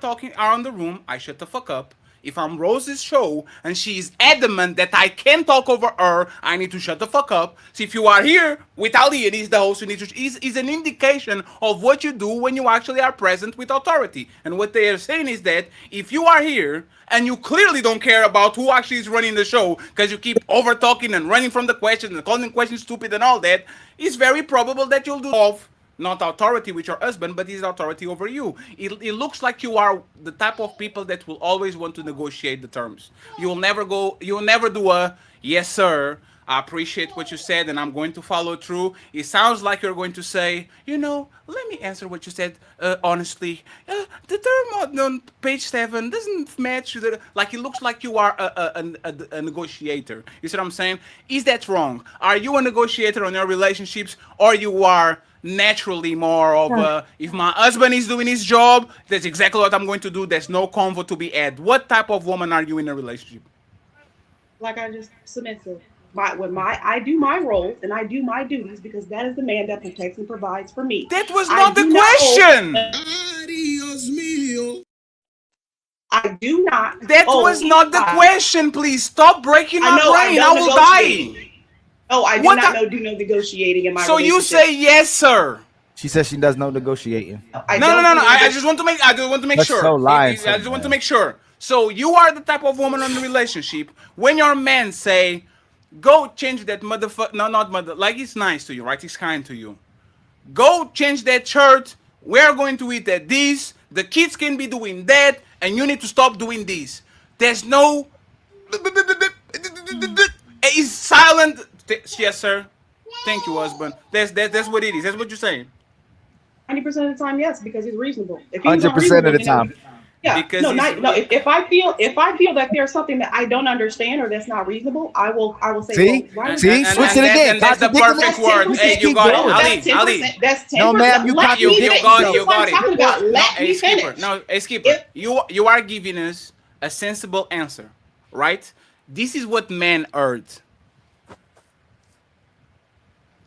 in the room, I shut the fuck up. If I'm Rose's show and she's adamant that I can talk over her, I need to shut the fuck up. So if you are here with Ali and he's the host, you need to is an indication of what you do when you actually are present with authority. And what they are saying is that if you are here and you clearly don't care about who actually is running the show because you keep over talking and running from the questions and calling questions stupid and all that, it's very probable that you'll do off not authority with your husband, but his authority over you. It looks like you are the type of people that will always want to negotiate the terms. You'll never do a yes, sir. I appreciate what you said and I'm going to follow through. It sounds like you're going to say, let me answer what you said honestly. The term on page 7 doesn't match. Like it looks like you are a negotiator. You see what I'm saying? Is that wrong? Are you a negotiator on your relationships or you are naturally more of if my husband is doing his job, that's exactly what I'm going to do. There's no convo to be had. What type of woman are you in a relationship? Like I just submissive. I do my roles and I do my duties because that is the man that protects and provides for me. That was not the question. I do not. That was not the question. Please stop breaking my brain. I will die. Oh, I do not do no negotiating in my So relationship. you say yes, sir. She says she does no negotiating. No. I just want to make. That's sure. so lying. I just want to make sure. So you are the type of woman in the relationship when your man say, "Go change that motherfucker." No, not mother. Like he's nice to you, right? He's kind to you. Go change that shirt. We're going to eat at this. The kids can be doing that, and you need to stop doing this. There's no. He's silent. Yes, sir. Thank you, husband. That's what it is. That's what you're saying. 90% of the time, yes, because he's reasonable. If he's 100% of the time. Yeah, Because no, no. If I feel that there's something that I don't understand or that's not reasonable, I will say. See, well, switch it again. That's the perfect word. Hey, you got it, Ali. That's 10%. No, ma'am, you got it. You got it. Let me finish. No, hey, Skipper, you are giving us a sensible answer, right? This is what men heard.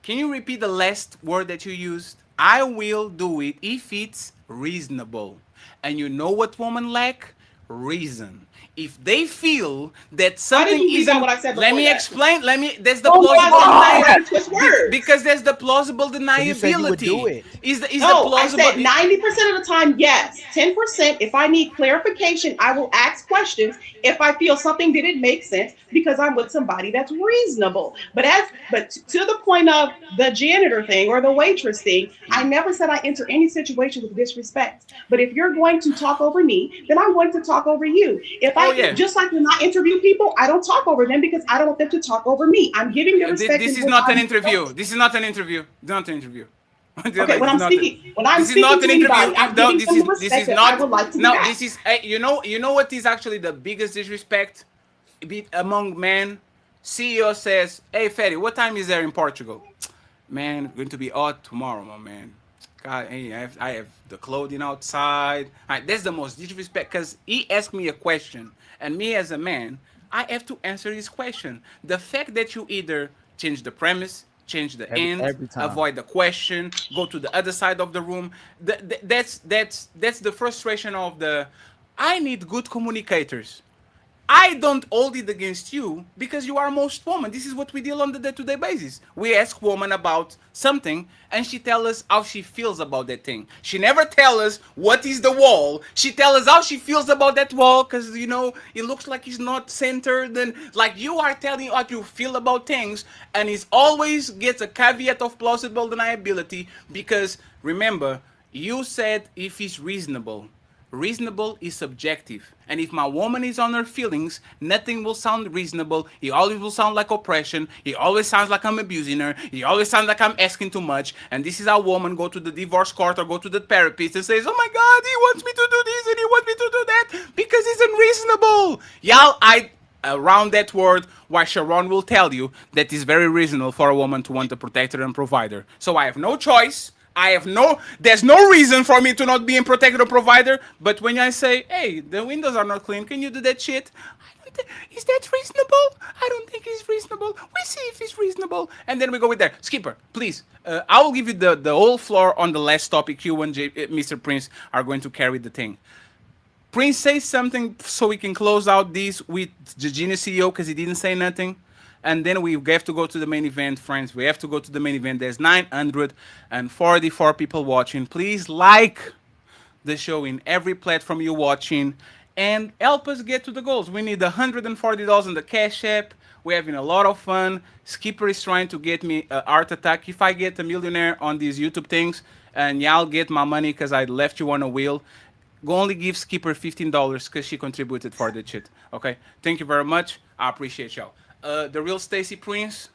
Can you repeat the last word that you used? I will do it if it's reasonable. And you know what women lack? Reason. If they feel that something isn't, what I said let me that? explain. There's the plausible deniability. Because there's the plausible deniability. You said you would do it. Is the No, plausible? I said 90% of the time, yes. 10%, if I need clarification, I will ask questions if I feel something didn't make sense because I'm with somebody that's reasonable. But to the point of the janitor thing or the waitress thing, I never said I enter any situation with disrespect. But if you're going to talk over me, then I'm going to talk over you. Just like when I interview people, I don't talk over them because I don't want them to talk over me. I'm giving them respect. This is not an interview. This is not an interview. Not an interview. Okay, when I'm speaking to anybody, I'm giving them the respect that I would like to be back. This is you know what is actually the biggest disrespect among men CEO says, "Hey, Fetty, what time is there in Portugal?" Man, going to be hot tomorrow, my man. God, hey, I have the clothing outside. That's the most disrespect because he asked me a question, and me as a man, I have to answer his question. The fact that you either change the premise, change the end, Every time. avoid the question, go to the other side of the room. That's the frustration of the. I need good communicators. I don't hold it against you because you are most woman. This is what we deal on the day-to-day basis. We ask woman about something and she tell us how she feels about that thing. She never tell us what is the wall. She tell us how she feels about that wall because it looks like it's not centered and like you are telling how you feel about things and it always gets a caveat of plausible deniability because remember you said if it's reasonable. Reasonable is subjective. And if my woman is on her feelings, nothing will sound reasonable. It always will sound like oppression. It always sounds like I'm abusing her. It always sounds like I'm asking too much. And this is how women go to the divorce court or go to the therapist and says, "Oh my God, he wants me to do this and he wants me to do that because it's unreasonable." Y'all, I around that word, why Sharon will tell you that it's very reasonable for a woman to want a protector and provider. So I have no choice. There's no reason for me to not be a protector or provider. But when I say, hey, the windows are not clean, can you do that shit? Is that reasonable? I don't think it's reasonable. We see if it's reasonable. And then we go with there. Skipper, please. I will give you the whole floor on the last topic. You and Mr. Prince are going to carry the thing. Prince, say something so we can close out this with the Genius CEO because he didn't say nothing. And then we have to go to the main event, friends. We have to go to the main event. There's 944 people watching. Please like the show in every platform you're watching and help us get to the goals. We need $140 in the Cash App. We're having a lot of fun. Skipper is trying to get me a heart attack. If I get a millionaire on these YouTube things, and y'all get my money because I left you on a wheel, go only give Skipper $15 because she contributed for the shit. Okay, thank you very much. I appreciate y'all. The real Stacy Prince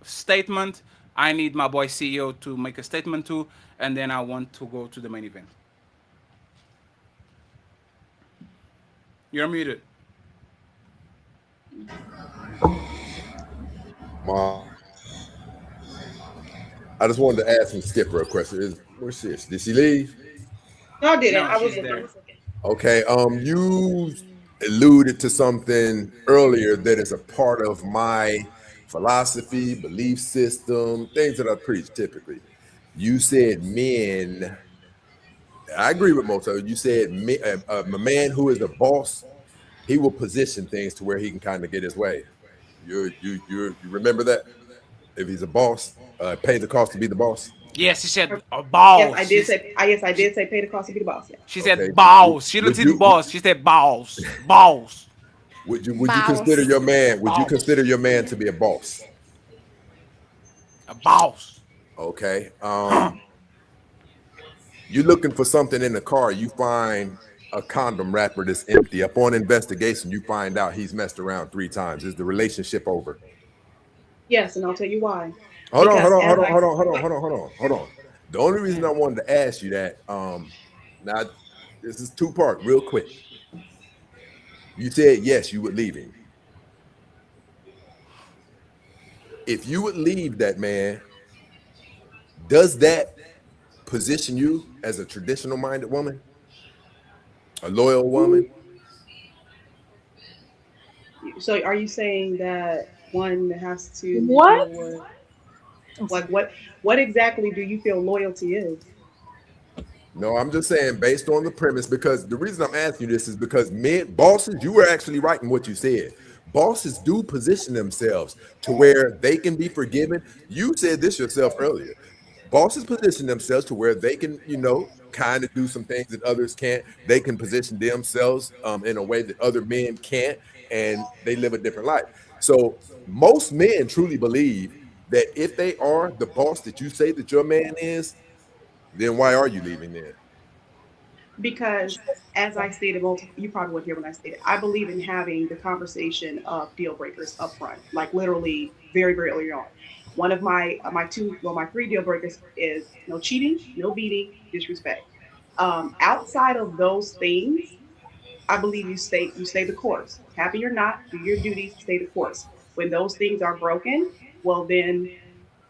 statement. I need my boy CEO to make a statement too, and then I want to go to the main event. You're muted. I just wanted to ask some Skipper a question. Where's this? Did she leave? No, I didn't. No, I was she's looking. there. Okay. You alluded to something earlier that is a part of my philosophy, belief system, things that I preach typically. You said men. I agree with most of it. You said a man who is a boss, he will position things to where he can kind of get his way. You remember that? If he's a boss, pays the cost to be the boss. Yes, she said Yes, balls. I did say. Yes, I did say pay the cost to be the boss. Yeah. She Okay. said balls. She didn't Would say the you boss. She said balls. Balls. would you consider Bounce. your man? Would you Balls. consider your man to be a boss? A balls. Okay. You're looking for something in the car. You find a condom wrapper that's empty. Upon investigation, you find out he's messed around 3 times. Is the relationship over? Yes, and I'll tell you why. Hold on, hold Because on, as hold on, I hold on, hold on, hold on, hold on, hold on. The only reason I wanted to ask you that, now this is 2 part, real quick. You said yes, you would leave him. If you would leave that man, does that position you as a traditional minded woman, a loyal woman? so are you saying that one has to deal What? with like what exactly do you feel loyalty is? No, I'm just saying based on the premise, because the reason I'm asking you this is because men, bosses, you were actually right in what you said. Bosses do position themselves to where they can be forgiven. You said this yourself earlier. Bosses position themselves to where they can, kind of do some things that others can't. They can position themselves in a way that other men can't, and they live a different life. So most men truly believe that if they are the boss that you say that your man is, then why are you leaving then? Because as I stated multiple, you probably would hear when I stated, I believe in having the conversation of deal breakers up front, like literally very, very early on. One of my 3 deal breakers is no cheating, no beating, disrespect. Outside of those things, I believe you stay the course. Happy or not, do your duties, stay the course. When those things are broken, well, then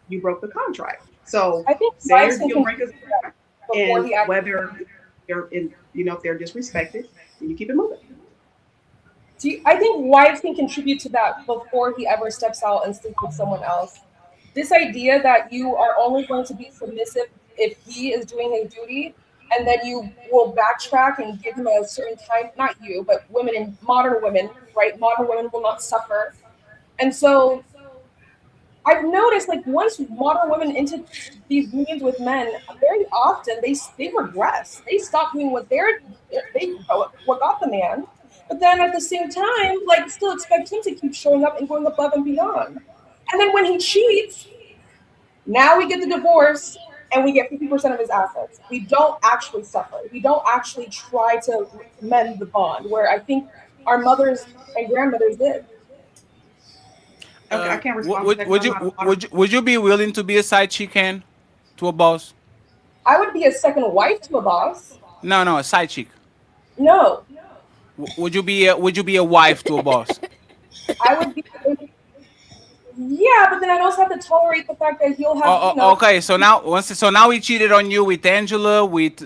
you broke the contract. So I think say wives your can deal contribute breakers, to that before and he actually. whether they're in, if they're disrespected, then you keep it moving. I think wives can contribute to that before he ever steps out and sleeps with someone else. This idea that you are only going to be submissive if he is doing his duty, and then you will backtrack and give him a certain time, not you, but women and modern women, right? Modern women will not suffer. And so I've noticed, like, once modern women into these unions with men, very often they regress. They stop doing they what got the man, but then at the same time, like, still expect him to keep showing up and going above and beyond. And then when he cheats, now we get the divorce and we get 50% of his assets. We don't actually suffer. We don't actually try to mend the bond, where I think our mothers and grandmothers did. Okay, I can't respond to that because I'm not a modern. Would you be willing to be a side chicken to a boss? I would be a second wife to a boss. No, no, a side chick. No, Would you be a wife to a boss? I would be. Yeah, but then I'd also have to tolerate the fact that he'll have, Okay, so now he cheated on you with Angela, with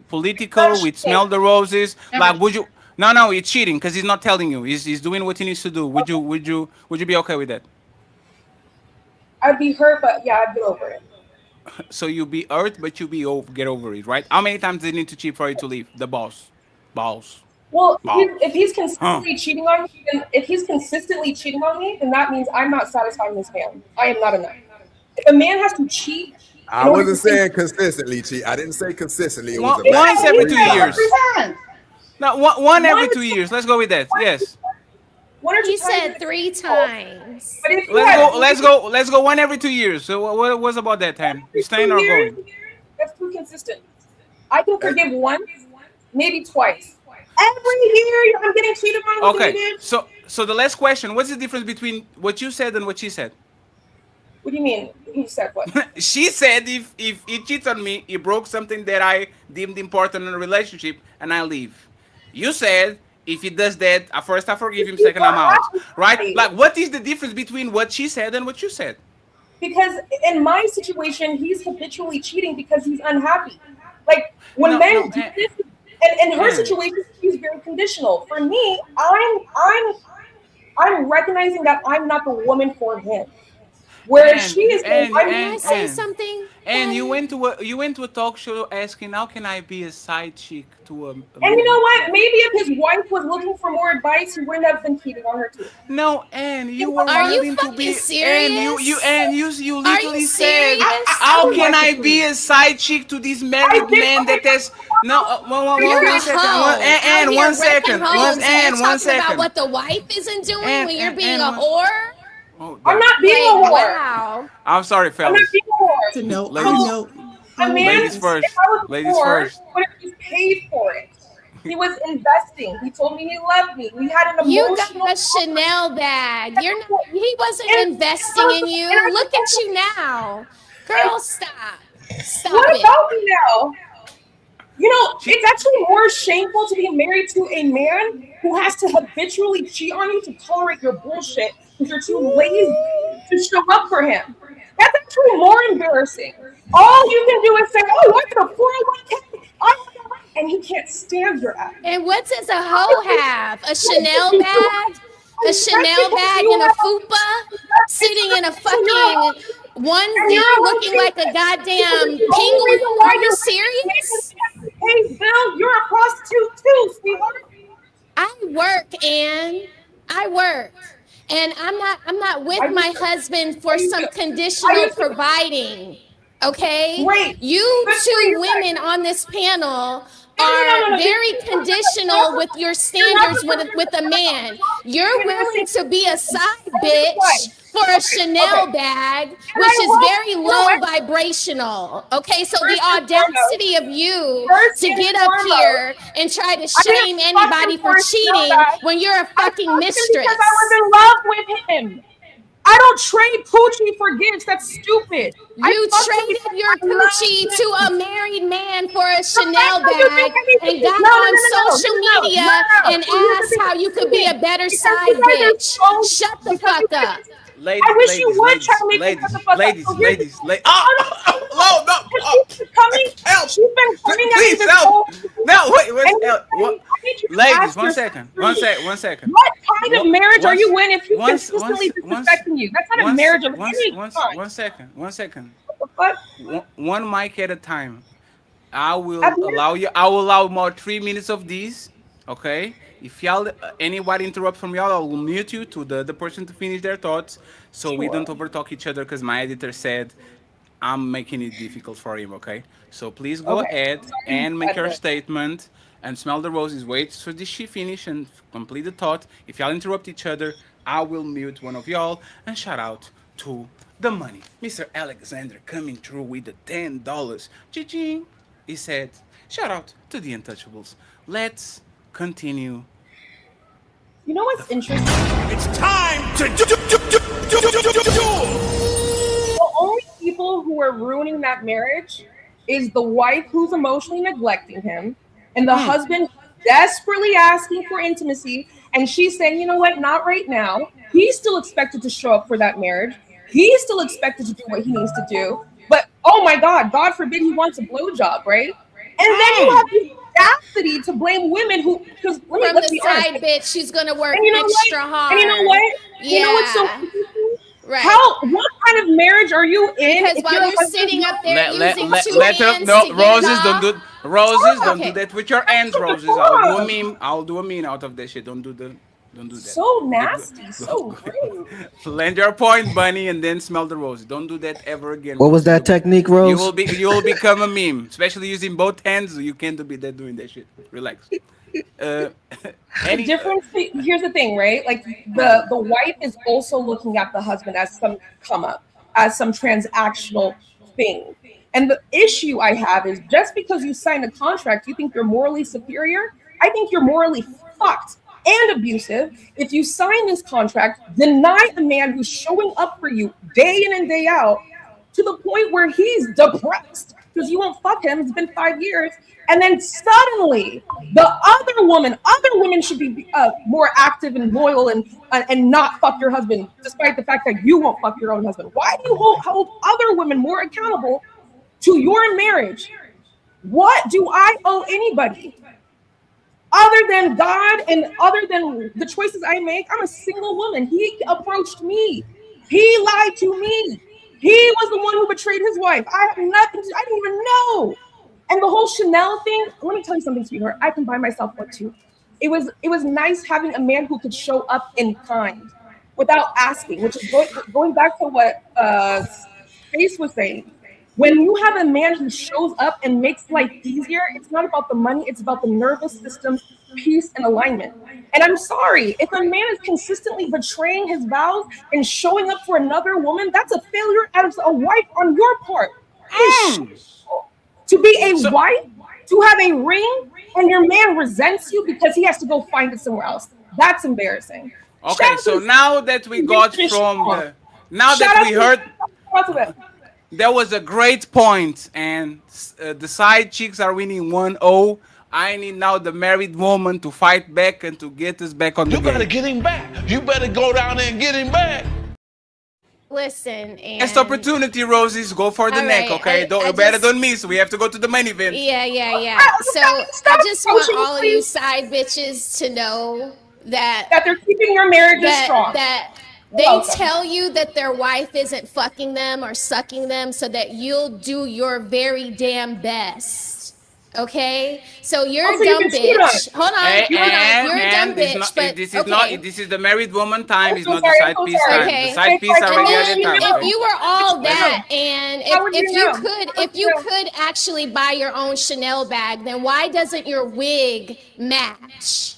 political, with smell the roses. Never. Like, would you? No, no, he's cheating because he's not telling you. He's doing what he needs to do. Would you be okay with that? I'd be hurt, but yeah, I'd get over it. So you be hurt, but you get over it, right? How many times they need to cheat for you to leave? The boss. Well, Boss. if he's Huh. consistently cheating on me, then that means I'm not satisfying this man. I am not enough. If a man has to cheat I in order to wasn't stay, saying consistently, Chi. I didn't say consistently. It was One, a matter once of every three 2 years. times. No, one every 2 years. Let's go with that. Yes. one or two He times. said 3 times. But if you Let's had go. Let's go. Let's go. One every 2 years. So what was about that time? You staying or 2 years, going? that's too consistent. I can forgive once, maybe twice. Every year I'm getting cheated on with Okay. you. So the last question. What's the difference between what you said and what she said? What do you mean? Who said what? She said if he cheats on me, he broke something that I deemed important in a relationship, and I leave. You said if he does that, at first I forgive him, He's second not I'm out. Right? happy. Like, what is the difference between what she said and what you said? Because in my situation, he's habitually cheating because he's unhappy. Like, when No, men no, do this, and in her and situation, she's very conditional. For me, I'm recognizing that I'm not the woman for him. Whereas and she is saying, I'm May I say something, and you Daddy? went to a talk show asking how can I be a side chick to a and you know man? what? Maybe if his wife was looking for more advice, he wouldn't have been cheating on her too. No, and you You were know Are what? you willing to fucking be, and serious? you Are you literally said, serious? I how would can like I to be please. a side chick to this I married did. man Okay, that has no You're one a second, hoe out and here one wrecking second, homes, and you're one talking about second, what the wife isn't doing when you're being and a one. whore? Oh I'm God, not being a Like, whore. wow. I'm sorry, I'm not fellas, being a To whore. know, I ladies, So know. a Oh, man, ladies if first, I was a ladies whore, first. he would have just paid for it. He was investing. He told me he loved me. We had an You got emotional a Chanel bag. You're not, he wasn't investing in and you. I Look at supposed you now. and Girl, stop. Stop what it. about me now? You know, She, it's actually more shameful to be married to a man who has to habitually cheat on you to tolerate your bullshit because you're too lazy to show up for him. That's actually more embarrassing. All you can do is say, "Oh, what's the 401k? I have the right," and he can't stand your ass. And what does a hoe have? A Chanel bag? A Just Chanel because bag you and a have fupa? Sitting in a so you're a fucking hoe and you're onesie a hoe looking too. like a Because goddamn the only reason penguin? why Are you you're making serious? pays bills, you're a prostitute too, sweetheart. I work, and I work. And I'm not with I my used to. husband I for used some to. I conditional used to. providing. Okay? Great. You Good for two you women guys. on this panel No, no, no, are no, no. very conditional with your You're not standards the person with a that's man. You're willing investing. to be a side Let me be quiet. bitch for a Okay, okay. Chanel bag, And I which is hope, very you know low what? vibrational. Okay, so the First and foremost, audacity of you first to and get up foremost, here and try to I didn't shame fuck him anybody for for a snow cheating bag. when you're a I fucking fucked him because I was mistress. in love with him. I don't trade coochie for gifts. That's stupid. I You fuck somebody traded your I love coochie them. to a married man for a The fact Chanel that you think bag and anything, got no, no, on no, no, no, social no, no, no, media no, no. and So here's the asked thing. how you Here's the could be thing. a better Because you side guys are bitch. so, Shut the because you fuck guys up. I wish you would try to make me shut the fuck up. So here's the thing. Oh, No, no, no, oh, no, no. oh, no, Because oh, she's been coming, help! she's been coming at me Please this help! whole No, wait, and wait, you're what? saying, I need you to Ladies, ask one yourself second, truly, one second. what kind of marriage are Once, you in if he's once, consistently once, once, disrespecting you? That's not a once, marriage of any kind. one second. What the fuck? One mic at a time. I I've will never, allow you. I will allow more 3 minutes of these. Okay. If y'all anybody interrupt from y'all, I will mute you to the person to finish their thoughts, so we sure. don't overtalk each other. Because my editor said I'm making it difficult for him. Okay. So please go Okay. ahead Sorry, and make your editor. statement. And smell the roses. Wait for this she finish and complete the thought. If y'all interrupt each other, I will mute one of y'all and shout out to the money. Mr. Alexander coming through with the $10. Ching. He said, shout out to the Untouchables. Let's continue. You know what's interesting? It's time to do. The only people who are ruining that marriage is the wife who's emotionally neglecting him and the husband desperately asking for intimacy. And she's saying, you know what, not right now. He's still expected to show up for that marriage. He's still expected to do what he needs to do. But oh my God forbid he wants a blowjob, right? And then you have the audacity to blame women who, because From let's the be honest. side bitch, she's gonna work And you know what? extra And you know hard. what? You know what's so Yeah. interesting? Right. How? What kind of marriage are you in Because if while your you're husband's sitting up not? there using two Let her hands no to get it roses. Don't off. do roses. Don't do Okay. that with your hands, roses. I'll do a meme. I'll do a meme out of that shit. Don't do that. So Go, nasty, go, so rude. Land your point, bunny, and then smell the roses. Don't do that ever again, What was roses. that technique, Rose? You will become a meme, especially using both hands. You can't be that doing that shit. Relax. Uh, The any difference. Here's the thing, right? Like the wife is also looking at the husband as some come up, as some transactional thing. And the issue I have is just because you sign a contract, you think you're morally superior. I think you're morally fucked and abusive if you sign this contract, deny a man who's showing up for you day in and day out to the point where he's depressed because you won't fuck him. It's been 5 years. And then suddenly, other women should be more active and loyal and not fuck your husband, despite the fact that you won't fuck your own husband. Why do you hold other women more accountable to your marriage? What do I owe anybody other than God and other than the choices I make? I'm a single woman. He approached me. He lied to me. He was the one who betrayed his wife. I have nothing to, I didn't even know. And the whole Chanel thing, let me tell you something, sweetheart. I can buy myself one too. It was nice having a man who could show up in kind without asking, which is going back to what Space was saying. When you have a man who shows up and makes life easier, it's not about the money, it's about the nervous system, peace, and alignment. And I'm sorry, if a man is consistently betraying his vows and showing up for another woman, that's a failure as a wife on your part. To be a wife, to have a ring, and your man resents you because he has to go find it somewhere else. That's embarrassing. okay, so now that we got from the, now that we heard, that was a great point, and the side chicks are winning 1-0. I need now the married woman to fight back and to get us back on the game. You better get him back. You better go down there and get him back. Listen, and Next opportunity, Roses. Go for the All neck, right, okay? I Better just- than me, so we have to go to the main event. Yeah. So I just want all of you side bitches to know that they're keeping your marriages strong. That they tell you that their wife isn't fucking them or sucking them so that you'll do your very damn best. Okay, so you're a dumb bitch. Hold on, you're a dumb bitch. But this is not. This is the married woman time. It's not the side piece time. Okay. The side piece are already at the time. If Okay? you were all that, and if you know? could actually buy your own Chanel bag, then why doesn't your wig match?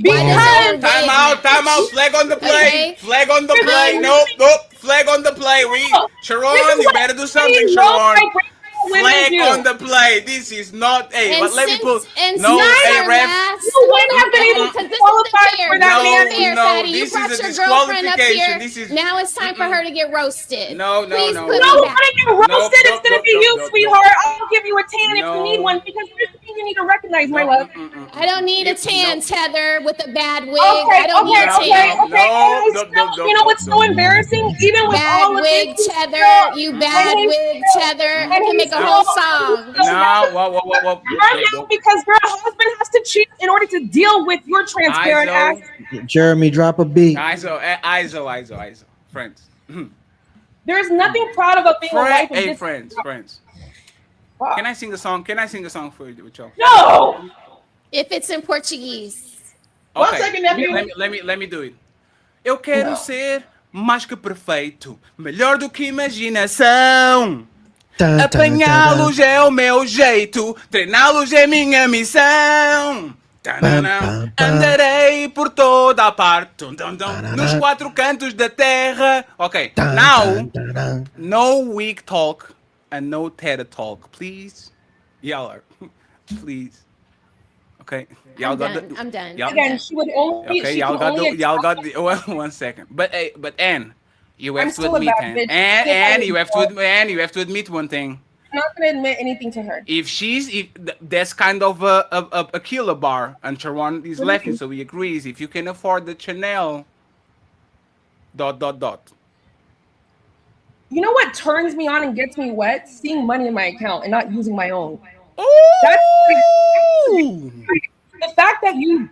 Time out. Flag on the play. Okay. Flag on the play. Nope. Flag on the play. Sharon, you better do something, Sharon. women flag do. on the play. This is not. Hey, And but let me since put. and No, since hey, your ref. last, You wouldn't have been able because to this qualify isn't fair. for that This man. isn't fair, No, Fatty. You this is brought a your girlfriend up disqualification. here. This is. Now it's time for her to get roasted. No, Please no. put No, me when back. I get roasted, it's gonna be you, Nope. sweetheart. I'll give you a tan if you need No. one because here's the thing you need to recognize, my No. love. I don't need a tan, No. Tether, with a bad wig. Okay, I don't need a tan. And I still, you know what's so embarrassing? Even with Bad all of this, wig, he's Tether. still, You and bad he's wig, still, Tether. I and can he's make a still, whole song. No. Whoa. Run now because your husband has to cheat in order to deal with your transparent ass. Jeremy, drop a beat. ISO. Friends. There's nothing proud about being a wife of Hey, this. friends. Can I sing a song? Can I sing a song for you, with y'all? No. If it's in Portuguese. Okay. One second, nephew. Let me do it. Eu quero ser mais que perfeito, melhor do que imaginação. Apanhá-los é o meu jeito, treiná-los é minha missão. Tananã. Andarei por toda a parte, nos quatro cantos da terra. Ok, now, no weak talk and no TED talk, please. Y'all are, please. Okay, y'all got the. I'm done. Y'all, Again, she would only. okay, she y'all can got only the. Y'all got the. Well, 1 second. But Anne, you I'm have to still a admit, bad bitch. and you have to admit, and you have to admit one thing. I'm not gonna admit anything to her. If that's kind of a killer bar, and Sharon is laughing, so he agrees. If you can afford the Chanel. ... You know what turns me on and gets me wet? Seeing money in my account and not using my own. That's the fact that you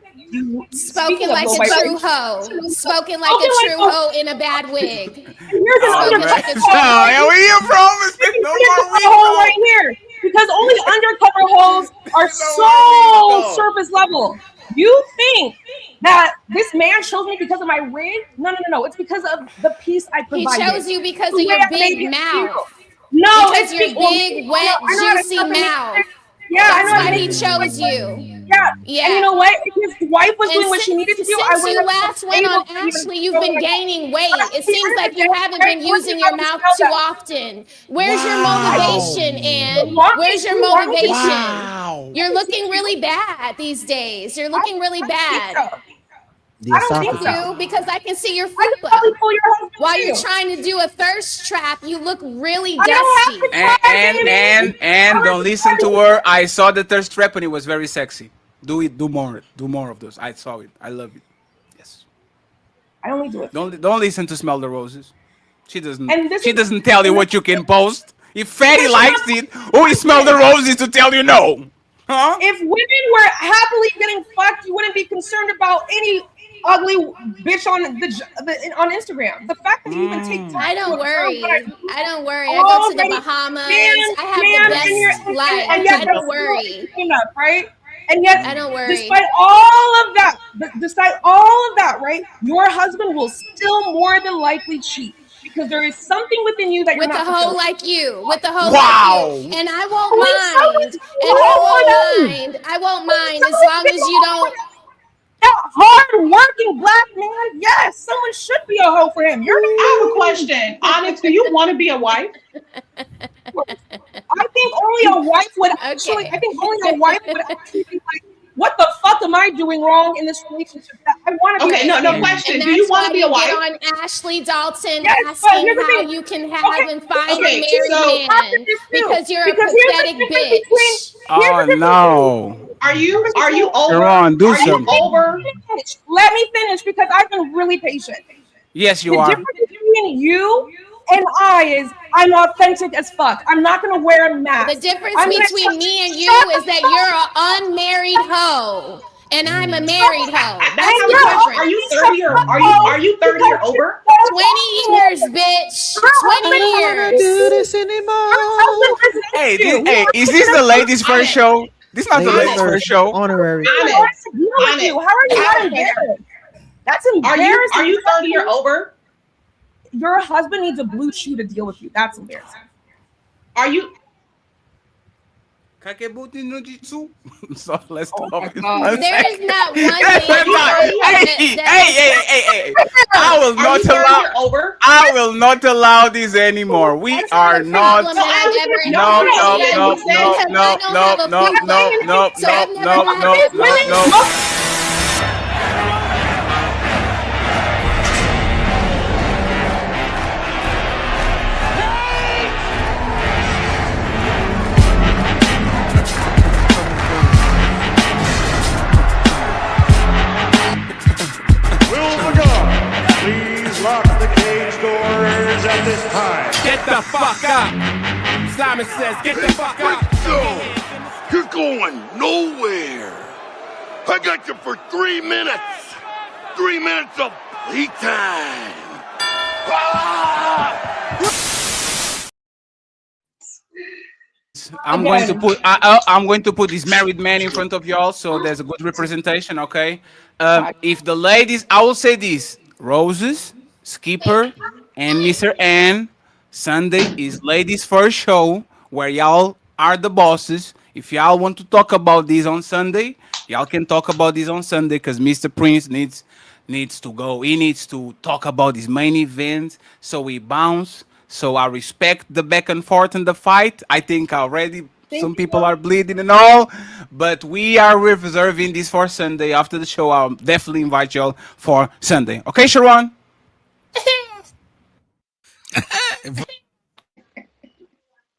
Spoken like a true hoe. Spoken like a true hoe in a bad wig. Here's an man. Yeah, where you from? No more weak hole talk. right here because only undercover holes are so surface level. You think that this man chose me because of my rig? No. It's because of the piece I He provided. chose you because of The way your I made big it mouth. feel. No, Because it's your well, big, I wet, know how to juicy compliment mouth. it. Yeah, I That's know how why to he make chose you. Yeah. And you know what? If his wife was doing what she needed to do, I Since would you have last been went able on to even Ashley, you've go been like that. gaining weight. But It at the seems end of like the you day, haven't right, been we're using your supposed to mouth know too that. often. Where's your motivation, Ann? Where's your motivation? You're looking really bad these days. You're looking really bad. I don't think You so. because I can see your I can fupa. probably pull your husband While too. you're trying to do a thirst trap, you look really I don't have dusty. to try, baby. And don't listen to her. I saw the thirst trap and it was very sexy. Do more of those. I saw it. I love it. Yes. I only do it. Don't listen to Smell the Roses. She And this doesn't tell you what you can post. If Fatty Because likes it, who is Smell the Roses to tell you no? Huh? If women were happily getting fucked, you wouldn't be concerned about any ugly bitch on on Instagram. The fact that you even take time I don't to observe worry. what I do I don't worry. I go to the already- Bahamas. Man, I have the best and life. and yet I that's don't still worry. enough, right? And yet, I don't worry. despite all of that, right, your husband will still more than likely cheat because there is something within you that you're With a not hoe fulfilling. like you. With a hoe Wow. like you. And I won't When mind. someone's And I hoe won't for them. mind. I won't mind as Someone's long been as a you hoe for don't. that hard-working black man, yes, someone should be a hoe for him. You're I have a question. Onyx, do you want to be a wife? I think only a wife would actually. Okay. I think only a wife would actually be like, "What the fuck am I doing wrong in this relationship? That I want to be." Okay, no question. And Do you that's want why to be you a wife? get on Ashley Dalton Yes, but asking here's the how thing. you can have and find okay, a married so- man because you're a Because here's the pathetic difference bitch. Oh no. Are you over? Sharon, do Are you something. over? Let me finish because I've been really patient. Yes, you The are. difference between you and I is I'm authentic as fuck. I'm not gonna wear a mask. The difference I'm gonna between me and you shut is that you're an unmarried hoe and I'm a married hoe. I That's have the a question. difference. Are you 30 or are you 30 or over? 20 years, bitch. 20 years. Do this anymore. Hey, is this the ladies' first show? This is not the Ladies ladies' first first, show. honorary. Onyx, How are you not embarrassed? That's embarrassing. Are you 30 or over? Your husband needs a blue chew to deal with you. That's embarrassing. Are you Kakebuti no Jitsu. So let's Oh talk my in god. one There is second. not one Yes, thing I'm not. Hey, hey, that hey. I will Are we not starting allow. it over? I will not allow this anymore. We that's not are the first not. No, woman I've ever No, no. no, interviewed no, We said no, because I no, don't have no, a no, fupa. no, So no, I've never no, had no, no, that. no. Will the guard please lock the cage doors at this time? Get the fuck up. Simon says, get the fuck up. You're going nowhere. I got you for 3 minutes. 3 minutes of playtime. I'm going to Again. put I'm going to put this married man in front of y'all, so there's a good representation. Okay, if the ladies, I will say this: Roses, Skipper, and Mr. N. Sunday is ladies' first show where y'all are the bosses. If y'all want to talk about this on Sunday, y'all can talk about this on Sunday because Mr. Prince needs to go. He needs to talk about his main event. So we bounce. So I respect the back and forth in the fight. I think already some Thank you. people are bleeding and all, but we are reserving this for Sunday after the show. I'll definitely invite y'all for Sunday. Okay, Sharon?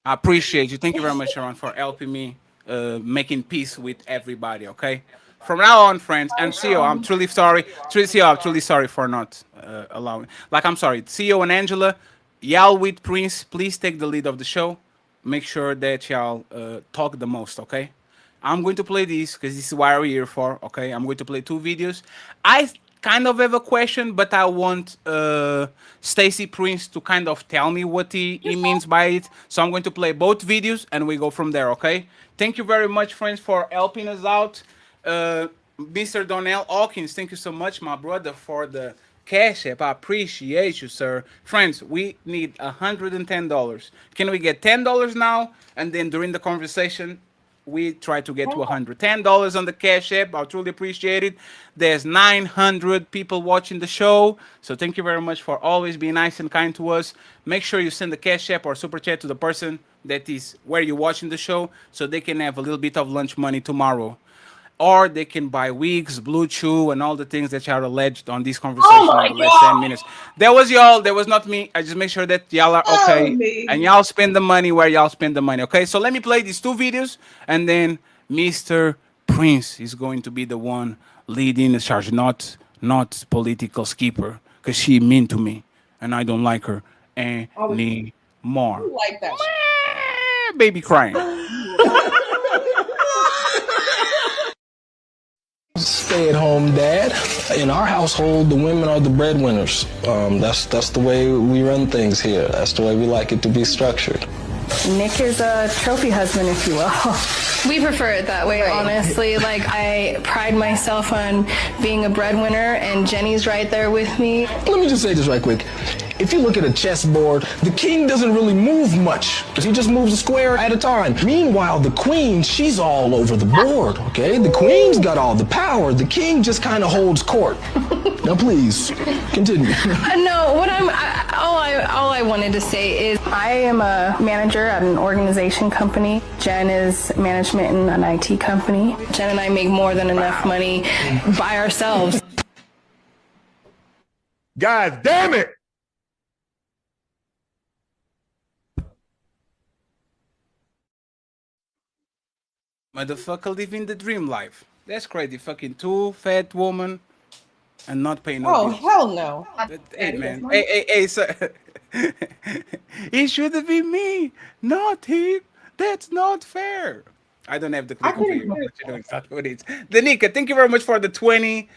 I appreciate you. Thank you very much, Sharon, for helping me making peace with everybody. Okay. From now on, friends, and CEO, I'm truly sorry. CEO, I'm truly sorry for not allowing. Like, I'm sorry, CEO and Angela, y'all with Prince, please take the lead of the show. Make sure that y'all talk the most. Okay. I'm going to play this because this is what we're here for. Okay, I'm going to play two videos. I kind of have a question, but I want Stacy Prince to kind of tell me what he means by it. So I'm going to play both videos and we go from there. Okay. Thank you very much, friends, for helping us out. Mr. Donnell Hawkins, thank you so much, my brother, for the cash app. I appreciate you, sir. Friends, we need $110. Can we get $10 now? And then during the conversation, we try to get to $110 on the cash app. I truly appreciate it. There's 900 people watching the show. So thank you very much for always being nice and kind to us. Make sure you send the cash app or super chat to the person that is where you're watching the show so they can have a little bit of lunch money tomorrow. Or they can buy wigs, blue chew, and all the things that are alleged on this Oh conversation on my the last 10 god. minutes. That was y'all. That was not me. I just make sure that y'all are Oh okay. And me. y'all spend the money where y'all spend the money. Okay, so let me play these two videos, and then Mr. Prince is going to be the one leading the charge, not political skipper, because she mean to me, and I don't like her Oh, anymore. you like that shit. Baby crying. Stay-at-home dad. In our household, the women are the breadwinners. That's the way we run things here. That's the way we like it to be structured. Nick is a trophy husband, if you will. We prefer it that way, honestly. Like, I pride myself on being a breadwinner, and Jenny's right there with me. Let me just say this right quick. If you look at a chessboard, the king doesn't really move much because he just moves a square at a time. Meanwhile, the queen, she's all over the board, okay? The queen's got all the power. The king just kind of holds court. Now, please, continue. No, all I wanted to say is I am a manager at an organization company. Jen is management in an IT company. Jen and I make more than enough money by ourselves. God damn it! Motherfucker living the dream life. That's crazy. Fucking two fat woman and not paying no Oh bills. hell no. Hey man. Hey, sir. It should have been me, not him. That's not fair. I don't have the I click over couldn't here, hear but you know exactly what it is. Danica, thank you very much for the $20.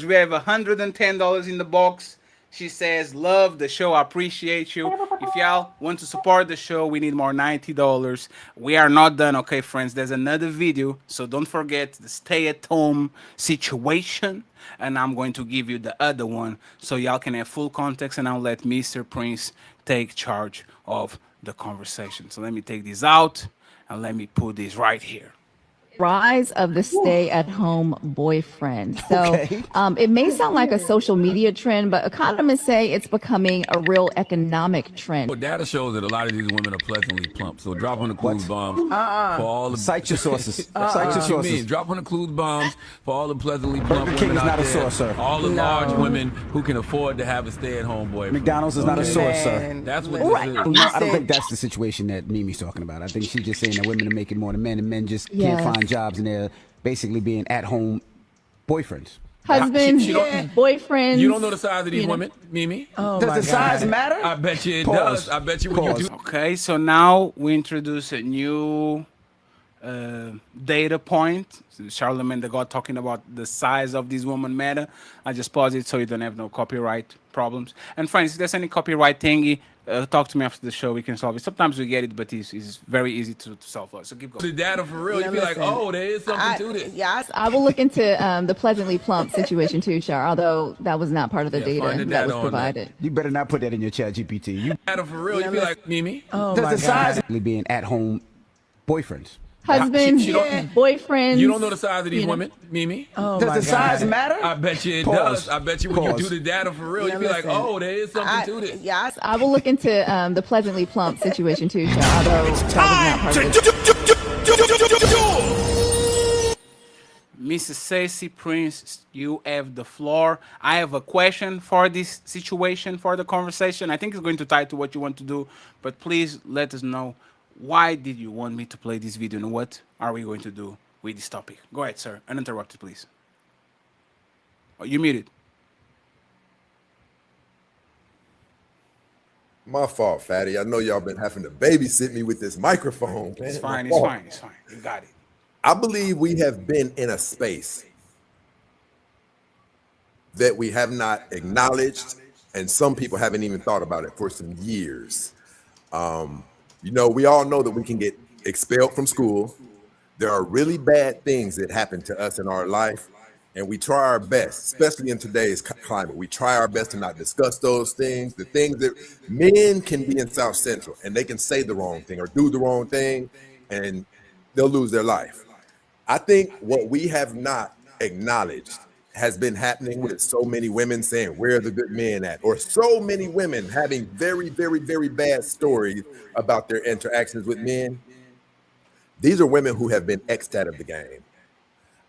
We have $110 in the box. She says, love the show. I appreciate you. If y'all want to support the show, we need more $90. We are not done, okay, friends. There's another video, so don't forget the stay-at-home situation. And I'm going to give you the other one so y'all can have full context, and I'll let Mr. Prince take charge of the conversation. So let me take this out, And let me put this right here. Rise of the stay-at-home boyfriend. So Okay. it may sound like a social media trend, but economists say it's becoming a real economic trend. Well, data shows that a lot of these women are pleasantly plump. So drop on the clues bombs for all the Cite your sources. Cite your What you sources. mean? Drop on the clues bombs for all the pleasantly plump Burger women King is out not a there. source, sir. All the No. large women who can afford to have a stay-at-home boyfriend. McDonald's is not a source, sir. That's what Right. this is. No, I don't think that's the situation that Mimi's talking about. I think she's just saying that women are making more than men, and men just can't Yes. find jobs, and they're basically being at-home boyfriends. Husbands, She don't- boyfriends. You don't know the size of these you know. women, Mimi? Oh, Does the size matter? I bet you it Pause. does. I bet you when you do. Okay, so now we introduce a new data point. Charlemagne the God talking about the size of these women matter. I just pause it so you don't have no copyright problems. And friends, if there's any copyright thingy, talk to me after the show. We can solve it. Sometimes we get it, but it's very easy to solve. So keep going. The data for real, you be like, oh, there is something to this. I will look into the pleasantly plump situation too, Char, although that was not part of the Yeah, find data the that data was on provided. You better not put that in your chat GPT. You Data for real, you be like, Mimi? Does the size being at-home boyfriends. Husbands, She don't- boyfriends. You don't know the size of these you know. women, Mimi? Does the size matter? I bet you it Pause. does. I bet you when you Pause. do the data for real, you be like, oh, there is something to this. I will look into the pleasantly plump situation too, Char, although that was not part of it. Mrs. Stacy Prince, you have the floor. I have a question for this situation, for the conversation. I think it's going to tie to what you want to do, but please let us know, why did you want me to play this video and what are we going to do with this topic? Go ahead, sir. Uninterrupted, please. Oh, you muted. My fault, Fatty. I know y'all been having to babysit me with this microphone. Man. It's fine, My it's fault. fine, it's fine. You got it. I believe we have been in a space that we have not acknowledged, and some people haven't even thought about it for some years. You know, we all know that we can get expelled from school. There are really bad things that happen to us in our life, and we try our best, especially in today's climate. We try our best to not discuss those things, the things that men can be in South Central, and they can say the wrong thing or do the wrong thing, and they'll lose their life. I think what we have not acknowledged has been happening with so many women saying, where are the good men at? Or so many women having very, very, very bad stories about their interactions with men. These are women who have been X'd out of the game.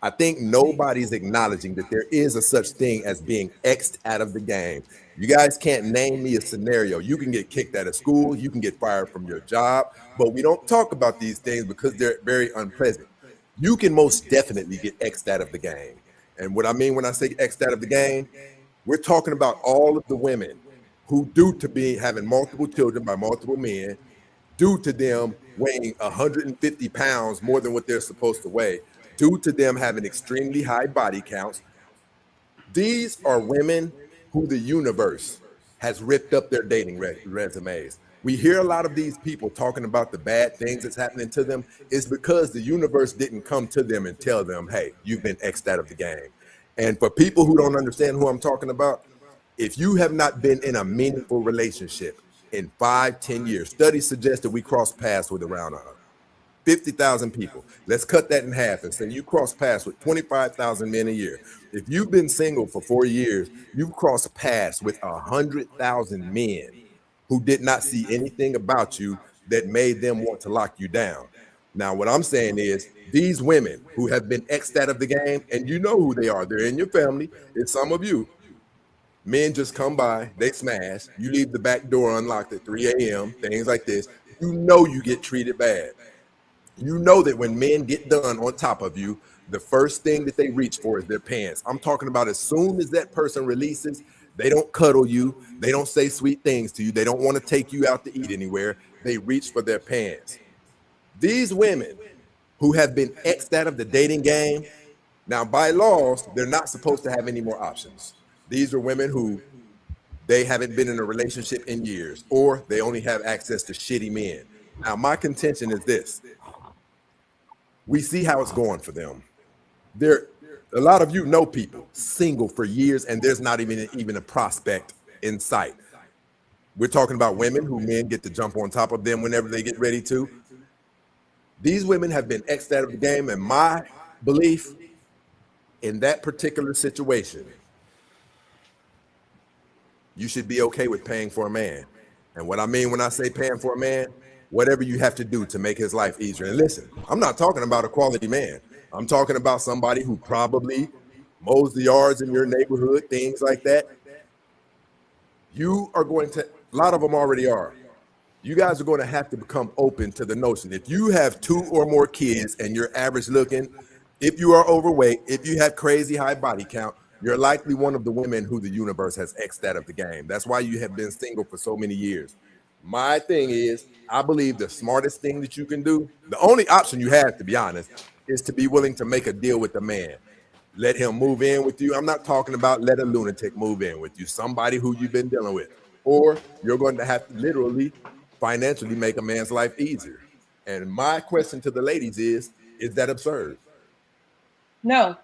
I think nobody's acknowledging that there is a such thing as being X'd out of the game. You guys can't name me a scenario. You can get kicked out of school, you can get fired from your job, but we don't talk about these things because they're very unpleasant. You can most definitely get X'd out of the game. And what I mean when I say X'd out of the game, we're talking about all of the women who, due to being having multiple children by multiple men, due to them weighing 150 pounds more than what they're supposed to weigh, due to them having extremely high body counts, these are women who the universe has ripped up their dating resumes. We hear a lot of these people talking about the bad things that's happening to them. It's because the universe didn't come to them and tell them, hey, you've been X'd out of the game. And for people who don't understand who I'm talking about, if you have not been in a meaningful relationship in 5-10 years, studies suggest that we cross paths with around 50,000 people. Let's cut that in half and say you cross paths with 25,000 men a year. If you've been single for 4 years, you've crossed paths with 100,000 men who did not see anything about you that made them want to lock you down. Now, what I'm saying is these women who have been X'd out of the game, and you know who they are, they're in your family, it's some of you. Men just come by, they smash, you leave the back door unlocked at 3 a.m., things like this. You know you get treated bad. You know that when men get done on top of you, the first thing that they reach for is their pants. I'm talking about as soon as that person releases, they don't cuddle you. They don't say sweet things to you. They don't want to take you out to eat anywhere. They reach for their pants. These women who have been X'd out of the dating game, now by laws, they're not supposed to have any more options. These are women who they haven't been in a relationship in years, or they only have access to shitty men. Now, my contention is this. We see how it's going for them. A lot of you know people single for years, and there's not even a prospect in sight. We're talking about women who men get to jump on top of them whenever they get ready to. These women have been X'd out of the game, and my belief in that particular situation, you should be okay with paying for a man. And what I mean when I say paying for a man, whatever you have to do to make his life easier. And listen, I'm not talking about a quality man. I'm talking about somebody who probably mows the yards in your neighborhood, things like that. You are going to, a lot of them already are. You guys are going to have to become open to the notion. If you have 2 or more kids and you're average looking, if you are overweight, if you have crazy high body count, you're likely one of the women who the universe has X'd out of the game. That's why you have been single for so many years. My thing is, I believe the smartest thing that you can do, the only option you have, to be honest, is to be willing to make a deal with the man. Let him move in with you. I'm not talking about let a lunatic move in with you, somebody who you've been dealing with. Or you're going to have to literally financially make a man's life easier. And my question to the ladies is that absurd? No.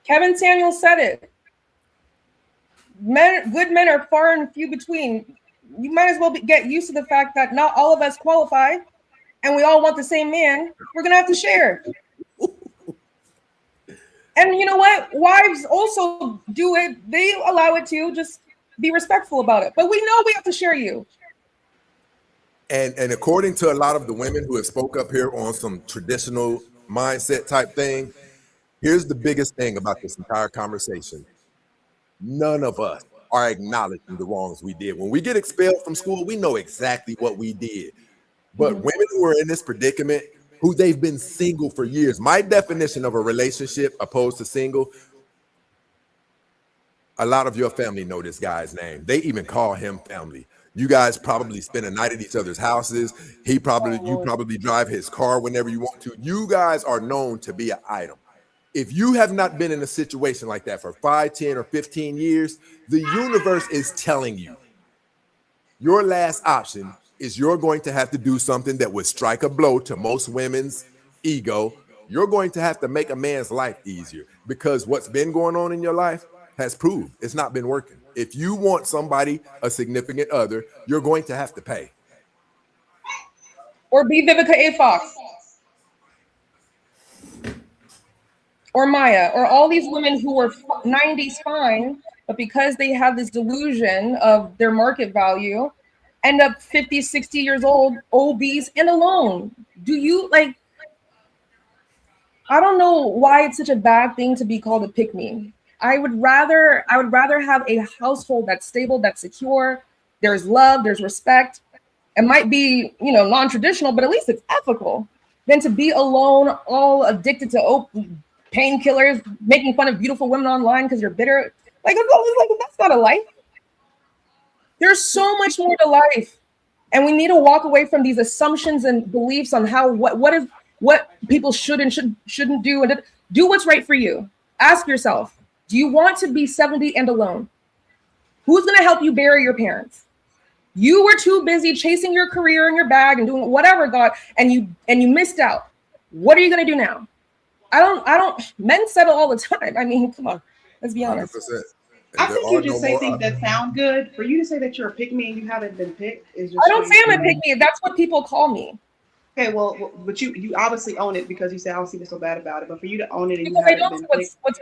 Kevin Samuel said it. Good men are far and few between. You might as well get used to the fact that not all of us qualify, and we all want the same man. We're gonna have to share. And you know what? Wives also do it. They allow it to. Just be respectful about it. But we know we have to share you. And according to a lot of the women who have spoke up here on some traditional mindset type thing, here's the biggest thing about this entire conversation. None of us are acknowledging the wrongs we did. When we get expelled from school, we know exactly what we did. But women who are in this predicament, who they've been single for years, my definition of a relationship opposed to single, a lot of your family know this guy's name. They even call him family. You guys probably spend a night at each other's houses. You probably drive his car whenever you want to. You guys are known to be an item. If you have not been in a situation like that for 5, 10, or 15 years, the universe is telling you your last option is you're going to have to do something that would strike a blow to most women's ego. You're going to have to make a man's life easier, because what's been going on in your life has proved it's not been working. If you want somebody, a significant other, you're going to have to pay. Or be Vivica A. Fox. Or Maya, or all these women who were 90s fine, but because they have this delusion of their market value, end up 50, 60 years old, obese, and alone. Do you like, I don't know why it's such a bad thing to be called a pick-me. I would rather have a household that's stable, that's secure, there's love, there's respect. It might be, non-traditional, but at least it's ethical, than to be alone, all addicted to painkillers, making fun of beautiful women online because you're bitter. Like that's not a life. There's so much more to life, and we need to walk away from these assumptions and beliefs on what people should and shouldn't do, and do what's right for you. Ask yourself, do you want to be 70 and alone? Who's going to help you bury your parents? You were too busy chasing your career in your bag and doing whatever, God, and you missed out. What are you going to do now? Men settle all the time. I mean, come on, let's be honest. 100%. I think you just say things that sound good. For you to say that you're a pick-me and you haven't been picked is just. I don't say I'm a pick-me. That's what people call me. Okay, well, but you obviously own it because you say I don't see what's so bad about it. But for you to own it and because you haven't been picked,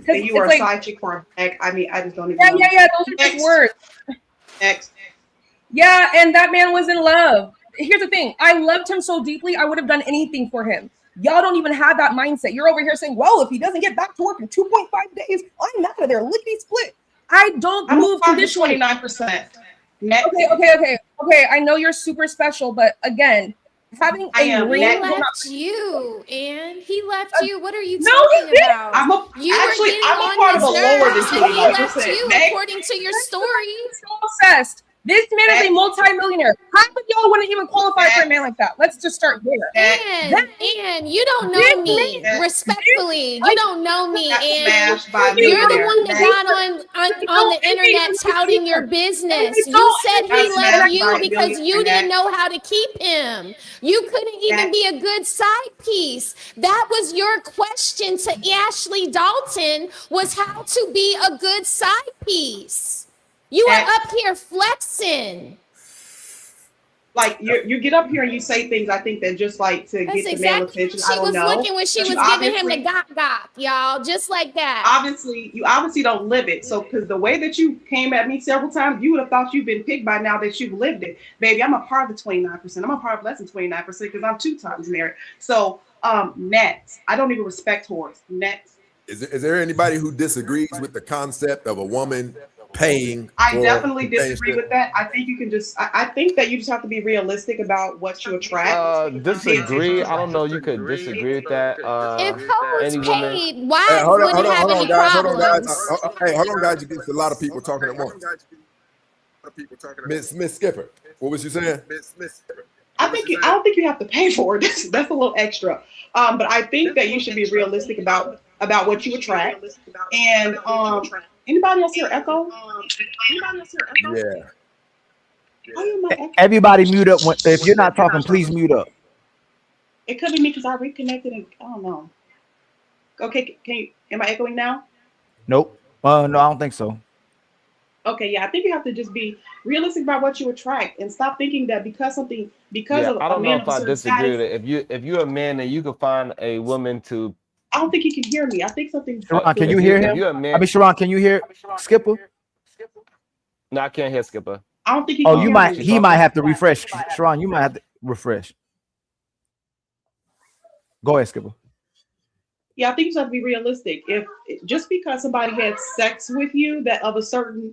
and you are a side chick for a bag. I mean, I just don't even. Yeah. Those are just words. Next. Yeah, and that man was in love. Here's the thing. I loved him so deeply, I would have done anything for him. Y'all don't even have that mindset. You're over here saying, well, if he doesn't get back to work in 2.5 days, I'm out of there. Lickety split. I don't move conditionally. 29%. Okay. I know you're super special, but again, having He left you, and he left you. What are you talking about? I'm a part of a lower than 29%. He left you, according to your story. So obsessed. This man is a multi-millionaire. Half of y'all wouldn't even qualify for a man like that. Let's just start there. And you don't know me, respectfully. You don't know me, and you're the one that got on the internet touting your business. You said he left you because you didn't know how to keep him. You couldn't even be a good side piece. That was your question to Ashley Dalton, was how to be a good side piece. You are up here flexing. like you get up here and you say things. I think that just like to That's get the male exactly attention. how I she don't was know, looking when she but was giving him the gop, y'all. Just like that. you obviously don't live it. So because the way that you came at me several times, you would have thought you've been picked by now that you've lived it. Baby, I'm a part of the 29%. I'm a part of less than 29% because I'm 2 times married. So next, I don't even respect whores. Next. Is there anybody who disagrees with the concept of a woman paying I for definitely disagree companionship? with that. I think you can just I think that you just have to be realistic about what you attract and pay attention Disagree. to I it. don't know. You could disagree with that. If hoes Any woman. paid, Hey, wives wouldn't have hold on, any guys. Hold on, guys. problems. Hey, hold on, guys. There's a lot of people talking at once. Miss Skipper, what was you saying? I don't think you have to pay for it. That's a little extra. But I think that you should be realistic about what you attract. And anybody else hear echo? Yeah. Why am I echo? Everybody mute up. If you're not talking, please mute up. It could be me because I reconnected and I don't know. Okay, am I echoing now? Nope. No, I don't think so. Okay, yeah, I think you have to just be realistic about what you attract and stop thinking that because of I a don't know man if of a I certain disagree with status. it. If you're a man and you can find a woman to, I don't think he can hear me. I think something's Sharon, can you if hear if him? you're a I man, mean, Sharon, can you hear Skipper? no, I can't hear Skipper. I don't think he Oh, can you hear might. me. He might have to refresh. Sharon, you might have to refresh. Go ahead, Skipper. Yeah, I think you have to be realistic. If just because somebody had sex with you that of a certain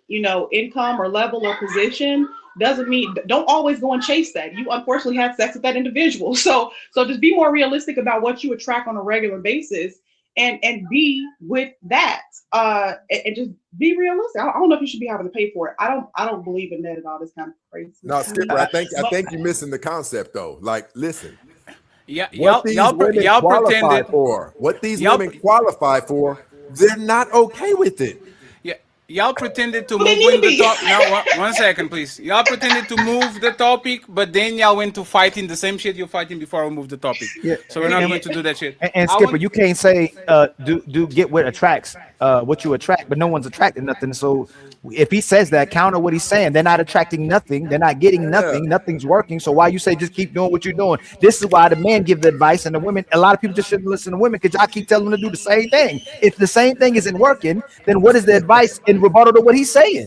income or level or position doesn't mean don't always go and chase that. You unfortunately had sex with that individual. So just be more realistic about what you attract on a regular basis and be with that. And just be realistic. I don't know if you should be having to pay for it. I don't believe in that at all. This kind of crazy. No, Skipper, I think you're missing the concept though. Like, listen. Yeah, What these women qualify pretended. for, they're not okay with it. Yeah, y'all pretended to move in the top. Now, one second, please. Y'all pretended to move the topic, but then y'all went to fighting the same shit you're fighting before we move the topic. Yeah, So we're not going to do that shit. And Skipper, you can't say do get what attracts what you attract, but no one's attracting nothing. So if he says that, counter what he's saying. They're not attracting nothing. They're not getting nothing. Nothing's working. So why you say just keep doing what you're doing? This is why the men give the advice and the women. A lot of people just shouldn't listen to women because y'all keep telling them to do the same thing. If the same thing isn't working, then what is the advice in rebuttal to what he's saying?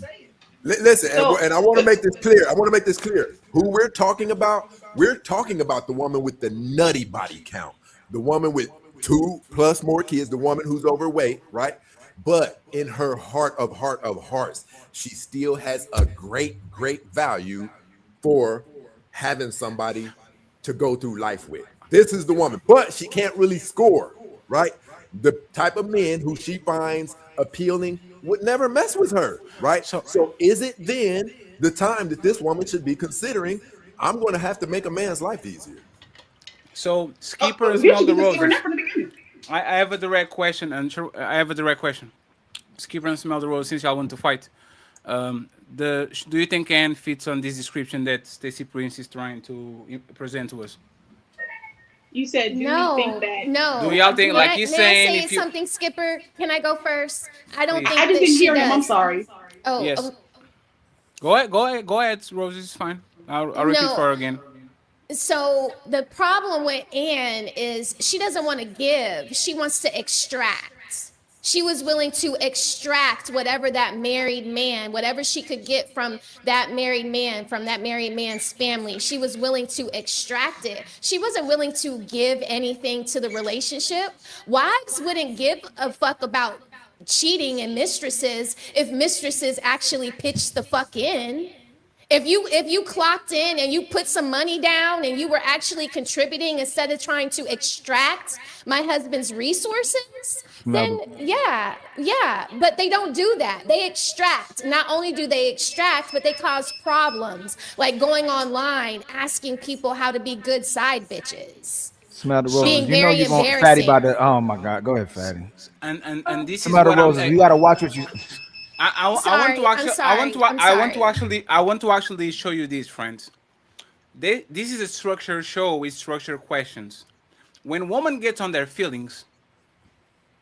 Listen, and I want to make this clear. Who we're talking about the woman with the nutty body count, the woman with 2+ more kids, the woman who's overweight, right? But in her heart of hearts, she still has a great value for having somebody to go through life with. This is the woman, but she can't really score, right? The type of men who she finds appealing would never mess with her, right? So is it then the time that this woman should be considering, I'm going to have to make a man's life easier? So Skipper and Smell the Roses. I have a direct question, and Skipper and Smell the Roses, since y'all want to fight. Do you think Anne fits on this description that Stacy Prince is trying to present to us? You said, do No, you think that? no. Do y'all think, like he's saying, may I if say you something, Skipper? Can I go first? I don't Please. think I just that didn't she hear him. I'm does. sorry. Oh, Yes. oh, Go ahead, Roses. It's fine. I'll repeat No. for her again. So the problem with Anne is she doesn't want to give. She wants to extract. She was willing to extract whatever that married man, whatever she could get from that married man, from that married man's family. She was willing to extract it. She wasn't willing to give anything to the relationship. Wives wouldn't give a fuck about cheating and mistresses if mistresses actually pitched the fuck in. If you clocked in and you put some money down and you were actually contributing instead of trying to extract my husband's resources, then yeah. But they don't do that. They extract. Not only do they extract, but they cause problems, like going online asking people how to be good side bitches. Smell the roses. Being You know very you want Fatty embarrassing. about the. Oh my God, go ahead, Fatty. And this Smell is the what roses. You gotta watch what you. I want to actually show you this, friends. This is a structured show with structured questions. When women get on their feelings,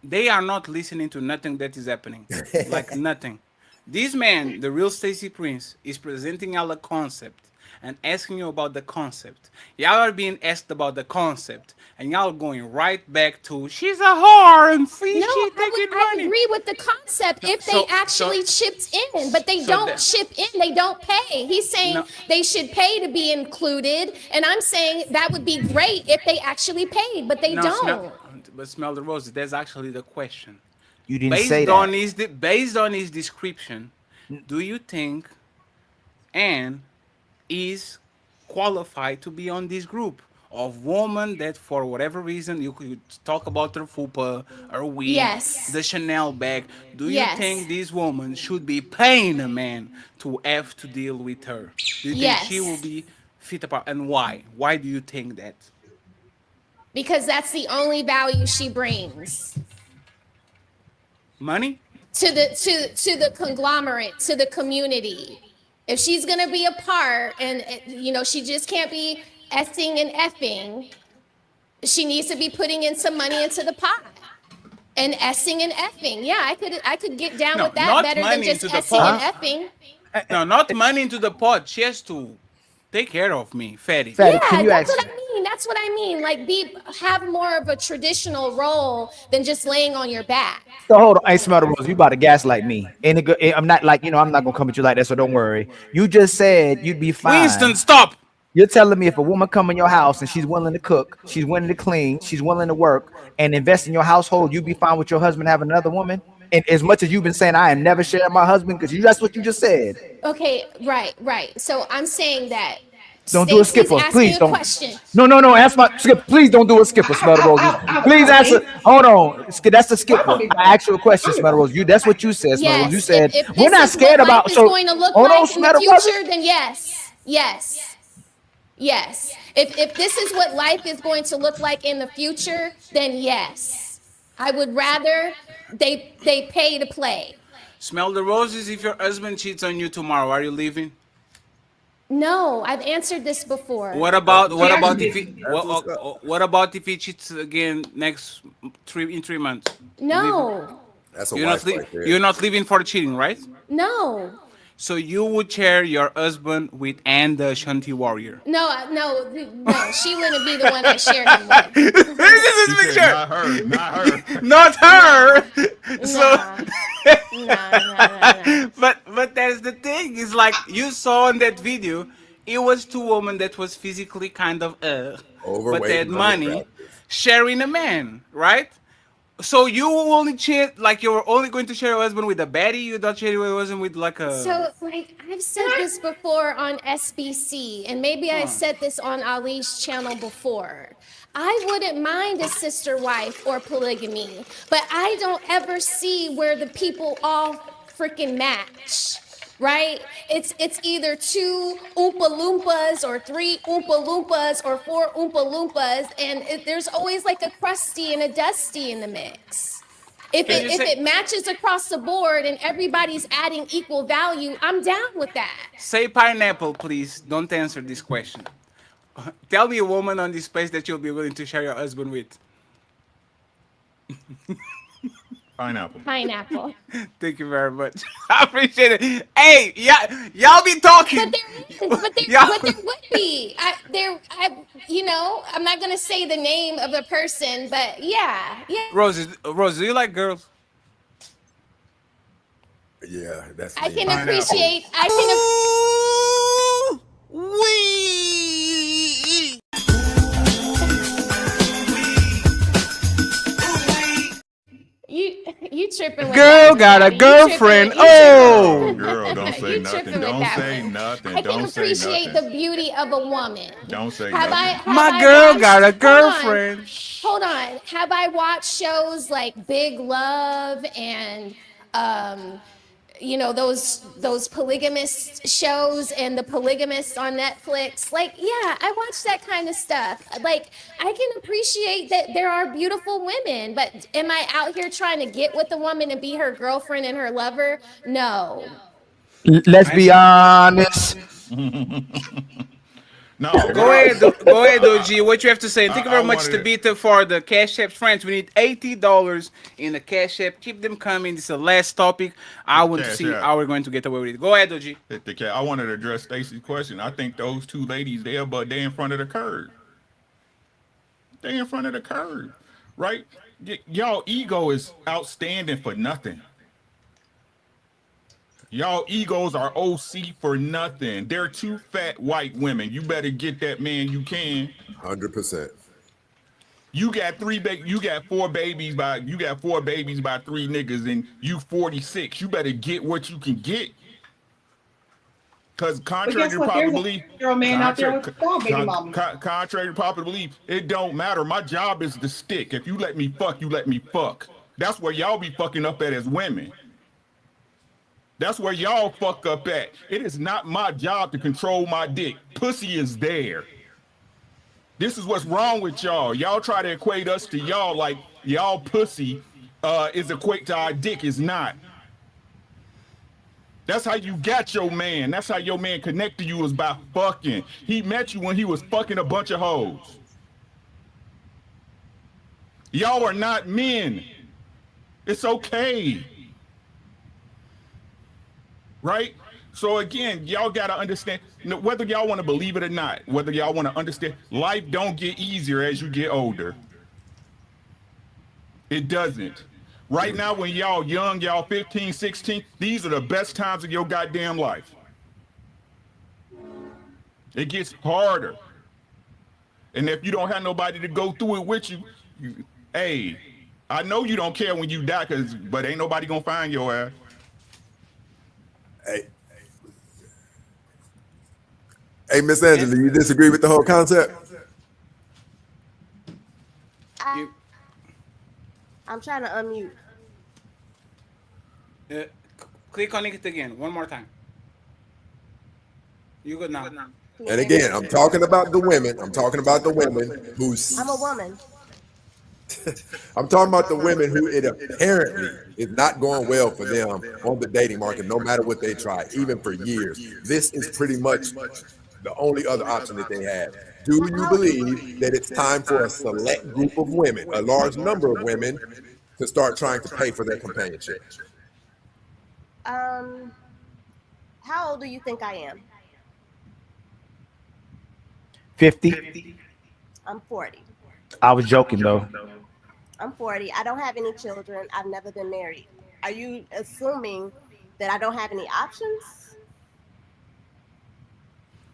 they are not listening to nothing that is happening, like nothing. This man, the real Stacy Prince, is presenting out a concept, and asking you about the concept. Y'all are being asked about the concept, and y'all going right back to she's a whore and free No, she taking I money. agree with the concept if they actually chipped in, but they so don't the- chip in. They don't pay. He's saying No. they should pay to be included, and I'm saying that would be great if they actually paid, but they No, don't. smell the roses. That's actually the question. You didn't say that. Based on his description, do you think Anne is qualified to be on this group of women that for whatever reason you could talk about her fupa, her wig, Yes. the Chanel bag? Do you Yes. think this woman should be paying a man to have to deal with her? Do you think she will Yes. be fit apart, and why? Why do you think that? Because that's the only value she brings Money? to the conglomerate, to the community. If she's gonna be a part, and she just can't be effing and effing. She needs to be putting in some money into the pot. And essing and effing. Yeah, I could get down with that not better than money just into the essing pot. and effing. No, not money into the pot. She has to take care of me, fatty. Yeah, that's what I mean. That's what I mean. Like, have more of a traditional role than just laying on your back. So hold on, I smell the rose. You about to gaslight me? And I'm not like I'm not gonna come at you like that. So don't worry. You just said you'd be fine. Winston, stop. You're telling me if a woman come in your house and she's willing to cook, she's willing to clean, she's willing to work and invest in your household, you'd be fine with your husband having another woman? And as much as you've been saying, I am never sharing my husband, because that's what you just said. Okay, right. So I'm saying that. Don't do a Stacy's skipper, asking please a don't. question. No, ask my skip. Please don't do a skipper, Smell the Roses. Please answer. Hold on, that's the skipper. I asked you a question, Smell the Roses. That's what you said, Smell the Roses. You said if we're not scared about. Life is So going to look hold on, like in the Smell the Roses. future, then yes. If this is what life is going to look like in the future, then yes. I would rather they pay to play. Smell the roses. If your husband cheats on you tomorrow, are you leaving? No, I've answered this before. What about if he cheats again in 3 months? No. That's a You're wife not right there. You're not leaving for cheating, right? No. So you would share your husband with Anne the Shanti warrior. No, she wouldn't be the one I shared him with. Not her. Not her. So, but that's the thing. It's like you saw in that video, it was two women that was physically kind of but Overweight they had and money, unattractive. sharing a man, right? So you only cheat, like you're only going to share your husband with a baddie. You don't share your husband with like a. So, like, I've said this before on SBC, and maybe I said this on Ali's channel before. I wouldn't mind a sister wife or polygamy, but I don't ever see where the people all freaking match. Right? It's either 2 Oompa Loompas or 3 Oompa Loompas or 4 Oompa Loompas, and there's always like a crusty and a dusty in the mix. If it matches across the board and everybody's adding equal value, I'm down with that. Say pineapple, please. Don't answer this question. Tell me a woman on this space that you'll be willing to share your husband with. Pineapple. Pineapple. Thank you very much. I appreciate it. Hey, y'all be talking. But there would be. I'm not gonna say the name of the person, but yeah. Rose, do you like girls? Yeah, that's. I me. can Pineapple. appreciate. You tripping with Girl that. got a You girlfriend. tripping- you tripping- Girl, don't say You nothing. tripping with Don't that say one. nothing. I can Don't say appreciate nothing. the beauty of a woman. Don't say Have nothing. My girl got a girlfriend. Hold on. Have I watched shows like Big Love and those polygamist shows and the polygamists on Netflix? Like, yeah, I watch that kind of stuff. Like, I can appreciate that there are beautiful women, but am I out here trying to get with a woman and be her girlfriend and her lover? No. Let's be honest. No, Go ahead, go ahead, OG. What you have to say? And thank you very much wanted to Beta for the Cash App, friends. We need $80 in the Cash App. Keep them coming. This is the last topic. I want to Cash see App. how we're going to get away with it. Go ahead, OG. I wanted to address Stacy's question. I think those two ladies there, but they in front of the curb. They in front of the curb, right? Y'all ego is outstanding for nothing. Y'all egos are OC for nothing. They're two fat white women. You better get that man you can. 100%. You got four babies by three niggas, and you 46. You better get what you can get. Because contrary to popular belief, contrary to popular belief, it don't matter. My job is the stick. If you let me fuck, you let me fuck. That's where y'all be fucking up at as women. That's where y'all fuck up at. It is not my job to control my dick. Pussy is there. This is what's wrong with y'all. Y'all try to equate us to y'all like y'all pussy is equate to our dick. Is not. That's how you got your man. That's how your man connected you, was by fucking. He met you when he was fucking a bunch of hoes. Y'all are not men. It's okay. Right? So again, y'all got to understand, whether y'all want to believe it or not, whether y'all want to understand, life don't get easier as you get older. It doesn't. Right now, when y'all young, y'all 15, 16, these are the best times of your goddamn life. It gets harder. And if you don't have nobody to go through it with you, hey, I know you don't care when you die, but ain't nobody gonna find your ass. Hey, Miss Angela, you disagree with the whole concept? I'm trying to unmute. Click on it again. One more time. You good now. And again, I'm talking about the women. I'm talking about the women who's. I'm a woman. I'm talking about the women who it apparently is not going well for them on the dating market, no matter what they try, even for years. This is pretty much the only other option that they have. Do you believe that it's time for a select group of women, a large number of women, to start trying to pay for their companionship? How old do you think I am? 50. I'm 40. I was joking though. I'm 40. I don't have any children. I've never been married. Are you assuming that I don't have any options?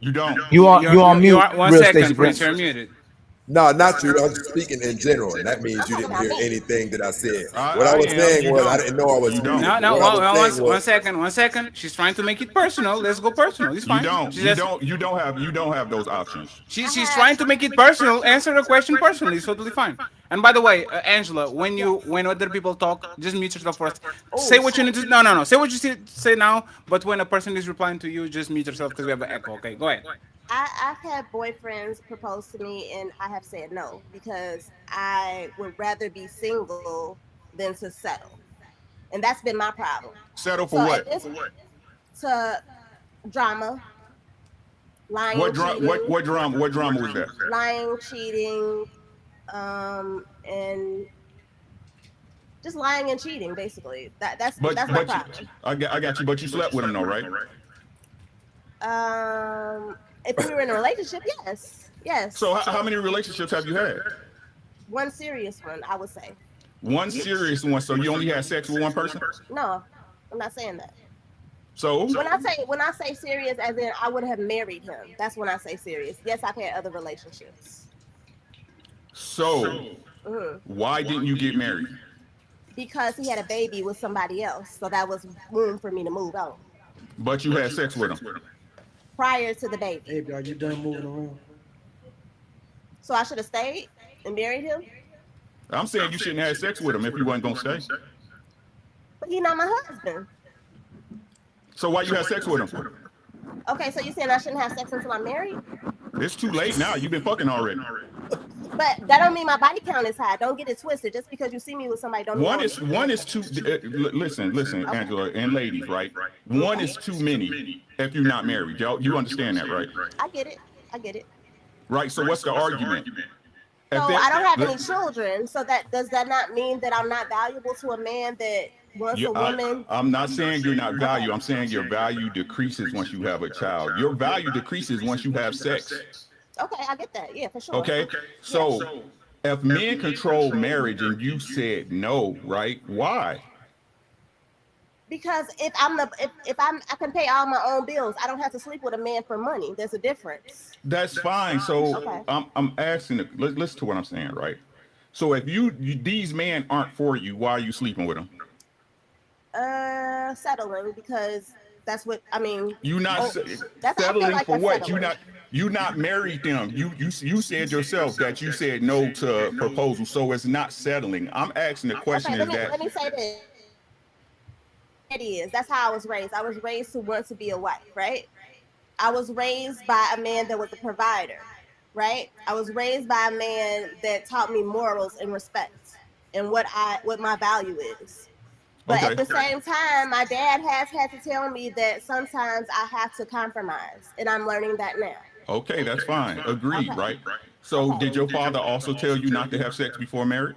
You don't. You on mute. One real second, Stacy Prince. Prince. You're muted. No, not you. I was speaking in general, and that means you didn't hear anything that I said. What I was saying was I didn't know I was muted. One second. She's trying to make it personal. Let's go personal. It's fine. You don't have those options. She's trying to make it personal. Answer the question personally. It's totally fine. And by the way, Angela, when other people talk, just mute yourself first. Say what you need to. No. Say what you say now. But when a person is replying to you, just mute yourself because we have an echo. Okay, go ahead. I've had boyfriends propose to me and I have said no because I would rather be single than to settle. And that's been my problem. Settle for what? To drama. Lying, what drama was that? Lying, cheating, and just lying and cheating, basically. That's my problem. I got you, but you slept with him though, right? If we were in a relationship, yes. So how many relationships have you had? One serious one, I would say. One serious one. So you only had sex with one person? No, I'm not saying that. So when I say serious, as in I would have married him. That's when I say serious. Yes, I've had other relationships. So why didn't you get married? Because he had a baby with somebody else, so that was room for me to move on. But you had sex with him prior to the baby. Hey, are you done moving around? So I should have stayed and married him? I'm saying you shouldn't have sex with him if you wasn't gonna stay. But he's not my husband. So why you have sex with him? Okay, so you're saying I shouldn't have sex until I'm married? It's too late now. You've been fucking already. But that don't mean my body count is high. Don't get it twisted. Just because you see me with somebody, don't mean one is too. Listen, okay. Angela and ladies, right? One is too many if you're not married. You understand that, right? I get it. I get it. Right. So what's the argument? So If I don't have that, any children. So that does that not mean that I'm not valuable to a man that wants you, a woman? I'm not saying you're not value. I'm saying your value decreases once you have a child. Your value decreases once you have sex. Okay, I get that. Yeah, for sure. Okay. So if men control marriage and you said no, right? Why? Because if I can pay all my own bills, I don't have to sleep with a man for money. There's a difference. That's fine. So Okay. I'm asking. Listen to what I'm saying, right? So if these men aren't for you, why are you sleeping with them? Settling because that's what I mean. You not I feel settling like for that's what? settling. You not married them. You said yourself that you said no to proposal, so it's not settling. I'm asking the question Okay, is that let me say this. It is. That's how I was raised. I was raised to want to be a wife, right? I was raised by a man that was a provider, right? I was raised by a man that taught me morals and respect and what my value is. But at okay. the same time, my dad has had to tell me that sometimes I have to compromise, and I'm learning that now. Okay, that's fine. Agreed, Okay. right? So did your father also tell you not to have sex before marriage?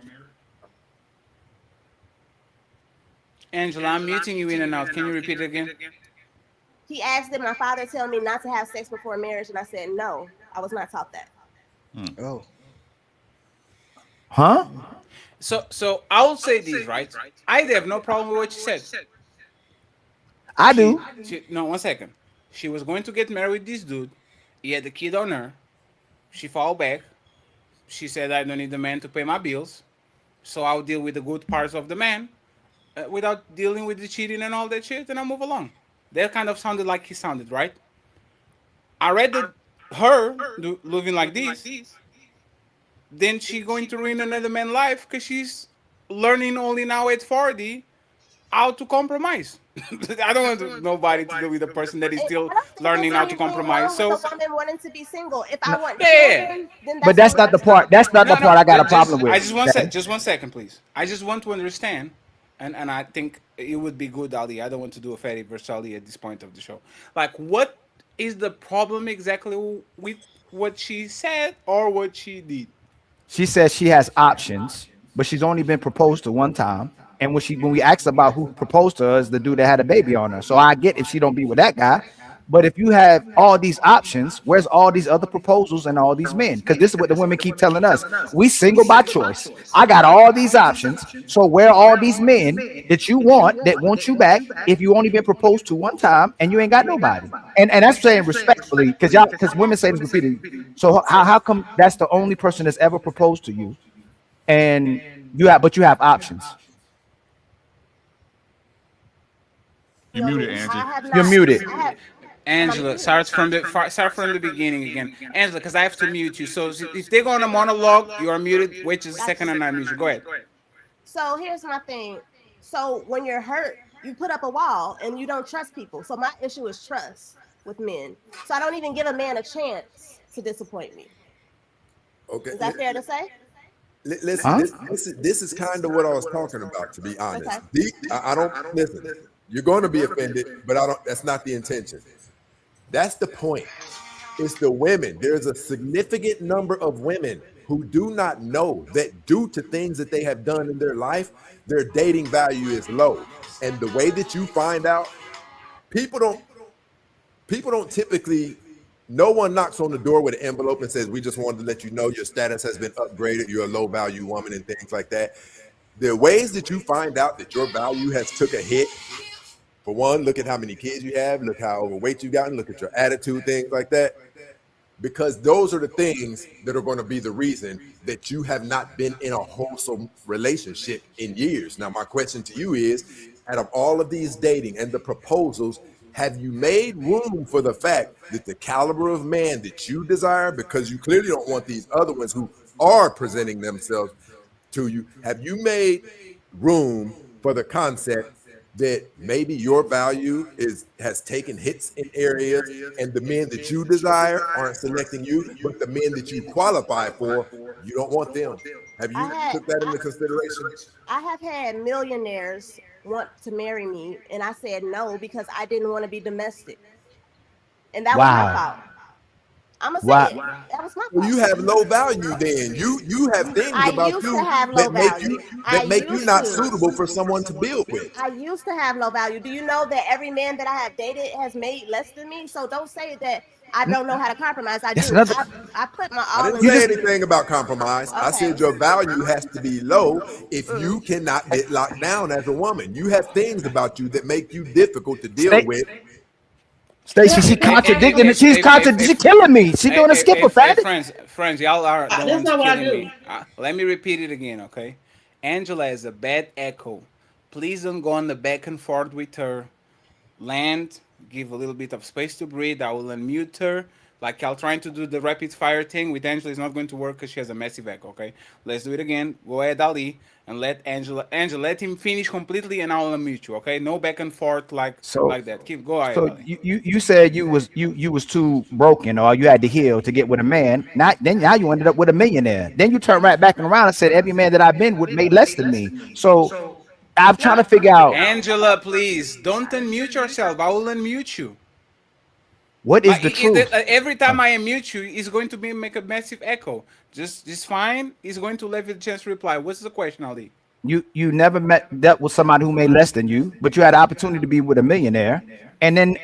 Angela, I'm muting you in and out. Can you repeat it again? He asked, did my father tell me not to have sex before marriage? And I said, no, I was not taught that. Oh. Huh? So I will say this, right? I have no problem with what you said. I do. No, 1 second. She was going to get married with this dude. He had the kid on her. She fall back. She said, I don't need the man to pay my bills. So I'll deal with the good parts of the man without dealing with the cheating and all that shit, and I'll move along. That kind of sounded like he sounded, right? I read that her living like this, then she going to ruin another man's life because she's learning only now at 40 how to compromise. I don't want nobody to deal with a person that is still I don't think learning there's how to anything compromise. wrong So, with a woman wanting to be single. If I want yeah. children, then But that's that's on not the me. part. That's not the part I got a problem with. I just want Okay? just 1 second, please. I just want to understand, and I think it would be good, Ali. I don't want to do a Fatty versus Ali at this point of the show. Like, what is the problem exactly with what she said or what she did? She says she has options, but she's only been proposed to one time. And when we asked about who proposed to her, is the dude that had a baby on her. So I get if she don't be with that guy. But if you have all these options, where's all these other proposals and all these men? Because this is what the women keep telling us. We single by choice. I got all these options. So where are all these men that you want you back if you only been proposed to one time and you ain't got nobody? And that's saying respectfully, because women say this repeatedly. So how come that's the only person that's ever proposed to you, and you have options? You muted, Angie. I have You're not. muted. Am I Angela, muted? start from the beginning again. Angela, because I have to mute you. So if they go on a monologue, you are muted. Wait just a second and I mute you. Go ahead. So here's my thing. So when you're hurt, you put up a wall and you don't trust people. So my issue is trust with men. So I don't even give a man a chance to disappoint me. Okay. Is that fair to say? Listen, this is kind of what I was talking about, to be honest. Okay. I don't listen. You're going to be offended, but I don't. That's not the intention. That's the point. It's the women. There's a significant number of women who do not know that due to things that they have done in their life, their dating value is low. And the way that you find out, people don't typically. No one knocks on the door with an envelope and says, "We just wanted to let you know your status has been upgraded. You're a low value woman," and things like that. There are ways that you find out that your value has took a hit. For one, look at how many kids you have, look how overweight you've gotten, look at your attitude, things like that. Because those are the things that are going to be the reason that you have not been in a wholesome relationship in years. Now, my question to you is, out of all of these dating and the proposals, have you made room for the fact that the caliber of man that you desire, because you clearly don't want these other ones who are presenting themselves to you, have you made room for the concept that maybe your value has taken hits in areas and the men that you desire aren't selecting you, but the men that you qualify for, you don't want them? Have you took that into consideration? I have had millionaires want to marry me, and I said no because I didn't want to be domestic, and that was my Wow. fault. I'm gonna say Why? it. That was my Well, fault. you have low value then. You have things I about used to you have low that make value. you I used not to. suitable for someone to build with. I used to have low value. Do you know that every man that I have dated has made less than me? So don't say that I don't know how to compromise. I That's do. another. I put my I all didn't into say just you. anything about compromise. I Okay. said your value has to be low if Mm. you cannot get locked down as a woman. You have things about you that make you difficult to deal Stay, with. Stacy, she contradicting it. She's killing me. She doing a skipper, fatty. Friends, y'all are the That's ones not what I killing do. me. Let me repeat it again, okay? Angela is a bad echo. Please don't go on the back and forth with her. Land, give a little bit of space to breathe. I will unmute her. Like y'all trying to do the rapid fire thing with Angela is not going to work because she has a massive echo. Okay, let's do it again. Go ahead, Ali, and let Angela, let him finish completely, and I'll unmute you. Okay, no back and forth So, like that. Keep go ahead, so Ali. you said you was too broken, or you had to heal to get with a man. Now you ended up with a millionaire. Then you turn right back and around and said every man that I've been with made less than me. So I'm trying to figure out Angela, please don't unmute yourself. I will unmute you. what is the truth. Every time I unmute you, it's going to be make a massive echo. Just fine. It's going to leave you the chance to reply. What's the question, Ali? You never dealt with somebody who made less than you, but you had the opportunity to be with a millionaire. And then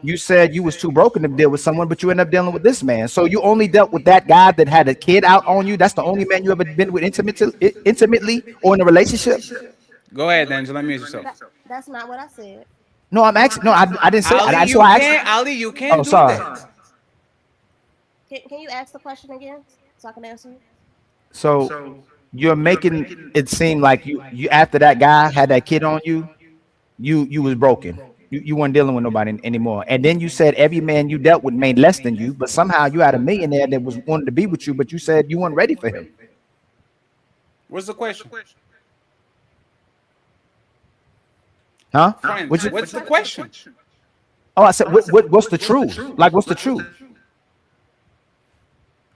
you said you was too broken to deal with someone, but you ended up dealing with this man. So you only dealt with that guy that had a kid out on you. That's the only man you ever been with intimately or in a relationship. Go ahead, Angela. Mute yourself. That's not what I said. No, I'm actually no, I didn't say. Ali, That's you why I asked. can't. Ali, you Oh, can't do sorry. that. Can you ask the question again so I can answer you? So you're making it seem like you after that guy had that kid on you, you was broken. You weren't dealing with nobody anymore. And then you said every man you dealt with made less than you, but somehow you had a millionaire that was wanted to be with you, but you said you weren't ready for him. What's the question? Huh? Friends, what's the question? Oh, I said what's the truth? Like what's the truth?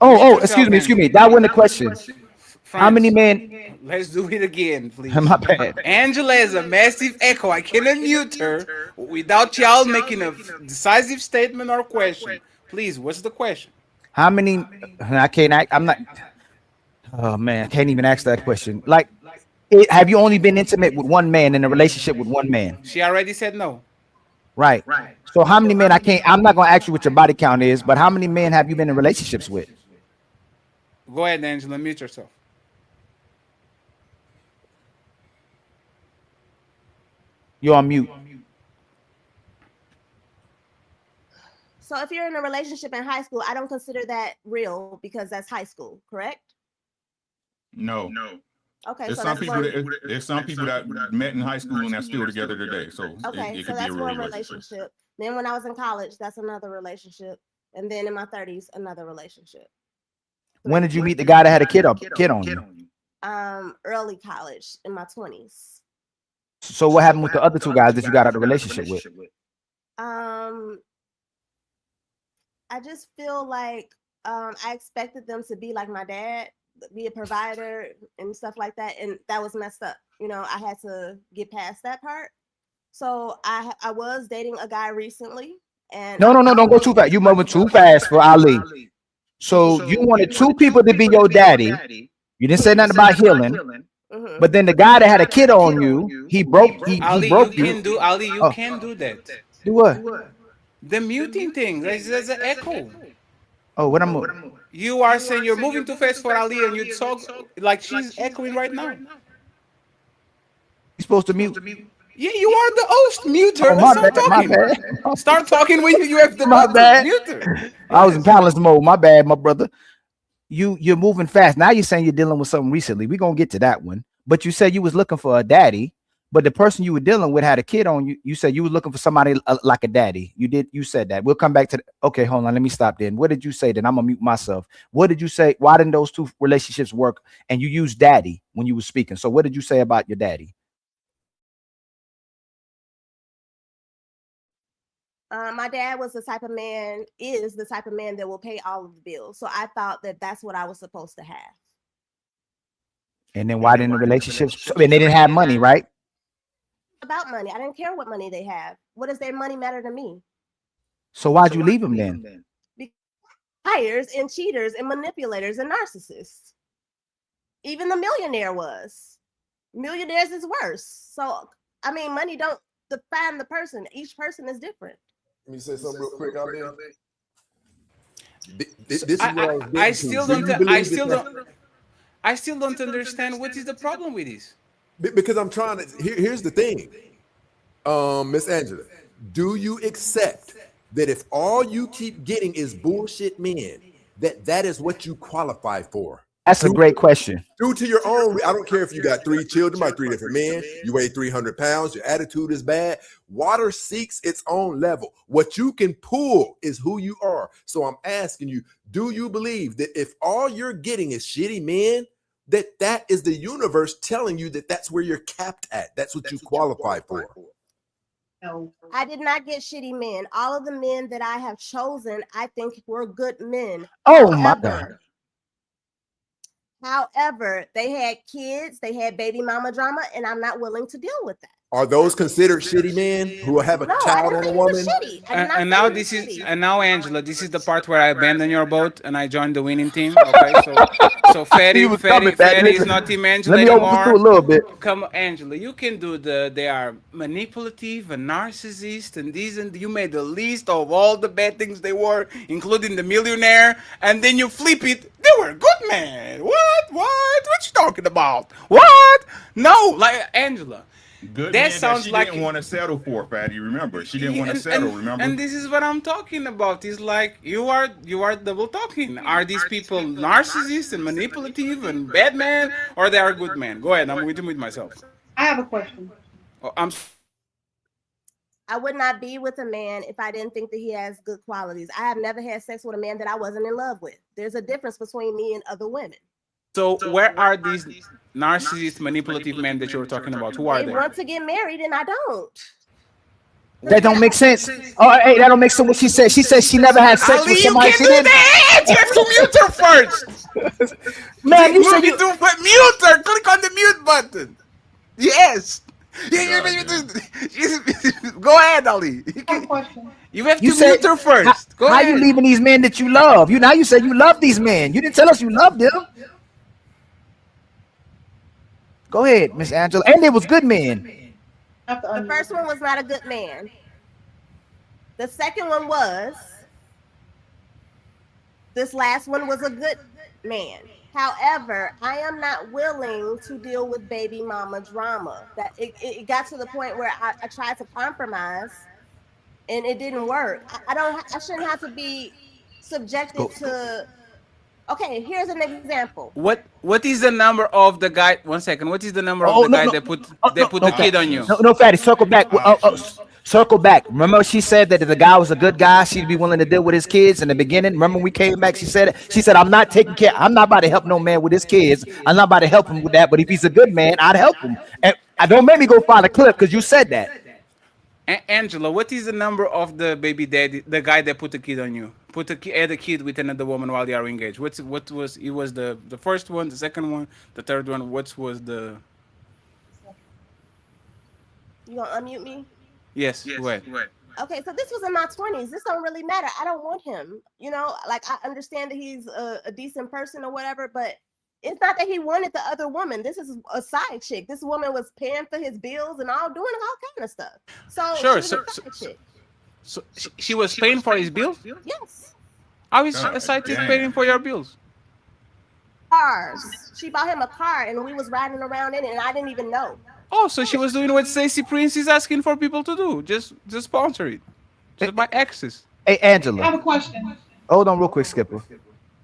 Mute Excuse yourself, me. Angela. That wasn't the question. How many Friends, men? let's do it again, please. My bad. Angela is a massive echo. I cannot mute her without y'all making a decisive statement or question. Please, what's the question? How many? I can't act. I'm not. Oh man, I can't even ask that question. Like, have you only been intimate with one man in a relationship with one man? She already said no. Right. So how many men? I'm not gonna ask you what your body count is, but how many men have you been in relationships with? Go ahead, Angela. Mute yourself. You're on mute. So if you're in a relationship in high school, I don't consider that real because that's high school, correct? No. Okay, There's so some that's people one. there's some people that met in high school and are still together today. So Okay, it so could be a that's real one relationship. relationship. Then when I was in college, that's another relationship. And then in my 30s, another relationship. When did you meet the guy that had a kid on you? Early college in my 20s. So what happened with the other two guys that you got out of the relationship with? I just feel like I expected them to be like my dad, be a provider and stuff like that, and that was messed up. You know, I had to get past that part. So I was dating a guy recently, and No, don't go too fast. You moving too fast for Ali. So you wanted two people to be your daddy. You didn't say nothing about healing. But then the guy that had a kid on you, he broke Ali, you you. can do Ali, you can do that. Do what? The muting thing. There's an echo. Oh, what I'm You are saying you're moving too fast for Ali, and you talk like she's echoing right now. You supposed to mute? Yeah, you are the host. Mute her Oh, and my start bad, my talking. bad. Start talking when you have the My button. bad. Mute her. I was in palace mode. My bad, my brother. You're moving fast. Now you're saying you're dealing with something recently. We're gonna get to that one. But you said you was looking for a daddy, but the person you were dealing with had a kid on you. You said you were looking for somebody like a daddy. You said that. We'll come back to okay, hold on. Let me stop then. What did you say? Then I'm gonna mute myself. What did you say? Why didn't those two relationships work? And you used daddy when you were speaking. So what did you say about your daddy? My dad was the type of man, is the type of man that will pay all of the bills. So I thought that that's what I was supposed to have. And then why didn't the relationships? I mean, they didn't have money, right? About money. I didn't care what money they have. What does their money matter to me? So why'd you leave him then? liars and cheaters and manipulators and narcissists. Even the millionaire was. Millionaires is worse. So, I mean, money don't define the person. Each person is different. Let me say something real quick, Ali. This is what I was I getting still to. Do don't. you believe that? I still don't understand what is the problem with this. Because I'm trying to. Here's the thing, Miss Angela. Do you accept that if all you keep getting is bullshit men, that is what you qualify for? That's a great question. Due to your own, I don't care if you got 3 children by 3 different men, you weigh 300 pounds, your attitude is bad. Water seeks its own level. What you can pull is who you are. So I'm asking you, do you believe that if all you're getting is shitty men, that is the universe telling you that that's where you're capped at? That's what you qualify for. No. I did not get shitty men. All of the men that I have chosen, I think were good men. Oh my God. However, they had kids, they had baby mama drama, and I'm not willing to deal with that. Are those considered shitty men who will have a child and a woman? And now this is, and now Angela, this is the part where I abandon your boat and I join the winning team. Okay, so Fatty is not Team Angela Let me anymore. overdo a little bit. Come, Angela, you can do they are manipulative and narcissist and these, and you made a list of all the bad things they were, including the millionaire, and then you flip it. They were good men. What you talking about? What? No, like Angela. Good That men sounds she like didn't want to settle for, Fatty. Remember, she didn't want to and, settle. and, remember, and this is what I'm talking about. It's like you are double talking. Are these people narcissists and manipulative and bad men, or they are good men? Go ahead. I'm waiting with myself. I have a question. Oh, I would not be with a man if I didn't think that he has good qualities. I have never had sex with a man that I wasn't in love with. There's a difference between me and other women. So where are these narcissist, manipulative men that you were talking about? Who are They they? want to get married and I don't. That don't make sense. Oh, hey, that don't make sense what she said. She said she never had sex Ali, with you somebody can't she do didn't. that. You have to mute her first. Man, you said you mute her. Click on the mute button. Yes. Go ahead, Ali. You have You to said mute her first. Go how ahead. you leaving these men that you love? You now you said you love these men. You didn't tell us you loved them. Go ahead, Miss Angela. And they was good men. The first one was not a good man. The second one was. This last one was a good man. However, I am not willing to deal with baby mama drama. That it got to the point where I tried to compromise and it didn't work. I shouldn't have to be subjected to. Okay, here's an example. What is the number of the guy? 1 second. What is the number of Oh, the no, guy no. that put the kid on you? No, Fatty, circle back. Circle back. Remember, she said that if the guy was a good guy, she'd be willing to deal with his kids in the beginning. Remember when we came back, she said, I'm not taking care. I'm not about to help no man with his kids. I'm not about to help him with that. But if he's a good man, I'd help him. And I don't make me go find a clip because you said that. Angela, what is the number of the baby daddy, the guy that put the kid on you? Had a kid with another woman while they are engaged. What was it? Was the first one, the second one, the third one? What was the? You gonna unmute me? Yes. Go ahead. Okay, so this was in my 20s. This don't really matter. I don't want him. You know, like I understand that he's a decent person or whatever, but it's not that he wanted the other woman. This is a side chick. This woman was paying for his bills and all, doing all kind of stuff. So Sure. she was a side chick. So she was paying for his bills? Yes. How is a side chick paying for your bills? Cars. She bought him a car and we was riding around in it and I didn't even know. Oh, so she was doing what Stacy Prince is asking for people to do. Just sponsor it. Just my exes. Hey, Angela. I have a question. Hold on real quick, Skipper.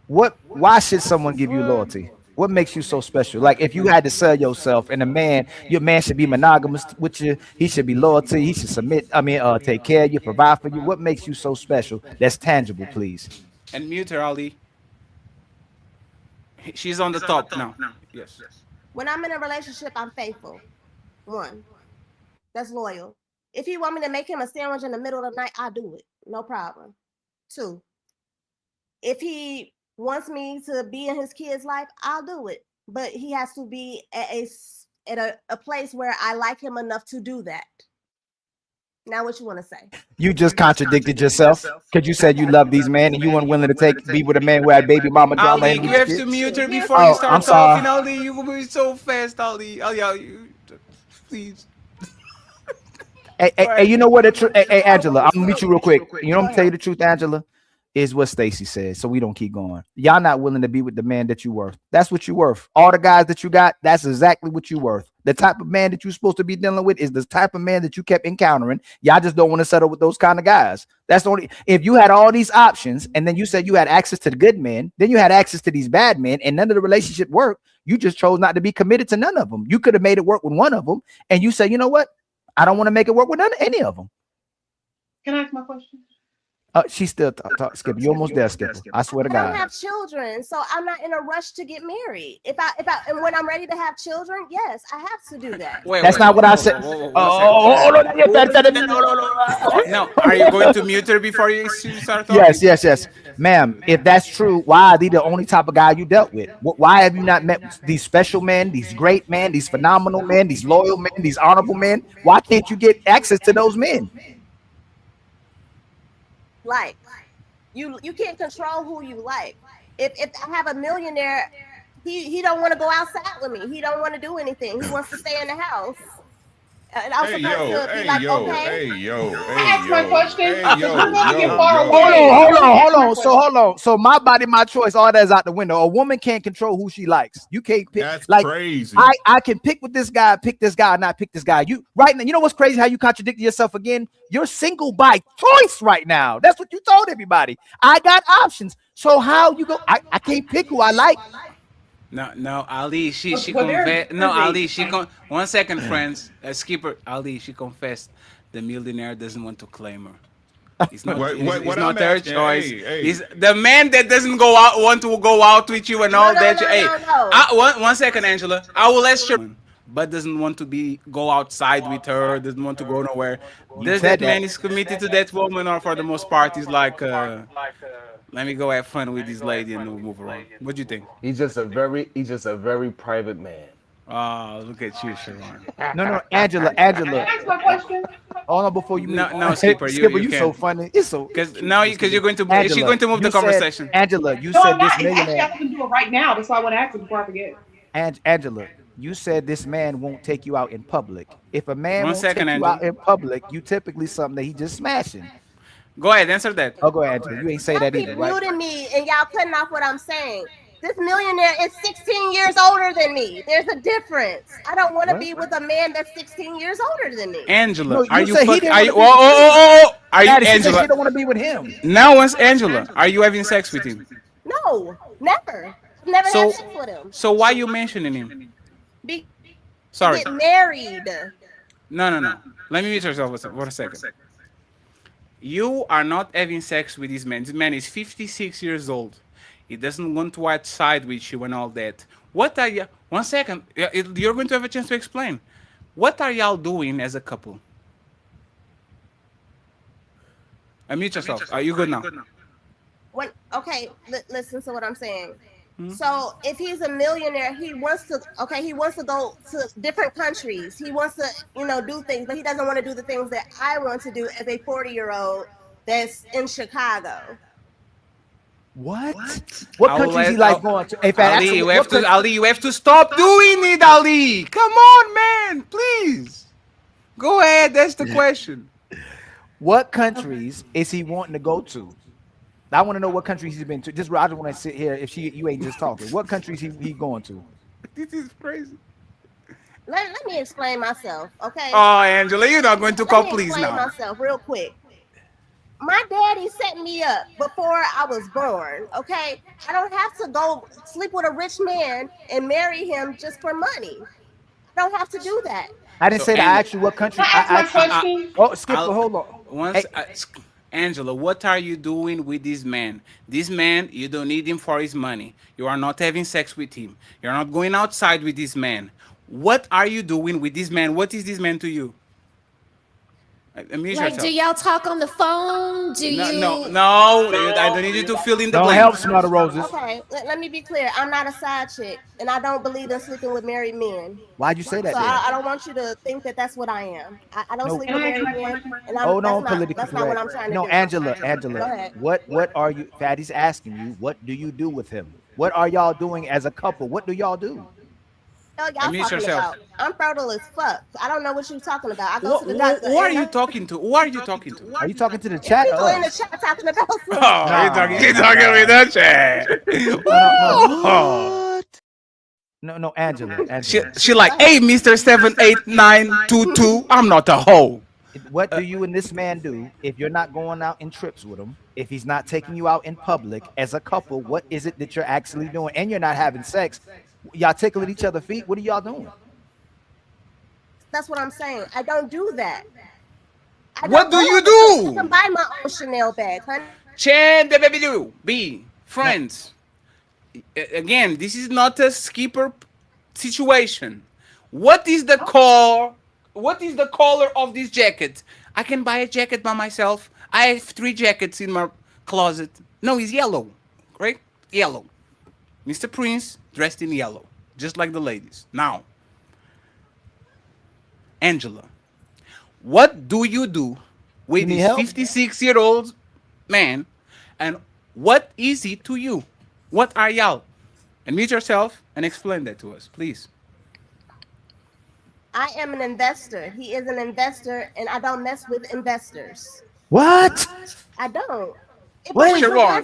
Why should someone give you loyalty? What makes you so special? Like if you had to sell yourself and your man should be monogamous with you, he should be loyal to you, he should submit, take care of you, provide for you. What makes you so special? That's tangible, please. And mute her, Ali. She's on the top now. Yes. When I'm in a relationship, I'm faithful. 1. That's loyal. If he want me to make him a sandwich in the middle of the night, I'll do it. No problem. 2. If he wants me to be in his kid's life, I'll do it. But he has to be at a place where I like him enough to do that. Now what you want to say? You just contradicted yourself because you said you love these men and you weren't willing to be with a man who had baby mama drama Ali, and you these have to kids. mute her before you Oh, I'm start sorry. talking, Ali. You will be so fast, Ali. Ali, you, please. Hey, you know what? Hey, Angela, I'm gonna So meet you real quick. You know, go I'm gonna tell you ahead. the truth, Angela, is what Stacy said. So we don't keep going. Y'all not willing to be with the man that you worth. That's what you worth. All the guys that you got, that's exactly what you worth. The type of man that you're supposed to be dealing with is the type of man that you kept encountering. Y'all just don't want to settle with those kind of guys. That's the only. If you had all these options and then you said you had access to the good men, then you had access to these bad men, and none of the relationship worked. You just chose not to be committed to none of them. You could have made it work with one of them, and you said, you know what? I don't want to make it work with any of them. Can I ask my question? She's still Skipper. You almost there, Skipper. I swear to I don't God. have children, so I'm not in a rush to get married. And when I'm ready to have children, yes, I have to do that. That's not what I said. No, are you going to mute her before you start talking? Yes, ma'am. If that's true, why are they the only type of guy you dealt with? Why have you not met these special men, these great men, these phenomenal men, these loyal men, these honorable men? Why can't you get access to those men? Like you can't control who you like. If I have a millionaire, he don't want to go outside with me. He don't want to do anything. He wants to stay in the house. And I'm Hey supposed yo, to be hey like, yo, okay. hey yo, I hey asked my yo, question. hey yo, We're going to get yo, far yo, away. Hold on. So hold on. So my body, my choice. All that's out the window. A woman can't control who she likes. You can't pick. That's Like crazy. I can pick with this guy, pick this guy, not pick this guy. You right now. You know what's crazy? How you contradicted yourself again? You're single by choice right now. That's what you told everybody. I got options. So how you go? I can't pick who I like. No, Ali. She Well, confessed. No, Ali. Like, 1 second, friends. Skipper, Ali. She confessed. The millionaire doesn't want to claim her. It's not. It's What not I'm her asking, choice. hey, It's the man that doesn't want to go out with you and No, all no, that. no, Hey, no, no. 1 second, Angela. I will ask you. But doesn't want to go outside with her. Doesn't want to go nowhere. You Does said that that. man is committed to that woman, or for the most part, is like, let me go have fun with this lady and we'll move around. What do you think? He's just a very private man. Oh, look at you, Sharon. No, Angela. can I ask my question? Hold on before you move. No, Skipper, Skipper, you you so can. funny. It's so Because now, because you're going to, is she Angela. going to move the You said conversation? Angela. You No, said I'm this not. It's actually, I millionaire. can do it right now. That's why I want to ask it before I forget. Angela, you said this man won't take you out in public. If a man One won't second, take you Angela. out in public, you typically something that he just smashing. Go ahead, answer that. Oh, go ahead, Angela. You ain't say Y'all that keep either, right? muting me and y'all cutting off what I'm saying. This millionaire is 16 years older than me. There's a difference. I don't want to What? be with a man that's 16 years older than me. Angela, No, are you you said he fuck? didn't Are want you? to be with you. Are you Maddie, she said Angela? she don't want to be with him. Now, once Angela, are you having sex with him? No, never. I've never had So, sex with him. so why you mentioning him? Be Sorry. get married. No. Let me mute yourself for a second. You are not having sex with this man. This man is 56 years old. He doesn't want to outside with you and all that. What are you? 1 second. You're going to have a chance to explain. What are y'all doing as a couple? Unmute yourself. Are you good now? When listen to what I'm saying. So if he's a millionaire, he wants to go to different countries. He wants to, do things, but he doesn't want to do the things that I want to do as a 40-year-old that's in Chicago. What? What countries he like going to? If I ask Ali, him, what country? Ali, you have to stop doing it, Ali. Come on, man, please. Go ahead. That's the question. What countries is he wanting to go to? I want to know what countries he's been to. Just I just want to sit here. If you ain't just talking, what countries he going to? This is crazy. Let me explain myself, okay? Oh, Angela, you're not going to call, Let me please explain now. myself real quick. My daddy set me up before I was born, okay? I don't have to go sleep with a rich man and marry him just for money. I don't have to do that. I didn't say that. I asked you what country. Can I I ask my asked you. question? Oh, Skipper, hold on. Hey, Angela, what are you doing with this man? This man, you don't need him for his money. You are not having sex with him. You're not going outside with this man. What are you doing with this man? What is this man to you? Mute Like, do yourself. y'all talk on the phone? Do No, you? no, no. I don't need you to fill in the Don't help, blanks. Smell the Roses. Okay, let me be clear. I'm not a side chick, and I don't believe in sleeping with married men. Why'd you say So that then? I don't want you to think that that's what I am. I don't No. sleep with married men, and Hold that's on, not politically what correct. I'm trying to No, do. Angela, Go ahead. what are you? Fatty's asking you. What do you do with him? What are y'all doing as a couple? What do y'all do? Y'all Mute talking yourself. about? I'm fertile as fuck. I don't know what you're talking about. I go Who, to the doctor. who are And you talking to? Who are you talking to? Are you talking to the chat or people in the us? chat talking about some. Oh, you're talking with that chat. No. No, Angela. She like, hey, Mr. 78922. I'm not a hoe. What do you and this man do if you're not going out in trips with him? If he's not taking you out in public as a couple, what is it that you're actually doing? And you're not having sex. Y'all tickling each other's feet. What are y'all doing? That's what I'm saying. I don't do that. What do you I can do? buy my own Chanel bag, honey. Chan the baby do. Be friends. Again, this is not a skipper situation. What is the call? What is the color of this jacket? I can buy a jacket by myself. I have 3 jackets in my closet. No, it's yellow. Right? Yellow. Mr. Prince dressed in yellow, just like the ladies. Now, Angela, what do you do with You need this help? 56-year-old man, and what is he to you? What are y'all? And meet yourself and explain that to us, please. I am an investor. He is an investor, and I don't mess with investors. What? I don't. Sharon.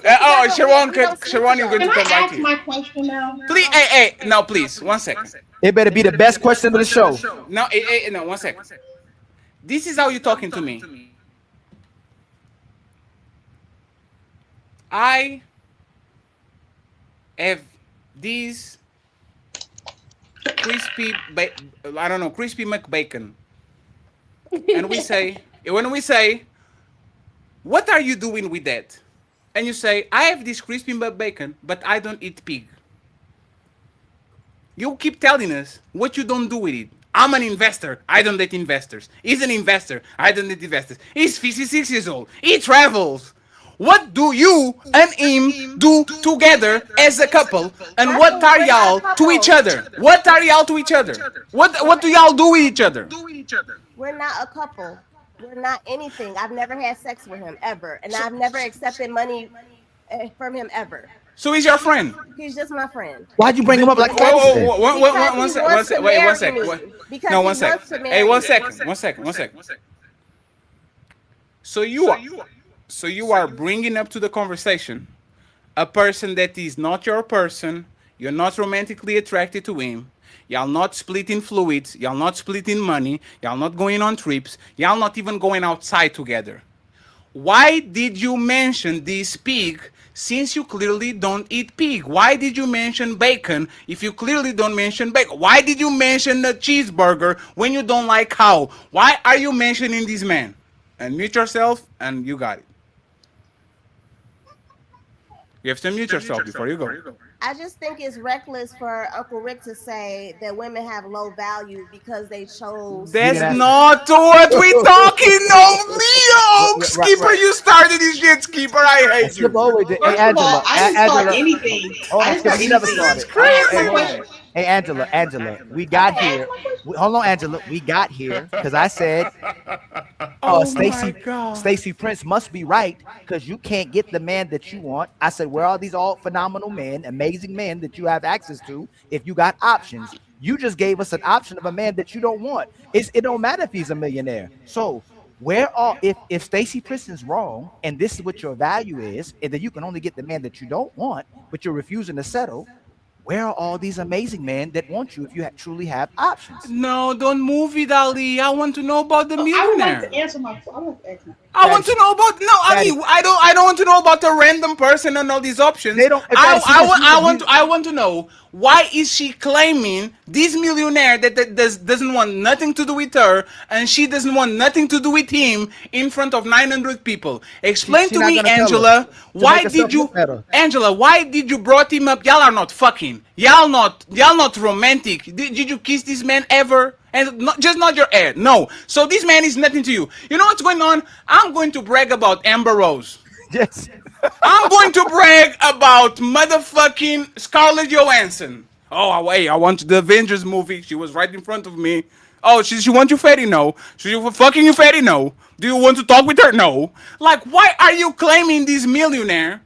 Sharon, Sharon is going to come back to you. My question now. Please, hey, now, please, 1 second. It better be the best question of the show. No, no, 1 second. This is how you're talking to me. I have these crispy, crispy McBacon, and when we say, what are you doing with that? And you say, I have this crispy McBacon, but I don't eat pig. You keep telling us what you don't do with it. I'm an investor. I don't date investors. He's an investor. I don't date investors. He's 56 years old. He travels. What do you and him do together as a couple? And what are y'all to each other? What are y'all to each other? What do y'all do with each other? We're not a couple. We're not anything. I've never had sex with him ever, and I've never accepted money from him ever. So he's your friend. He's just my friend. Why'd you bring him up like that? Wait, 1 second. No, 1 second. Hey, 1 second. 1 second. 1 second. So you are bringing up to the conversation a person that is not your person. You're not romantically attracted to him. Y'all not splitting fluids. Y'all not splitting money. Y'all not going on trips. Y'all not even going outside together. Why did you mention this pig since you clearly don't eat pig? Why did you mention bacon if you clearly don't mention bacon? Why did you mention the cheeseburger when you don't like cow? Why are you mentioning this man? And mute yourself, and you got it. You have to mute yourself before you go. I just think it's reckless for Uncle Rick to say that women have low value because they chose. That's not what we talking. No, Leo, Skipper, you started this shit, Skipper. I hate you. Hey, Angela. I didn't start Angela. anything. Hold I on, didn't start he never anything. started. Hey, Angela, we got here. Hold on, Angela, we got here because I said, Stacy Prince must be right because you can't get the man that you want. I said, where are these all phenomenal men, amazing men that you have access to if you got options? You just gave us an option of a man that you don't want. It don't matter if he's a millionaire. So where are if Stacy Prince is wrong and this is what your value is, and then you can only get the man that you don't want, but you're refusing to settle. Where are all these amazing men that want you if you truly have options? No, don't move it, Ali. I want to know about the millionaire. I would like to answer my question. I want to know about Ali. I don't want to know about a random person and all these options. They don't. I want to know why is she claiming this millionaire that doesn't want nothing to do with her and she doesn't want nothing to do with him in front of 900 people. Explain to me, Angela, why did you brought him up? Y'all are not fucking. Y'all not romantic. Did you kiss this man ever? And not your head. No. So this man is nothing to you. You know what's going on? I'm going to brag about Amber Rose. Yes. I'm going to brag about motherfucking Scarlett Johansson. Oh, wait, I want the Avengers movie. She was right in front of me. Oh, she wants you fatty? No. She fucking you fatty? No. Do you want to talk with her? No. Like, why are you claiming this millionaire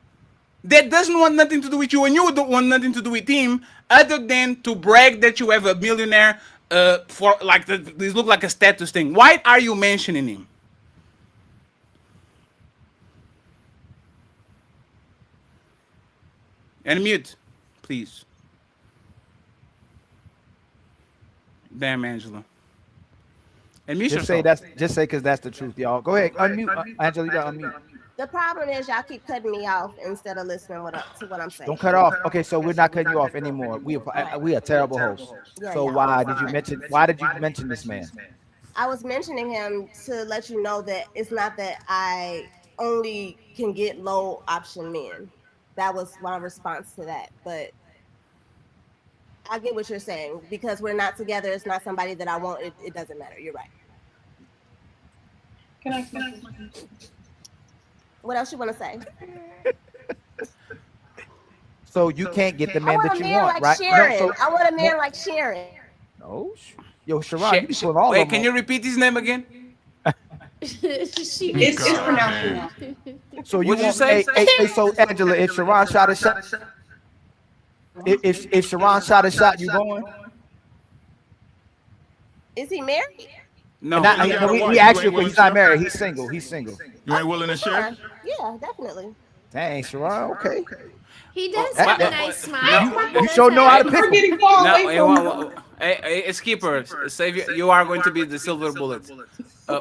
that doesn't want nothing to do with you and you don't want nothing to do with him other than to brag that you have a millionaire for like this look like a status thing? Why are you mentioning him? And mute, please. Damn, Angela. And mute Just say yourself. because that's the truth, y'all. Go ahead, unmute, Angela. You got unmute. The problem is y'all keep cutting me off instead of listening to what I'm saying. Don't cut off. Okay, so we're not cutting you off anymore. We are terrible hosts. So why did you mention? Why did you mention this man? I was mentioning him to let you know that it's not that I only can get low option men. That was my response to that. But I get what you're saying. Because we're not together, it's not somebody that I want. It doesn't matter. You're right. Can I? What else you want to say? So you can't get the man that you want, like right? Sharon. No, so, I want a man like Sharon. No, yo, Sharon, you put all Wait, of them can you repeat his name again? It's pronounced. So you What'd you want? say? Hey, so Angela, if Sharon shot a shot, if Sharon shot a shot, you going? Is he married? No. We asked you, but he's not married. He's single. He's single. You ain't willing to share? Yeah, definitely. Dang, Sharon. Okay. He does have a nice smile. You sure know how to pick. We're getting far away from Hey, skipper, save you are going to be the silver bullet.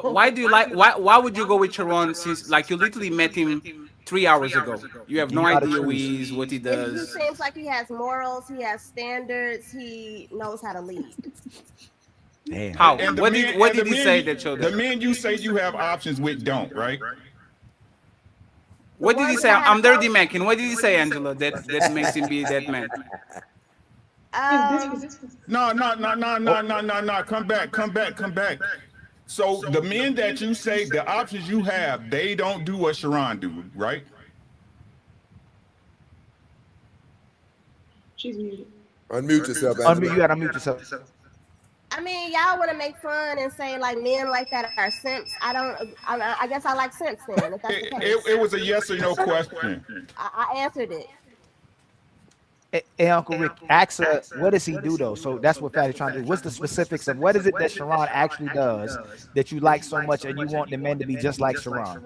Why do you like? Why would you go with Sharon since like you literally met him 3 hours ago? You have no idea who he is, what he He does. seems like he has morals. He has standards. He knows how to lead. Damn. How? And What did he say that showed the that? men you say you have options with don't, right? What did he say? I'm dirty Mackin. What did he say, Angela? That makes him be that man. No. Come back. So the men that you say the options you have, they don't do what Sharon do, right? She's muted. Unmute yourself. You gotta unmute yourself. I mean, y'all want to make fun and say like men like that are simps. I guess I like simps then. If that's the case. It was a yes or no question. I answered it. Hey, Uncle Rick, ask her, what does he do though? So that's what Fatty's trying to do. What's the specifics of what is it that Sharon actually does that you like so much and you want the men to be just like Sharon?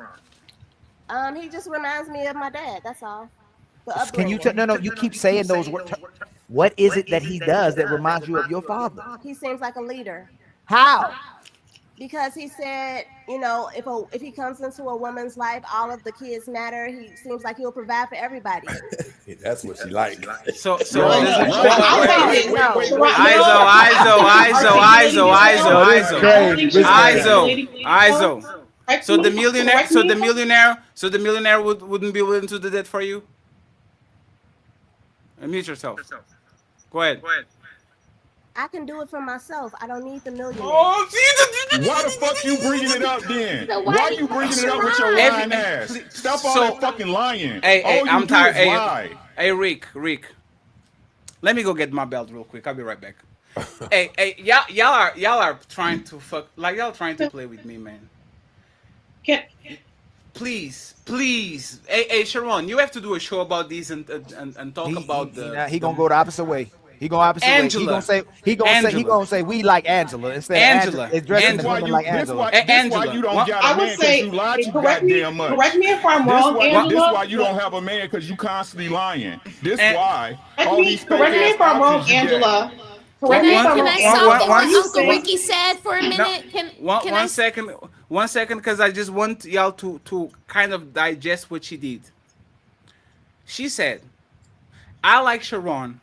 He just reminds me of my dad. That's all. Can you no, you keep saying those words. What is it that he does that reminds you of your father? He seems like a leader. How? Because he said, you know, if he comes into a woman's life, all of the kids matter. He seems like he'll provide for everybody. That's what she like. So Wait, ISO. So the millionaire wouldn't be willing to do that for you? Mute yourself. Go ahead. I can do it for myself. I don't need the millionaire. Oh, why the fuck you bringing it up then? So why you bringing it up with your lying ass? Stop all that fucking lying. Hey, all I'm you tired. do is lie. Hey, Rick. Let me go get my belt real quick. I'll be right back. hey, y'all are trying to fuck. Like y'all trying to play with me, man. Please. Hey, Sharon, you have to do a show about this and talk about the. He gonna go the opposite way. He gonna opposite Angela. way. He gonna say we like Angela instead. Angela. It's dressing the women like Angela. This why you don't got a man because you lie too goddamn much. Correct me if I'm wrong, Angela. This why you don't have a man because you constantly lying. This why all these correct me if I'm wrong, Angela. Can I stop what Uncle Ricky said for a minute? One second, because I just want y'all to kind of digest what she did. She said, I like Sharon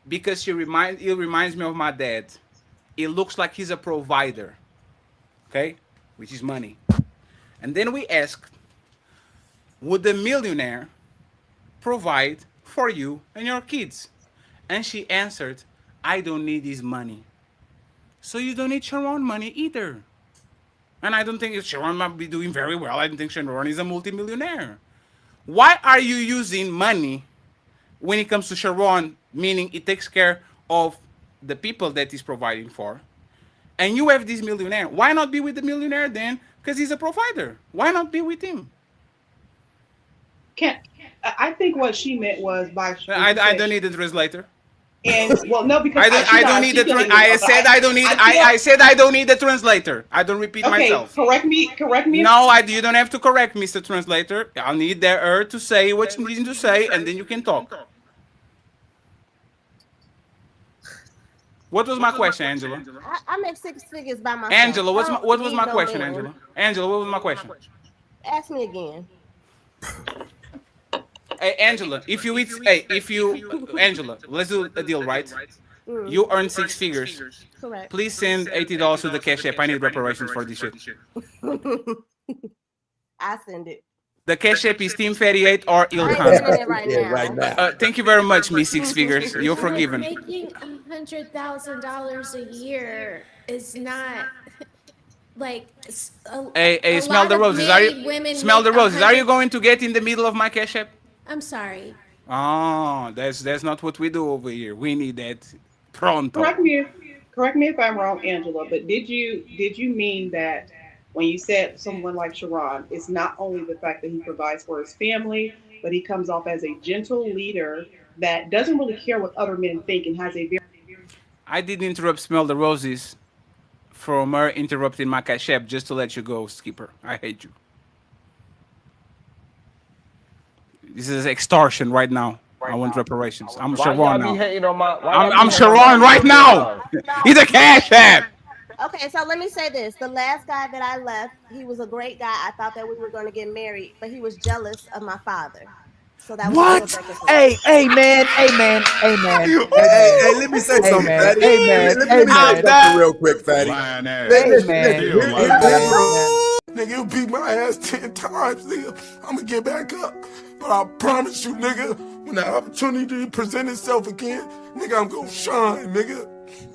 because it reminds me of my dad. It looks like he's a provider, okay, which is money. And then we asked, would the millionaire provide for you and your kids? And she answered, I don't need his money. So you don't need Sharon money either. And I don't think Sharon might be doing very well. I don't think Sharon is a multimillionaire. Why are you using money when it comes to Sharon, meaning it takes care of the people that he's providing for? And you have this millionaire. Why not be with the millionaire then? Because he's a provider. Why not be with him? Can't. I think what she meant was by when she I said don't need a translator. and well, no, because I don't need the I said I don't need I said I don't need the translator. I don't repeat Okay, myself. correct me. No, you don't have to correct Mr. Translator. I need her to say what you need to say, and then you can talk. What was my question, Angela? I make 6 figures by myself. Angela, what was need my no question, man. Angela? Angela, what was my question? Ask me again. Hey, Angela, Angela, let's do a deal, right? Mm. You earn 6 figures. Correct. Please send $80 to the Cash App. I need reparations for this shit. I send it. The Cash App is Team 38 or Ilkan. I ain't sending it right now. Thank you very much, Miss 6 Figures. You're forgiven. Making $100,000 a year is not like Hey, a smell lot the of roses. women Smell the make roses? Are you 100 going to get in the middle of my Cash App? I'm sorry. Oh, that's not what we do over here. We need that pronto. Correct me if I'm wrong, Angela. But did you mean that when you said someone like Sharon, it's not only the fact that he provides for his family, but he comes off as a gentle leader that doesn't really care what other men think and has a very I did interrupt Smell the Roses from her interrupting my Cash App just to let you go, Skipper. I hate you. This is extortion right now. I want reparations. I'm Why Sharon y'all now. be hating on my? I'm Sharon right now. He's a Cash App. Okay, so let me say this. The last guy that I left, he was a great guy. I thought that we were going to get married, but he was jealous of my father. So that was a deal What? breaker for me. Hey, man. Hey, let me say something, Fatty. Let me say something real quick, Fatty. Nigga, you beat my ass 10 times, nigga. I'ma get back up. But I promise you, nigga, when the opportunity present itself again, nigga, I'm gonna shine, nigga.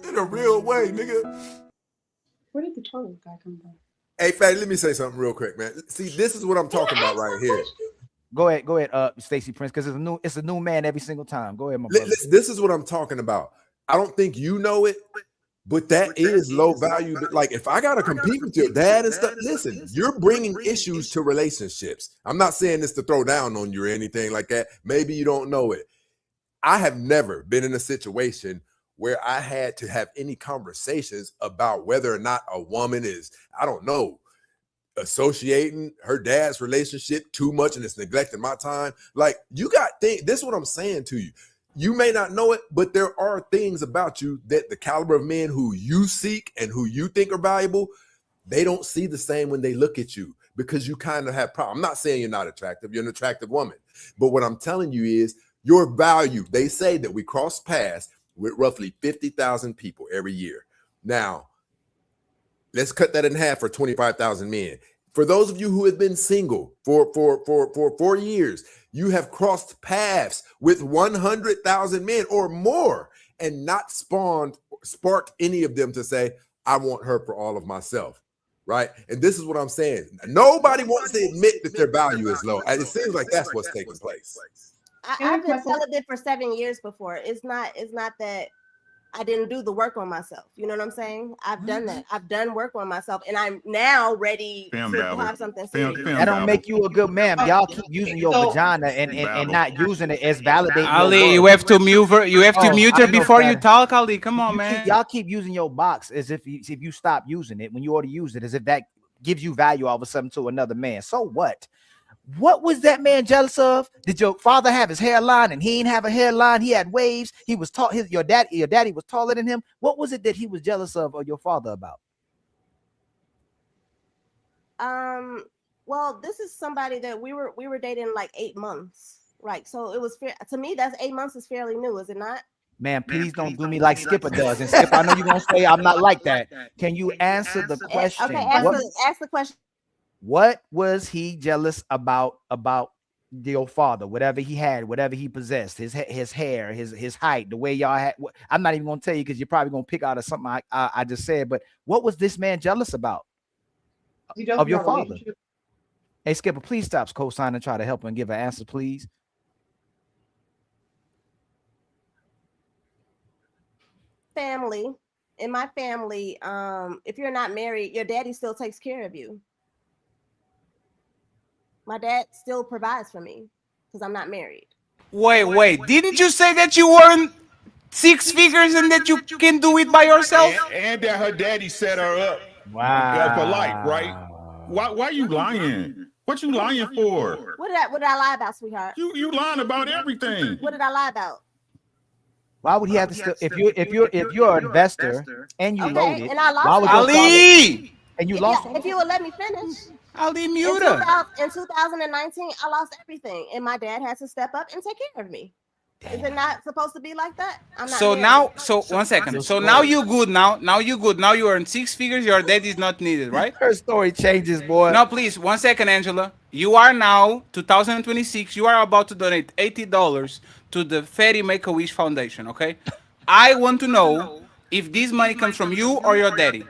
In a real way, nigga. Where did the turtle guy come from? Hey, Fatty, let me say something real quick, man. See, this is what I'm talking about right here. Go ahead, Stacy Prince, because it's a new man every single time. Go ahead, my brother. This is what I'm talking about. I don't think you know it, but that is low value. Like, if I gotta compete with your dad and stuff, listen, you're bringing issues to relationships. I'm not saying this to throw down on you or anything like that. Maybe you don't know it. I have never been in a situation where I had to have any conversations about whether or not a woman is, I don't know, associating her dad's relationship too much and it's neglecting my time. Like, you got things. This is what I'm saying to you. You may not know it, but there are things about you that the caliber of men who you seek and who you think are valuable, they don't see the same when they look at you, because you kind of have problems. I'm not saying you're not attractive. You're an attractive woman. But what I'm telling you is your value. They say that we cross paths with roughly 50,000 people every year. Now, let's cut that in half for 25,000 men. For those of you who have been single for 4 years, you have crossed paths with 100,000 men or more and not sparked any of them to say, I want her for all of myself, right? And this is what I'm saying. Nobody wants to admit that their value is low. And it seems like that's what's taking place. I've been celibate for 7 years before. It's not that I didn't do the work on myself. You know what I'm saying? I've done that. I've done work on myself, and I'm now ready to have something serious. That don't make you a good man. Y'all keep using your vagina and not using it as validating. Ali, you have to mute her. You have to mute her before you talk, Ali. Come on, man. Y'all keep using your box as if you stop using it when you ought to use it, as if that gives you value all of a sudden to another man. So what? What was that man jealous of? Did your father have his hairline and he didn't have a hairline? He had waves. He was tall. Your daddy was taller than him. What was it that he was jealous of or your father about? Well, this is somebody that we were dating like 8 months. Like, so it was fair to me. That's 8 months is fairly new, is it not? Man, please don't do me like Skipper does. And Skipper, I know you're gonna say I'm not like that. Can you answer the question? Okay, ask the question. What was he jealous about your father, whatever he had, whatever he possessed, his hair, his height, the way y'all had. I'm not even gonna tell you because you're probably gonna pick out of something I just said. But what was this man jealous about He does of with your our father? relationship. Hey, Skipper, please stop co-signing and try to help and give an answer, please. Family. In my family, if you're not married, your daddy still takes care of you. My dad still provides for me because I'm not married. Wait. Didn't you say that you weren't six figures and that you can do it by yourself? And that her daddy set her up for life, right? Wow. Why you lying? What you lying for? What did I lie about, sweetheart? You lying about everything. What did I lie about? Why would he have to still if you're an investor and you Okay, loaded, and I why lost would your everything. father Ali! and you If, lost if you would let me finish. Ali In, Muta. 2000, in 2019, I lost everything, and my dad had to step up and take care of me. Is it not supposed to be like that? I'm not So married. now, so 1 second. Your So now story. you good now. Now you good. Now you earn six figures. Your dad is not needed, right? Her story changes, boy. No, please, 1 second, Angela. You are now 2026. You are about to donate $80 to the Fairy Make a Wish Foundation. Okay, I want to know if this money comes from you or your daddy.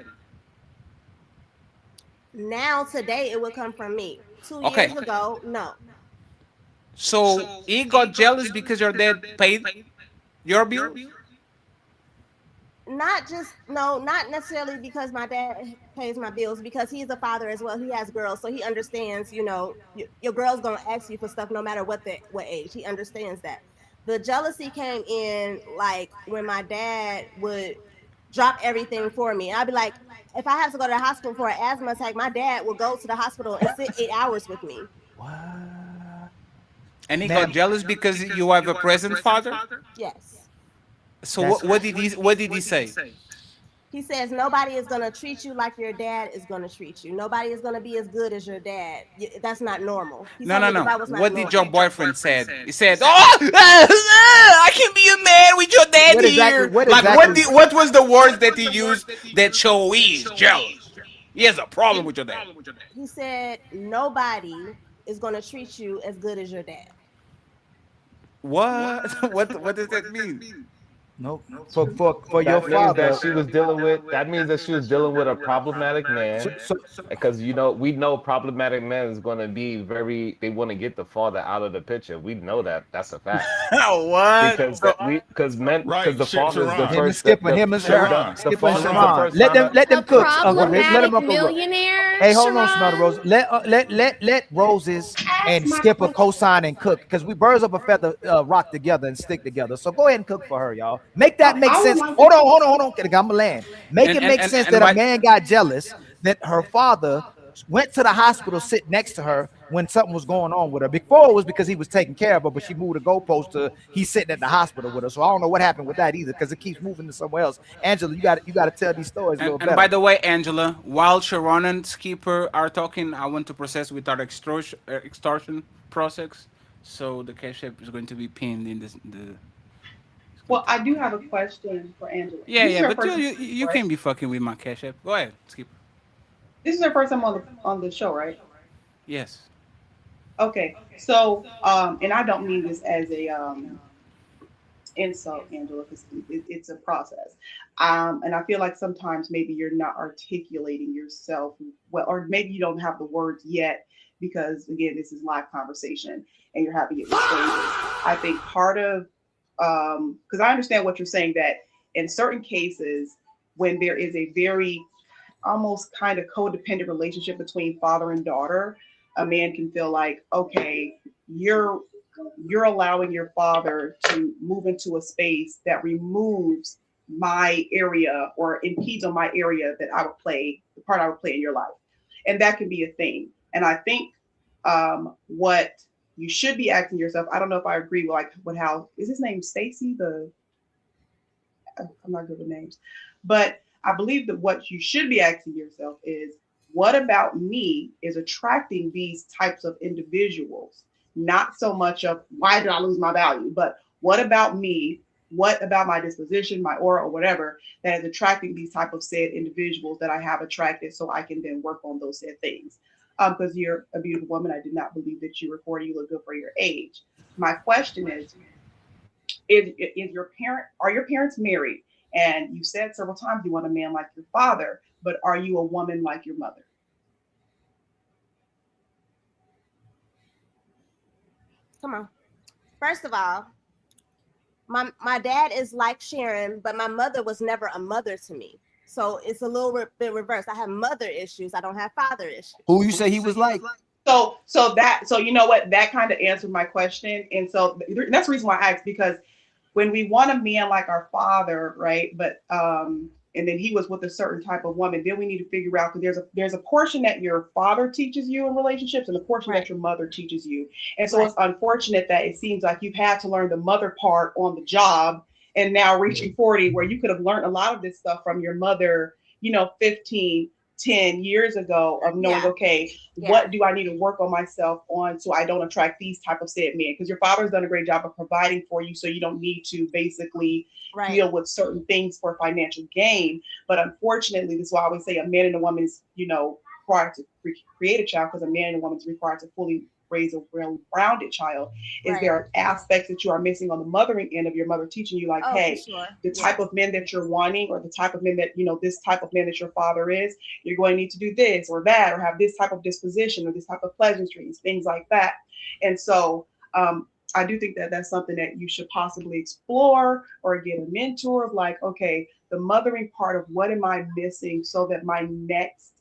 Now, today, it would come from me. 2 years Okay, ago, no. so he got jealous because your dad paid your bills. Not just no, not necessarily because my dad pays my bills, because he's a father as well. He has girls, so he understands. Your girl's gonna ask you for stuff no matter what age. He understands that. The jealousy came in like when my dad would drop everything for me. I'd be like, if I have to go to the hospital for an asthma attack, my dad will go to the hospital and sit 8 hours with me. What? And he got Ma'am, jealous because you have a present father. Yes. So that's what did he say? He says nobody is going to treat you like your dad is going to treat you. Nobody is going to be as good as your dad. That's not normal. He told me that No. that was not What did your normal. boyfriend said? He said, "Oh, I can be a man with your dad what exactly. here." What Like, exactly? what was the words that he used that show he is jealous? He has a problem with your dad. He said nobody is going to treat you as good as your dad. What? What does that mean? Nope. For your That means that father. she was dealing with. That means that she was dealing with a problematic So, man, so because we know problematic men is going to be very. They want to get the father out of the picture. We know that. That's a fact. What? So, Because Right, the father is the Sharon. him and first. Skipper, him and her, Sharon. The Skipper and father is the Sharon. first time that. Let them A cook. Uncle Rich, let them problematic Uncle Rose. millionaire, Hey, hold on, Smell the Sharon. Rose. Let Roses and Skipper co-sign and cook because we birds of a feather rock together and stick together. So go ahead and cook for her, y'all. Make that make I would sense. like to. Hold on. I'm gonna land. Make it make sense and that a by man got jealous that her father went to the hospital, sit next to her when something was going on with her. Before it was because he was taking care of her, but she moved the goalpost to he's sitting at the hospital with her. So I don't know what happened with that either because it keeps moving to somewhere else. Angela, you got to tell these stories a little and by better. the way, Angela, while Sharon and Skipper are talking, I want to process with our extortion process. So the cash app is going to be pinned in the. It's going Well, to. I do have a question for Angela. Yeah, This is yeah, her but first time, you right? can't be fucking with my cash app. Go ahead, Skipper. This is her first time on the show, right? Yes. Okay. So, and I don't mean this as a insult, Angela, because it's a process. And I feel like sometimes maybe you're not articulating yourself well, or maybe you don't have the words yet because, again, this is live conversation and you're having it with strangers. I think part of, because I understand what you're saying, that in certain cases, when there is a very almost kind of codependent relationship between father and daughter, a man can feel like, okay, you're you're allowing your father to move into a space that removes my area or impedes on my area that I would play, the part I would play in your life. And that can be a thing. And I think what you should be asking yourself, I don't know if I agree with like with how is his name Stacy, the I'm not good with names, but I believe that what you should be asking yourself is, what about me is attracting these types of individuals? Not so much of why did I lose my value, but what about me? What about my disposition, my aura, or whatever that is attracting these type of said individuals that I have attracted, so I can then work on those said things. because you're a beautiful woman. I did not believe that you were 40. You look good for your age. My question is are your parents married? And you said several times you want a man like your father, but are you a woman like your mother? Come on. First of all, my dad is like Sharon, but my mother was never a mother to me. So it's a little bit reversed. I have mother issues. I don't have father issues. Who you say he was like? So you know what, that kind of answered my question. And so that's the reason why I asked, because when we want a man like our father, right? But and then he was with a certain type of woman, then we need to figure out, because there's a portion that your father teaches you in relationships and a portion that your mother teaches you. And so it's unfortunate that it seems like you've had to learn the mother part on the job, and now reaching 40, where you could have learned a lot of this stuff from your mother, 10 years ago, of knowing, okay, what do I need to work on myself on so I don't attract these type of said men? Because your father's done a great job of providing for you, so you don't need to basically deal with certain things for financial gain. But unfortunately, this is why I always say a man and a woman is, required to create a child, because a man and a woman is required to fully raise a well-rounded child. Is there aspects that you are missing on the mothering end of your mother teaching you, like, hey, the type of men that you're wanting, or the type of men that, this type of man that your father is, you're going to need to do this or that, or have this type of disposition, or this type of pleasantries, things like that. And so I do think that that's something that you should possibly explore, or get a mentor of, like, okay, the mothering part of what am I missing, so that my next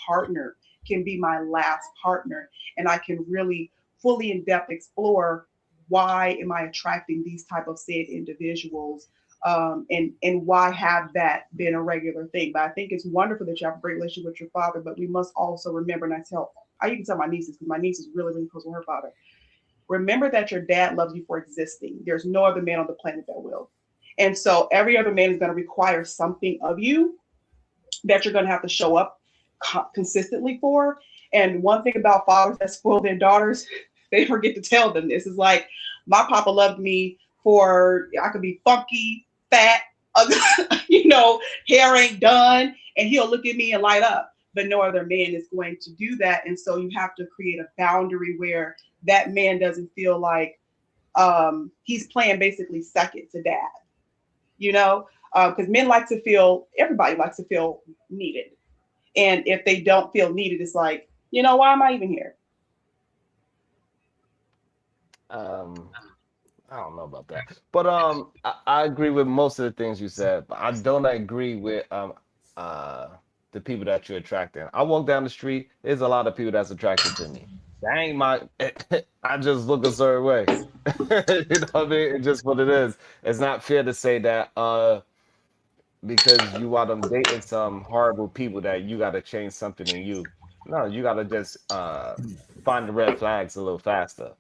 partner can be my last partner, and I can really fully in depth explore why am I attracting these type of said individuals, and why have that been a regular thing. But I think it's wonderful that you have a great relationship with your father, but we must also remember, and I even tell my nieces, because my niece is really, really close with her father, remember that your dad loves you for existing. There's no other man on the planet that will. And so every other man is going to require something of you that you're going to have to show up consistently for. And one thing about fathers that spoil their daughters, they forget to tell them this. Is like, my papa loved me for, I could be funky, fat, hair ain't done, and he'll look at me and light up. But no other man is going to do that. And so you have to create a boundary where that man doesn't feel like he's playing basically second to dad, because men like to feel, everybody likes to feel needed. And if they don't feel needed, it's like, why am I even here? I don't know about that, but I agree with most of the things you said, but I don't agree with the people that you're attracting. I walk down the street, there's a lot of people that's attracted to me. That ain't my. I just look a certain way. You know what I mean? It's just what it is. It's not fair to say that because you are them dating some horrible people that you got to change something in you. No, you got to just find the red flags a little faster.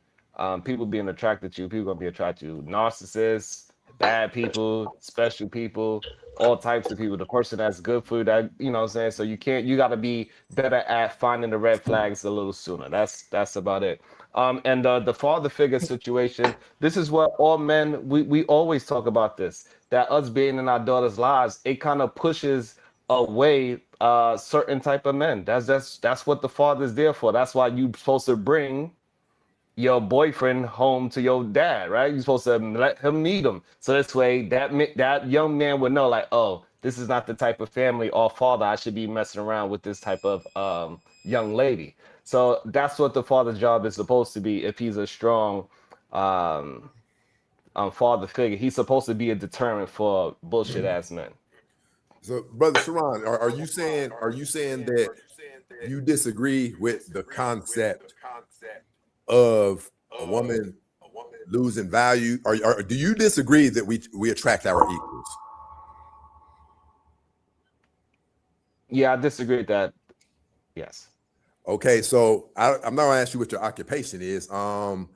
People being attracted to you, people gonna be attracted to you. Narcissists, bad people, special people, all types of people. The person that's good for you, that what I'm saying. So you got to be better at finding the red flags a little sooner. That's about it. And the father figure situation. This is what all men we always talk about this. That us being in our daughters' lives, it kind of pushes away certain type of men. That's what the father's there for. That's why you're supposed to bring your boyfriend home to your dad, right? You're supposed to let him meet him. So this way that young man would know, like, oh, this is not the type of family or father I should be messing around with, this type of young lady. So that's what the father's job is supposed to be. If he's a strong father figure, he's supposed to be a deterrent for bullshit ass men. So, Brother Sharon, are you saying that you disagree with the concept of a woman losing value, or do you disagree that we attract our equals? Yeah, I disagree with that. Yes. Okay, so I'm not gonna ask you what your occupation is. Have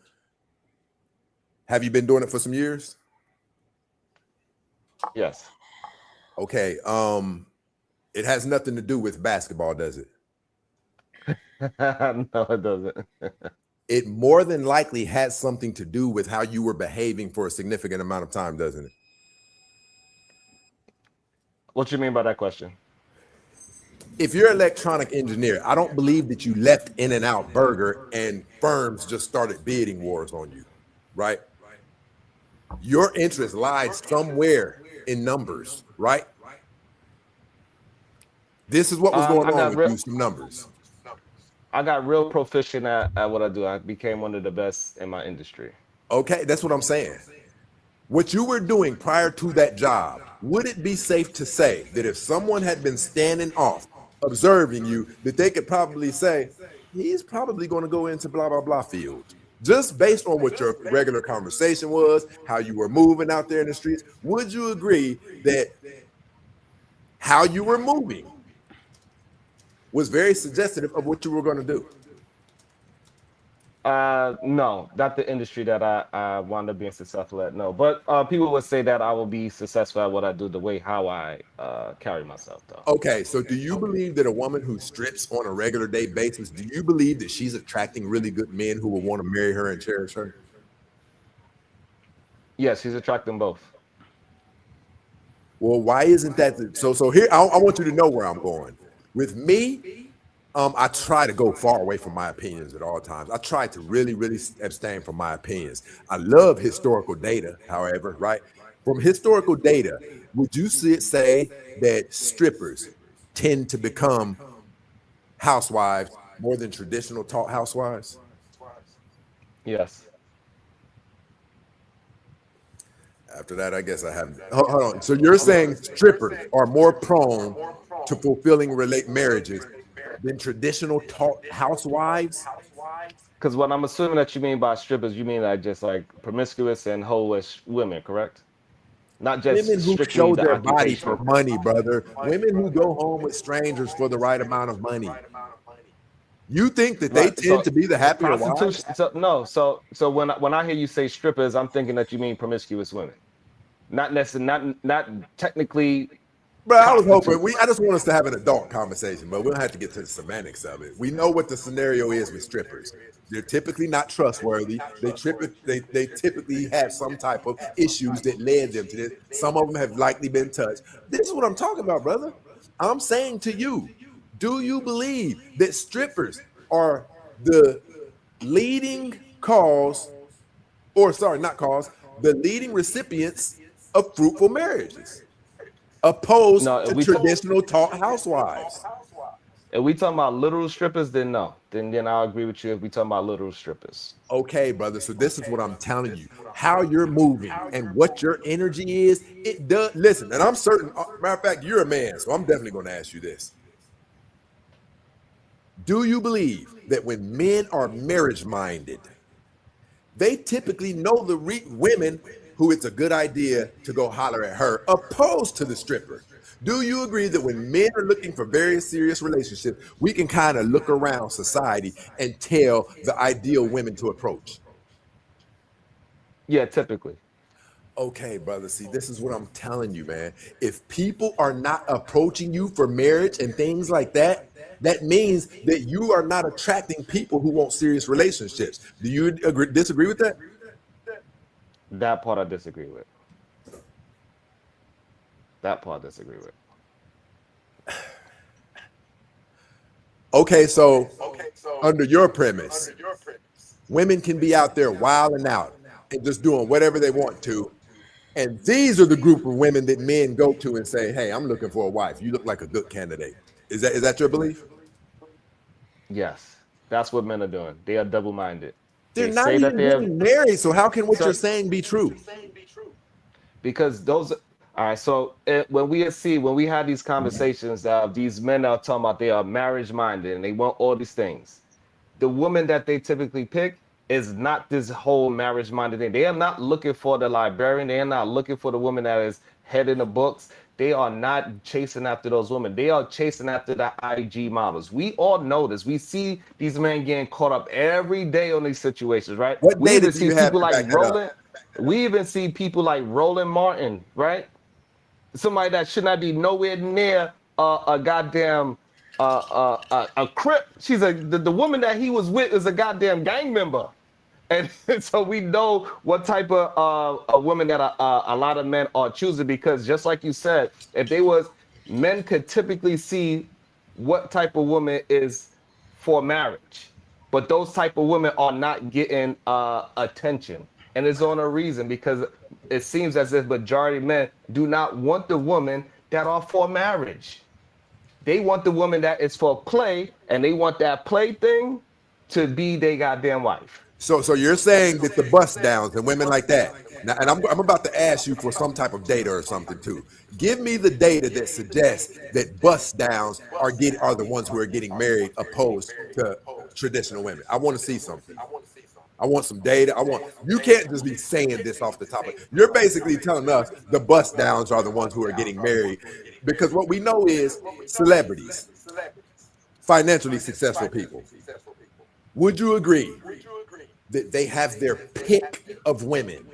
you been doing it for some years? Yes. Okay. It has nothing to do with basketball, does it? No, it doesn't. It more than likely has something to do with how you were behaving for a significant amount of time, doesn't it? What you mean by that question? if you're an electronic engineer, I don't believe that you left In-N-Out Burger and firms just started bidding wars on you, right? Your interest lies somewhere in numbers, right? This is what was going I on got with you, some numbers. I got real proficient at what I do. I became one of the best in my industry. Okay, that's what I'm saying. What you were doing prior to that job, would it be safe to say that if someone had been standing off, observing you, that they could probably say, he's probably going to go into blah, blah, blah field? Just based on what your regular conversation was, how you were moving out there in the streets, would you agree that how you were moving was very suggestive of what you were going to do? No, not the industry that I wound up being successful at. No, but people would say that I will be successful at what I do, the way how I carry myself, though. Okay, so do you believe that a woman who strips on a regular day basis, do you believe that she's attracting really good men who will want to marry her and cherish her? Yes, he's attracting both. Well, why isn't that so here I want you to know where I'm going. With me, I try to go far away from my opinions at all times. I try to really, really abstain from my opinions. I love historical data, however, right? From historical data, would you say that strippers tend to become housewives more than traditional taught housewives? Yes. After that, I guess I have. Hold on. So you're saying strippers are more prone to fulfilling marriages than traditional taught housewives? Because what I'm assuming that you mean by strippers, you mean like just like promiscuous and hoish women, correct? Not just Women who strictly show the their body for occupation. money, brother. Women who go home with strangers for the right amount of money. You think that they Right. tend So to be the happier wives? prostitution. So when I hear you say strippers, I'm thinking that you mean promiscuous women, not necessarily, not technically Bro, I was hoping prostitutes. I just want us to have an adult conversation, but we don't have to get to the semantics of it. We know what the scenario is with strippers. They're typically not trustworthy. They typically have some type of issues that led them to this. Some of them have likely been touched. This is what I'm talking about, brother. I'm saying to you, do you believe that strippers are the leading cause, or sorry, not cause, the leading recipients of fruitful marriages, opposed No, if to we traditional taught housewives? if we talking about literal strippers, then no. Then I'll agree with you if we talking about literal strippers. Okay, brother. So this is what I'm telling you. How you're moving and what your energy is, it does. Listen, and I'm certain, matter of fact, you're a man, so I'm definitely going to ask you this. Do you believe that when men are marriage minded, they typically know the women who it's a good idea to go holler at her, opposed to the stripper? Do you agree that when men are looking for very serious relationships, we can kind of look around society and tell the ideal women to approach? Yeah, typically. Okay, brother. See, this is what I'm telling you, man. If people are not approaching you for marriage and things like that, that means that you are not attracting people who want serious relationships. Do you disagree with that? That part I disagree with. That part I disagree with. Okay, so under your premise, women can be out there wilding out and just doing whatever they want to. And these are the group of women that men go to and say, hey, I'm looking for a wife. You look like a good candidate. Is that your belief? Yes, that's what men are doing. They are double-minded. They're They not say that even they're getting married. So how can what so, you're saying be true? because those. All right, so when we have these conversations, these men are talking about they are marriage-minded and they want all these things. The woman that they typically pick is not this whole marriage-minded thing. They are not looking for the librarian. They are not looking for the woman that is head in the books. They are not chasing after those women. They are chasing after the IG models. We all know this. We see these men getting caught up every day on these situations, right? What We data even do see you have people to like back that up? Roland. We even see people like Roland Martin, right? Somebody that should not be nowhere near a goddamn a crip. She's the woman that he was with is a goddamn gang member, and so we know what type of a woman that a lot of men are choosing, because just like you said, if they was men could typically see what type of woman is for marriage. But those type of women are not getting attention. And it's on a reason because it seems as if majority of men do not want the women that are for marriage. They want the woman that is for play, and they want that play thing to be their goddamn wife. So you're saying that the bust downs and women like that. Now, and I'm about to ask you for some type of data or something too. Give me the data that suggests that bust downs are the ones who are getting married opposed to traditional women. I want to see something. I want some data. You can't just be saying this off the top of it. You're basically telling us the bust downs are the ones who are getting married because what we know is celebrities, financially successful people. Would you agree that they have their pick of women?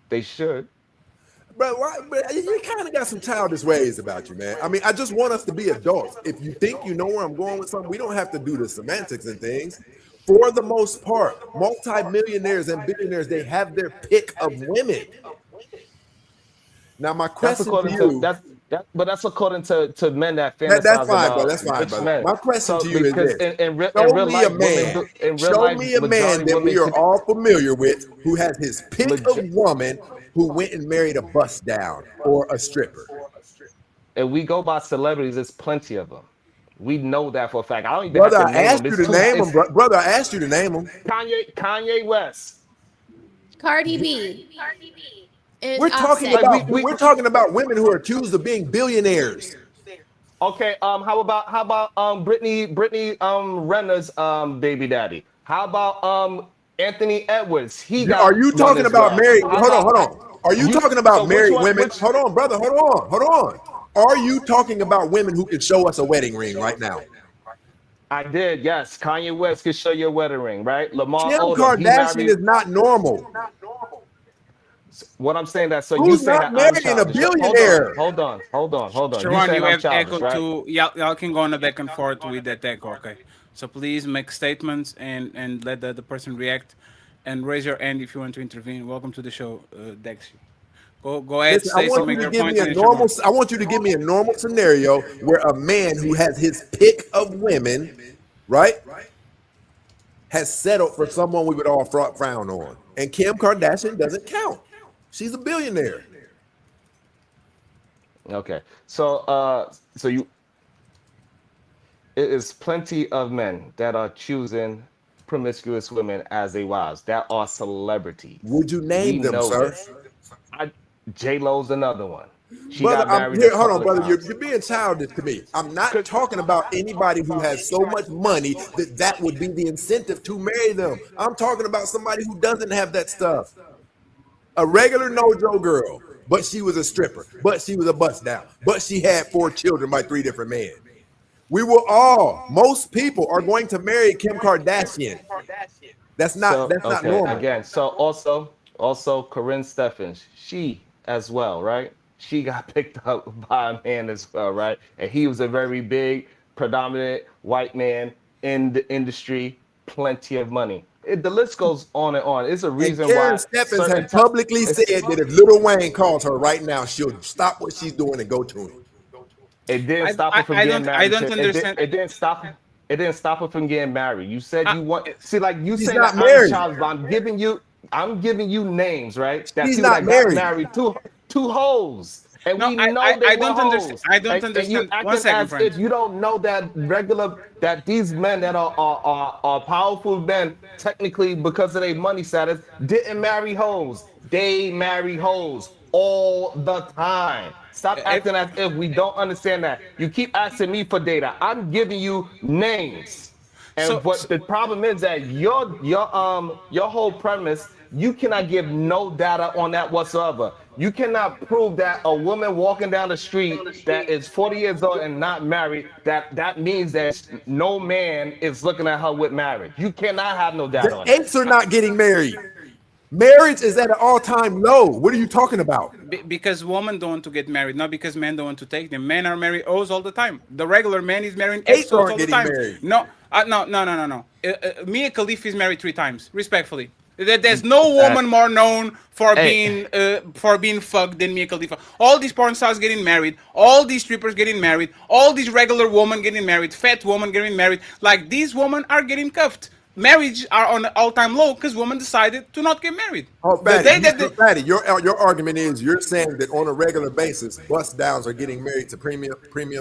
They should. Bro, you kind of got some childish ways about you, man. I mean, I just want us to be adults. If you think you know where I'm going with something, we don't have to do the semantics and things. For the most part, multi-millionaires and billionaires, they have their pick of women. Now, my question to you... But that's according to men that fantasize that's fine, about bro. That's fine, rich brother. men. My question to you is because this: in real Show life, me a man that we are all familiar with who has his pick of woman who went and married a bust down or a stripper. And we go by celebrities. There's plenty of them. We know that for a fact. I don't even Brother, have to I name asked them. you to name them, brother. I asked you to name them. Kanye West, Cardi B. And We're talking about women who are accused of being billionaires. Okay, how about Brittany Renner's baby daddy? How about Anthony Edwards? Are you talking about married? Hold on. Are you talking about married women? Hold on, brother. Hold on. Are you talking about women who can show us a wedding ring right now? I did, yes. Kanye West could show you a wedding ring, right? Lamar Kim Odom, Kardashian is not normal. What I'm saying that Who's you say not that I'm marrying a childish. billionaire? Hold on. Sharon, you have childish, echo right? too. Y'all can go on the back and forth with that echo, okay? So please make statements and let the person react, and raise your hand if you want to intervene. Welcome to the show, Dexy. Go ahead, Listen, I Stacy. want you Make to your give point. me a normal. I want you to give me a normal scenario where a man who has his pick of women, right, has settled for someone we would all frown on, and Kim Kardashian doesn't count. She's a billionaire. Okay, so it is plenty of men that are choosing promiscuous women as their wives that are celebrities. Would you name them, sir? J-Lo's another one. She Brother, got married hold on, brother. times. You're being childish to me. I'm not talking about anybody who has so much money that would be the incentive to marry them. I'm talking about somebody who doesn't have that stuff. A regular no-Joe girl, but she was a stripper, but she was a bust down, but she had 4 children by 3 different men. Most people are going to marry Kim Kardashian. That's not normal. Again, so also Corinne Stephens, she as well, right? She got picked up by a man as well, right? And he was a very big, predominant white man in the industry, plenty of money. The list goes on and on. It's a reason and Karen why Stephens has publicly said that if Lil Wayne calls her right now, she'll stop what she's doing and go to him. It didn't stop her from getting married. I don't understand. It didn't stop her from getting married. You said you want. See, like you She's say not that married. I'm childish, but I'm giving you names, right? That She's people not that got married. two hoes. And No, we know I don't understand. I don't And you understand. acting One second, as friend. if you don't know that these men that are powerful men, technically because of their money status, didn't marry hoes. They marry hoes all the time. Stop acting as if we don't understand that. You keep asking me for data. I'm giving you names. And the problem is that your whole premise, you cannot give no data on that whatsoever. You cannot prove that a woman walking down the street that is 40 years old and not married, that means that no man is looking at her with marriage. You cannot have no data on The that. apes are not getting married. Marriage is at an all-time low. What are you talking about? Because women don't want to get married, not because men don't want to take them. Men are marrying O's all the time. The regular man is marrying Apes O's all aren't the getting time. married. No. Mia Khalifa is married 3 times, respectfully. There's no woman more known for Hey. being fucked than Mia Khalifa. All these porn stars getting married, all these strippers getting married, all these regular women getting married, fat women getting married. Like these women are getting cuffed. Marriage are on an all-time low because women decided to not get married. Oh, The Fatty, day that they, Fatty, your argument is you're saying that on a regular basis, bust downs are getting married to premium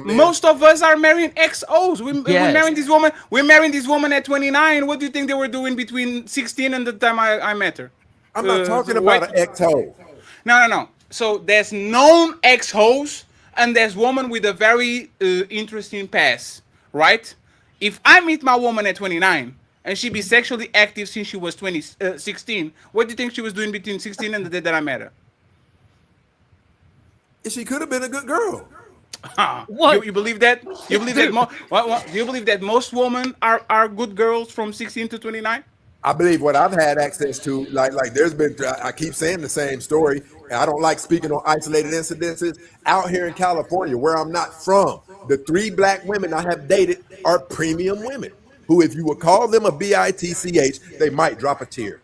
men. most of us are marrying XOs. We Yes. marrying this woman. We're marrying this woman at 29. What do you think they were doing between 16 and the time I met her? I'm not talking Wait. about an ex-hoe. No. So there's known ex-hoes and there's woman with a very interesting past, right? If I meet my woman at 29 and she be sexually active since she was 16, what do you think she was doing between 16 and the day that I met her? She could have been a good girl. What? You believe that? You believe that? Do you believe that most women are good girls from 16 to 29? I believe what I've had access to, like there's been, I keep saying the same story. And I don't like speaking on isolated incidences. Out here in California, where I'm not from, the 3 black women I have dated are premium women who, if you would call them a bitch, they might drop a tear.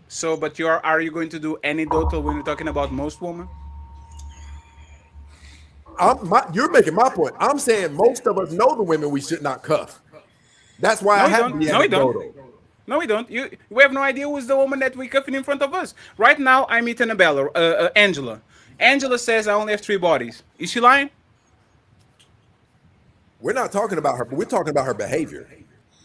So, but are you going to do anecdotal when you're talking about most women? You're making my point. I'm saying most of us know the women we should not cuff. That's why I have to be anecdotal. No, we don't. We have no idea who's the woman that we cuffing in front of us. Right now, I'm meeting Angela. Angela says I only have 3 bodies. Is she lying? We're not talking about her, but we're talking about her behavior.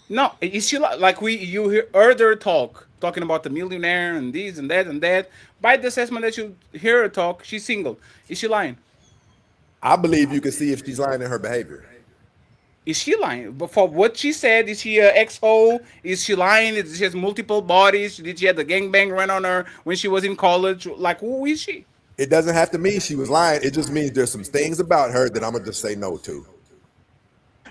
No, is she like you heard her talking about the millionaire and this and that and that. By the assessment that you hear her talk, she's single. Is she lying? I believe you can see if she's lying in her behavior. Is she lying? But for what she said, is she an ex-hoe? Is she lying? Is she has multiple bodies? Did she have the gangbang run on her when she was in college? Like, who is she? It doesn't have to mean she was lying. It just means there's some things about her that I'm gonna just say no to.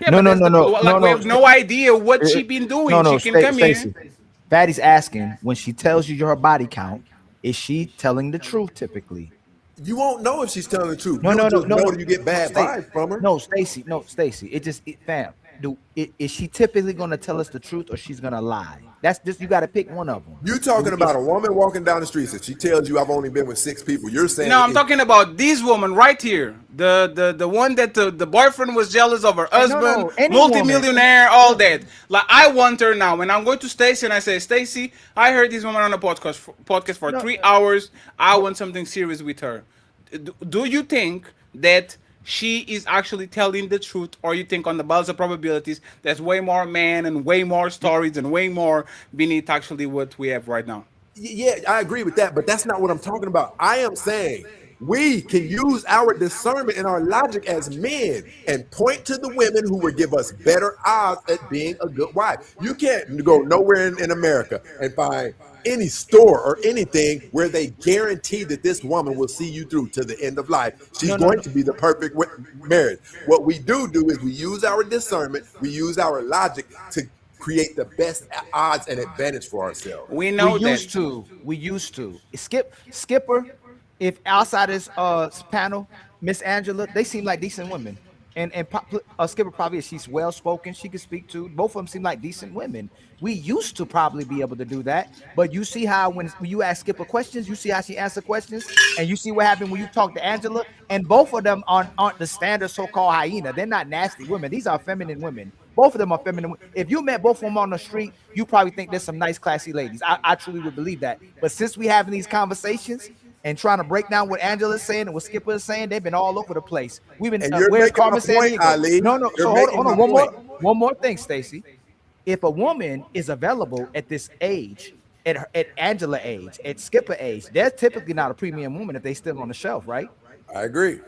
Yeah, no. We have no idea what she been doing. She can come Stacy. in. Fatty's asking, when she tells you her body count, is she telling the truth typically? You won't know if she's telling the truth. No. You get bad vibes from her. No, Stacy. Fam. Is she typically gonna tell us the truth or she's gonna lie? That's just, you got to pick one of them. You talking about a woman walking down the streets and she tells you I've only been with 6 people. You're saying No, I'm talking about this woman right here. The one that the boyfriend was jealous of her husband, multimillionaire, all that. Like, I want her now. When I'm going to Stacy and I say, Stacy, I heard this woman on a podcast for 3 hours. I want something serious with her. Do you think that she is actually telling the truth, or you think on the balance of probabilities there's way more man and way more stories and way more beneath actually what we have right now? Yeah, I agree with that, but that's not what I'm talking about. I am saying we can use our discernment and our logic as men and point to the women who would give us better odds at being a good wife. You can't go nowhere in America and find any store or anything where they guarantee that this woman will see you through to the end of life. She's going to be the perfect marriage. What we do is we use our discernment, we use our logic to create the best odds and advantage for ourselves. We used to. Skipper, if outside this panel, Miss Angela, they seem like decent women. And Skipper probably, she's well spoken, she can speak to. Both of them seem like decent women. We used to probably be able to do that, but you see how when you ask Skipper questions, you see how she answers questions, and you see what happened when you talk to Angela. And both of them aren't the standard so-called hyena. They're not nasty women. These are feminine women. Both of them are feminine. If you met both of them on the street, you probably think there's some nice, classy ladies. I truly would believe that. But since we having these conversations and trying to break down what Angela's saying and what Skipper is saying, they've been all over the place. We've been where's Carmen Sandiego? Ali. No. So hold on. One more thing, Stacy. If a woman is available at this age, at Angela age, at Skipper age, they're typically not a premium woman if they still on the shelf, right? I agree.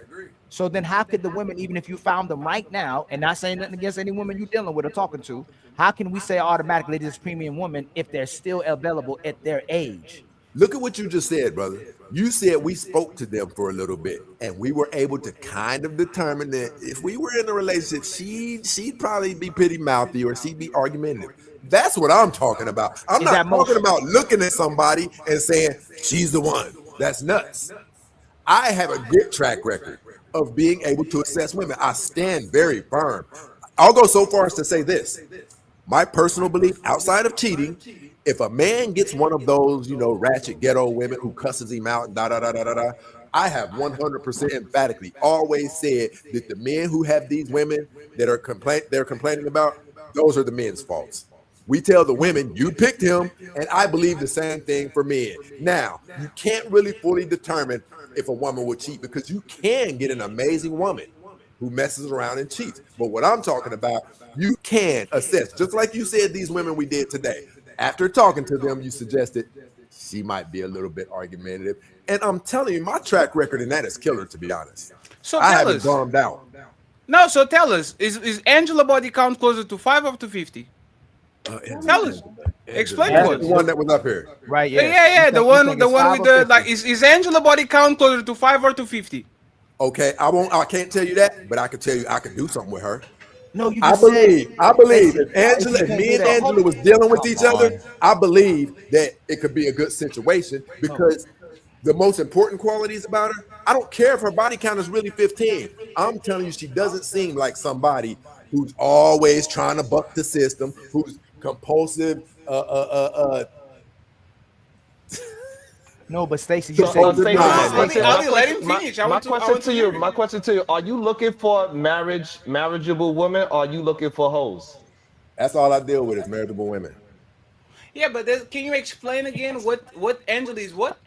So then how could the women, even if you found them right now, and not saying nothing against any woman you're dealing with or talking to, how can we say automatically this premium woman if they're still available at their age? Look at what you just said, brother. You said we spoke to them for a little bit, and we were able to kind of determine that if we were in a relationship, she'd probably be pretty mouthy or she'd be argumentative. That's what I'm talking about. I'm not talking about looking at somebody and saying she's the one. That's nuts. I have a good track record of being able to assess women. I stand very firm. I'll go so far as to say this. My personal belief outside of cheating If a man gets one of those, ratchet ghetto women who cusses him out and da da da da da da, I have 100% emphatically always said that the men who have these women that they're complaining about, those are the men's faults. We tell the women, you picked him, and I believe the same thing for men. Now, you can't really fully determine if a woman would cheat because you can get an amazing woman who messes around and cheats. But what I'm talking about, you can assess, just like you said, these women we did today. After talking to them, you suggested she might be a little bit argumentative. And I'm telling you, my track record in that is killer, to be honest. So I tell haven't us. bombed out. No, so tell us, is Angela body count closer to 5 or to 50? Tell us. Explain to That's us. the one that was up here. Right, Yeah, the one with the like is Angela body count closer to 5 or to 50? Okay, I can't tell you that, but I can tell you I can do something with her. No, you I just believe said, if me and Angela was dealing with each other, I believe that it could be a good situation because the most important qualities about her, I don't care if her body count is really 15. I'm telling you, she doesn't seem like somebody who's always trying to buck the system, who's compulsive, No, but Stacy, you So, said Stacey, I my question want to to hear you, it. my question to you: are you looking for marriageable women, or are you looking for hoes? That's all I deal with is marriageable women. Yeah, but can you explain again what Angela is what?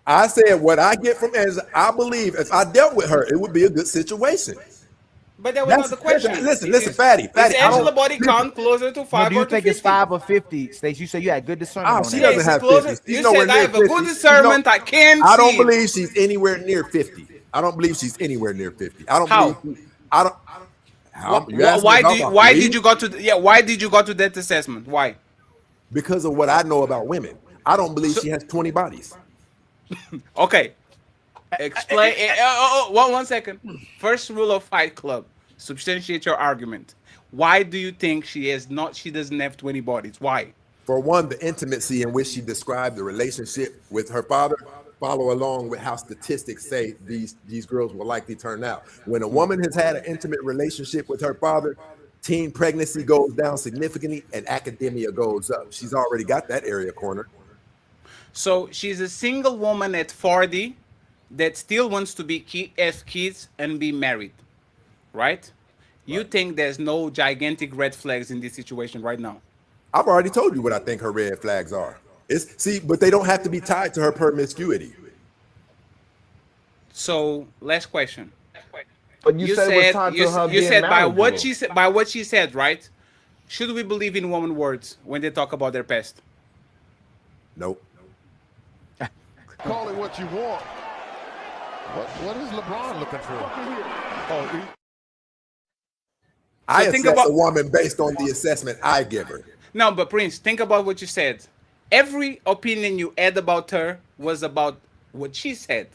I said what I get from Angela, I believe if I dealt with her, it would be a good situation. But that was not the question. Listen, Fatty. Is I don't Angela body listen. count closer to No, 5 do you or to think it's 50? 5 or 50? Stacy, you said you had good discernment on She that. doesn't Is it have closer? 50. She's You nowhere said I near have a 50. good discernment. I can I see don't it. believe she's anywhere near 50. I don't believe she's anywhere near 50. I don't How? believe I don't you asked me Why about do you, my why belief? did you go to why did you go to that assessment? Why? Because of what I know about women. I don't believe So, she has 20 bodies. okay. Explain. One second. First rule of Fight Club: substantiate your argument. Why do you think she doesn't have 20 bodies? Why? For one, the intimacy in which she described the relationship with her father follow along with how statistics say these girls will likely turn out. When a woman has had an intimate relationship with her father, teen pregnancy goes down significantly and academia goes up. She's already got that area cornered. So she's a single woman at 40 that still wants to have kids and be married, right? You think there's no gigantic red flags in this situation right now? I've already told you what I think her red flags are. But they don't have to be tied to her promiscuity. So last question. But you said it was tied to her you being said marriageable. by what she said, right? Should we believe in woman words when they talk about their past? Nope. Call it what you want. What is LeBron looking for? I think assess about- a woman based on the assessment I give her. No, but Prince, think about what you said. Every opinion you had about her was about what she said.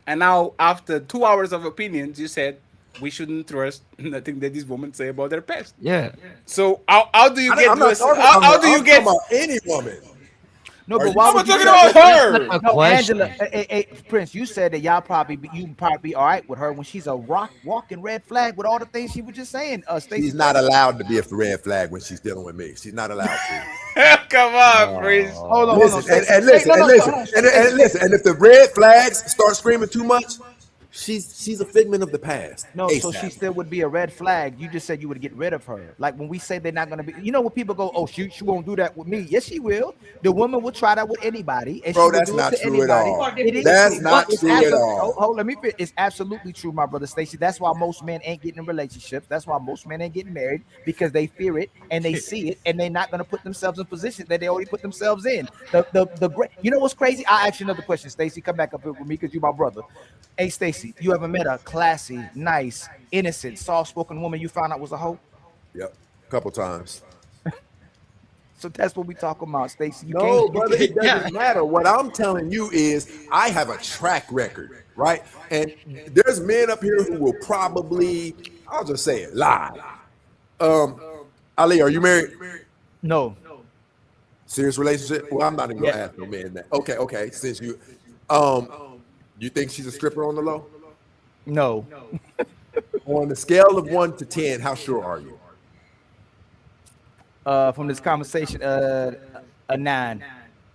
And now, after 2 hours of opinions, you said we shouldn't trust nothing that these women say about their past. Yeah. So how do you get I'm to not talking about how her. do you I'm get? talking about any woman. No, Are but you- why I'm would you talking say- about her. No, Angela, Prince, you said that you probably be all right with her when she's a walking red flag with all the things she was just saying. Stacey, She's not allowed to be a red flag when she's dealing with me. She's not allowed to. Come on, Prince. Hold on, Listen, Stacey. and listen, Hey, no, and no, listen, hold on, and Stacey. listen, and if the red flags start screaming too much, she's a figment of the past. No, so ASAP. she still would be a red flag. You just said you would get rid of her. Like when we say they're not going to be, you know, when people go, "Oh, she won't do that with me." Yes, she will. The woman will try that with anybody, and Bro, she will that's do not it to true at anybody. all. It is That's true. not It's true at absolutely- all. Hold, let me fit. It's absolutely true, my brother Stacy. That's why most men ain't getting in relationships. That's why most men ain't getting married because they fear it and they see it, and they're not going to put themselves in positions that they already put themselves in. The great. You know what's crazy? I'll ask you another question, Stacy. Come back up here with me because you're my brother. Hey, Stacy, you ever met a classy, nice, innocent, soft-spoken woman you found out was a hoe? Yep, a couple times. So that's what we talking about, Stacy. You No, can't, brother, it doesn't matter. What I'm telling you is I have a track record, right? And there's men up here who will probably, I'll just say it, lie. Ali, are you married? No. Serious relationship? Well, I'm not even gonna Yeah. ask no man that. Okay. Since you think she's a stripper on the low? No. On the scale of 1 to 10, how sure are you? from this conversation, a 9.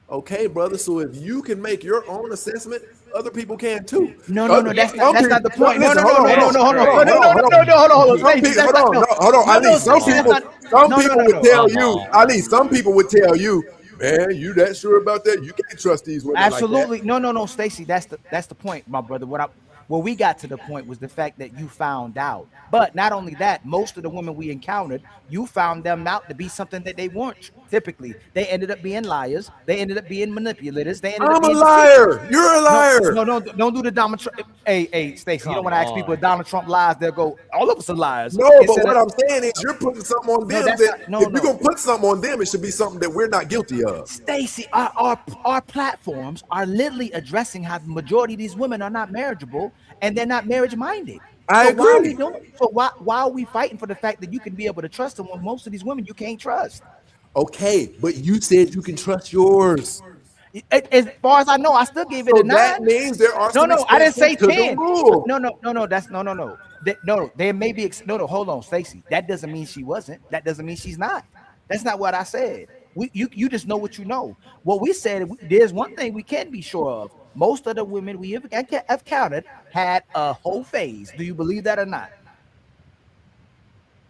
Okay, brother. So if you can make your own assessment, other people can too. No, that's Some not people. the point. No, Listen, no, hold no, on, no, hold no, on, no, hold on, hold on, hold on. hold on, Some Stacey, people, that's hold not on, no, no, hold on, no, Ali. no, Some Stacey, that's people, not some no, no, people no, would no. tell you, Ali. Some people would tell you, man, you that sure about that? You can't trust these women like that. Absolutely. No, Stacy. That's the point, my brother. Where we got to the point was the fact that you found out. But not only that, most of the women we encountered, you found them out to be something that they weren't. Typically, they ended up being liars. They ended up being manipulators. They ended up I'm a being deceivers. liar. You're a No, liar. don't do the Donald Trump. Hey, Stacey, you don't Come want to ask people if on. Donald Trump lies, they'll go, all of us are liars. No, but Instead what of I'm saying is you're putting something on no, them that's that not no, if you're no. gonna put something on them, it should be something that we're not guilty of. Stacy, our platforms are literally addressing how the majority of these women are not marriageable and they're not marriage minded. I So why are we agree. doing? So why are we fighting for the fact that you can be able to trust them when most of these women you can't trust? Okay, but you said you can trust yours. As far as I know, I still gave it a So 9. that means there are some No, I didn't exceptions say to the 10. rule. No, that's no. No, there may be no. Hold on, Stacy. That doesn't mean she wasn't. That doesn't mean she's not. That's not what I said. You just know what you know. What we said, there's one thing we can be sure of. Most of the women we have counted had a whole phase. Do you believe that or not?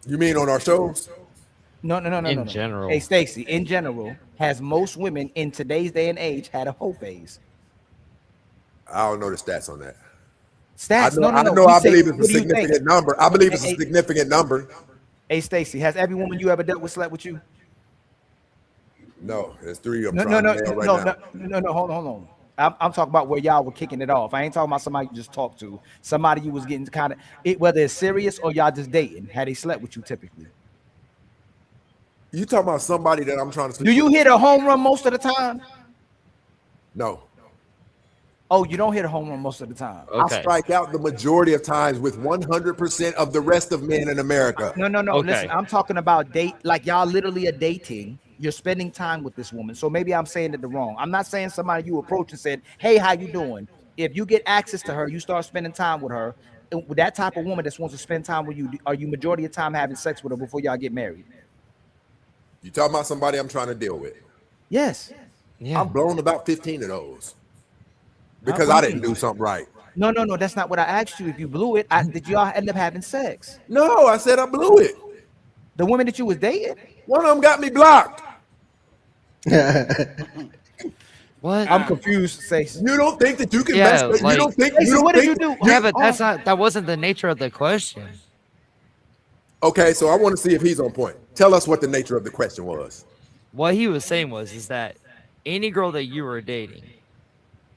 You mean on our shows? No. In Hey, general. Stacy, in general, has most women in today's day and age had a whole phase? I don't know the stats on that. Stats? I No. know. We I say, believe it's a what do you think? significant number. I believe it's a Hey, significant number. hey, Stacy, has every woman you ever dealt with slept with you? No, there's 3 I'm No. trying to nail right now. No. Hold on. I'm talking about where y'all were kicking it off. I ain't talking about somebody you just talked to. Somebody you was getting kind of whether it's serious or y'all just dating. Had they slept with you typically? You talking about somebody that I'm trying to sleep Do you with? hit a home run most of the time? No. Oh, you don't hit a home run most of the time. I strike out the majority of times with 100% of the rest of men in America. No. Listen, I'm talking about date, like y'all literally are dating. You're spending time with this woman. So maybe I'm saying it the wrong. I'm not saying somebody you approach and said, "Hey, how you doing?" If you get access to her, you start spending time with her. With that type of woman that wants to spend time with you, are you majority of the time having sex with her before y'all get married? You talking about somebody I'm trying to deal with? Yes. Yeah. I've blown about 15 of those because I didn't do something right. No. That's not what I asked you. If you blew it, did y'all end up having sex? No, I said I blew it. The women that you was dating? One of them got me blocked. What? I'm confused, Stacey. You don't think that you can Yeah, mess? like, You don't think? Stacey, You don't what did think? you do? Yeah, but that wasn't the nature of the question. Okay, so I want to see if he's on point. Tell us what the nature of the question was. What he was saying is that any girl that you were dating,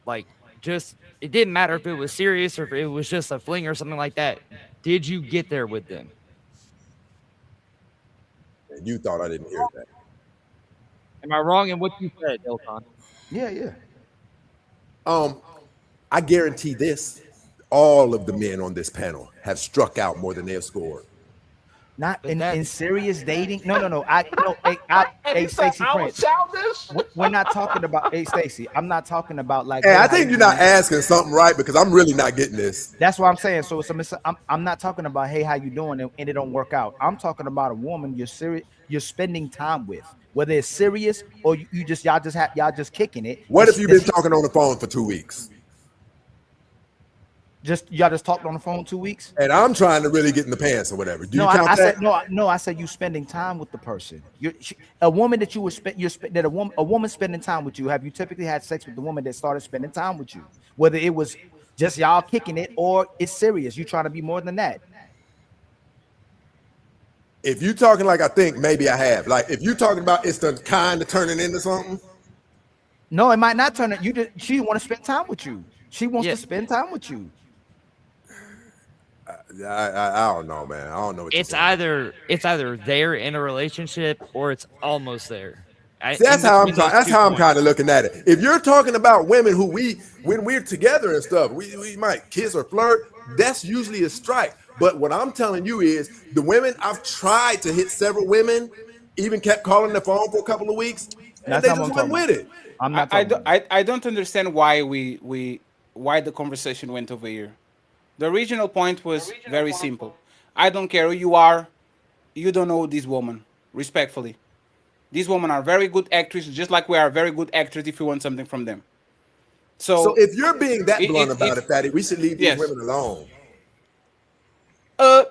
like, just it didn't matter if it was serious or if it was just a fling or something like that. Did you get there with them? And you thought I didn't hear that. Am I wrong in what you said, Ilton? Yeah. I guarantee this: all of the men on this panel have struck out more than they have scored. Not in serious dating. No. Hey, Stacy Prince. We're not talking about. Hey, Stacy, I'm not talking about like. Hey, I think you're not asking something right because I'm really not getting this. That's what I'm saying. So I'm not talking about hey, how you doing, and it don't work out. I'm talking about a woman you're spending time with, whether it's serious or y'all just kicking it. What if you've been talking on the phone for 2 weeks? Y'all just talked on the phone 2 weeks, and I'm trying to really get in the pants or whatever. Do you count that? Said no. I said you spending time with the person. A woman that a woman spending time with you. Have you typically had sex with the woman that started spending time with you? Whether it was just y'all kicking it or it's serious. You trying to be more than that. If you talking like I think, maybe I have. Like if you talking about it's the kind of turning into something. No, it might not turn it. She want to spend time with you. She wants to spend time with you. I don't know, man. I don't know. What it's either there in a relationship or it's almost there. See, that's how I'm kind of looking at it. If you're talking about women who when we're together and stuff, we might kiss or flirt. That's usually a strike. But what I'm telling you is the women I've tried to hit several women, even kept calling the phone for a couple of weeks, and they just went with it. I don't understand why why the conversation went over here. The original point was very simple. I don't care who you are. You don't know this woman, respectfully. These women are very good actresses, just like we are very good actors if you want something from them. So if you're being that blunt about it, Fatty, we should leave these yes. women alone.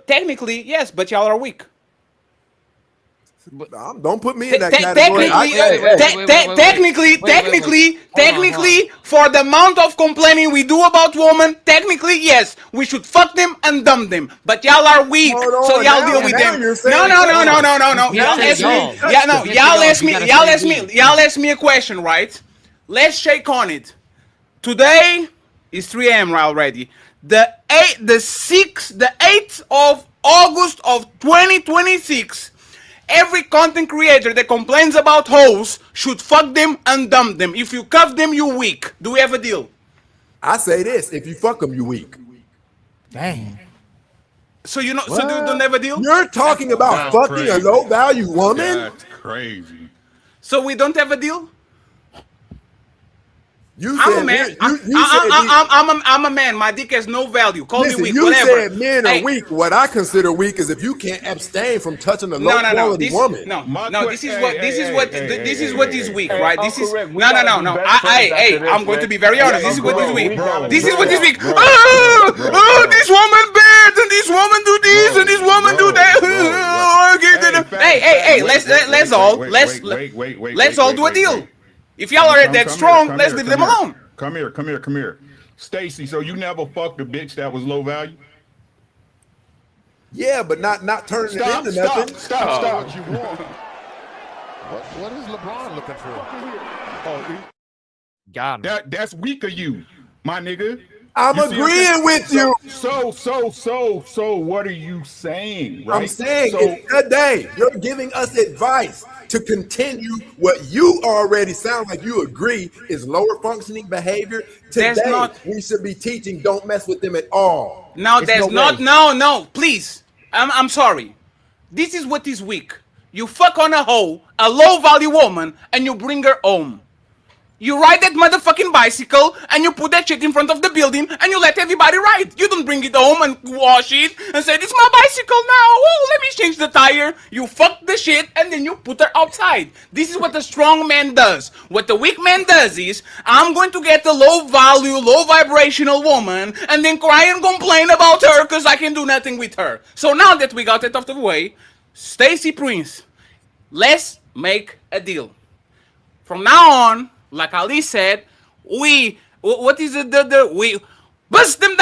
Technically, yes, but y'all are weak. Don't put me in that category. Technically, for the amount of complaining we do about women, technically, yes, we should fuck them and dump them. But y'all are weak, so y'all deal with them. No. Y'all ask me a question, right? Let's shake on it. Today is 3 a.m. already. The 8th of August of 2026. Every content creator that complains about hoes should fuck them and dump them. If you cuff them, you weak. Do we have a deal? I say this: if you fuck them, you weak. Dang. So you know, so don't have a deal. You're talking about fucking a low value woman. That's crazy. So we don't have a deal. I'm a man. I'm a man. My dick has no value. Call me weak. You Whatever. said men are weak. What I consider weak is if you can't abstain from touching a low quality woman. This is what is weak, right? This is no. I'm going to be very honest. This is what is weak. This is what is weak. This woman bad, and this woman do this, and this woman do that. Hey, let's all do a deal. If y'all are that strong, let's leave them alone. Come here. Stacy, so you never fucked a bitch that was low value? Yeah, but not turning it into nothing. Stop. What you want? What is LeBron looking for? Got him. That's weak of you, my nigga. I'm agreeing with you. So what are you saying? Right? I'm saying today you're giving us advice to continue what you already sound like you agree is lower functioning behavior. Today we should be teaching don't mess with them at all. No, no, please. I'm sorry. This is what is weak. You fuck on a hoe, a low value woman, and you bring her home. You ride that motherfucking bicycle and you put that shit in front of the building and you let everybody ride. You don't bring it home and wash it and say, this is my bicycle now. Oh, let me change the tire. You fuck the shit and then you put her outside. This is what the strong man does. What the weak man does is, I'm going to get a low value, low vibrational woman and then cry and complain about her because I can do nothing with her. So now that we got that out of the way, Stacy Prince, let's make a deal. From now on, like Ali said, we bust them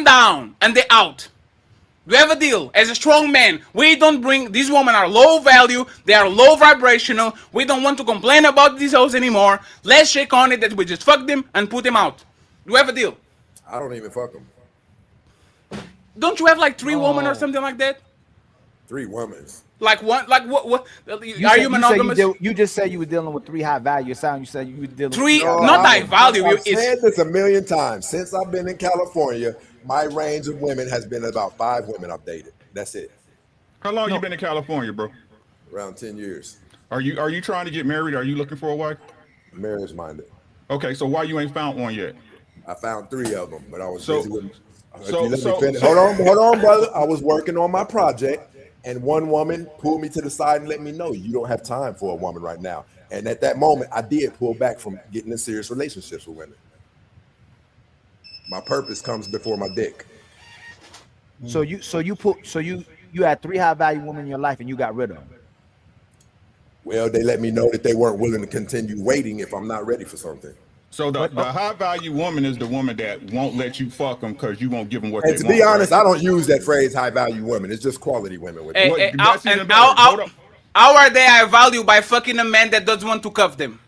down, and they're out. We have a deal. As a strong man, we don't bring, these women are low value, they are low vibrational, we don't want to complain about these hoes anymore. Let's shake on it that we just fuck them and put them out. Do we have a deal? I don't even fuck them. Don't you have like 3 women or something like that? 3 women. Like what? Are you monogamous? You just said you were dealing with 3 high value. It sounded you said you were dealing with 3, not high value. I've said this a million times. Since I've been in California, my range of women has been about 5 women I've dated. That's it. How long you been in California, bro? Around 10 years. Are you trying to get married? Are you looking for a wife? Marriage minded. Okay, so why you ain't found one yet? I found 3 of them, but I was busy with. Hold on, brother. I was working on my project. And one woman pulled me to the side and let me know you don't have time for a woman right now. And at that moment, I did pull back from getting in serious relationships with women. My purpose comes before my dick. So you had 3 high value women in your life and you got rid of them. Well, they let me know that they weren't willing to continue waiting if I'm not ready for something. So the high value woman is the woman that won't let you fuck them because you won't give them what they want. And to be honest, I don't use that phrase high value women. It's just quality women. How are they high value by fucking a man that doesn't want to cuff them?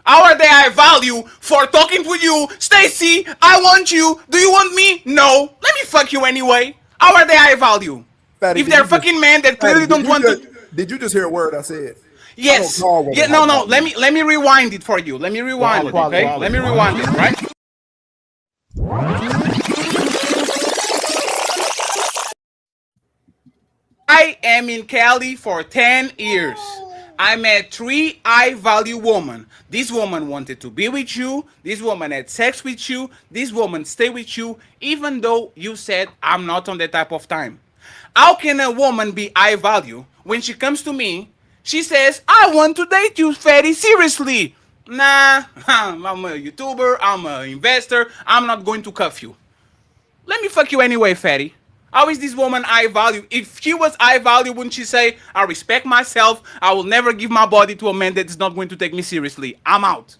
How are they high value for talking with you? Stacy, I want you. Do you want me? No. Let me fuck you anyway. How are they high value? Fatty, if they're fucking men that clearly don't want to. Did you just hear a word I said? Yes. Yeah. No. Let me rewind it for you. Let me rewind it. Okay. Let me rewind it. Right. I am in Cali for 10 years. I met 3 high-value women. This woman wanted to be with you. This woman had sex with you. This woman stayed with you, even though you said, I'm not on that type of time. How can a woman be high-value when she comes to me? She says, I want to date you, Fatty, seriously. Nah, I'm a YouTuber, I'm an investor, I'm not going to cuff you. Let me fuck you anyway, Fatty. How is this woman high value? If she was high value, wouldn't she say, I respect myself, I will never give my body to a man that is not going to take me seriously. I'm out.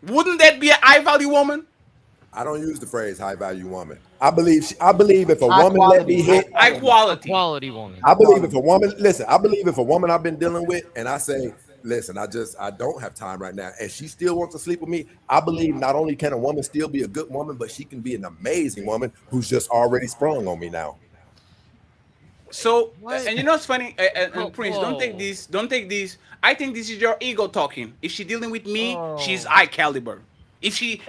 Wouldn't that be a high value woman? I don't use the phrase high value woman. I believe if a High woman let me quality, hit, High quality. Quality woman. I believe if a woman, listen, I believe if a woman I've been dealing with and I say, listen, I don't have time right now, and she still wants to sleep with me, I believe not only can a woman still be a good woman, but she can be an amazing woman who's just already sprung on me now. So, What? and you know what's funny? And Prince, don't take Whoa. this. Don't take this. I think this is your ego talking. If she dealing with me, she's Oh. high caliber. If she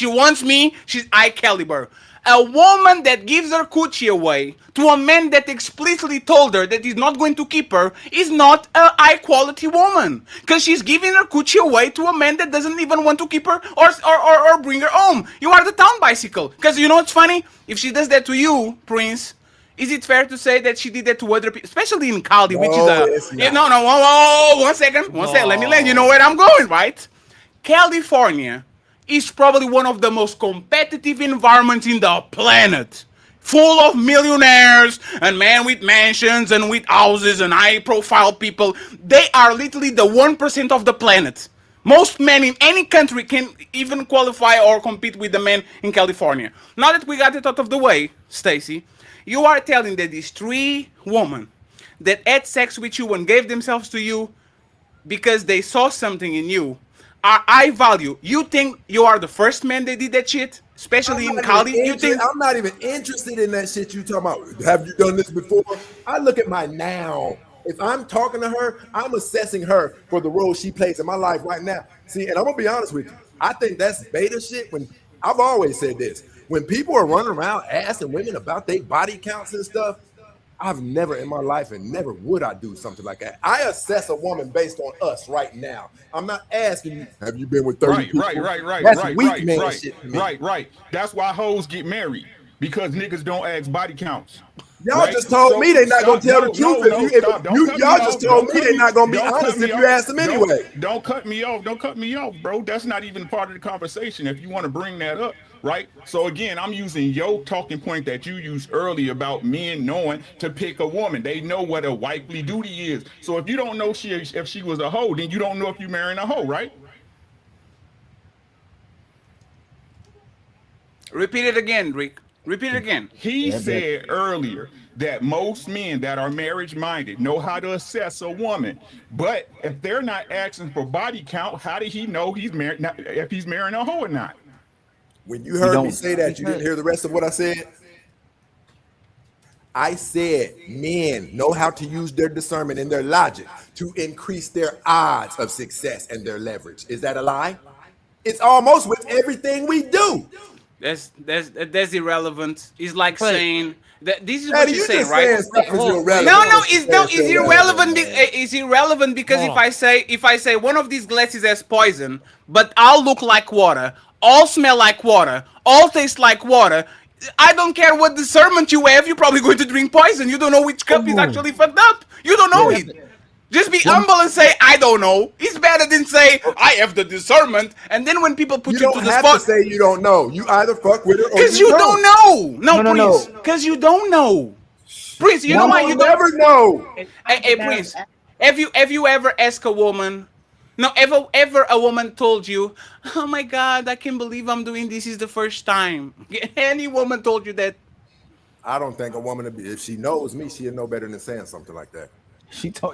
wants me, she's high caliber. A woman that gives her coochie away to a man that explicitly told her that he's not going to keep her is not a high quality woman. Because she's giving her coochie away to a man that doesn't even want to keep her or bring her home. You are the town bicycle. Because you know what's funny? If she does that to you, Prince, is it fair to say that she did that to other people, especially in Cali, which is No, a it's not. no, whoa, 1 second, 1 second. Let me land. You know where I'm going, right? California is probably one of the most competitive environments in the planet. Full of millionaires and men with mansions and with houses and high profile people. They are literally the 1% of the planet. Most men in any country can even qualify or compete with the men in California. Now that we got it out of the way, Stacy, you are telling that these 3 women that had sex with you and gave themselves to you because they saw something in you are high value. You think you are the first man that did that shit, especially in Cali? You think I'm not even interested in that shit you talking about. Have you done this before? I look at my now. If I'm talking to her, I'm assessing her for the role she plays in my life right now. See, and I'm gonna be honest with you. I think that's beta shit. When I've always said this, when people are running around asking women about their body counts and stuff, I've never in my life, and never would I do something like that. I assess a woman based on us right now. I'm not asking you, have you been with 30 people? That's weak man shit to me. Right. That's why hoes get married, because niggas don't ask body counts. Y'all just told me they're not gonna tell the truth. Y'all just told me they're not gonna be honest if you ask them anyway. Don't cut me off. Don't cut me off, bro. That's not even part of the conversation. If you want to bring that up, right? So again, I'm using your talking point that you used earlier about men knowing to pick a woman. They know what a wifely duty is. So if you don't know if she was a hoe, then you don't know if you're marrying a hoe, right? Repeat it again, Rick. Repeat it again. He said earlier that most men that are marriage minded know how to assess a woman, but if they're not asking for body count, how did he know he's married? If he's marrying a hoe or not? When you heard me say that, you didn't hear the rest of what I said. I said men know how to use their discernment and their logic to increase their odds of success and their leverage. Is that a lie? It's almost with everything we do. That's irrelevant. It's like saying that this is Daddy, what you're you saying, just right? saying stuff is irrelevant. It's irrelevant. It's irrelevant because if I say one of these glasses has poison, but all look like water, all smell like water, all taste like water, I don't care what discernment you have. You're probably going to drink poison. You don't know which cup is actually fucked up. You don't know it. Just be humble and say, I don't know. It's better than say, I have the discernment. And then when people put you to the spot. You don't have to say you don't know. You either fuck with it or because you don't know. No, Prince. Because you don't know. Prince, you know why you never know. Hey, Prince, have you ever asked a woman? No, ever a woman told you, oh my God, I can't believe I'm doing this. Is the first time. Any woman told you that? I don't think a woman, if she knows me, she'll know better than saying something like that.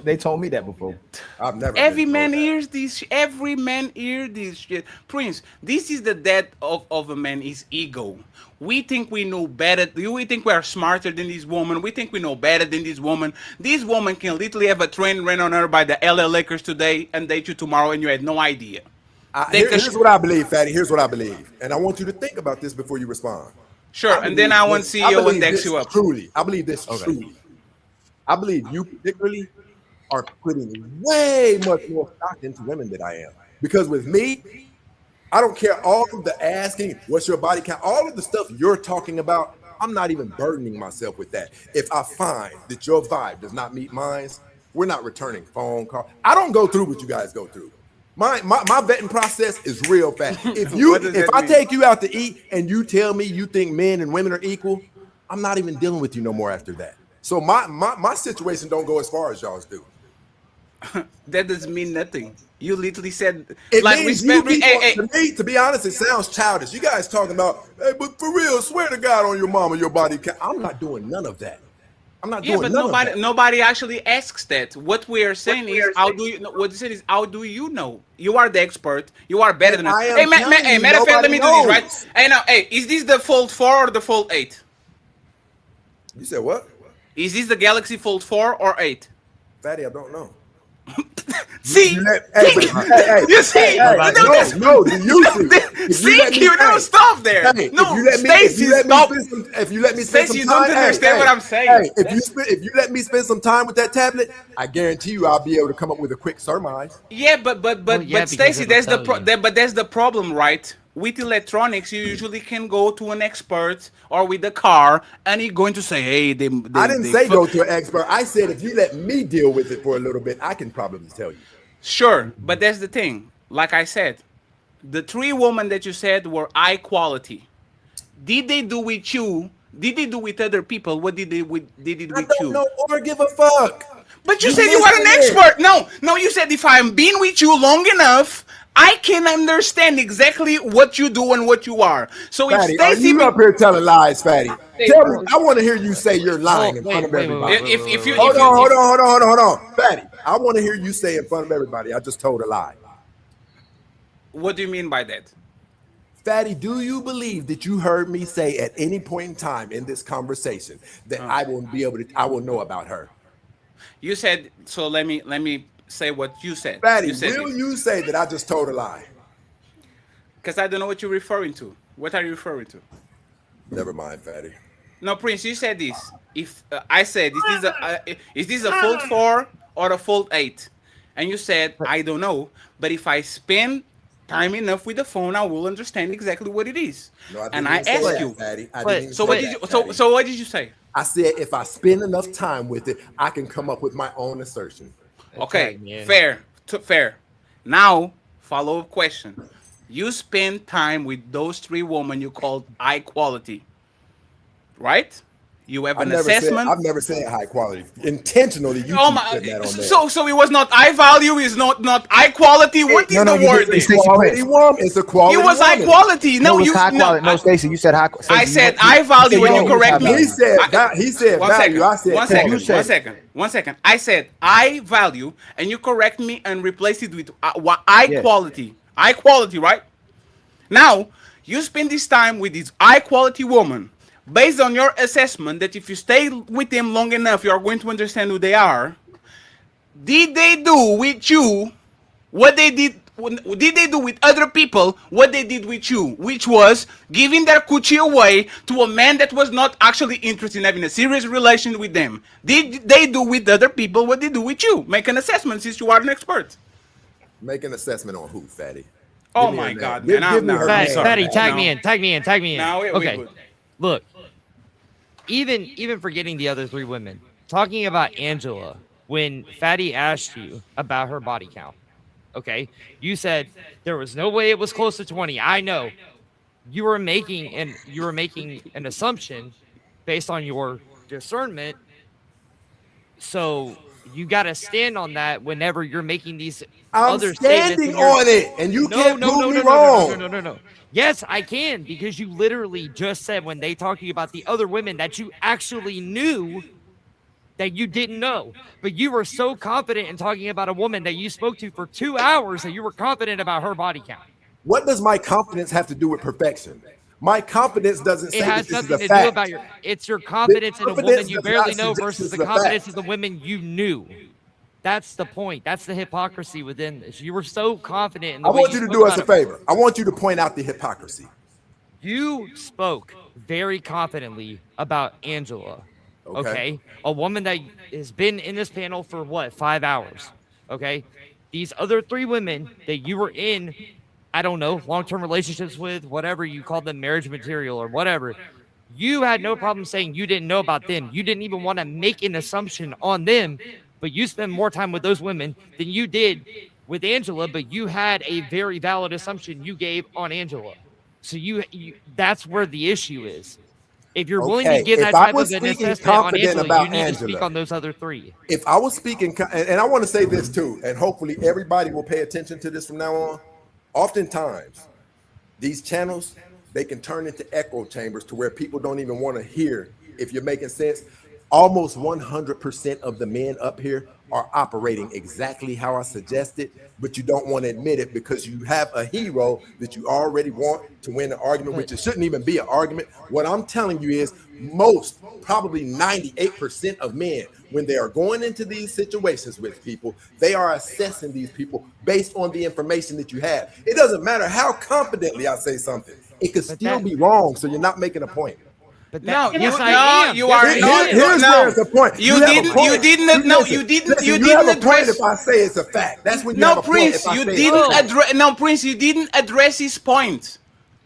They told me that before. I've never. Every man hears this. Every man hears this shit. Prince, this is the death of a man. His ego. We think we know better. We think we are smarter than this woman. We think we know better than this woman. This woman can literally have a train ran on her by the LA Lakers today and date you tomorrow, and you had no idea. Here's what I believe, Fatty. Here's what I believe, and I want you to think about this before you respond. Sure, and then I want CEO index you up. Truly, I believe this truly. I believe you particularly are putting way much more stock into women than I am. Because with me, I don't care all of the asking, what's your body count, all of the stuff you're talking about, I'm not even burdening myself with that. If I find that your vibe does not meet mine, We're not returning phone calls. I don't go through what you guys go through. My vetting process is real fast. If I take you out to eat and you tell me you think men and women are equal, I'm not even dealing with you no more after that. So my situation don't go as far as y'all's do. That doesn't mean nothing. You literally said It like means respect. to me, to be honest, it sounds childish. You guys talking about, hey, but for real, swear to God on your mama, your body count. I'm not doing none of that. I'm not doing But none of that. nobody actually asks that. What we are saying is how do you know? What you said is how do you know? You are the expert. You are better than us. I am Hey, telling you, matter of fact, let nobody me do this right. knows. Hey, now, hey, is this the Fold 4 or the Fold 8? You said what? Is this the Galaxy Fold 4 or 8? Fatty, I don't know. See, you see, no, do you see? See, you don't stop there. Hey, No, if you let me spend Stacy, some you time, don't understand what I'm saying. Hey, if you let me spend some time with that tablet, I guarantee you I'll be able to come up with a quick surmise. Yeah, but Stacy, that's the problem, right? With electronics, you usually can go to an expert or with the car, and he's going to say, "Hey, I didn't say go to an expert. I said if you let me deal with it for a little bit, I can probably tell you." Sure, but that's the thing. Like I said, the 3 women that you said were high quality. Did they do with you? Did they do with other people? What did they with you? I don't know or give a fuck. But you said you are an expert. No, you said if I'm being with you long enough, I can understand exactly what you do and what you are. So if Fatty, are Stacy, you up here telling lies, Fatty? Tell me. I want to hear you say you're lying in front of everybody. Hold on, Fatty. I want to hear you say in front of everybody. I just told a lie. What do you mean by that? Fatty, do you believe that you heard me say at any point in time in this conversation that I will know about her? You said so. Let me say what you said. Fatty, you said will you say that I just told a lie? Because I don't know what you're referring to. What are you referring to? Never mind, Fatty. No, Prince, you said this. If I said is this a Fold 4 or a Fold 8? And you said I don't know. But if I spend time enough with the phone, I will understand exactly what it is. No, and I asked you. Fatty. So what did you say? I said if I spend enough time with it, I can come up with my own assertion. Okay, fair. Now, follow-up question. You spend time with those 3 women you called high quality, right? You have an assessment. I've never said high quality. Intentionally, you put that on there. So it was not high value, is not high quality. What is the word? It's quality woman. It's a quality. It was high quality. No, it's high quality. No, Stacy, you said high. I said high value when you correct me. He said value. I said one second. I said high value, and you correct me and replace it with high quality. High quality, right? Now you spend this time with this high quality woman. Based on your assessment that if you stay with them long enough, you are going to understand who they are. Did they do with you what they did? Did they do with other people what they did with you? Which was giving their coochie away to a man that was not actually interested in having a serious relation with them. Did they do with other people what they do with you? Make an assessment since you are an expert. Make an assessment on who, Fatty? Oh my God, man. Fatty, tag me in. Now, okay. Look, even forgetting the other 3 women, talking about Angela, when Fatty asked you about her body count, okay, you said there was no way it was close to 20. I know. You were making an assumption based on your discernment. So you got to stand on that whenever you're making these other statements. I'm standing on it, and you can't prove me wrong. No. Yes, I can, because you literally just said when they talked to you about the other women that you actually knew that you didn't know. But you were so confident in talking about a woman that you spoke to for 2 hours that you were confident about her body count. What does my confidence have to do with perfection? My confidence doesn't say it has that this something is a to fact. do about it's your confidence in a woman you barely know versus the confidence fact. in the women you knew. That's the point. That's the hypocrisy within this. You were so confident in the I way want you to do us a favor. favor. I want you to point out the hypocrisy. You spoke very confidently about Angela. Okay. A woman that has been in this panel for what, 5 hours. Okay. These other 3 women that you were in, I don't know, long-term relationships with, whatever you call them, marriage material or whatever. You had no problem saying you didn't know about them. You didn't even want to make an assumption on them but you spend more time with those women than you did with Angela, but you had a very valid assumption you gave on Angela. So you that's where the issue is. If you're willing to Okay, give if that I type was of an speaking assessment on confident Angela, you about need to speak Angela, on those other three. if I was speaking, and I want to say this too, and hopefully everybody will pay attention to this from now on. Oftentimes, these channels, they can turn into echo chambers to where people don't even want to hear if you're making sense. Almost 100% of the men up here are operating exactly how I suggested, but you don't want to admit it because you have a hero that you already want to win the argument, which it shouldn't even be an argument. What I'm telling you is most, probably 98% of men, when they are going into these situations with people, they are assessing these people based on the information that you have. It doesn't matter how confidently I say something. It could still be wrong, so you're not making a point. But No, yes, you I no, am. you Yes, are I not. am. Here's No, where's the point. you have a didn't. point. You didn't. No, Listen, you didn't. listen, You you didn't have a point address. if I say it's a fact. That's when you No, have a point Prince, if I you say didn't it's a fact. address. No, Prince, you didn't address his point.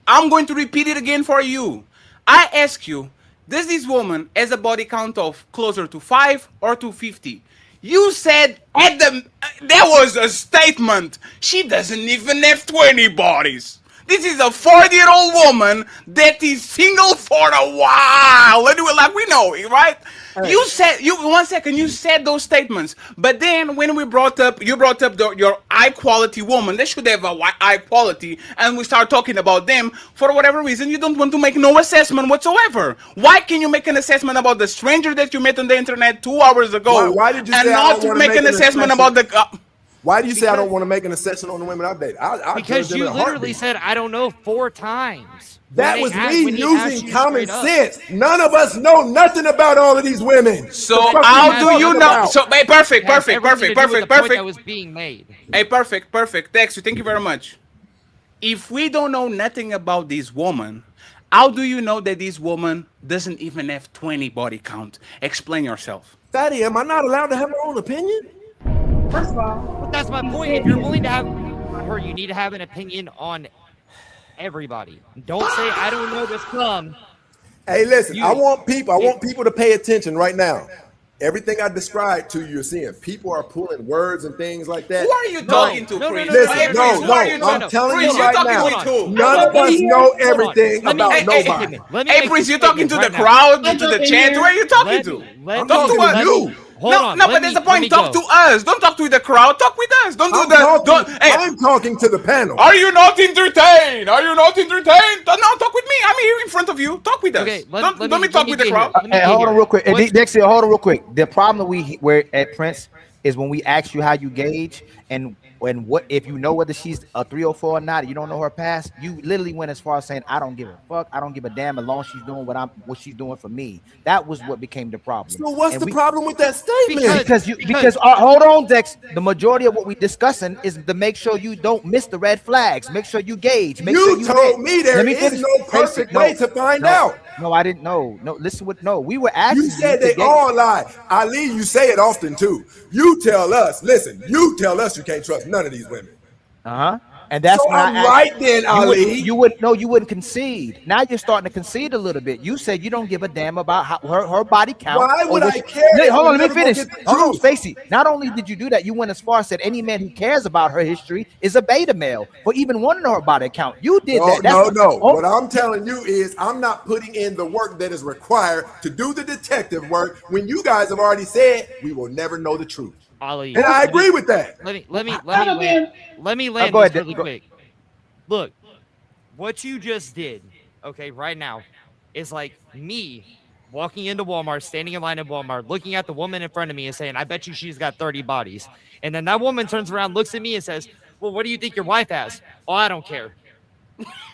I'm going to repeat it again for you. I ask you, does this woman has a body count of closer to 5 or to 50? You said at the there was a statement. She doesn't even have 20 bodies. This is a 40-year-old woman that is single for a while. Anyway, like we know it, right? You said 1 second. You said those statements, but then when we brought up, you brought up your high quality woman. They should have a high quality, and we start talking about them. For whatever reason, you don't want to make no assessment whatsoever. Why can you make an assessment about the stranger that you met on the internet 2 hours ago? Why did you and say I not don't want to make an assessment about the? Why do you say I don't want to make an assessment on the women I've dated? I Because judge them you in a literally heartbeat. said, I don't know, 4 times. That When was they asked- me when he asked using you common straight up. sense. None of us know nothing about all of these women. So The fuck how are do you talking know? about? So hey, perfect, It has perfect, everything perfect, to do with perfect, the point perfect. that was being made. Hey, perfect, perfect. Dexter, thank you very much. If we don't know nothing about this woman, how do you know that this woman doesn't even have 20 body count? Explain yourself. Fatty, am I not allowed to have my own opinion? First of all, But that's my point. If you're willing to have her, you need to have an opinion on everybody. Don't say, I don't know this come. Hey, listen, I want people to pay attention right now. Everything I described to you, you're seeing. People are pulling words and things like that. Who are you talking to, Prince? Listen, Hey, Prince, who are you talking I'm telling Prince, you you're right talking now. to me too. None of us know everything Let me about make Hey, nobody. hey, Prince, you're talking to the crowd, to the chat. Who are you talking to? I'm Talk to talking to us. you. No, but there's a point. Talk to us. Don't talk to the crowd. Talk with us. Don't do that. I'm talking to the panel. Are you not entertained? Are you not entertained? No, talk with me. I'm here in front of you. Talk with us. Okay, Don't me talk with the crowd. Hey, hold on real quick. Hey, Dexter, hold on real quick. The problem that we're at Prince is when we ask you how you gauge and what if you know whether she's a 304 or not, you don't know her past. You literally went as far as saying, I don't give a fuck. I don't give a damn as long as she's doing what she's doing for me. That was what became the problem. So what's the problem with that statement? Because hold on, Dex. The majority of what we're discussing is to make sure you don't miss the red flags. Make sure you gauge. Make sure you told me there is no perfect way to find out. No, I didn't know. No, listen with we were asking. You said they all lie. Ali, you say it often too. You tell us, listen, you tell us you can't trust none of these women. And that's So when I'm I asked, right then, Ali. You wouldn't concede. Now you're starting to concede a little bit. You said you don't give a damn about her body count. Why would I care? Hold on, let me We're never finish. gonna get the Hold on, truth. Stacy. Not only did you do that, you went as far as said any man who cares about her history is a beta male for even wanting her body count. You did that. No. What I'm telling you is I'm not putting in the work that is required to do the detective work when you guys have already said we will never know the truth. Ali, and I agree with that. Let me land go this ahead, really quick. Look, what you just did, okay, right now, is like me walking into Walmart, standing in line at Walmart, looking at the woman in front of me and saying, I bet you she's got 30 bodies. And then that woman turns around, looks at me and says, well, what do you think your wife has? Oh, I don't care.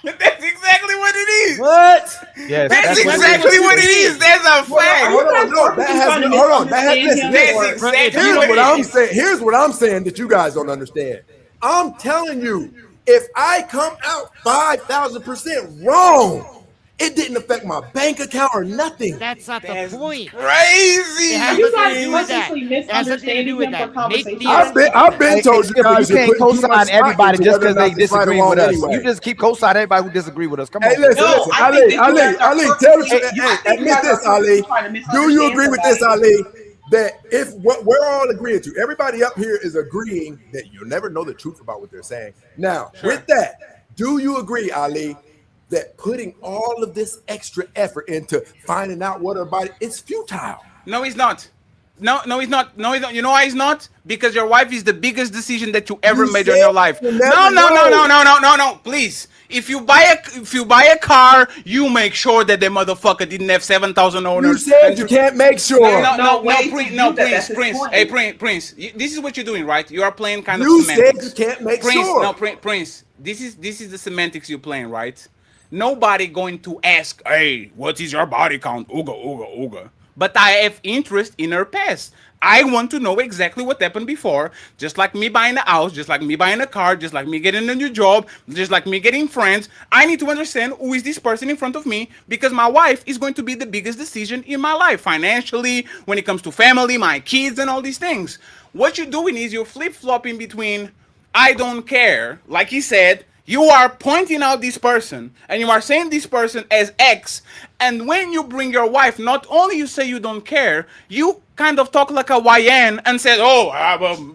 That's exactly what it is. What? Yes, that's exactly what it is. There's a fact. Hold on, no, that has hold on. That has listen. Here's what I'm saying. Here's what I'm saying that you guys don't understand. I'm telling you, if I come out 5,000% wrong, it didn't affect my bank account or nothing. That's not the point. Crazy. It has You nothing to guys do with that. purposely It has nothing to do misunderstanding with him that. for conversation. I've been told you guys you can't put too much co-sign everybody stock into just whether because or they not this right or disagree wrong with us. anyway. You just keep co-signing everybody who disagree with us. Come Hey, on. listen, Ali, tell the truth. I think you Admit guys this, are Ali. trying to Do you misunderstand agree with this, somebody. Ali? that if what we're all agreeing to, everybody up here is agreeing that you'll never know the truth about what they're saying. Now, with that, do you agree, Ali, that putting all of this extra effort into finding out what about it's futile? No, it's not. No, he's not. No, he's not. You know why he's not? Because your wife is the biggest decision that you ever made in your life. No. Please, if you buy a car, you make sure that the motherfucker didn't have 7,000 owners. You said you can't make sure. Prince. Hey, Prince. This is what you're doing, right? You are playing kind of You semantics. said you can't make Prince, sure. No, Prince. This is the semantics you're playing, right? Nobody going to ask, hey, what is your body count? Ooga. But I have interest in her past. I want to know exactly what happened before, just like me buying a house, just like me buying a car, just like me getting a new job, just like me getting friends. I need to understand who is this person in front of me, because my wife is going to be the biggest decision in my life, financially, when it comes to family, my kids, and all these things. What you're doing is you're flip-flopping between I don't care, like he said, you are pointing out this person and you are saying this person as X, and when you bring your wife, not only you say you don't care, you kind of talk like a YN and said, oh,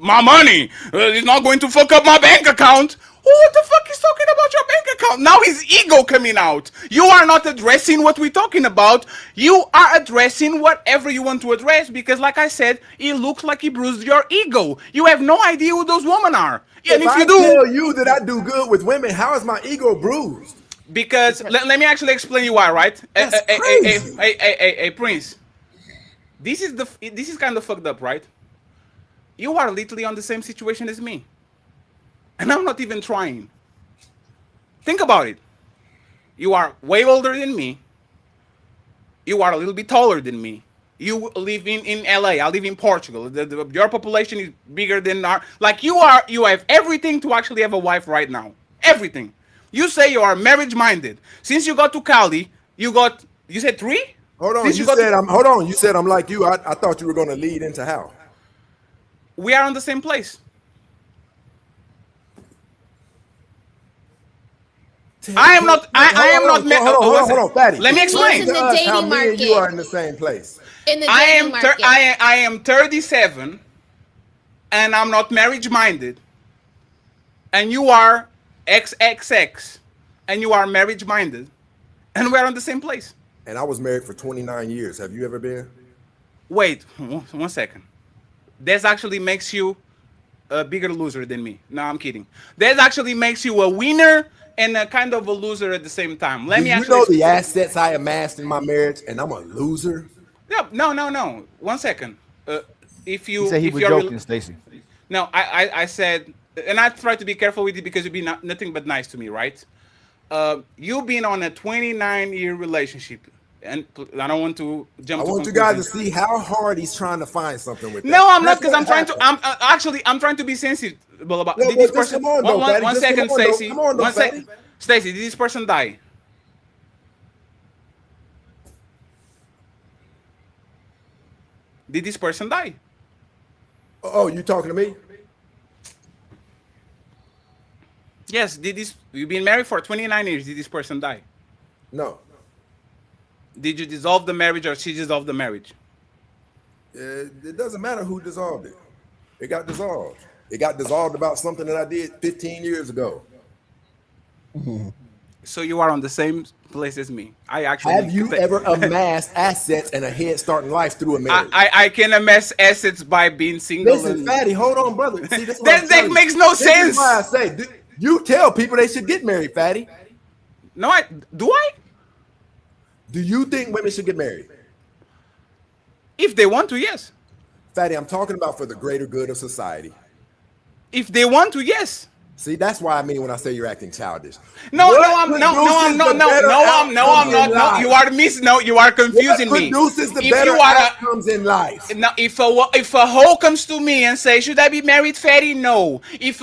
my money is not going to fuck up my bank account. What the fuck is talking about your bank account? Now his ego coming out. You are not addressing what we're talking about. You are addressing whatever you want to address, because like I said, it looks like he bruised your ego. You have no idea who those women are. And If I tell you that I do good with women, how is my ego bruised? Because let me actually explain you why, right? That's crazy. Hey, Prince. This is kind of fucked up, right? You are literally on the same situation as me. And I'm not even trying. Think about it. You are way older than me. You are a little bit taller than me. You live in LA. I live in Portugal. Your population is bigger than our. Like you have everything to actually have a wife right now. Everything. You say you are marriage minded. Since you got to Cali, you said 3? Hold on. Since You got said to- hold on. You said I'm like you. I thought you were going to lead into how. We are on the same place. I am not. I am not. Hold on, Fatty. Let me explain. In the dating how me market. and you are in the same place. In the I dating am. market. I am 37, and I'm not marriage minded. And you are XXX, and you are marriage minded, and we're on the same place. And I was married for 29 years. Have you ever been? Wait, 1 second. This actually makes you a bigger loser than me. No, I'm kidding. That actually makes you a winner and a kind of a loser at the same time. Let Do me you actually know the assets I amassed in my marriage, and I'm a loser? No. 1 second. If you He said he if was you're joking, Stacy. No, I said, and I try to be careful with it because you've been nothing but nice to me, right? You've been on a 29-year relationship, and I don't want to jump. I want you guys to see how hard he's trying to find something with that. No, I'm not, That's because what I'm trying to. happened. I'm trying to be sensitive about. No, Did this but just person? come on, though, Fatty. One Just second, come on, though. Stacy. Come on, though, 1 second, Fatty. Stacy. Did this person die? Did this person die? Oh, you talking to me? Yes. You've been married for 29 years. Did this person die? No. Did you dissolve the marriage, or she dissolved the marriage? It doesn't matter who dissolved it. It got dissolved. It got dissolved about something that I did 15 years ago. So you are on the same place as me. I actually Have you ever amassed assets and a head start in life through a marriage? I can amass assets by being single. Listen, Fatty, hold on, brother. See, this is what that I'm telling you. makes no This sense. is why I say you tell people they should get married, Fatty. No, do I? Do you think women should get married? If they want to, yes. Fatty, I'm talking about for the greater good of society. If they want to, yes. See, that's why I mean when I say you're acting childish. No, I'm not. No, you are confusing me. Produces the If better you are outcomes in life. Now, if a hoe comes to me and says, "Should I be married, Fatty?" No. If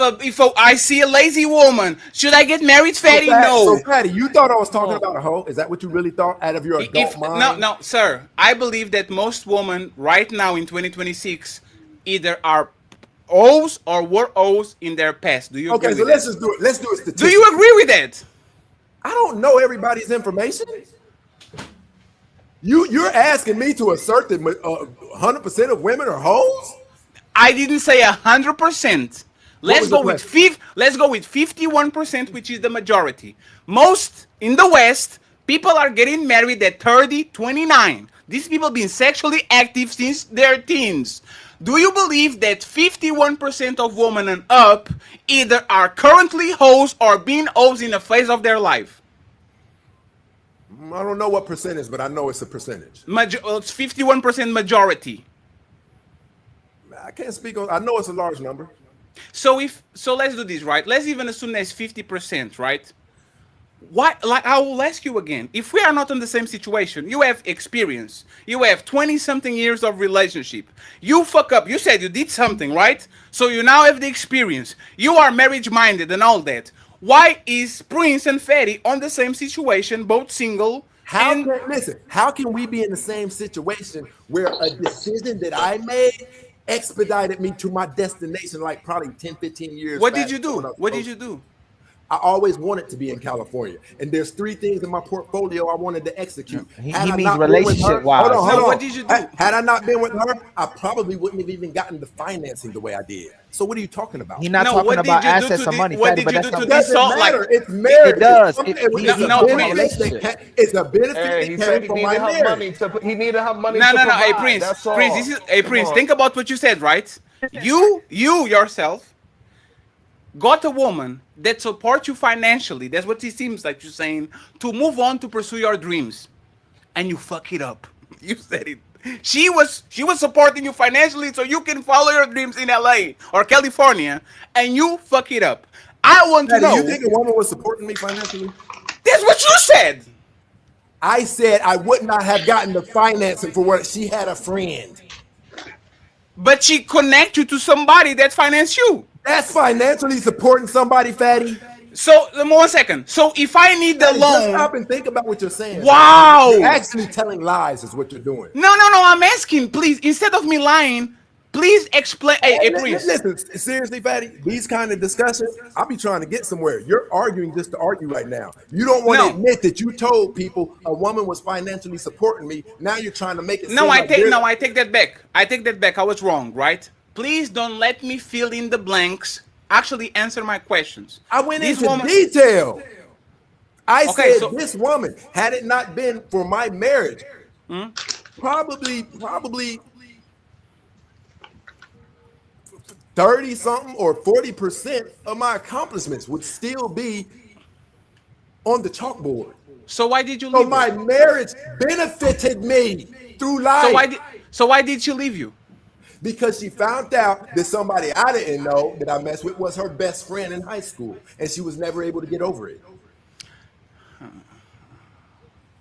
I see a lazy woman, should I get married, Fatty? No. So, Fatty, you thought I was talking about a hoe? Is that what you really thought out of your adult mind? No, sir. I believe that most women right now in 2026 either are O's or were O's in their past. Do you agree Okay, so with let's that? just do it. Let's do it Do statistically. you agree with that? I don't know everybody's information. You're asking me to assert that 100% of women are hoes? I didn't say 100%. What Let's was the go with question? let's go with 51%, which is the majority. Most in the West, people are getting married at 30, 29. These people been sexually active since their teens. Do you believe that 51% of women and up either are currently hoes or being hoes in the phase of their life? I don't know what percentage, but I know it's a percentage. It's 51% majority. I can't speak on. I know it's a large number. So let's do this, right? Let's even assume that's 50%, right? Why? Like, I will ask you again. If we are not in the same situation, you have experience. You have 20-something years of relationship. You fuck up. You said you did something, right? So you now have the experience. You are marriage-minded and all that. Why is Prince and Fatty on the same situation, both single? How can we be in the same situation where a decision that I made expedited me to my destination like probably 10, 15 years? What did you do? What did you do? I always wanted to be in California, and there's 3 things in my portfolio I wanted to execute. He means relationship wise. Hold on. What did you do? Had I not been with her, I probably wouldn't have even gotten the financing the way I did. So what are you talking about? He's not talking about assets or money. What Fatty, did but you that's do to not- this salt? Matter. Like, It's marriage. It does. It's a benefit He that said came he from needed my her marriage. money he needed her money No. to provide. Hey, Prince. That's all. Prince, Prince, on. think about what you said, right? You yourself got a woman that supports you financially. That's what it seems like you're saying, to move on to pursue your dreams. And you fuck it up. You said it. She was supporting you financially so you can follow your dreams in LA or California, and you fuck it up. I want to know. You think a woman was supporting me financially? That's what you said. I said I would not have gotten the financing for what she had a friend. But she connect you to somebody that finance you. That's financially supporting somebody, Fatty. So, 1 second. So, if I need the Just loan, stop and think about what you're saying. Wow. You're actually telling lies is what you're doing. No. I'm asking, please. Instead of me lying, please explain. Hey, Prince. Listen, seriously, Fatty, these kind of discussions, I'll be trying to get somewhere. You're arguing just to argue right now. You don't want to admit that you told people a woman was financially supporting me. Now you're trying to make it seem I like take that back. I take that back. I was wrong, right? Please don't let me fill in the blanks. Actually answer my questions. I went into detail. I said so, this woman, had it not been for my marriage, probably 30 something or 40% of my accomplishments would still be on the chalkboard. So why did you leave? So my marriage benefited me through life. So why did she leave you? Because she found out that somebody I didn't know that I messed with was her best friend in high school, and she was never able to get over it.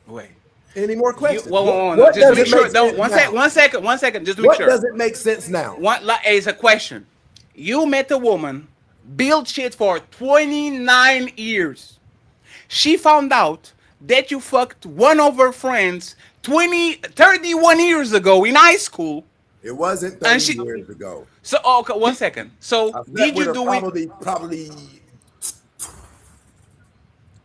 Wait. Any more questions? Just to make sure. One second. Just to make sure. What does it make sense now? It's a question. You met a woman, built shit for 29 years. She found out that you fucked one of her friends 31 years ago in high school. It wasn't 30 years ago. So, okay, 1 second. So, did you do it? Probably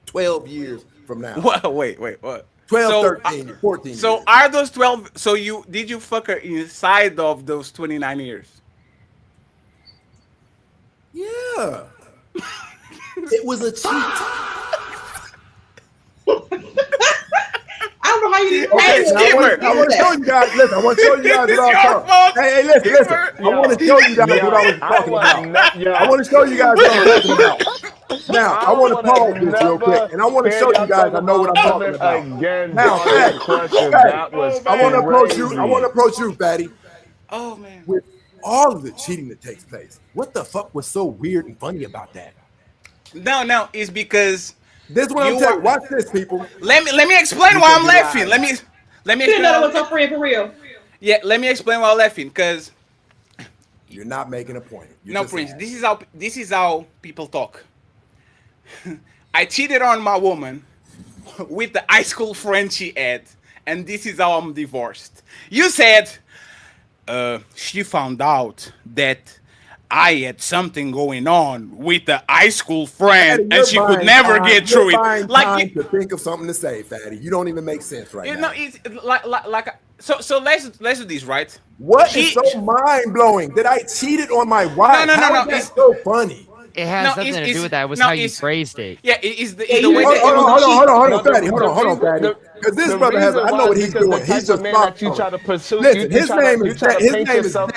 12 years from now. Wait, what? 12, 13, 14 So, years. are those 12? So, did you fuck her inside of those 29 years? Yeah. It was a cheat. I don't know how you I want to show you guys. Listen, I want to show you guys what I was talking. Hey, listen. I want to show you guys what I was talking about. I want to show you guys what I was talking about. Now, I want to pause this real quick, and I want to show you guys I know what I'm talking about. Now, I want to approach you. I want to approach you, Fatty. Oh man. With all of the cheating that takes place, what the fuck was so weird and funny about that? No, it's because. This is what I'm telling you. Watch this, people. Let me explain why I'm laughing. Let me explain. What's up for real? Yeah, let me explain why I'm laughing. Because you're not making a point. No, Prince. This is how people talk. I cheated on my woman with the high school friend she had, and this is how I'm divorced. You said she found out that I had something going on with a high school friend, Fatty, and she could never get through you're buying it. Like, time to think of something to say, Fatty. You don't even make sense right you now. know, it's like so let's do this, right? What is so mind blowing that I cheated on my wife? No. How is that so funny? It has nothing to do with that. It was no, how you it's- phrased it. Yeah, it's the Hold way that it was. on, Fatty. Hold on, Fatty. Because this brother has, I know what he's doing. He's just that you try to pursue. Listen, his name is Dexio.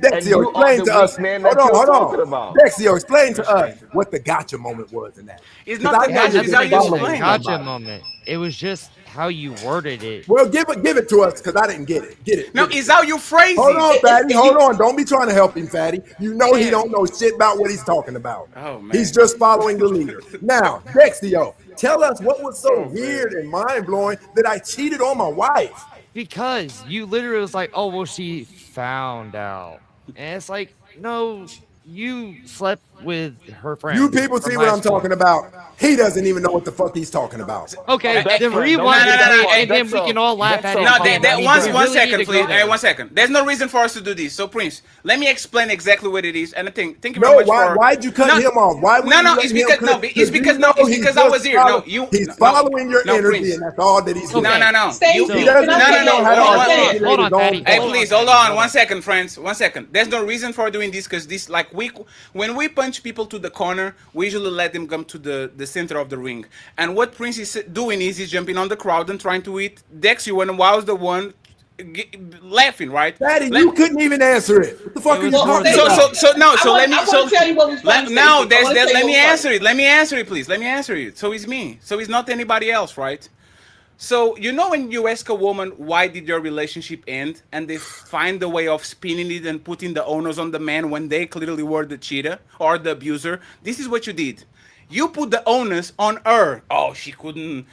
Dexio, explain to us. Hold on. Dexio, explain to us what the gotcha moment was in that. It's 'Cause not I the know gotcha. you're It's how just you following explain. Gotcha somebody. moment. It was just how you worded it. Well, give it to us because I didn't get it. Get it. No, it's how you phrase Hold it. on, Fatty. Hold on. Don't be trying to help him, Fatty. You know he don't know shit about what he's talking about. Oh man. He's just following the leader. Now, Dexio, tell us what was so weird and mind blowing that I cheated on my wife. Because you literally was like, oh, well, she found out. And it's like, no, you slept with her friend. You people see what I'm talking about. He doesn't even know what the fuck he's talking about. Okay, Hey, then no, rewind it, no, and then we can all laugh at it. No, again. that I mean, one we really second, need to please. go there. Hey, 1 second. There's no reason for us to do this. So, Prince, let me explain exactly what it is. And I think, thank you very much for. Why'd you cut him off? Why would No, you no, let it's him because cut- it's because you know it's he's because I was just here. No, he's following your energy, Prince. and that's all that he's doing. No. He doesn't know how to articulate his own Hey, point. please hold on 1 second, friends. 1 second. There's no reason for doing this because this, like, when we punch people to the corner, we usually let them come to the center of the ring. And what Prince is doing is he's jumping on the crowd and trying to hit Dexio, and I was the one laughing, right? Daddy, you couldn't even answer it. What the fuck are you talking about? Let me answer it. Let me answer it, please. Let me answer it. So it's me. So it's not anybody else, right? So, you know, when you ask a woman, why did your relationship end? And they find a way of spinning it and putting the onus on the man when they clearly were the cheater or the abuser. This is what you did. You put the onus on her. Oh, she couldn't,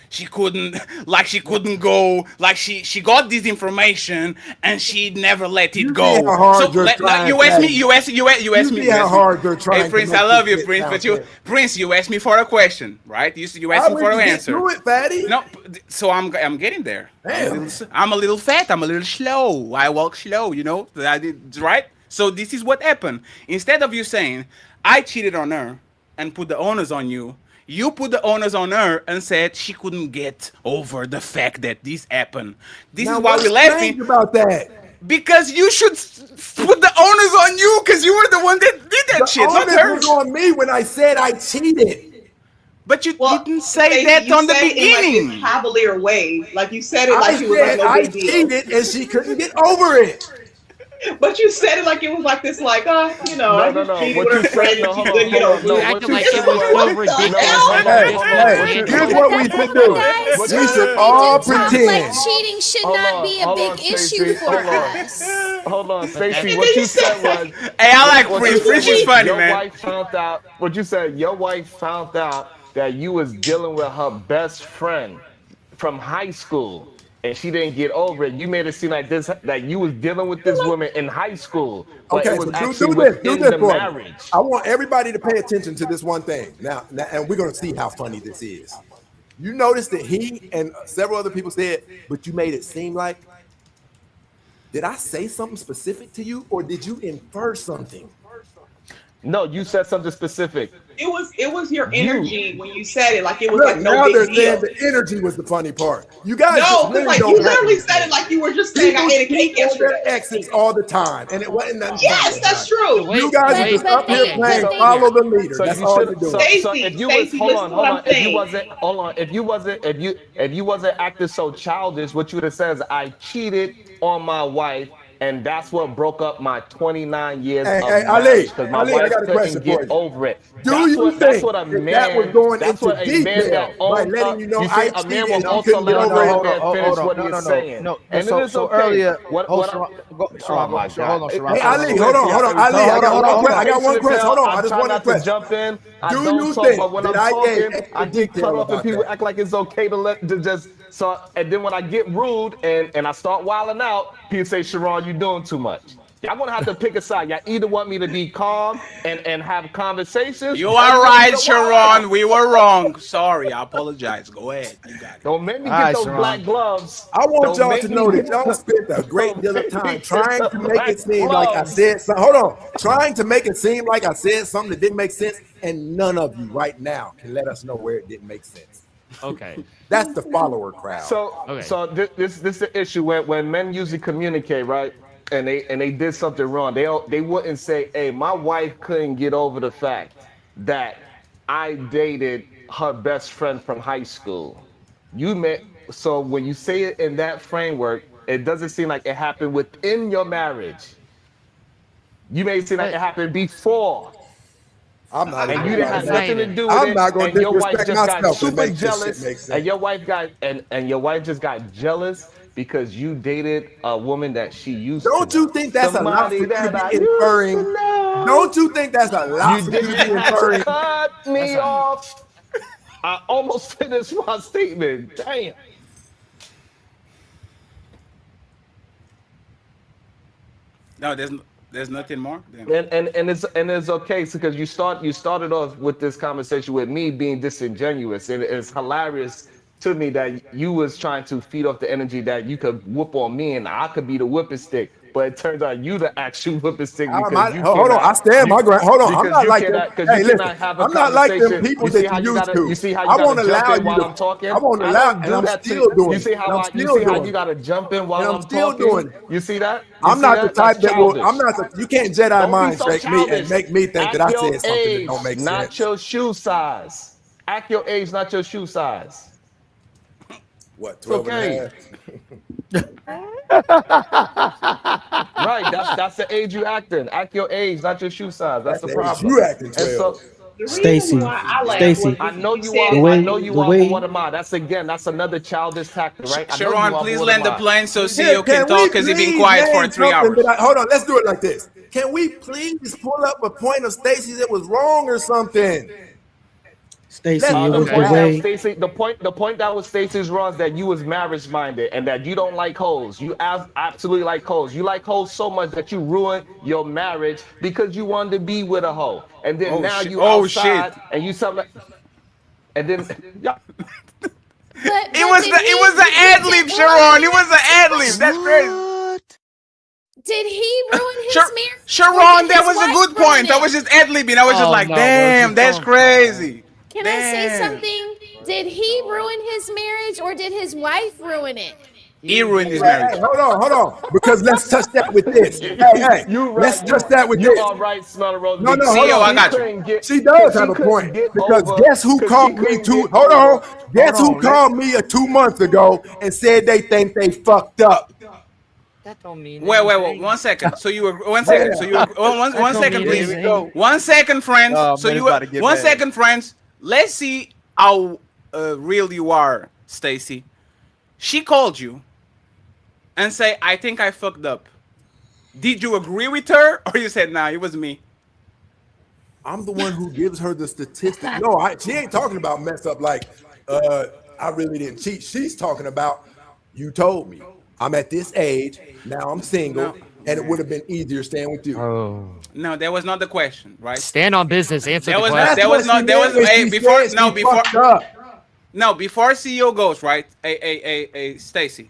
like she couldn't go, like she got this information and she never let it go. see how hard So you're trying, you asked me, Daddy. you asked me. You see how hard they're trying Hey, to Prince, make I love this you, shit Prince, sound but you, fair. Prince, you asked me for a question, right? You asked me for an answer. Do it, Fatty. No, so I'm getting there. Damn. I'm a little fat. I'm a little slow. I walk slow. You know, I did right. So this is what happened. Instead of you saying I cheated on her and put the onus on you, you put the onus on her and said she couldn't get over the fact that this happened. This Now, is why what's we're laughing. strange about that? Because you should put the onus on you because you were the one that did that The shit, not onus her. was on me when I said I cheated. But you didn't say Stacey, that you on the said it in like beginning. this cavalier way. Like you said it I like it was like said no I big deal. cheated and she couldn't get over it. But you said it like it was like this, like, you know, I just cheated What with you her friend said? and No, she hold couldn't on, get hold on. over No, it. what acting you like said it was so was ridiculous. Hey, here's what we should do. We should all pretend. Like cheating should not be a big issue for us. Hold on, Stacy. What you said was. Hey, I like what Prince. you said Prince was is funny, your man. wife found out. What you said? Your wife found out that you was dealing with her best friend from high school, and she didn't get over it. You made it seem like this that you was dealing with this woman in high school, but Okay, it was so actually do this within the for me. marriage. I want everybody to pay attention to this one thing. Now, and we're gonna see how funny this is. You notice that he and several other people said, but you made it seem like. Did I say something specific to you, or did you infer something? No, you said something specific. It was your energy when you said it, like it was Look, like no now they're big saying deal. the energy was the funny part. You guys No, just because really like don't you have literally anything. said it like you were just saying I People ate a cake cheat on their yesterday. exes all the time, and it wasn't nothing. Yes, that's true. You guys are just up here playing follow the leader. So That's you all should. you're doing. So if you was, Stacy, hold listen on, to hold what on. I'm If you saying. wasn't, hold on. If you wasn't acting so childish, what you would have said is, I cheated on my wife, and that's what broke up my 29 years Hey, of hey, marriage because my Ali, I wife got a question couldn't for get you. over it. Do That's you what. That's think what a that that was man. going That's into what a man that detail by owns letting up. you know You I see, a man cheated will and you also couldn't get let over another it? man finish what he's saying, No, and so it is so okay. earlier, What? hold What? Sharon, Oh my Sharon, hold on, God. Sharon. Hey, Hold Ali, on. hold on. Ali, I got one question. Hold on. I I'm just trying want a not to question. jump in. I Do don't you talk, think but when that I'm I gave talking, extra I get cut detail off, and about people that? act like it's okay to just so. And then when I get rude and I start wilding out, people say, "Sharon, you're doing too much." Y'all gonna have to pick a side. Y'all either want me to be calm and have conversations. You or are you want me right, to Sharon. wild We were wrong. Sorry, I apologize. Go ahead. You got it. Don't make me All get right, those Sharon. black gloves. I want Don't y'all to make me know that get y'all the, spent a great don't deal of make time me get trying the to make black it seem like I gloves. said something. Hold on. Trying to make it seem like I said something that didn't make sense. And none of you right now can let us know where it didn't make sense. Okay. That's the follower crowd. So this is the issue when men usually communicate, right? And they did something wrong. They wouldn't say, "Hey, my wife couldn't get over the fact that I dated her best friend from high school." You met so when you say it in that framework, it doesn't seem like it happened within your marriage. You may seem like it happened before. I'm not And even you didn't have gonna nothing to do with I'm it, not gonna and your wife disrespect just got myself and super make this shit jealous, make sense. and your wife just got jealous because you dated a woman that she used to Don't know. you think that's a lot for Somebody you to that I be used to inferring? know. Don't you think that's a lot You for you to be didn't have to inferring? cut me off. I almost finished my statement. Damn. No, there's nothing more. Damn. And it's okay because you started off with this conversation with me being disingenuous, and it's hilarious to me that you was trying to feed off the energy that you could whoop on me and I could be the whipping stick, but it turns out you the actual whipping stick because you Hold on, I cannot stand my ground. Hold on, I'm because not you like them. cannot Hey, listen, have a I'm not like them conversation. people that you used to. You see how I you won't gotta jump allow in you while to. I'm talking? I won't I allow, don't and do I'm that still to doing you. it. See And how I'm you still see how doing you it. gotta jump in And while I'm I'm still talking? doing it. You see that? You I'm see not the that? That's type that will. I'm childish. not. You can't Jedi Don't be mind so trick me and childish. make me think that Act I your said something that don't age, make not sense. your shoe size. Act your age, not your shoe size. What, It's 12 and a okay. half? Right, that's the age you act in. Act your age, not your shoe size. That's That's the the age problem. you acting And 12. so The reason Stacy, why I laughed was Stacy, I because know you you said are. the it I like way, know it was you the are from way, Guatemala. That's again. That's another childish tactic, right? I know you Sharon, are from please land the Guatemala. plane so Here, CEO can can we talk because he's been please quiet for name 3 hours. something that hold on, let's do it like this. Can we please pull up a point of Stacy's that was wrong or something? Stacy, it The was the point Let's that way. Stacy, the point that was Stacy's wrong is that you was marriage minded and that you don't like hoes. You absolutely like hoes. You like hoes so much that you ruined your marriage because you wanted to be with a hoe, and then Oh now shit! you Oh shit! outside and you something, and then yeah, But did It he? was an ad lib, Well, let Sharon. me It was ask an you a ad lib. That's question. crazy. Did he ruin his Sure, marriage, or Sharon, did that his was a wife good ruin point. I it? was just ad libbing. I was just Oh like, no, bro, damn, just that's don't cry. crazy. Can I say Damn. something? Did he ruin his marriage, or did his wife ruin it? He ruined his hey, marriage. hold on. Because let's touch that with this. Hey, you let's right, touch that with you this. are right, Smell Rose, No, because hold CEO, I on. she got you. couldn't get, She does because have she a point. couldn't get Because over, guess who because she called me couldn't get hold over. on. Guess who called me 2 months ago and said they think they fucked up? That don't mean Wait. anything. 1 second. So you were 1 second. Yeah. So you were That one don't second, mean Here we please. anything. go. 1 second, friends. Oh So man, it's you were about to get 1 second, bad. friends. Let's see how real you are, Stacy. She called you and say, "I think I fucked up." Did you agree with her, or you said, "Nah, it was me"? I'm the one who gives her the statistic. No, she ain't talking about mess up like I really didn't cheat. She's talking about you told me. I'm at this age, now I'm single, No, and it would have been easier staying with you. Oh, no, that was not the question, right? Stand on business. Answer There the was not. That's There question. what was she not. There meant was when a she before. said No, she before. fucked up. No, before CEO goes, right? A Stacy.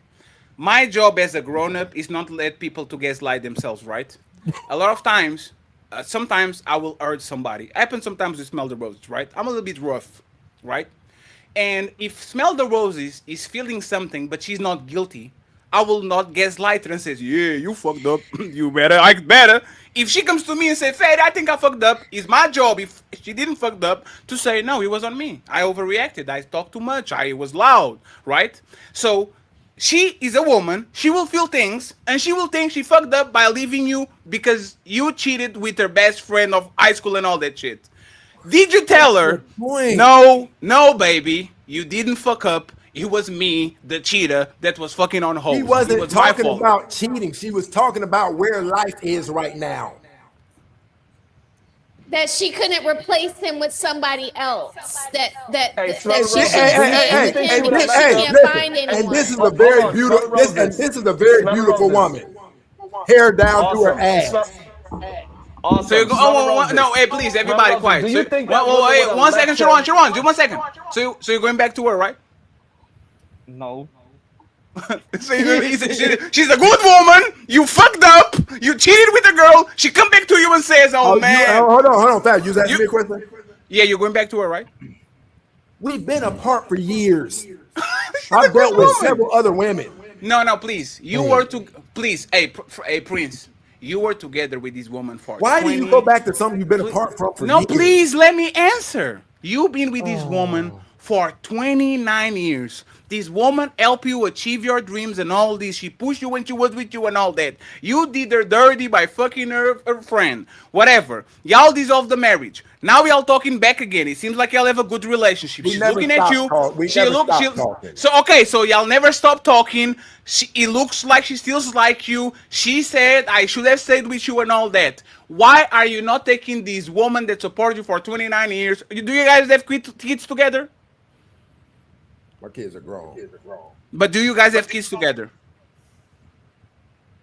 My job as a grown up is not to let people to gaslight themselves, right? A lot of times, sometimes I will urge somebody. Happens sometimes with Smell the Roses, right? I'm a little bit rough, right? And if Smell the Roses is feeling something but she's not guilty, I will not gaslight her and says, "Yeah, you fucked up. You better act better." If she comes to me and say, "Fade, I think I fucked up," it's my job if she didn't fucked up to say, "No, it was on me. I overreacted. I talked too much. I was loud," right? So she is a woman. She will feel things, and she will think she fucked up by leaving you because you cheated with her best friend of high school and all that shit. Did you tell That's the her, point. no, baby, you didn't fuck up. It was me, the cheater, that was fucking on She hoes. It wasn't was my talking fault. about cheating. She was talking about where life is right now. That she couldn't replace him with somebody else. Hey, That Smell she Roses, shouldn't do you stay with think him she would because have she let Hey, you? can't listen, find and this is anyone. a very Hold on, Smell beautiful. This Roses. is a very Smell beautiful Roses. woman. hair down to her Awesome. ass. Awesome. So you go. Smell Oh, roses. no, hey, please, everybody, Smell roses. quiet. Do So, you think that woman wait, would have 1 second, left him? Sharon, do 1 second. So you're going back to her, right? No. So she's a good woman. You fucked up. You cheated with a girl. She come back to you and says, "Oh man." Hold on, Fat. You was asking me a question. Yeah, you're going back to her, right? We've been apart for years. She's a I've good dealt with woman. several other women. No, please. You were to please, hey, Prince. You were together with this woman for Why 20. do you go back to something you've been apart from for No, years? please let me answer. You've been with this woman for 29 years. This woman helped you achieve your dreams and all this. She pushed you when she was with you and all that. You did her dirty by fucking her friend. Whatever. Y'all dissolved the marriage. Now y'all talking back again. It seems like y'all have a good relationship. We She's never looking at stopped you. talk- we She never look. stopped She talking. so okay. So y'all never stop talking. It looks like she still like you. She said I should have stayed with you and all that. Why are you not taking this woman that supported you for 29 years? Do you guys have kids together? My kids are grown. But do you guys have kids together?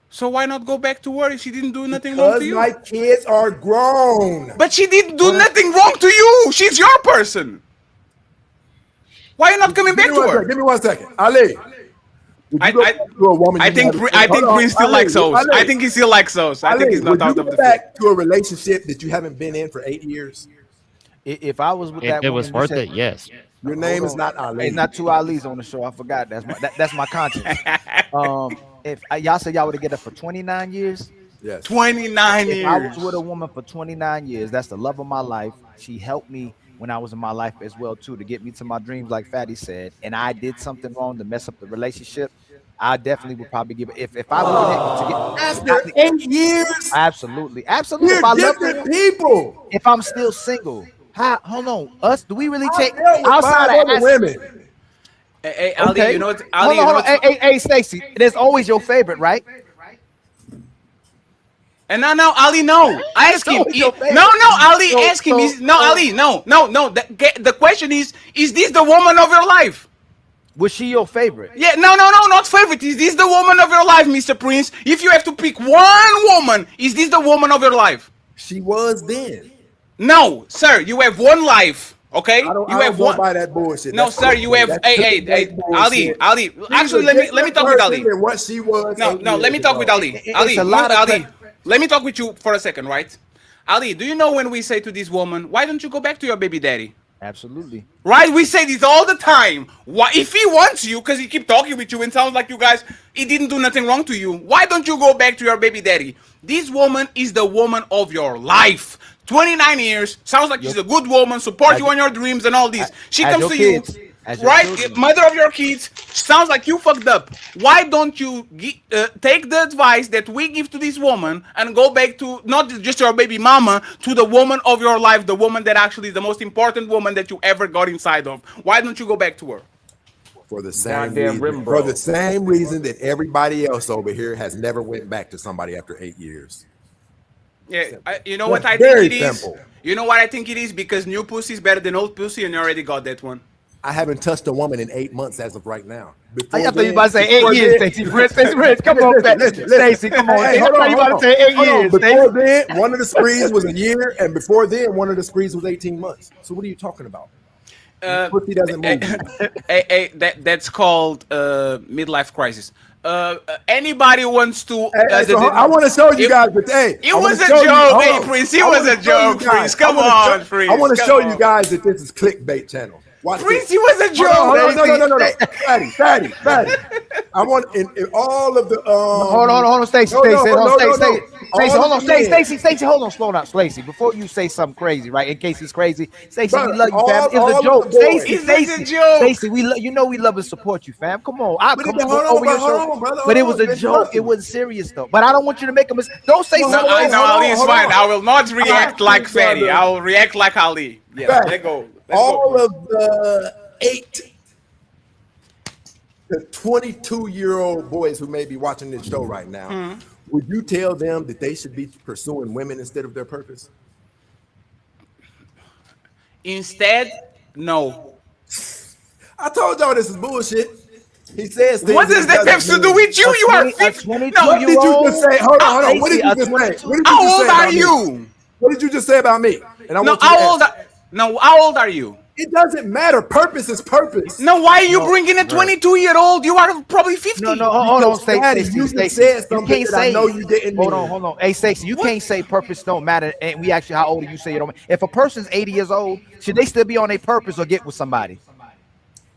So why not go back to her if she didn't do nothing wrong to Because you? my kids are grown. But she didn't do nothing wrong to you. She's your person. Why are you not coming back to her? Give me 1 second. Ali. Would you go back to a woman I you think never- I think Hold on, Prince still Ali, likes those. Ali. I think he still likes those. I think Ali, he's not would you out go of the back to a relationship that you haven't been in for 8 years? If I was with that It woman, was you worth said- it. Yes. Your name is not Ali. Hey, not two Ali's on the show. I forgot. That's my conscience. If y'all said y'all would have get it for 29 years. Yes. 29 If I was years. with a woman for 29 years, that's the love of my life. She helped me when I was in my life as well too, to get me to my dreams, like Fatty said. And I did something wrong to mess up the relationship. I definitely would probably give it. If I was After 8 years, absolutely. we're If I love different you, people. if I'm still single, hold on, us? Do we really take dealt with outside 5 of other women? Hey, Ali, Okay. you know what? Hold Ali, on, you know hold on. what's- Hey, Stacy, there's always your favorite, right? And now Ali, no. Ask him. always your favorite. No, Ali, So- ask him. so- Ali, no. The question is this the woman of your life? Was she your favorite? Yeah, no, not favorite. Is this the woman of your life, Mr. Prince? If you have to pick one woman, is this the woman of your life? She was then. No, sir, you have one life. Okay, I don't you have go one. by that bullshit. No, That's sir, you have. that's Hey, bullshit. Ali. She's Actually, a let me different talk with person Ali. than what she was. No, 8 let me years talk with ago. Ali. Ali, a lot of Ali. Let me talk with you for a second, right? Ali, do you know when we say to this woman, why don't you go back to your baby daddy? Absolutely. Right? We say this all the time. Why, if he wants you, because he keep talking with you and sounds like you guys, he didn't do nothing wrong to you. Why don't you go back to your baby daddy? This woman is the woman of your life. 29 years, sounds like she's a good woman, support you on your dreams and all this. She as comes your to kids, you, as your right? children. Mother of your kids, sounds like you fucked up. Why don't you take the advice that we give to this woman and go back to not just your baby mama, to the woman of your life, the woman that actually is the most important woman that you ever got inside of? Why don't you go back to her? For the same Goddamn reason, rim, bro. for the same reason that everybody else over here has never went back to somebody after 8 years. Yeah, you know what I Very think it is? simple. You know what I think it is? Because new pussy is better than old pussy, and you already got that one. I haven't touched a woman in 8 months as of right now. I thought you about to say 8 years, Stacy. Rich, come on, listen. Stacy, come on. Hey, I hold thought on, you hold about to on. say 8 Hold on. years. Before Stacy. then, one of the sprees was a year, and before then, one of the sprees was 18 months. So what are you talking about? Pussy doesn't move. That's called midlife crisis. Anybody wants to? I want to show you guys that. Hey, it was a joke, hey Prince. It was a joke, Prince. Come on, Prince. I want to come show on. you guys that this is clickbait channel. Watch Prince, this. it was a joke. Hold on, no. Fatty. I want in all of the Hold on, Stacy. No, Stacy, no, hold on, no, Stacy. no, Stacy, no. hold All on, of the men. Stacy, hold on, slow down, Stacy. Before you say something crazy, right? In case he's crazy, Stacy, we Brother, love you, fam. It was all a of joke, the boys. Stacy. It's just a joke. Stacy, you know we love and support you, fam. Come on, I'll But come then, hold over your on, show. brother, But it hold was on, a you joke. interrupted It me. wasn't serious though. But I don't want you to make a mistake. Don't say No, something. No, crazy. Ali is hold fine. on. I will not react like Fatty. brother. I will react like Ali. Yeah, Fatty, let go. all of the 8 to 22-year-old boys who may be watching this show right now, would you tell them that they should be pursuing women instead of their purpose? Instead, no. I told y'all this is bullshit. He says things What that does he that have doesn't to do mean. with you? You are 50. No, What did you just say? Hold on. What Stacy, did you a just say? 22. What did you How just old say are about me? you? What did you just say about me? And I No, want you to how old? answer. No, how old are you? It doesn't matter. Purpose is purpose. No, why are you No, bringing a right. 22-year-old? You are probably 50. No, hold on, Because Fatty, Stacy. you just Stacy, said you something can't that I know say. you didn't Hold mean. on. Hey, Stacy, you can't say purpose don't matter. And we ask you how old are you, say you don't. If a person's 80 years old, should they still be on a purpose or get with somebody?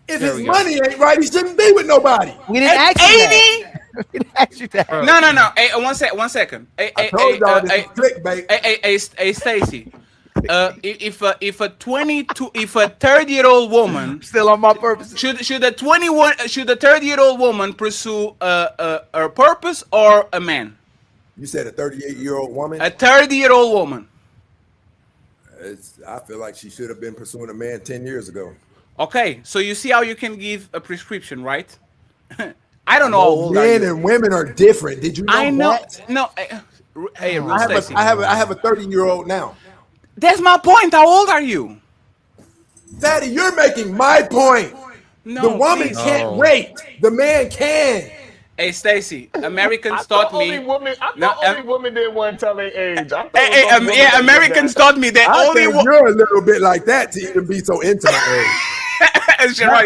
If There his we go. money ain't right, he shouldn't be with nobody. We didn't At ask you that. 80? We didn't ask you that. No. Hey, one second. Hey, I told y'all this is clickbait. Hey, Stacy. If a 30-year-old woman Still on my purpose. should a 30-year-old woman pursue her purpose or a man? You said a 38-year-old woman. A 30-year-old woman. I feel like she should have been pursuing a man 10 years ago. Okay, so you see how you can give a prescription, right? I don't know how old are men you. and women are different. Did you know I know. that? No. Hey, I have a 30-year-old now. That's my point. How old are you? Daddy, you're making my point. No, the woman please. can't wait. The man can. Hey, Stacy, Americans taught me. Only women didn't want to tell their age. Americans taught me that I only. think you're a little bit like that to even be so intimate. Right,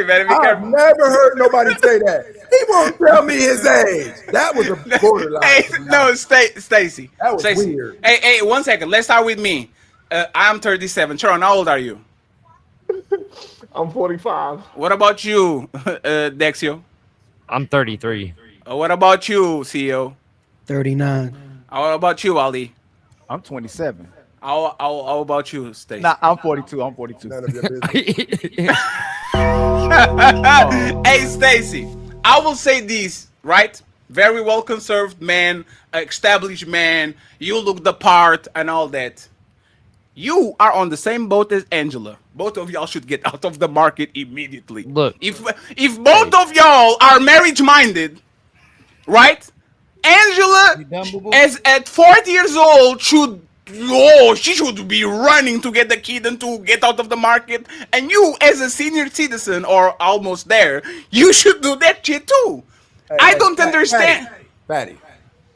man. Be I've careful. never heard nobody say that. He won't tell me his age. That was a borderline. Hey, no, Stacy. That was Stacy. weird. Hey, 1 second. Let's start with me. I'm 37. Sharon, how old are you? I'm 45. What about you, Dexio? I'm 33. What about you, CEO? 39. How about you, Ali? I'm 27. How about you, Stacy? Nah, I'm 42. I'm 42. None of your business. Hey, Stacy, I will say this, right? Very well conserved man, established man, you look the part and all that. You are on the same boat as Angela. Both of y'all should get out of the market immediately. Look, if both of y'all are marriage minded, right? Angela, as at 40 years old, she should be running to get the kid and to get out of the market. And you, as a senior citizen or almost there, you should do that shit too. I don't understand. Fatty,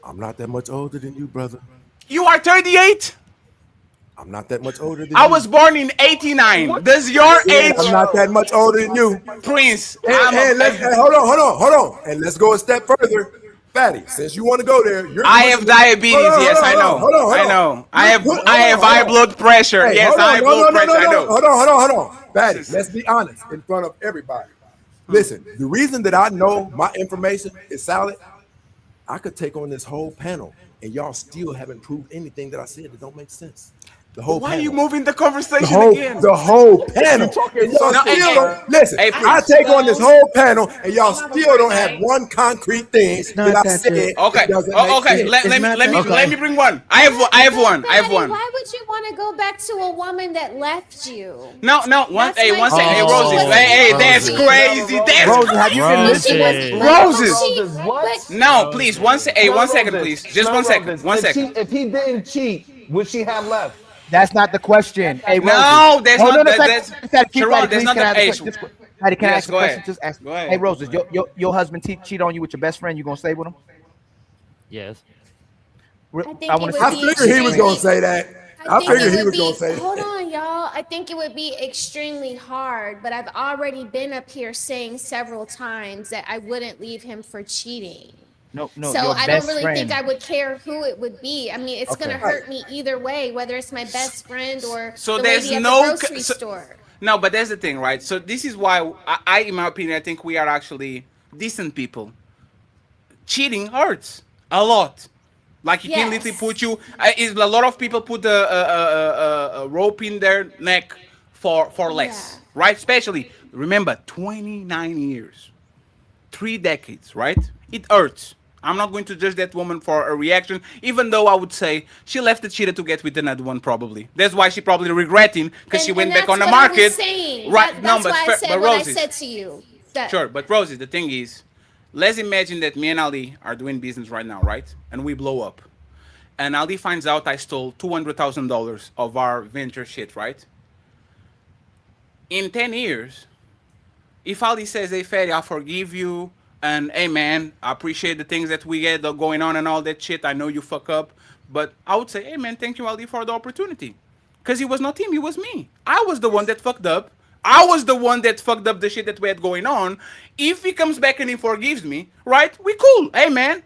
I'm not that much older than you, brother. You are 38. I'm not that much older than you. I was born in 89. Does your age? I'm not that much older than you. Prince. Hold on. And let's go a step further. Fatty, since you want to go there, I have diabetes. Yes, I know. I know. I have high blood pressure. Hey, yes, high blood pressure. I know. Hold on. Fatty, let's be honest in front of everybody. Listen, the reason that I know my information is solid, I could take on this whole panel, and y'all still haven't proved anything that I said that don't make sense. The whole Why panel. are you moving the conversation again? The whole panel. And y'all still don't listen. I take on this whole panel, and y'all still don't have one concrete thing that I said. Okay. Okay. Let me bring one. I have one. Why would you want to go back to a woman that left you? No. One second. Hey, Roses. Hey, that's crazy. Roses, have you been listening? Roses. What? No, please. One second, please. Just 1 second. 1 second. If he didn't cheat, would she have left? That's not the question. Hey, no, that's not. That's Sharon, that's not the age. Patty, can I ask a go question? ahead. Just ask. Go ahead. Hey, Roses, your husband cheat on you with your best friend. You gonna stay with him? Yes. I figured he was gonna say that. I figured he was gonna say that. Hold on, y'all. I think it would be extremely hard, but I've already been up here saying several times that I wouldn't leave him for cheating. No. So I don't really think I would care who it would be. I mean, it's gonna hurt me either way, whether it's my best friend or the lady at the grocery store. No, but that's the thing, right? So this is why I, in my opinion, I think we are actually decent people. Cheating hurts a lot. Like you can literally put you. A lot of people put a rope in their neck for less, right? Especially remember 29 years, 3 decades, right? It hurts. I'm not going to judge that woman for a reaction, even though I would say she left the cheater to get with another one, probably. That's why she probably regretting because she went back on the market. Right? That's why I said what I said to you. Sure, but Rosie, the thing is, let's imagine that me and Ali are doing business right now, right? And we blow up. And Ali finds out I stole $200,000 of our venture shit, right? In 10 years, if Ali says, hey, Ferry, I forgive you, And hey, man, I appreciate the things that we get going on and all that shit. I know you fuck up, but I would say, hey, man, thank you, Ali, for the opportunity. Because it was not him, it was me. I was the one that fucked up. I was the one that fucked up the shit that we had going on. If he comes back and he forgives me, right? We cool. Hey, man,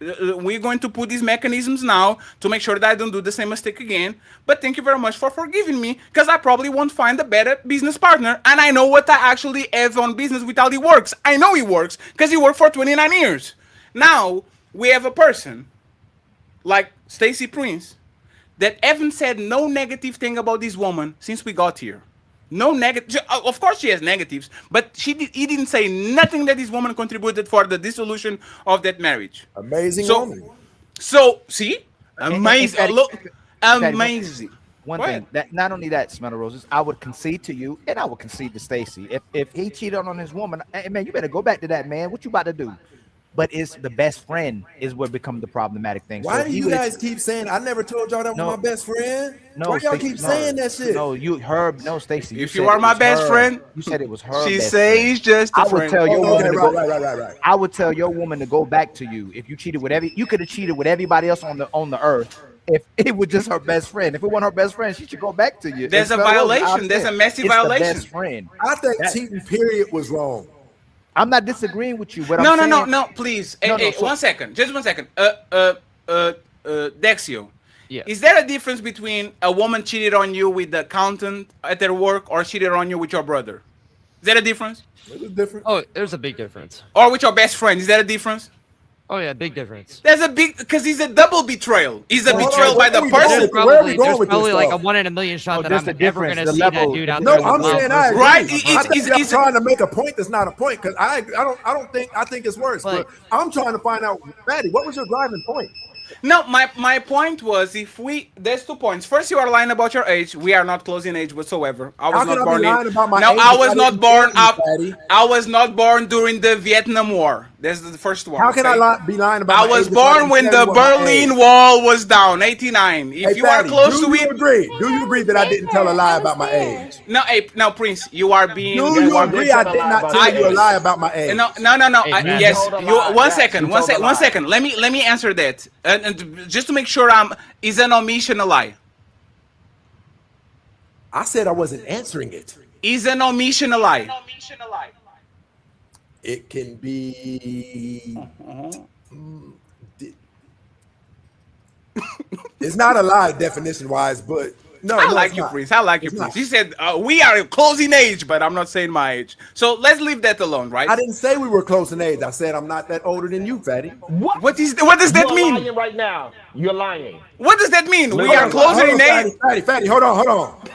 we're going to put these mechanisms now to make sure that I don't do the same mistake again. But thank you very much for forgiving me, because I probably won't find a better business partner. And I know what I actually have on business with how he works. I know he works because he worked for 29 years. Now we have a person like Stacy Prince that haven't said no negative thing about this woman since we got here. No negative. Of course, she has negatives, but he didn't say nothing that this woman contributed for the dissolution of that marriage. Amazing so, woman. So, see, amazing. Fatty, Look, Fatty, amazing. One thing that not only that, Smell of Roses, I would concede to you, and I would concede to Stacy. If he cheated on his woman, hey, man, you better go back to that man. What you about to do? But it's the best friend is what become the problematic thing. Why so do you guys keep saying I never told y'all that was my best friend? No, why y'all keep saying that shit? No, Stacy. If you are my best friend, you said it was her. She best says friend. just a I would friend. tell your woman to go. Right. I would tell your woman to go back to you if you cheated with you could have cheated with everybody else on the earth. If it was just her best friend, if it wasn't her best friend, she should go back to you. There's a violation. There's a massive violation. The best friend. I think cheating period was wrong. I'm not disagreeing with you, but No, please. No, Hey, so- 1 second. Just 1 second. Dexio. Yeah. Is there a difference between a woman cheated on you with the accountant at their work or cheated on you with your brother? Is there a difference? It's different. Oh, there's a big difference. Or with your best friend? Is there a difference? Oh yeah, big difference. There's a big, because he's a double betrayal. He's a Hold betrayal on, by the where are we person. going? Where are we going There's with this probably like a stuff? 1 in a million shot that there's I'm a never difference, gonna the see level- that dude out No, there. with I'm miles saying versus I agree. Right, I think y'all trying to make a point that's not a point because I think it's worse. But I'm trying to find out, Fatty, what was your driving point? No, my point was there's 2 points. First, you are lying about your age. We are not close in age whatsoever. I was How can not I born be lying about my No, age I if was I not didn't born tell you, up. Fatty? I was not born during the Vietnam War. That's the first one. How can okay? I be lying about I my was age if I born didn't when tell the you what my Berlin age? Wall was down, 89. If Hey, you are Fatty, close do to you it, agree? Do you agree that I didn't tell a lie about my age? no, Prince, you are being. Do you I agree did I tell a did lie not about tell your you a age. lie about my age? No. Hey, man. Yes, told a you. lie. One Yes, second. you One told a second. One lie. second. Let me answer that, and just to make sure is an omission a lie? I said I wasn't answering it. Is an omission a lie? It can be. It's not a lie definition wise, but no. I no, like it's you, not. Prince. I like you, It's Prince. not. He said we are close in age, but I'm not saying my age. So let's leave that alone, right? I didn't say we were close in age. I said I'm not that older than you, Fatty. What does that You're mean? lying right now. You're lying. What does that mean? We Hold are on, closer in age. Fatty, hold on.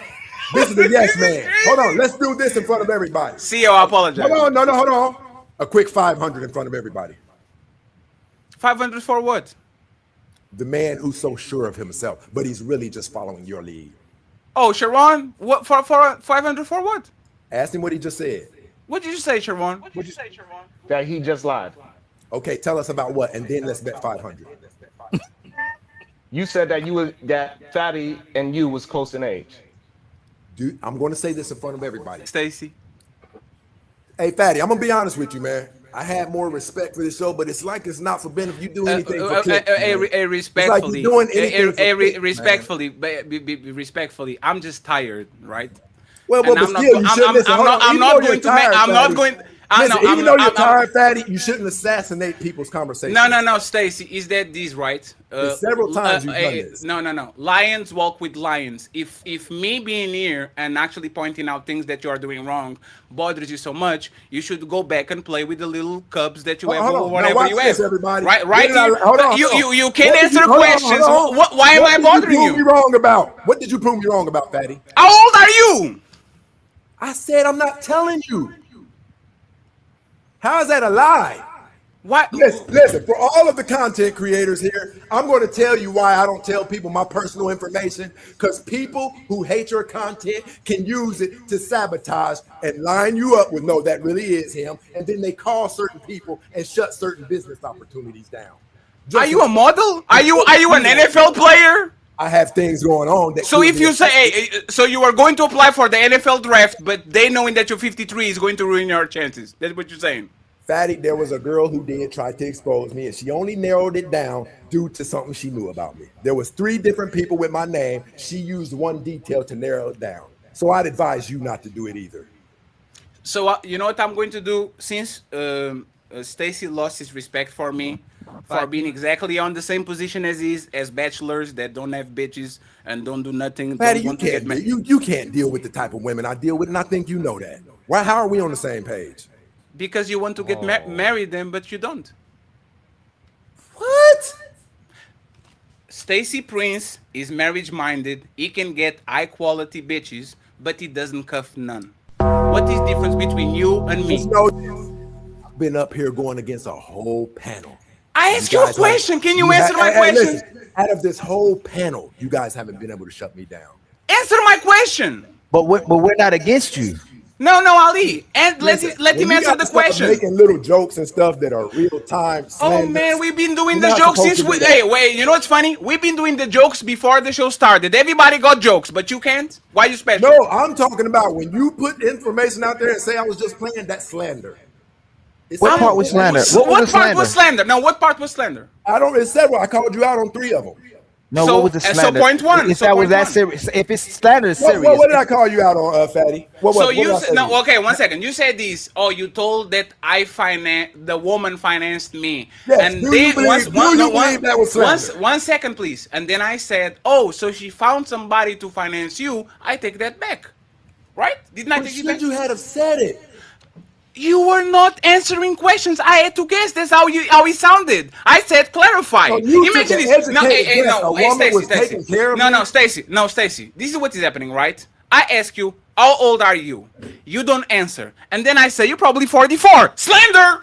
This is the yes man. Hold on, let's do this in front of everybody. CEO, I apologize. Hold on, hold on. A quick 500 in front of everybody. 500 for what? The man who's so sure of himself, but he's really just following your lead. Oh, Sharon, what for 500 for what? Ask him what he just said. What did you say, Sharon? That he just lied. Okay, tell us about what, and then let's bet 500. You said that Fatty and you was close in age. Dude, I'm going to say this in front of everybody. Stacy. Hey, Fatty, I'm going to be honest with you, man. I had more respect for this show, but it's like it's not forbidden if you do anything for clicks, man. Respectfully, it's like you're doing anything for clicks, respectfully, respectfully. I'm just tired, right? Well, And but I'm still, you shouldn't listen. Hold on, I'm even not though going you're to make. tired, I'm not Fatty, going. Listen, even though you're tired, Fatty, you shouldn't assassinate people's conversations. No, Stacy, is that this right? There's several times you've done this. No. Lions walk with lions. If me being here and actually pointing out things that you are doing wrong bothers you so much, you should go back and play with the little cubs that you have Hold or on. whatever Now watch you this, have. everybody. Right What did I- here. hold on, You hold on. can't What did answer you- hold on, questions. hold on. Why am What I did bothering prove me you? wrong about? What did you prove me wrong about, Fatty? How old are you? I said I'm not telling you. How is that a lie? What? Listen, for all of the content creators here, I'm going to tell you why I don't tell people my personal information, because people who hate your content can use it to sabotage and line you up with, no, that really is him, and then they call certain people and shut certain business opportunities down. Are you a model? Are you an NFL player? I have things going on. That So could if be you say, affected. hey, so you are going to apply for the NFL draft, but they knowing that you're 53 is going to ruin your chances. That's what you're saying. Fatty, there was a girl who did try to expose me, and she only narrowed it down due to something she knew about me. There was 3 different people with my name. She used one detail to narrow it down. So I'd advise you not to do it either. So you know what I'm going to do? Since Stacy lost his respect for me for being exactly on the same position as is as bachelors that don't have bitches and don't do nothing, Fatty, don't you want to get can't married. you can't deal with the type of women I deal with, and I think you know that. Why? How are we on the same page? Because you want to get marry them, but you don't. What? Stacy Prince is marriage minded. He can get high quality bitches, but he doesn't cuff none. What is the difference between you and me? I've been up here going against a whole panel. I asked you a question. Can you answer my question? Listen, out of this whole panel, you guys haven't been able to shut me down. Answer my question. But we're not against you. No, Ali. And let him you answer guys the start question. Making little jokes and stuff that are real time. Oh man, we've been doing You're the not jokes supposed since to do Hey, that. wait, you know what's funny? We've been doing the jokes before the show started. Everybody got jokes, but you can't? Why you special? No, I'm talking about when you put information out there and say I was just playing, that slander. What part was slander? What part was slander? No, what part was slander? I don't. It said, well, I called you out on 3 of them. No, So- what was the so slander? point one, If so that was point that one. serious, if it's slander, it's serious. What did I call you out on, Fatty? So you did I said, say to no, you? okay, one second. You said this. Oh, you told that the woman financed me. Yes, And do then you believe- believe that was slander? one second, please. And then I said, oh, so she found somebody to finance you. I take that back. Right? Didn't I take it back? You had have said it. You were not answering questions. I had to guess. That's how it sounded. I said clarify. So you took Imagine an this. No, educated hey, guess no, a hey, woman Stacy, was Stacy. taking care of No, me? no, Stacy. This is what is happening, right? I ask you, how old are you? You don't answer. And then I say, you're probably 44. Slander!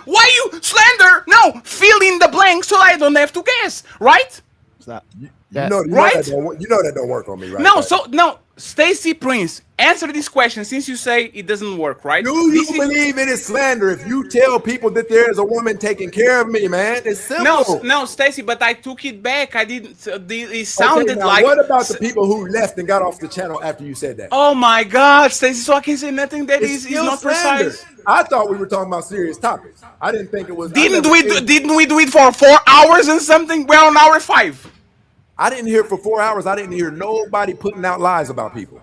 Why you slander? No, fill in the blank so I don't have to guess, right? You know Right? that don't work on me, right? No, Fatty? Stacy Prince, answer this question since you say it doesn't work, right? Do you believe it is slander if you tell people that there is a woman taking care of me, man? It's simple. No, Stacy, but I took it back. I didn't. It sounded now like. what about the people who left and got off the channel after you said that? Oh my God, Stacy! So I can say nothing that It's is still not slander. precise. I thought we were talking about serious topics. I didn't think it was. Didn't we do it for 4 hours and something? We're on hour 5. I didn't hear for 4 hours. I didn't hear nobody putting out lies about people.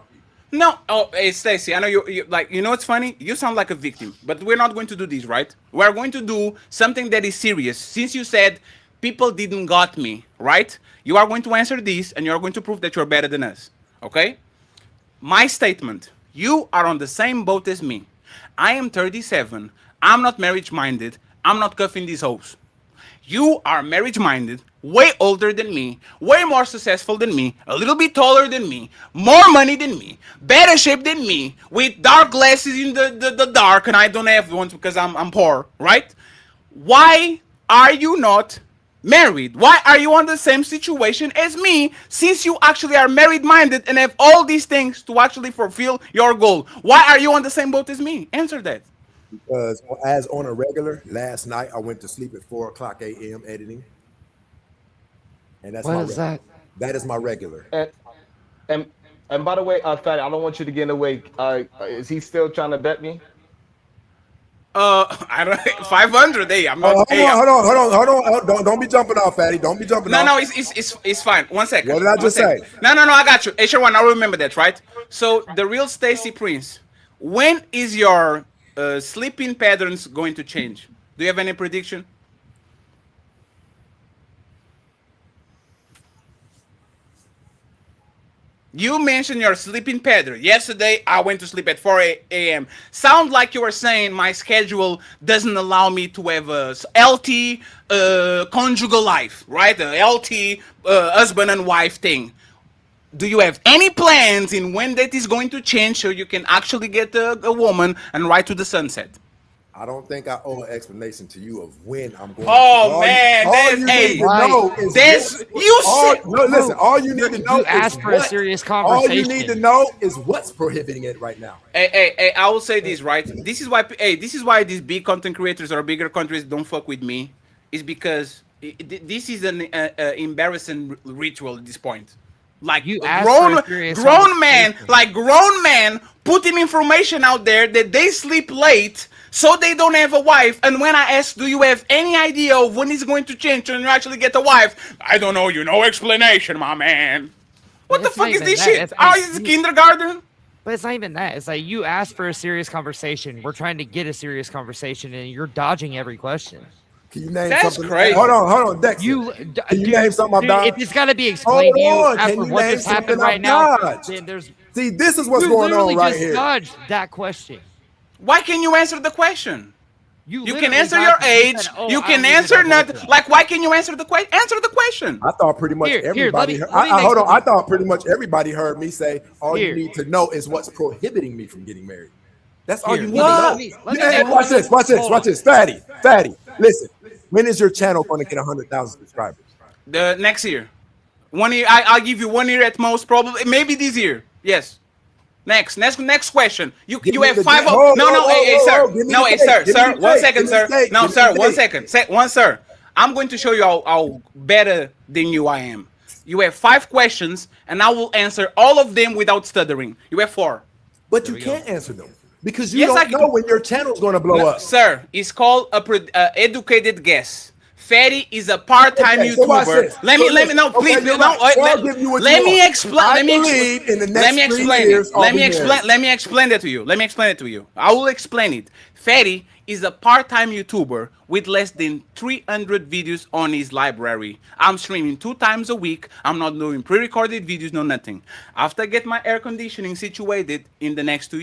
No, oh, hey, Stacy, I know you like. You know what's funny? You sound like a victim, but we're not going to do this, right? We're going to do something that is serious. Since you said people didn't got me, right? You are going to answer this, and you are going to prove that you're better than us. Okay? My statement: you are on the same boat as me. I am 37. I'm not marriage-minded. I'm not cuffing these hoes. You are marriage-minded, way older than me, way more successful than me, a little bit taller than me, more money than me, better shape than me, with dark glasses in the dark, and I don't have ones because I'm poor, right? Why are you not married? Why are you on the same situation as me since you actually are married-minded and have all these things to actually fulfill your goal? Why are you on the same boat as me? Answer that. Because as on a regular, last night I went to sleep at 4 o'clock a.m. editing. And that's What my is regular. that? That is my regular. And by the way, Fatty, I don't want you to get in the way. Is he still trying to bet me? I don't 500. Hey, I'm not. Hold hey, on. Don't be jumping off, Fatty. Don't be jumping off. No, it's fine. 1 second. What did I just say? No, I got you. Hey, Sherwan, I remember that, right? So the real Stacy Prince, when is your sleeping patterns going to change? Do you have any prediction? You mentioned your sleeping pattern. Yesterday, I went to sleep at 4 a.m. Sound like you were saying my schedule doesn't allow me to have a healthy conjugal life, right? A healthy husband and wife thing. Do you have any plans in when that is going to change so you can actually get a woman and ride to the sunset? I don't think I owe an explanation to you of when I'm going. Oh man, all you need to know is all you need to know You asked for a serious conversation. All you need to know is what's prohibiting it right now. Hey, I will say this, right? This is why these big content creators or bigger countries don't fuck with me. Is because this is an embarrassing ritual at this point. Like You a asked for a grown serious grown man, conversation. like grown man putting information out there that they sleep late so they don't have a wife. And when I ask, do you have any idea of when it's going to change and you actually get a wife? I don't know, you no explanation, my man. But What the it's not fuck is even this that. shit? It's Oh, like is it kindergarten? But it's not even that. It's like you asked for a serious conversation. We're trying to get a serious conversation, and you're dodging every question. Can you name That's something? crazy. Hold on, Dexter. Can you name something I've Dude, dodged? if it's got to be Hold explained to you on. Can after you what name just happened something right I've now, dodged? then there's. See, this is what's You going literally on right just here. dodged that question. Why can you answer the question? You can literally answer your dodged it. You age. said, "Oh, You I can don't need to answer divulge not that." like why can you answer the question? Answer the question. I thought pretty much Here, let everybody. me- heard, let me make hold on. I something- thought pretty much everybody heard me say, "All Here. you need to know is what's prohibiting me from getting married." That's all Here, you need let to me- know. let me- let me Hey, make watch one- this. Watch this. hold Watch on. this. Fatty. Listen. When is your channel going to get 100,000 subscribers? The next year, 1 year. I'll give you 1 year at most. Probably maybe this year. Yes. Next question. You Give you me have the five. date. Hold, No, hold, hold, hey hold, sir. hold. Give me No, the hey date. sir, Give me sir. the 1 date. second, Give me sir. the date. No, Give me sir. the 1 date. second. One sir. I'm going to show you how better than you I am. You have 5 questions, and I will answer all of them without stuttering. You have 4. But you can't answer them because you Yes, I don't know when your channel's going to blow No, up. sir, it's called a educated guess. Fatty is a part-time Okay, so watch YouTuber. this. Let So me look, no, okay, please, you're no. right. So I'll give you what Let you me want. explain. I Let me believe in the let next me 3 explain years, it. I'll Let be me explain. married. Let me explain it to you. Let me explain it to you. I will explain it. Fatty is a part-time YouTuber with less than 300 videos on his library. I'm streaming 2 times a week. I'm not doing pre-recorded videos, no nothing. After I get my air conditioning situated in the next 2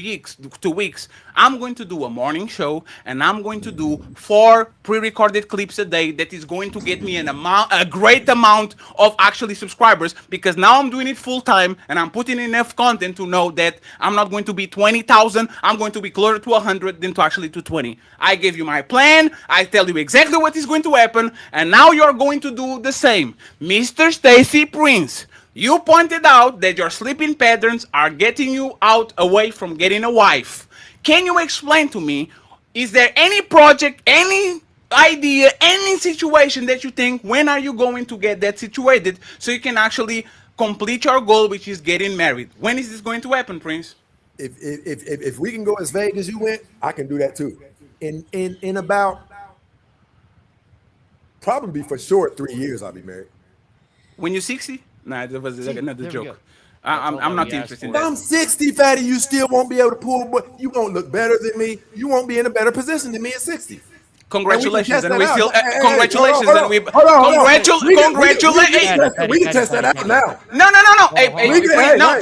weeks, I'm going to do a morning show and I'm going to do 4 pre-recorded clips a day. That is going to get me a great amount of actually subscribers because now I'm doing it full time and I'm putting enough content to know that I'm not going to be 20,000. I'm going to be closer to 100 than to actually to 20. I gave you my plan. I tell you exactly what is going to happen, and now you're going to do the same, Mr. Stacy Prince. You pointed out that your sleeping patterns are getting you out away from getting a wife. Can you explain to me, is there any project, any idea, any situation that you think, when are you going to get that situated so you can actually complete your goal, which is getting married? When is this going to happen, Prince? If we can go as vague as you went, I can do that too. In about probably for sure 3 years, I'll be married. When you're 60? Nah, that was another there we go. joke. I'm not interested in that. I'm 60, Fatty. You still won't be able to pull, but you won't look better than me. You won't be in a better position than me at 60. Congratulations, and and we we can still test that out. Hey, congratulations, hold and on, we hold on. congratulations. We can test that out now. No. Hey,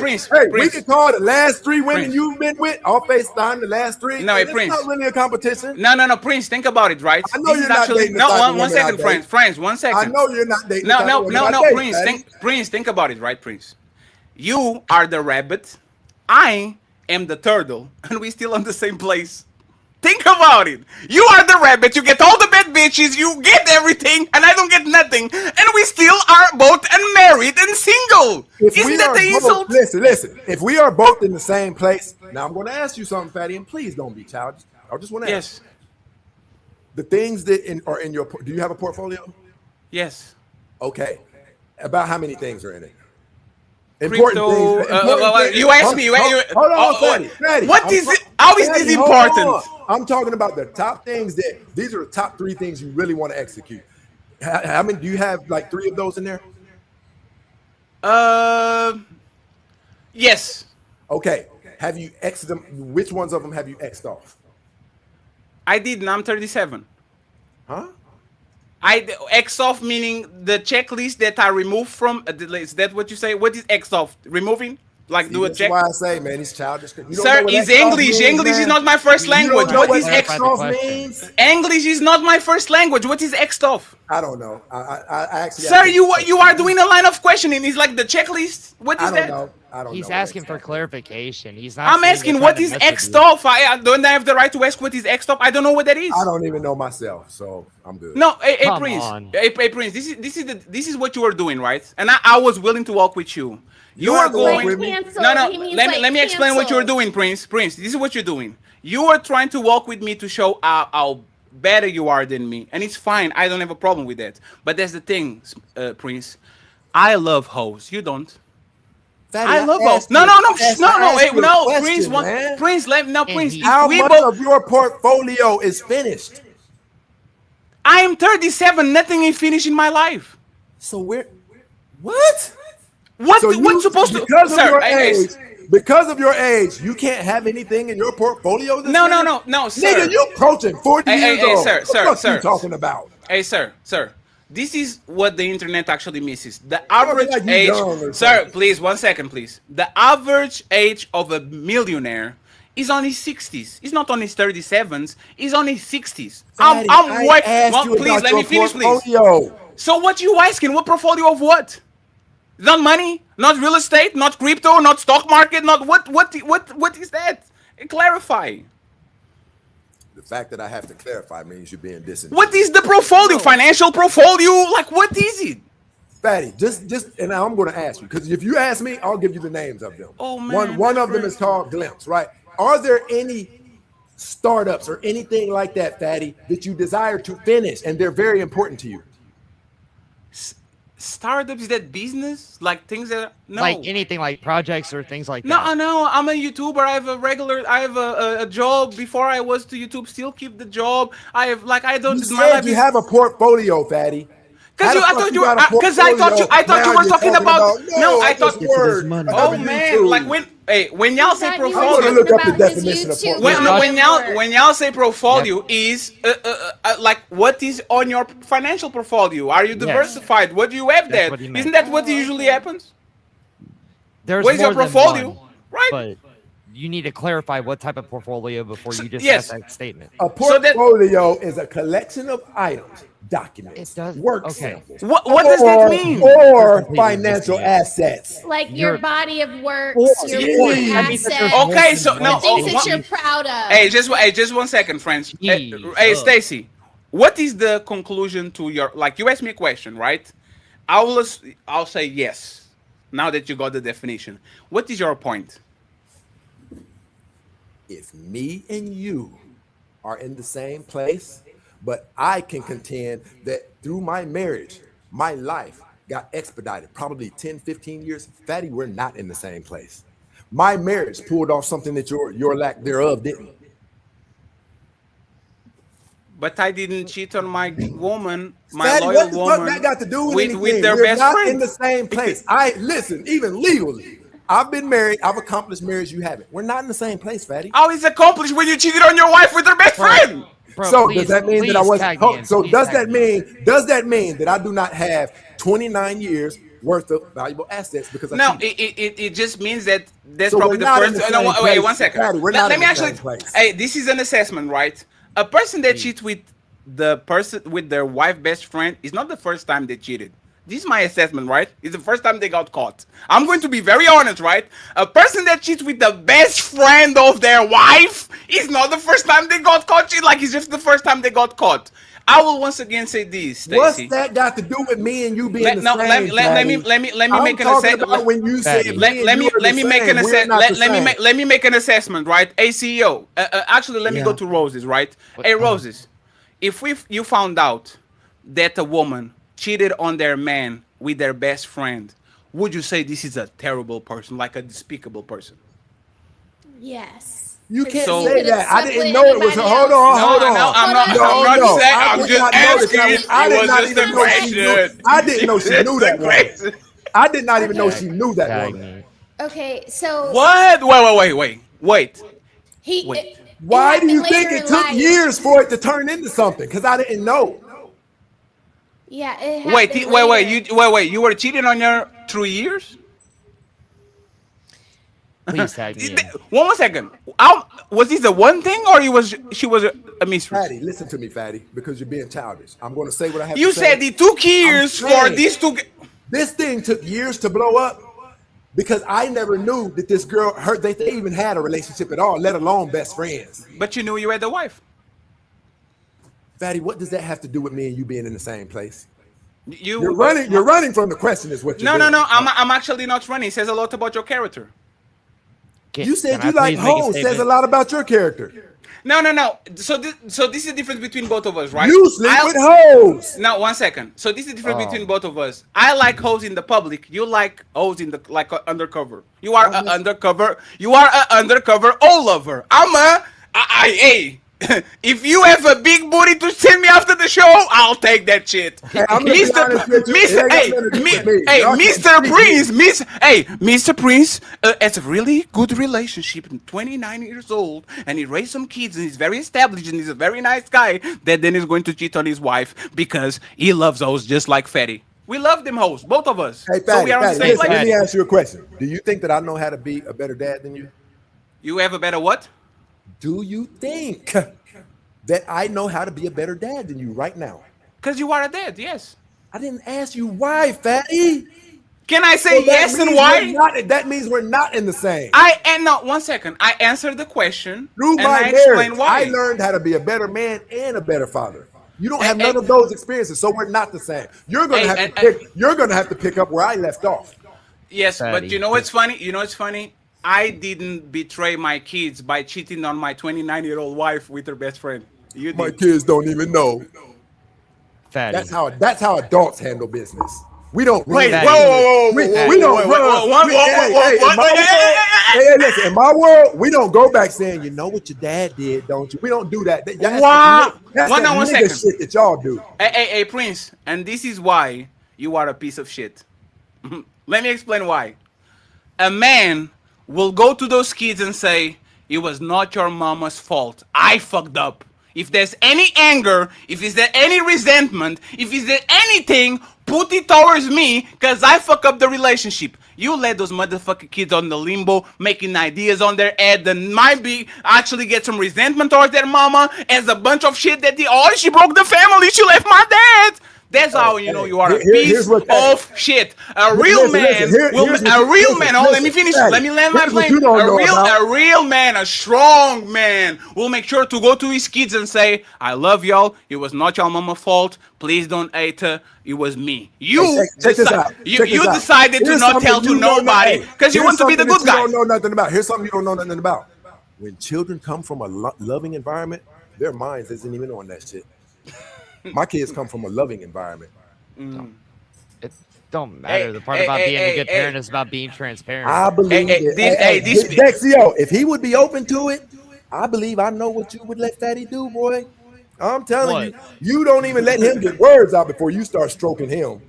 Prince. Hey, we Prince. can call the last 3 women Prince. you've been with off FaceTime. The last 3. No, hey, It's Prince. not really a competition. No, Prince. Think about it, right? I know This you're is not actually dating the type of one women I second, date. friends. 1 second. I know you're not dating the type of women I No, date, Prince. Fatty. Prince. Think about it, right, Prince? You are the rabbit. I am the turtle, and we still on the same place. Think about it. You are the rabbit. You get all the bad bitches. You get everything, and I don't get nothing. And we still are both unmarried and single. Isn't that the insult? Listen. If we are both in the same place, now I'm going to ask you something, Fatty, and please don't be childish. I just want to ask. Yes. The things that are in your. Do you have a portfolio? Yes. Okay. About how many things are in it? Crypto. Things. You asked me. Hold on, Fatty. What is it? How is this important? I'm talking about the top things these are the top 3 things you really want to execute. How many do you have? Like 3 of those in there? Yes. Okay. Have you X'd them? Which ones of them have you X'd off? I did, and I'm 37. Huh? I X off meaning the checklist that I removed from. Is that what you say? What is X off? Removing? Like do a check? That's why I say, man, he's childish. Sir, is English. English is not my first language. What is X off means? English is not my first language. What is X off? I don't know. I actually. Sir, you are doing a line of questioning. It's like the checklist. What is that? I don't know. He's asking for clarification. He's not. I'm asking what is X off. I don't have the right to ask what is X off. I don't know what that is. I don't even know myself, so I'm good. No, hey Prince. Hey Prince. This is what you are doing, right? And I was willing to walk with you. You are going. No. Let me explain what you're doing, Prince. Prince, this is what you're doing. You are trying to walk with me to show how better you are than me, and it's fine. I don't have a problem with that. But that's the thing, Prince. I love hoes. You don't. Fatty, I love all. asked No, you- no, no, I asked- no, I no. asked Wait, you a no, question, Prince. man. Prince, Prince. If How we much both, of your portfolio is finished? I am 37. Nothing is finished in my life. So we're what? What? So What's supposed to? because of Sir, your age? Because of your age, you can't have anything in your portfolio. This No, nigga? no, sir. Nigga, you approaching 40 years old. Sir, What the fuck you talking about? Hey, sir. This is what the internet actually misses. The Talking average like you age. young or Sir, something. please, 1 second, please. The average age of a millionaire is on his 60s. He's not on his 37s. He's on his 60s. Fatty, I'm I white. asked Well, you please about let your me finish, please. portfolio. So what you asking? What portfolio of what? Not money, not real estate, not crypto, not stock market, not what is that? Clarify. The fact that I have to clarify means you're being disingenuous. What is the portfolio? Financial portfolio? Like what is it? Fatty, just, and now I'm going to ask you because if you ask me, I'll give you the names of them. Oh man, one of them is called Glimpse, right? Are there any startups or anything like that, Fatty, that you desire to finish and they're very important to you? Startups, is that business? Like things that no. Like anything like projects or things like No, that. no, I'm a YouTuber. I have a job before I was to YouTube. Still keep the job. I don't. You said you have a portfolio, Fatty. Because I thought you were talking about. No, I thought. Oh man, like when y'all say portfolio. I'm gonna look up the definition of portfolio. When y'all say portfolio is like what is on your financial portfolio? Are you diversified? What do you have there? Isn't that what usually happens? There's what is your more than portfolio? one, Right. But you need to clarify what type of portfolio before you just yes. ask that statement. A portfolio is a collection of items, documents, work samples. What does that mean? Or financial assets. Like your body of work, your Jeez. assets. Okay, so no. things that you're proud of. Hey, just 1 second, friends. Hey, Stacy, what is the conclusion to your? Like, you asked me a question, right? I'll say yes. Now that you got the definition, what is your point? If me and you are in the same place, but I can contend that through my marriage, my life got expedited, probably 10, 15 years. Fatty, we're not in the same place. My marriage pulled off something that your lack thereof didn't. But I didn't cheat on my woman, my Fatty, loyal what the woman. fuck that got to do with anything? With their We're best not friend. in the same place. Listen, even legally, I've been married. I've accomplished marriage. You haven't. We're not in the same place, Fatty. How is accomplished when you cheated on your wife with her best friend? Bro, So please, does that mean that I please wasn't? tag me in. So Please does tag that me in. mean that I do not have 29 years worth of valuable assets because I No, cheated? it just means that that's So probably we're the not in first. the No, same wait, place, 1 second. Fatty, we're not Let in me the actually. same place. Hey, this is an assessment, right? A person that cheats with the person with their wife best friend is not the first time they cheated. This is my assessment, right? It's the first time they got caught. I'm going to be very honest, right? A person that cheats with the best friend of their wife is not the first time they got caught. Like it's just the first time they got caught. I will once again say this, Stacy. What's that got to do with me and you being the same? Let me make an assessment. When you say let me make an assessment. Let me make an assessment, right? Hey, CEO. Actually, let me go to Roses, right? Hey, Roses. If you found out that a woman cheated on their man with their best friend, would you say this is a terrible person, like a despicable person? Yes. You can't So- say that. I didn't know it was. Hold on. I'm not saying. I'm just asking. I It did was not just even a know she knew. question. I didn't know she knew that woman. Question. I did not even know she knew that Tag woman. me. Okay, so What? Wait. he. Wait. It Why do you happened think later it in took life. years for it to turn into something? Because I didn't know. Yeah, it happened Wait. later. You were cheating on her 3 years? Please tag me in. One more second. Was this the one thing, or she was a mistress? Fatty, listen to me, Fatty, because you're being childish. I'm going to say what I have You to say. said it took years I'm for saying this to. This thing took years to blow up because I never knew that this girl, they even had a relationship at all, let alone best friends. But you knew you had a wife. Fatty, what does that have to do with me and you being in the same place? You're running from the question is what you're doing. No. I'm actually not running. It says a lot about your character. You said Can you I like please make a hoes. Says a statement? lot about your character. No. So this is the difference between both of us, right? You sleep with hoes. No, 1 second. So this is the difference between Oh. both of us. I like hoes in the public. You like hoes in the undercover. You are a undercover. You are a undercover all lover. Hey. If you have a big booty to send me after the show, I'll take that shit. Hey, I'm gonna be honest with you. It ain't got nothing to do with me. Hey, Y'all can't Mr. speak Prince, me. Mr. Prince has a really good relationship, 29 years old, and he raised some kids, and he's very established, and he's a very nice guy, that then is going to cheat on his wife because he loves hoes just like Fatty. We love them hoes, both of us. Hey, So we Fatty, are on the Fatty, same listen, let me place. ask you a question. Do you think that I know how to be a better dad than you? You have a better what? Do you think that I know how to be a better dad than you right now? Because you are a dad, yes. I didn't ask you why, Fatty. Can I say yes and why? That means we're not in the same. No, 1 second. I answered the question Through and my I marriage, explained why. I learned how to be a better man and a better father. You don't have none of those experiences, so we're not the same. You're gonna have to pick up where I left off. Yes, Fatty. but you know what's funny? You know what's funny? I didn't betray my kids by cheating on my 29-year-old wife with her best friend. You My did. kids don't even know. Fatty. That's how adults handle business. We don't Wait, run whoa, business. We don't run. Hey, listen. In my world, we don't go back saying, "You know what your dad did, don't you?" We don't do that. That's Wow. That's One that on 1 nigga second. shit that y'all do. Hey, Prince, and this is why you are a piece of shit. Let me explain why. A man will go to those kids and say, "It was not your mama's fault. I fucked up." If there's any anger, if is there any resentment, if is there anything, put it towards me, cause I fuck up the relationship. You let those motherfucking kids on the limbo, making ideas on their head, that might be actually get some resentment towards their mama, as a bunch of shit that she broke the family, she left my dad. That's how you know you are a piece of shit. A real man will. A real man. Oh, let me finish. Let me land my plane. A real man, a strong man, will make sure to go to his kids and say, "I love y'all. It was not your mama's fault. Please don't hate her. It was me." You decided to not tell to nobody because you want to be the good guy. You don't know nothing about. Here's something you don't know nothing about. When children come from a loving environment, their minds isn't even on that shit. My kids come from a loving environment. It don't matter. The part about being a good parent is about being transparent. I believe Dexio, if he would be open to it, I believe I know what you would let Fatty do, boy. I'm telling you, you don't even let him get words out before you start stroking him.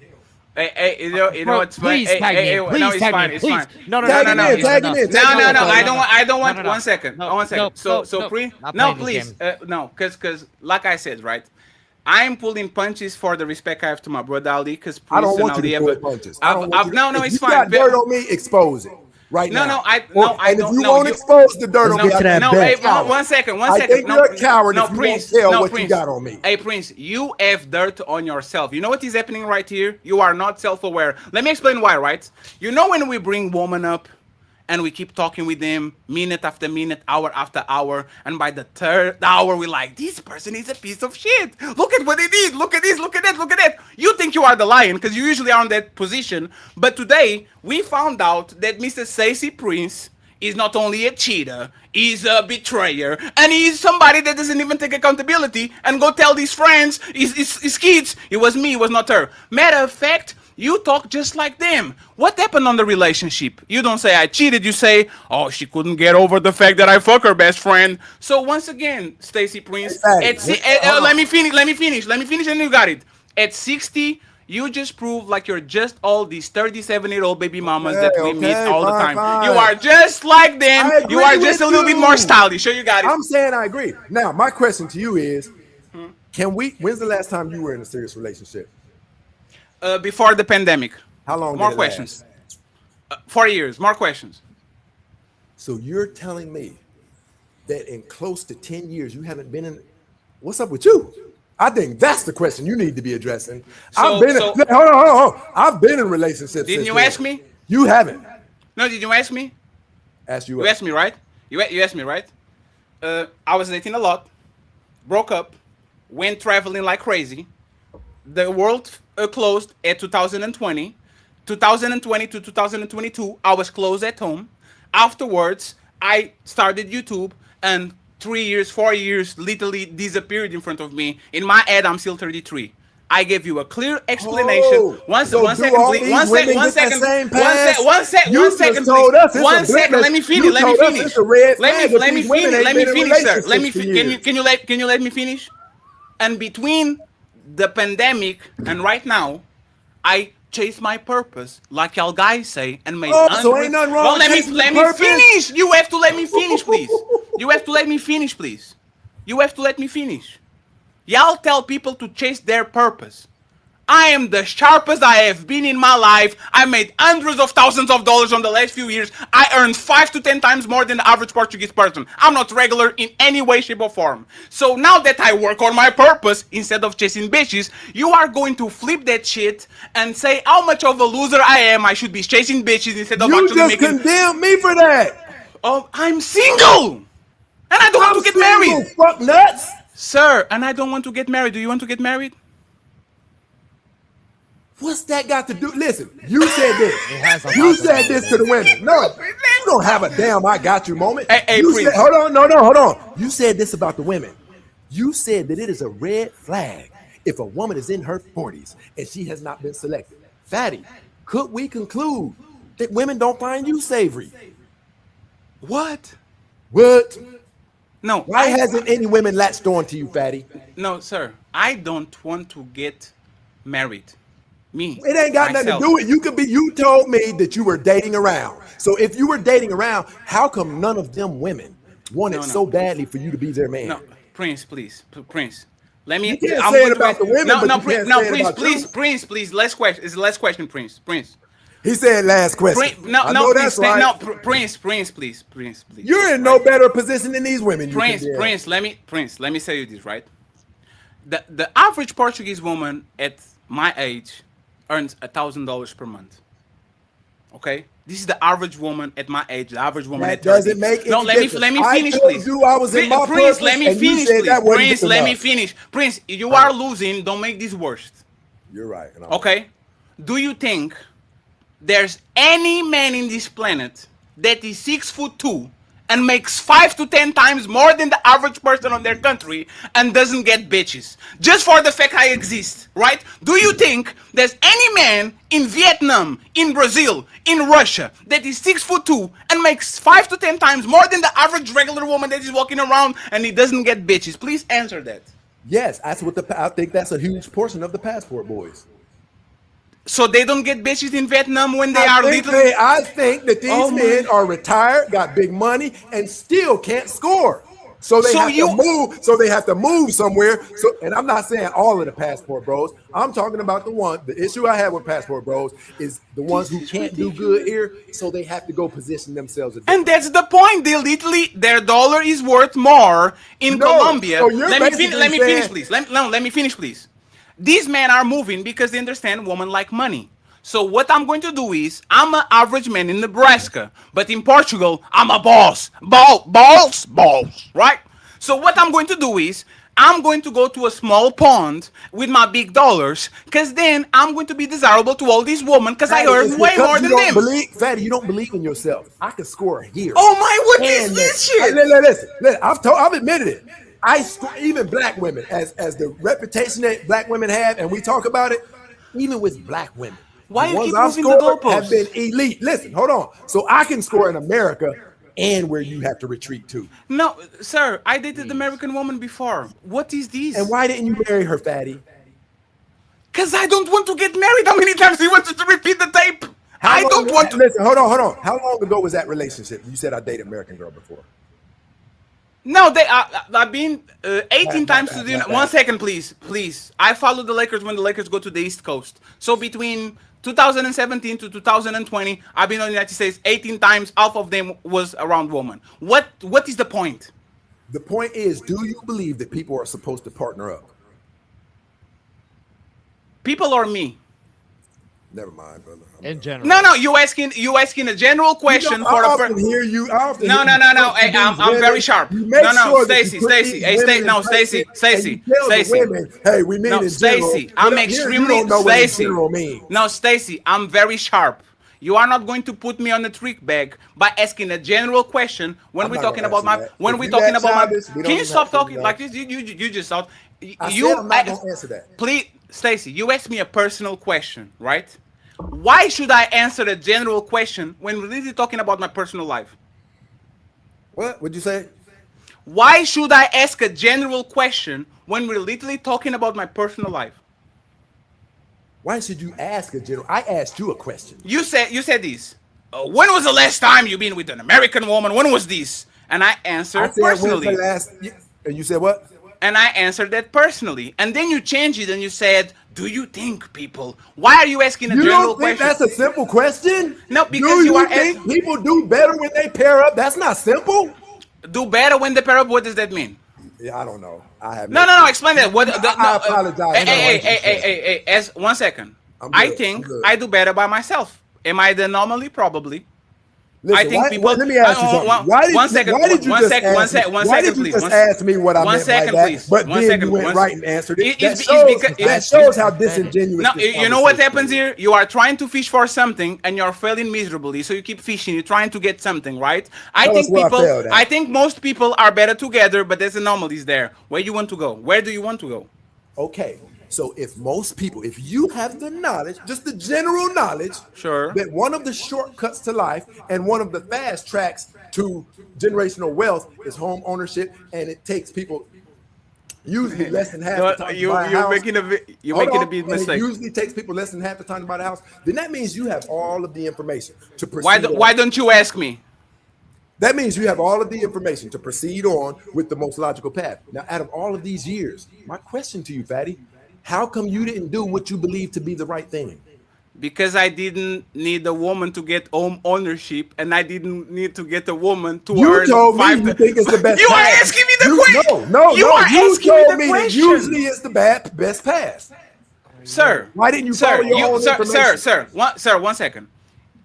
Hey, you know what's fine. Please tag me. No, it's fine. It's fine. No. Tag him in. I don't want. 1 second. No, 1 second. So, please. No, because like I said, right. I'm pulling punches for the respect I have to my brother Ali. Because I don't want you to pull punches. No, it's if fine. You got dirt on me, expose it. Right now. I and don't. if you won't expose the dirt on me, hey, 1 second. I think you're a coward if you won't tell what you got on me. Hey, Prince, you have dirt on yourself. You know what is happening right here? You are not self-aware. Let me explain why, right? You know when we bring women up and we keep talking with them minute after minute, hour after hour, and by the third hour, we're like, this person is a piece of shit. Look at what they did. Look at this. Look at that. Look at that. You think you are the lion because you usually are in that position. But today, we found out that Mr. Stacy Prince is not only a cheater, he's a betrayer, and he's somebody that doesn't even take accountability and go tell his friends, his kids, it was me, it was not her. Matter of fact, you talk just like them. What happened on the relationship? You don't say I cheated. You say, oh, she couldn't get over the fact that I fuck her best friend. So once again, Stacy Prince, let me finish, and you got it. At 60, you just prove like you're just all these 37-year-old baby mamas that we meet all the time. Fine. You are just like them. You are just a little bit more stylish. Sure, you got it. I'm saying I agree. Now, my question to you is, when's the last time you were in a serious relationship? Before the pandemic. How long? More questions. 4 years. More questions. So you're telling me that in close to 10 years you haven't been in? What's up with you? I think that's the question you need to be addressing. Hold on. I've been in relationships. Didn't you ask me? You haven't. No, did you ask me? Ask you. You asked me, right? You asked me, right? I was dating a lot, broke up, went traveling like crazy. The world closed at 2020. 2020 to 2022, I was closed at home. Afterwards, I started YouTube and 3 years, 4 years literally disappeared in front of me. In my head, I'm still 33. I gave you a clear explanation. Oh, so One do second, all please. these women get that same pass? One You second, just please. told us it's a 1 second. blemish. Let me finish. You Let me told us finish. it's a red Let me flag if let me these women finish. ain't Let me been in finish, sir. Let me. relationships for years. Can you let me finish? And between the pandemic and right now, I chased my purpose, like y'all guys say, and made Oh, so ain't hundreds. nothing wrong Well, with chasing your let me purpose? finish. You have to let me finish, please. You have to let me finish, please. You have to let me finish. Y'all tell people to chase their purpose. I am the sharpest I have been in my life. I made hundreds of thousands of dollars on the last few years. I earned 5 to 10 times more than the average Portuguese person. I'm not regular in any way, shape, or form. So now that I work on my purpose instead of chasing bitches, you are going to flip that shit and say how much of a loser I am. I should be chasing bitches instead of You actually just making. condemned me for that. Oh, I'm single, and I don't want to get single, married. fuck nuts. Sir, and I don't want to get married. Do you want to get married? What's that got to do? Listen, you said this. has a You lot to said do this with to the women. No, you don't have a damn I got you moment. Hey, You Prince. said, hold on, no, hold on. You said this about the women. You said that it is a red flag if a woman is in her 40s and she has not been selected. Fatty, could we conclude that women don't find you savory? What? What? No. Why hasn't any women latched on to you, Fatty? No, sir. I don't want to get married. Me. It ain't got nothing to do with it. You told me that you were dating around. So if you were dating around, how come none of them women wanted so badly for you to be their man? No, Prince, please. Prince. Let me. You can't I'm say going it to about ask- the women, no, but no, you can't no, say it Prince, about please, you. Prince. Last question. It's the last question, Prince. He said last question. I know Prince, that's right. no, Prince, please. You're in no better position than these women. Prince, let me say you this, right? The average Portuguese woman at my age earns $1,000 per month. Okay, this is the average woman at my age. The average woman That at 30. doesn't make any No, let me difference. finish, I please. told you I was in my Prince, let purpose, me and you finish, said please. that wasn't Prince, good let me enough. finish. Prince, you All are right. losing. Don't make this worse. You're right. And Okay, do you think there's any man in this planet that is 6'2" and makes 5 to 10 times more than the average person on their country and doesn't get bitches just for the fact I exist, right? Do you think there's any man in Vietnam, in Brazil, in Russia that is 6'2" and makes 5 to 10 times more than the average regular woman that is walking around and he doesn't get bitches? Please answer that. Yes, that's what I think that's a huge portion of the passport boys. So they don't get bitches in Vietnam when they are literally. I think that these Oh men my. are retired, got big money, and still can't score. So they So have you- to move. So they have to move somewhere. So, and I'm not saying all of the passport bros. I'm talking about the issue I have with passport bros is the ones who can't do good here. So they have to go position themselves. And that's the point. They literally, their dollar is worth more in Colombia. So you're Let me finish, basically please. Let me finish, please. These men are moving because they understand women like money. So what I'm going to do is, I'm an average man in Nebraska, but in Portugal, I'm a boss. Balls, right? So what I'm going to do is, I'm going to go to a small pond with my big dollars, because then I'm going to be desirable to all these women, because I Fatty, earn it's way because more you than don't them. believe, Fatty, you don't believe in yourself. I can score here. Oh my, what is And this there. shit? Listen, I've admitted it. I score, even black women, as the reputation that black women have, and we talk about it, even with black women. Why the you ones keep I've moving the scored have goalposts? been elite. Listen, hold on. So I can score in America and where you have to retreat to. No, sir, I dated American woman before. What is this? And why didn't you marry her, Fatty? Because I don't want to get married. How many times do you want to repeat the tape? I don't want to. Listen, hold on. How long ago was that relationship? You said I dated American girl before. No, I've been 18 times to the United. 1 second, please. I follow the Lakers when the Lakers go to the East Coast. So between 2017 to 2020, I've been in the United States 18 times. Half of them was around women. What is the point? The point is, do you believe that people are supposed to partner up? People or me? Never mind, brother. In general. No. You asking a general question for a person. Hear you. I often No. hear you Hey, I'm women. very sharp. You make No, sure that you Stacy. put these Hey, women in Stacy. places, and you tell the women, hey, we mean No, in general. Stacy. But I'm up here, extremely you don't know what in Stacy. general means. No, Stacy. I'm very sharp. You are not going to put me on a trick bag by asking a general question when I'm we're not talking gonna about answer my that. when If we're you talking that about my. childish, we Can don't you even have stop to, talking like this? You just thought. I said You I'm not gonna answer that. please, Stacy. You asked me a personal question, right? Why should I answer a general question when we're really talking about my personal life? What would you say? Why should I ask a general question when we're literally talking about my personal life? Why should you ask a general? I asked you a question. You said this. When was the last time you been with an American woman? When was this? And I I answered said when's the personally. last? And you said what? And I answered that personally. And then you changed it and you said, "Do you think people? Why are you asking a You general don't think question?" that's a simple question? No, Do because you are you think people do better when they pair up? That's not simple. do better when they pair up. What does that mean? Yeah, I don't know. I have No, no. no, no. Explain that. What? I apologize Hey, for hey, the hey, hey, hey, question. hey, hey. As 1 second. I'm I good. I'm think good. I do better by myself. Am I the anomaly? Probably. I Listen, think people. let me ask you something. Why did you just ask me? Why did you Please. just ask me what I One meant by second, that? please. But One then you second. went right and answered it. It's because That shows how disingenuous. No, this you know what conversation happens is. here? You are trying to fish for something and you're failing miserably. So you keep fishing. You're trying to get something, right? Tell us where I failed at. I think most people are better together, but there's anomalies there. Where you want to go? Where do you want to go? Okay, so if most people, if you have the knowledge, just the general knowledge, sure, that one of the shortcuts to life and one of the fast tracks to generational wealth is home ownership, and it takes people usually less than half the time to buy a You're house. making you're Hold making a on, big and it mistake. usually takes people less than half the time to buy the house. Then that means you have all of the information to proceed. Why don't you ask me? That means you have all of the information to proceed on with the most logical path. Now, out of all of these years, my question to you, Fatty, how come you didn't do what you believe to be the right thing? Because I didn't need a woman to get home ownership, and I didn't need to get a woman to You earn told me five. you think it's the best You are path. asking me the question. No, You are asking me told the me that question. usually it's the best path. Sir, Why didn't you follow your own information? Sir, 1 second.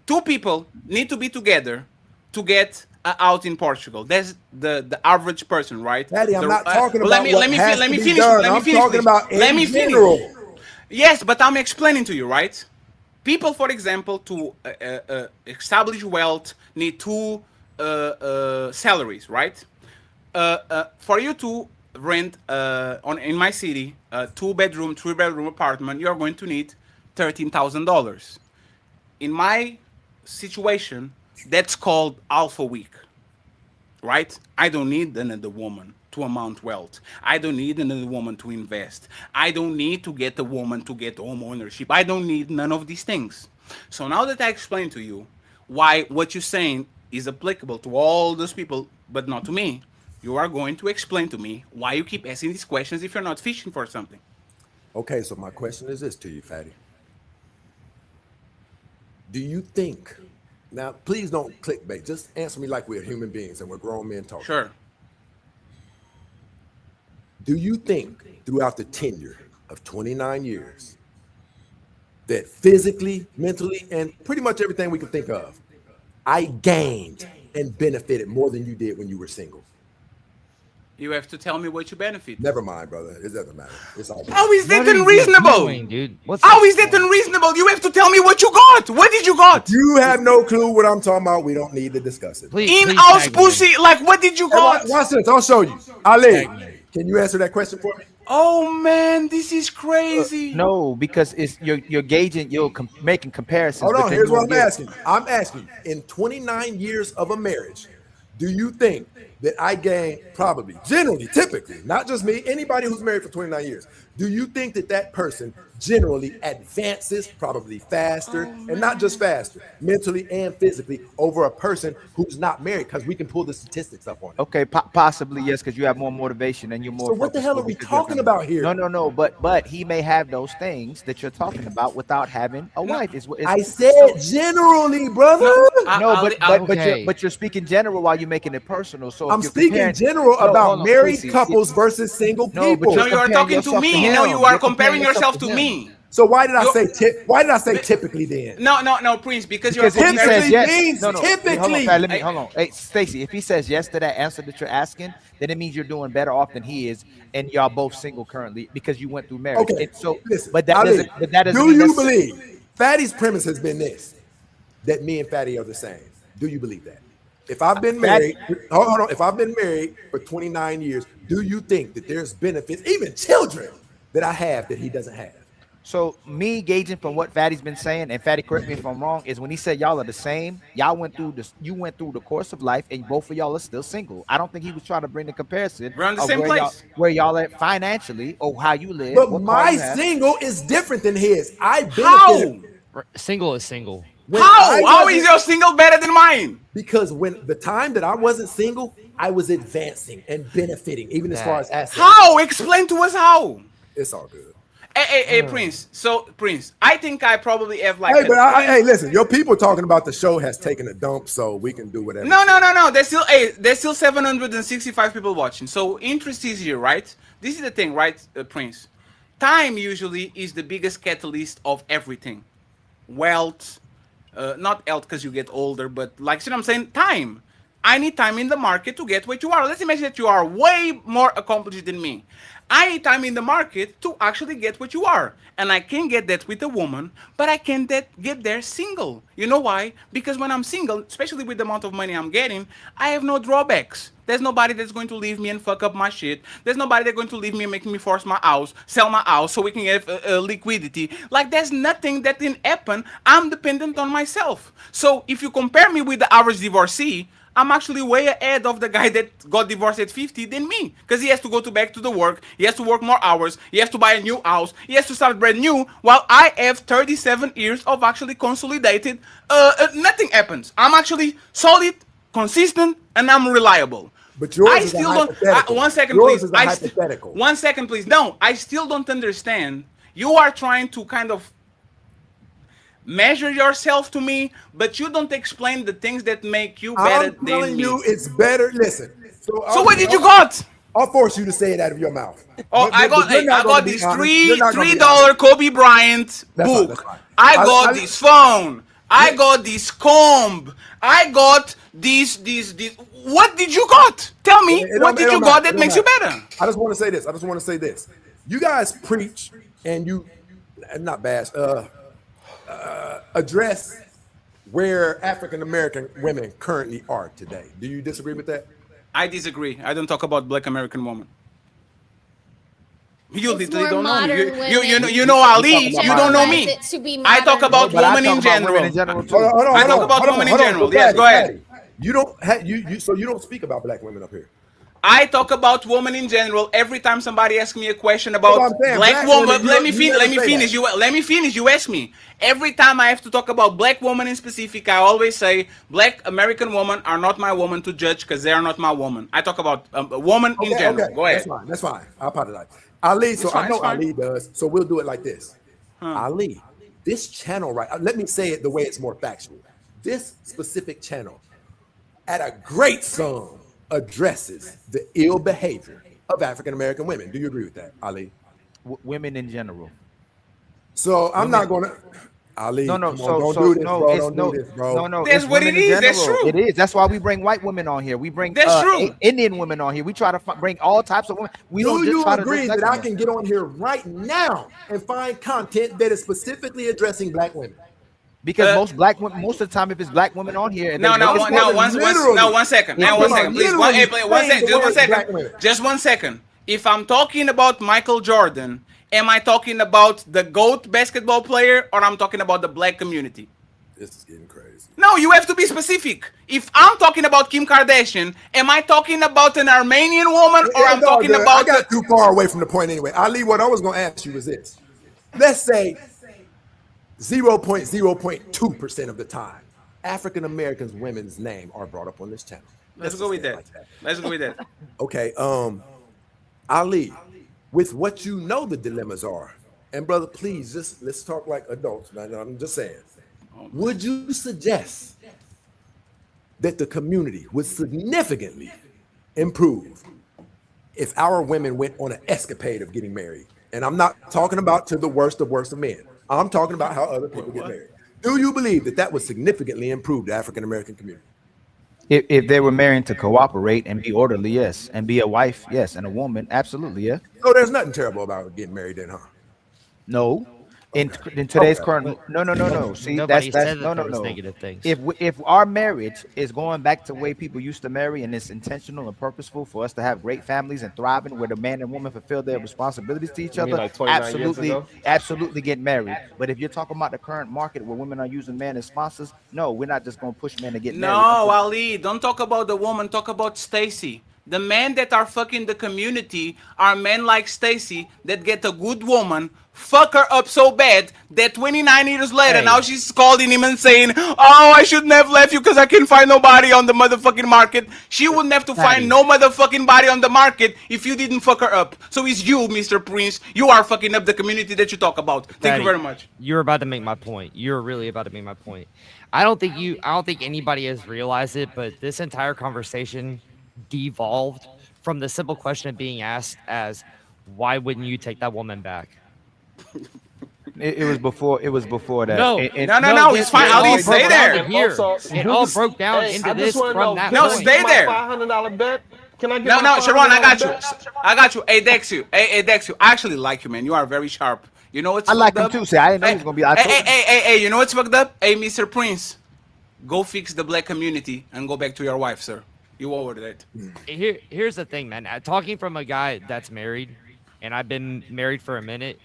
Two people need to be together to get out in Portugal. That's the average person, right? Daddy, I'm not talking Well, about what has to be done. I'm talking about in general. Yes, but I'm explaining to you, right? People, for example, to establish wealth need two salaries, right? For you to rent in my city a 2-bedroom, 3-bedroom apartment, you're going to need $13,000. In my situation, that's called alpha week, right? I don't need another woman to amount wealth. I don't need another woman to invest. I don't need to get a woman to get home ownership. I don't need none of these things. So now that I explained to you why what you're saying is applicable to all those people, but not to me, you are going to explain to me why you keep asking these questions if you're not fishing for something. Okay, so my question is this to you, Fatty. Do you think, now please don't clickbait, just answer me like we're human beings and we're grown men talking. Sure. Do you think throughout the tenure of 29 years that physically, mentally, and pretty much everything we can think of, I gained and benefited more than you did when you were single? You have to tell me what you benefit. Never mind, brother. It doesn't matter. It's all good. How is that What are you unreasonable? doing, dude? How is that unreasonable? You have to tell me what you got. What did you got? You have no clue what I'm talking about. We don't need to discuss it. In-house pussy. Like, what did you got? Watch this. I'll show you. Ali, can you answer that question for me? Oh man, this is crazy. No, because it's you're gauging, making comparisons. Hold but on. then Here's you what won't I'm get- asking. I'm asking, in 29 years of a marriage, do you think that I gain, probably, generally, typically, not just me, anybody who's married for 29 years, do you think that that person generally advances, probably faster, and not just faster, mentally and physically, over a person who's not married? Because we can pull the statistics up on it. Okay, possibly yes, because you have more motivation and you're more. So what the hell are we purposeful talking about here? No. But he may have those things that you're talking about without having a wife. I said generally, brother. But you're speaking general while you're making it personal. So I'm speaking general about married couples versus single people. No, you are talking to me. No, you are comparing yourself to me. So why did I say typically then? No, Prince, because you're Because if he comparing. says yes, means typically. Hold on. Hey, Stacy, if he says yes to that answer that you're asking, then it means you're doing better off than he is, and y'all both single currently because you went through marriage. Okay, So, listen, but that Ali, doesn't. But that doesn't. do mean you necessarily- believe Fatty's premise has been this? that me and Fatty are the same? Do you believe that? If I've been Fatty- married, hold on. If I've been married for 29 years, do you think that there's benefits, even children, that I have that he doesn't have? So me gauging from what Fatty's been saying, and Fatty, correct me if I'm wrong, is when he said y'all are the same, y'all went through this, you went through the course of life, and both of y'all are still single. I don't think he was trying to bring the comparison We're on the of same place. where y'all at financially, or how you live, But what car my you have. single is different than his. I How? benefited. Single is single. When I How is wasn't- your single better than mine? Because when the time that I wasn't single, I was advancing and benefiting, even as far as assets. How? Explain to us how. It's all good. Hey, Prince. So, Prince, I think I probably have like. Hey, but hey, listen, your people talking about the show has taken a dump, so we can do whatever. No. There's still 765 people watching. So interest is here, right? This is the thing, right, Prince? Time usually is the biggest catalyst of everything. Wealth, not health because you get older, but like, see what I'm saying? Time. I need time in the market to get what you are. Let's imagine that you are way more accomplished than me. I need time in the market to actually get what you are. And I can get that with a woman, but I can't get there single. You know why? Because when I'm single, especially with the amount of money I'm getting, I have no drawbacks. There's nobody that's going to leave me and fuck up my shit. There's nobody that's going to leave me and make me force my house, sell my house so we can have liquidity. Like, there's nothing that didn't happen. I'm dependent on myself. So if you compare me with the average divorcee, I'm actually way ahead of the guy that got divorced at 50 than me. Because he has to go back to the work, he has to work more hours, he has to buy a new house, he has to start brand new, while I have 37 years of actually consolidated. Nothing happens. I'm actually solid, consistent, and I'm reliable. But yours I is still a don't. hypothetical. One second, Yours please. is a hypothetical. 1 second, please. No, I still don't understand. You are trying to kind of measure yourself to me, but you don't explain the things that make you better I'm telling than me. you, it's better. Listen. So what did you got? I'll force you to say it out of your mouth. Oh, But you're not I gonna got be this honest. You're not gonna be $3 honest. Kobe Bryant That's fine, book. that's fine. I got this phone. I got this comb. I got this. What did you got? Tell me. What did you got that makes you better? I just want to say this. You guys preach and you, not bash, address where African American women currently are today. Do you disagree with that? I disagree. I don't talk about Black American woman. You It's literally more don't know me. modern women. You know Ali. You don't know me. It to be I talk modern about But I women talk in about general. women in general too. I talk about women in general. Yes, go ahead. You don't have so you don't speak about black women up here. I talk about women in general every time somebody asks me a question about That's what I'm saying. black Black woman. women, Let me you finish. never Let me say finish. that. Let me finish. You ask me every time I have to talk about black woman in specific. I always say black American women are not my woman to judge because they are not my woman. I talk about a woman in general. Go ahead. That's fine. I apologize. Ali, so It's fine, I know it's fine. Ali does. So we'll do it like this. Ali, this channel, right? Let me say it the way it's more factual. This specific channel, at a great sum, addresses the ill behavior of African American women. Do you agree with that, Ali? Women in general. So I'm not going to. Ali, No, come on, don't do this, bro. Don't do this, bro. No. That's It's what women it in is. That's general. true. It is. That's why we bring white women on here. We bring That's true. Indian women on here. We try to bring all types of women. We Do don't just you try to agree just that black I women. can get on here right now and find content that is specifically addressing black women? Because most black women, most of the time, if it's black women on here, and No, they make us one second. It's One just- second, please. One second. Just 1 second. Just 1 second. If I'm talking about Michael Jordan, am I talking about the GOAT basketball player or I'm talking about the black community? This is getting crazy. No, you have to be specific. If I'm talking about Kim Kardashian, am I talking about an Armenian woman or I'm It's all talking good. about I got too far away from the point anyway. Ali, what I was going to ask you was this. Let's say 0.02% of the time, African Americans women's name are brought up on this channel. Let's go with that. Let's go with that. Okay, Ali, with what you know the dilemmas are, and brother, please just let's talk like adults. Man, I'm just saying. Would you suggest that the community would significantly improve if our women went on an escapade of getting married? And I'm not talking about to the worst of men. I'm talking about how other people get married. Do you believe that that would significantly improve the African American community? If they were married to cooperate and be orderly, yes, and be a wife, yes, and a woman, absolutely, yeah. So there's nothing terrible about getting married then, huh? No. In today's Okay. current, no. See, Nobody that's said that no, there no, was no. negative things. If our marriage is going back to the way people used to marry, and it's intentional and purposeful for us to have great families and thriving, where the man and woman fulfill their responsibilities to each You mean other, like 29 years ago? absolutely get married. But if you're talking about the current market where women are using men as sponsors, no, we're not just going to push men to get married. No, Ali, don't talk about the woman. Talk about Stacy. The men that are fucking the community are men like Stacy that get a good woman, fuck her up so bad that 29 years later, now she's calling him and saying, "Oh, I shouldn't have left you because I couldn't find nobody on the motherfucking market." She wouldn't have to find no motherfucking body on the market if you didn't fuck her up. So it's you, Mr. Prince. You are fucking up the community that you talk about. Thank you very much. You're about to make my point. You're really about to make my point. I don't think anybody has realized it, but this entire conversation devolved from the simple question of being asked as, why wouldn't you take that woman back? It was before. It was before that. No, no. It's fine. Ali, stay there. It all broke down into this from that No, point. stay there. $500 bet. Can I get No, Sharon, I got you. bet? I got you. Hey, Dexu. Hey, Dexu. I actually like you, man. You are very sharp. You know what's I like fucked him up? too. See, I didn't know he was gonna be. I told you. Hey, you know what's fucked up? Hey, Mr. Prince, go fix the black community and go back to your wife, sir. You over that. Here's the thing, man. Talking from a guy that's married, and I've been married for a minute.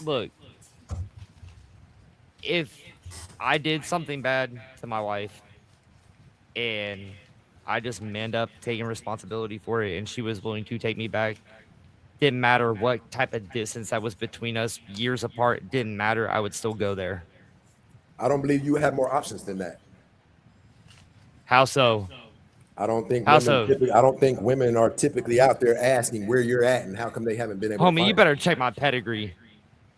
Look, if I did something bad to my wife, and I just manned up taking responsibility for it, and she was willing to take me back, didn't matter what type of distance that was between us, years apart, didn't matter. I would still go there. I don't believe you have more options than that. How so? I don't think How women so? I don't think women are typically out there asking where you're at and how come they haven't been able to Homie, find you better check my pedigree.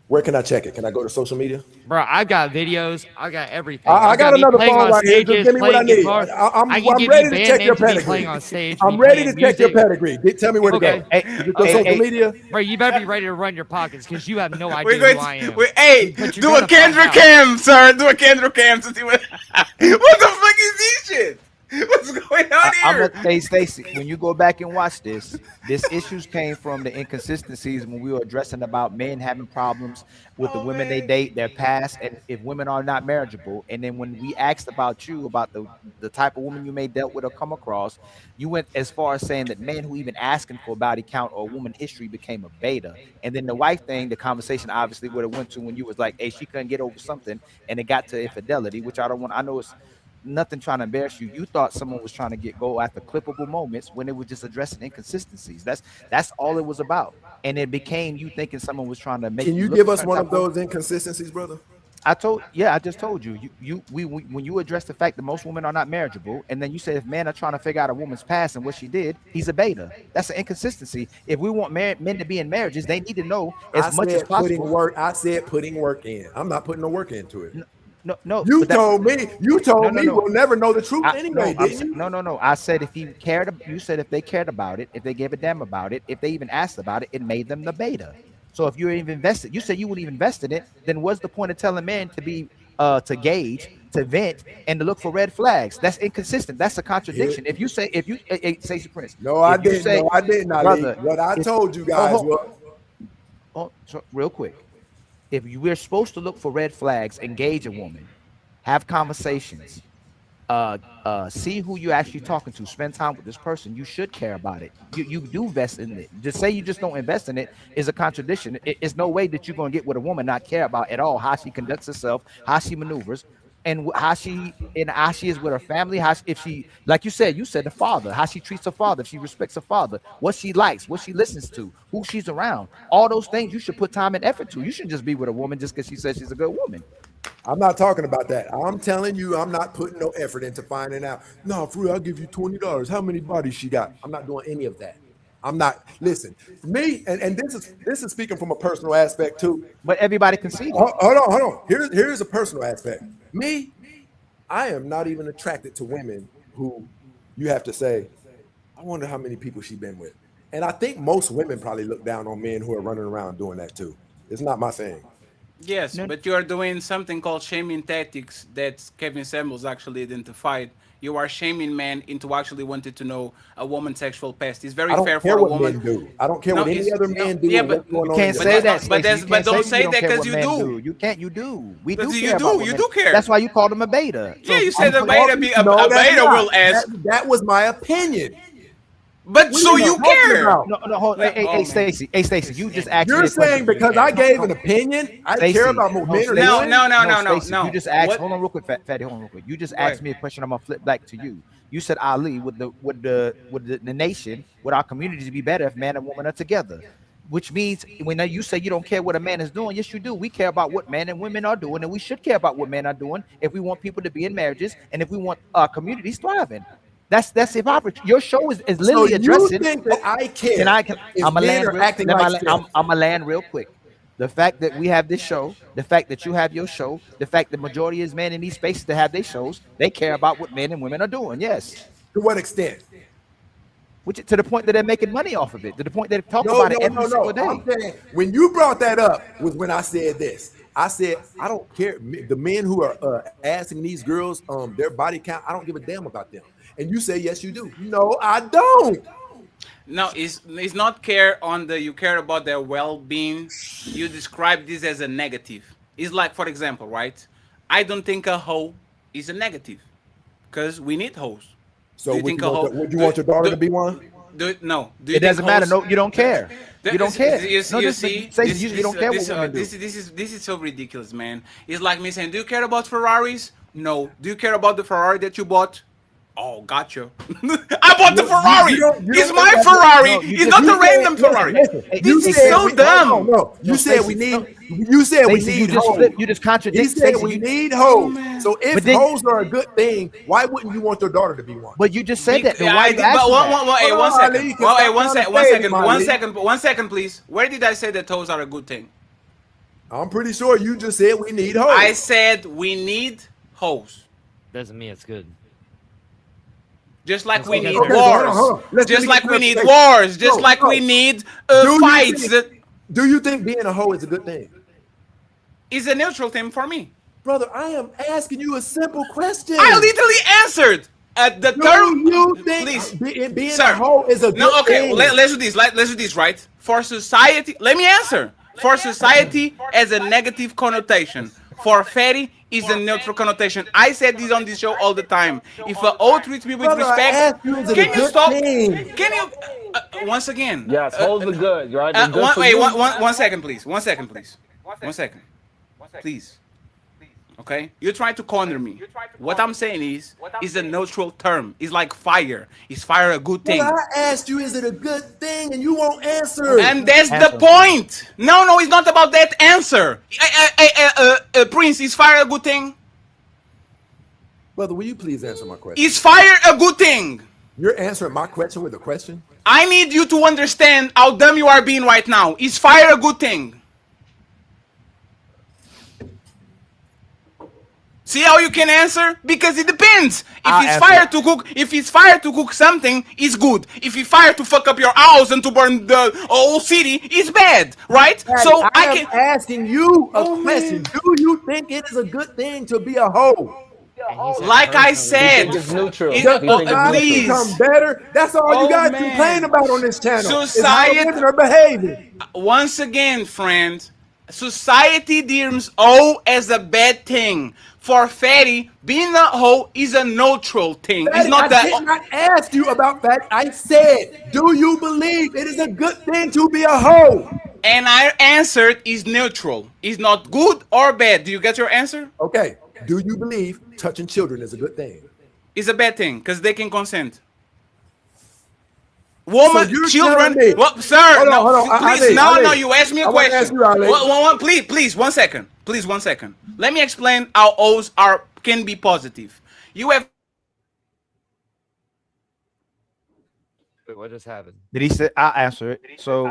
Where can I check it? Can I go to social media? Bro, I've got videos. I got everything. I got another phone right here. Just give me what I need. I'm ready to check your pedigree. I'm ready to check your pedigree. Tell me where to go. Hey, go social media. Bro, you better be ready to run your pockets because you have no idea who I am. Hey, do a Kendrick cam, sir. Do a Kendrick cam to see what. What the fuck is this shit? What's going on I'm here? gonna say, Stacy, when you go back and watch this issues came from the inconsistencies when we were addressing about men having problems with the women they date, their past, and if women are not marriageable. And then when we asked about you, about the type of woman you may dealt with or come across, you went as far as saying that men who even asking for a body count or woman history became a beta. And then the wife thing, the conversation obviously would have went to when you was like, hey, she couldn't get over something, and it got to infidelity, which I don't want. I know it's nothing trying to embarrass you. You thought someone was trying to go after clippable moments when it was just addressing inconsistencies. That's all it was about. And it became you thinking someone was trying to make. Can you look give a us certain one type of those inconsistencies, brother? I just told you. When you address the fact that most women are not marriageable, and then you said if men are trying to figure out a woman's past and what she did, he's a beta. That's an inconsistency. If we want men to be in marriages, they need to know as much as possible. I said putting work in. I'm not putting no work into it. No. You told me we'll never know the truth anyway, No, didn't you? No. I said if he cared, you said if they cared about it, if they gave a damn about it, if they even asked about it, it made them the beta. So if you're even invested, you said you wouldn't even invest in it, then what's the point of telling men to be to gauge, to vent, and to look for red flags? That's inconsistent. That's a contradiction. If you say Stacy Prince. No, I didn't. Brother, what I told you guys was so real quick. If we're supposed to look for red flags, engage a woman, have conversations, see who you're actually talking to, spend time with this person, you should care about it. You do invest in it. Just say you just don't invest in it is a contradiction. It's no way that you're going to get with a woman not care about at all how she conducts herself, how she maneuvers, and how she is with her family. If she, like you said the father, how she treats her father, if she respects her father, what she likes, what she listens to, who she's around, all those things you should put time and effort to. You shouldn't just be with a woman just because she says she's a good woman. I'm not talking about that. I'm telling you, I'm not putting no effort into finding out. No, for real, I'll give you $20. How many bodies she got? I'm not doing any of that. I'm not. Listen, me, and this is speaking from a personal aspect too. But everybody can see. Hold on. Here's a personal aspect. Me, I am not even attracted to women who you have to say, I wonder how many people she been with. And I think most women probably look down on men who are running around doing that too. It's not my thing. Yes, but you are doing something called shaming tactics that Kevin Samuels actually identified. You are shaming men into actually wanting to know a woman's sexual past. It's very I fair don't for care a what woman. men do. I don't care No, what any it's other no, men do yeah, or what's going You on in can't your say life. that, Stacey. You can't say don't you say don't that care because what you men do. do. You can't. You do. We But do you care about do, what you men. do care. That's why you called him a beta. Yeah, you I'm said a beta. talking, no, A that's beta not. will ask. That was my opinion. But What are so you you talking care. about? No, hold, Like, hey, Stacy. Hey, Stacy. You just asked me You're a question. saying because I No, gave no, an opinion, I care Stacy. about what No, men are Stacy. doing? Stacy. You No. just asked. What? Hold on, real quick, Fatty. Hold on, real quick. You just Go asked ahead. me a question. I'm gonna flip back to you. You said Ali, would the nation, would our communities be better if man and woman are together? Which means when you say you don't care what a man is doing, yes, you do. We care about what men and women are doing, and we should care about what men are doing if we want people to be in marriages and if we want our communities thriving. That's if your show is So literally you addressing. think that I Can care I? if I'm a men land are real. acting like this? I'm a land real quick. The fact that we have this show, the fact that you have your show, the fact the majority is men in these spaces that have their shows, they care about what men and women are doing. Yes. To what extent? Which to the point that they're making money off of it. To the point that they talk No, about it no, every no, single no. day. I'm saying when you brought that up was when I said this. I said I don't care. The men who are asking these girls their body count, I don't give a damn about them. And you say yes, you do. No, I don't. No, it's not care on the you care about their well-being. You describe this as a negative. It's like, for example, right? I don't think a hoe is a negative because we need hoes. So Do you would think you a want hoe? would you want your daughter to be one? No. Do you It think doesn't matter. hoes? No, you don't care. You don't care. No, You this, see, Stacey, you don't care what women do. this is so ridiculous, man. It's like me saying, "Do you care about Ferraris?" No. Do you care about the Ferrari that you bought? Oh, gotcha. I bought the Ferrari. You It's don't my think that's Ferrari. No, you It's just- not You a random said, Ferrari. listen, This you is said so we, dumb. no. You said we Stacey, need. You said we Stacey, need you just hoes. flip. You just He contradict. said Stacey, we you, need Oh hoes. man. So if But then- hoes are a good thing, why wouldn't you want your daughter to be one? but you just said that. Then Yeah, why I you did, but asking that? hey, Hold one on, second. Ali, you can Well, hey, stop one trying to second, one fade him, second, Ali. one second, please. Where did I say that toes are a good thing? I'm pretty sure you just said we need hoes. I said we need hoes. Doesn't mean it's good. Just like we Okay, need okay, hold wars. on. Let Just me like get we need clarification. wars. Just No, like no. we need Do you fights. Do you think being a hoe is a good thing? Is a neutral thing for me. Brother, I am asking you a simple question. I literally answered. The Do term. you think Please, being sir. a hoe is a good No, okay. thing? Let's do this. Let's do this, right? For society, let me answer. For society, as a negative connotation. For fatty, is a neutral connotation. I said this on this show all the time. If a hoe treats me with Brother, I respect, asked you, is it a can you good stop? thing? Can you? Once again. Yes, hoes are good, right? They're good One, for wait, you. one second, please. One second, please. One second. Please. Okay? You're trying to corner me. What I'm saying is a neutral term. It's like fire. Is fire a good thing? Brother, I asked you, is it a good thing? And you won't answer. And that's the point. No, it's not about that answer. Prince, is fire a good thing? Brother, will you please answer my question? Is fire a good thing? You're answering my question with a question? I need you to understand how dumb you are being right now. Is fire a good thing? See how you can answer? Because it depends. If it's fire to cook something, it's good. If it's fire to fuck up your house and to burn the whole city, it's bad, right? Daddy, So I am asking you a question. Do you think it is a good thing to be a hoe? Like I said, He think it's neutral. Does He think it's society neutral. become better? That's all you guys man. complain about on this channel. Is how Society- women are behaving. Once again, friend, society deems hoe as a bad thing. For fatty, being a hoe is a neutral thing. It's Daddy, not I that. did not ask you about that. I said, do you believe it is a good thing to be a hoe? And I answered is neutral. It's not good or bad. Do you get your answer? Okay. Do you believe touching children is a good thing? It's a bad thing because they can consent. Woman, So you're children. telling me- What, sir? Hold on, no, hold on. please, Ali, no, Ali. no. You asked me a I wanna question. ask you, Ali. Please, 1 second. Please, 1 second. Let me explain how O's can be positive. You have. Wait, what just happened? Did he say? I'll answer it. So,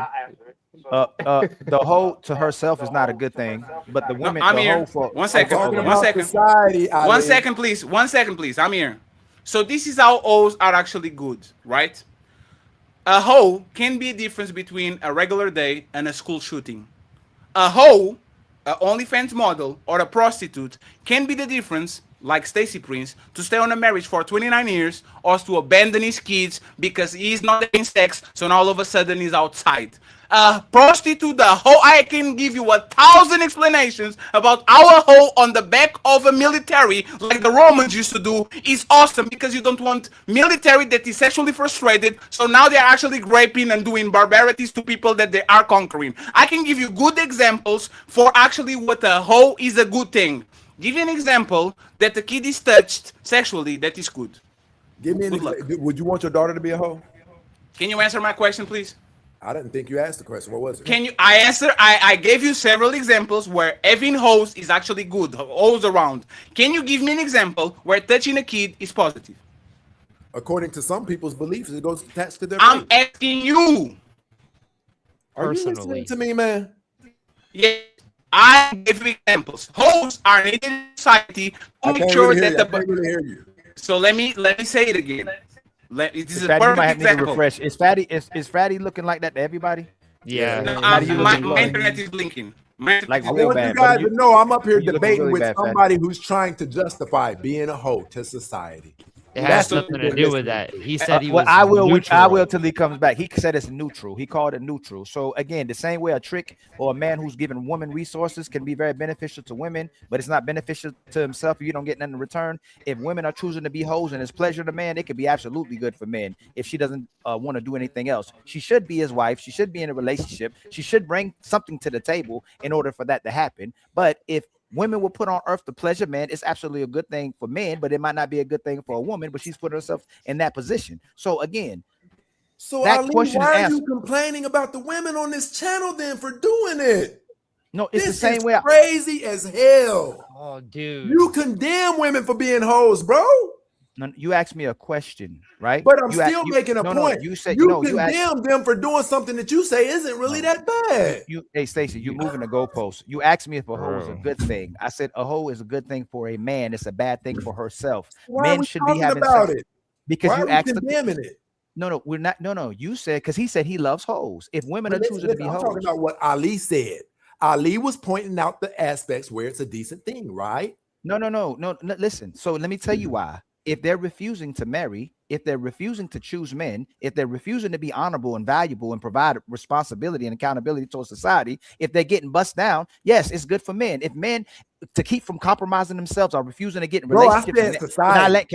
the hoe to herself is not a good thing, but the women, I'm the here. hoe for 1 second. talking 1 about second. society, Ali. 1 second, please. 1 second, please. I'm here. So this is how O's are actually good, right? A hoe can be a difference between a regular day and a school shooting. A hoe a OnlyFans model or a prostitute can be the difference, like Stacy Prince, to stay on a marriage for 29 years or to abandon his kids because he's not having sex, so now all of a sudden he's outside. A prostitute, a hoe, I can give you 1,000 explanations about our hoe on the back of a military, like the Romans used to do, is awesome because you don't want military that is sexually frustrated, so now they're actually raping and doing barbarities to people that they are conquering. I can give you good examples for actually what a hoe is a good thing. Give you an example that the kid is touched sexually, that is good. Give me an example. Would you want your daughter to be a hoe? Can you answer my question, please? I didn't think you asked the question. What was it? Can you? I gave you several examples where having hoes is actually good. Hoes around. Can you give me an example where touching a kid is positive? According to some people's beliefs, it goes attached to their I'm faith. asking you. Are you listening to me, man? Yeah, I give you examples. Hoes are needed in society to make sure that the. I can't really hear you. So let me say it again. This is a Fatty, you might perfect have me to example. refresh. Is Fatty looking like that to everybody? Yeah. No, Fatty, you my looking low. internet is blinking. Like I real want bad. you guys buddy. to know I'm up here You looking debating really with bad, Fatty. somebody who's trying to justify being a hoe to society. It has That's nothing what to you're do with listening that. to. He said he Well, was I will neutral. till he comes back. He said it's neutral. He called it neutral. So again, the same way a trick or a man who's giving women resources can be very beneficial to women, but it's not beneficial to himself if you don't get nothing in return. If women are choosing to be hoes and it's pleasure to man, it could be absolutely good for men. If she doesn't want to do anything else, she should be his wife. She should be in a relationship. She should bring something to the table in order for that to happen. But if women were put on earth to pleasure men, it's absolutely a good thing for men, but it might not be a good thing for a woman, but she's put herself in that position. So again, So that Ali, question why is are answered. you complaining about the women on this channel then for doing it? No, it's This the same is way. crazy as hell. Oh, dude. You condemn women for being hoes, bro. No, you asked me a question, right? But I'm You asked- still you- making a no, point. No, you said you no. You asked. condemn them for doing something that you say isn't really that bad. Hey, Stacy, you're moving the goalposts. You asked me if a hoe is a good thing. I said a hoe is a good thing for a man. It's a bad thing for herself. Why Men are we should be talking having about sex it? because Why you are we asked the. condemning it? No, we're not. No. You said because he said he loves hoes. If women But are choosing to be I'm hoes, talking about what Ali said. Ali was pointing out the aspects where it's a decent thing, right? No. Listen. So let me tell you why. If they're refusing to marry, if they're refusing to choose men, if they're refusing to be honorable and valuable and provide responsibility and accountability towards society, if they're getting bust down, yes, it's good for men. If men to keep from compromising themselves or refusing to get in Bro, I relationships, said society.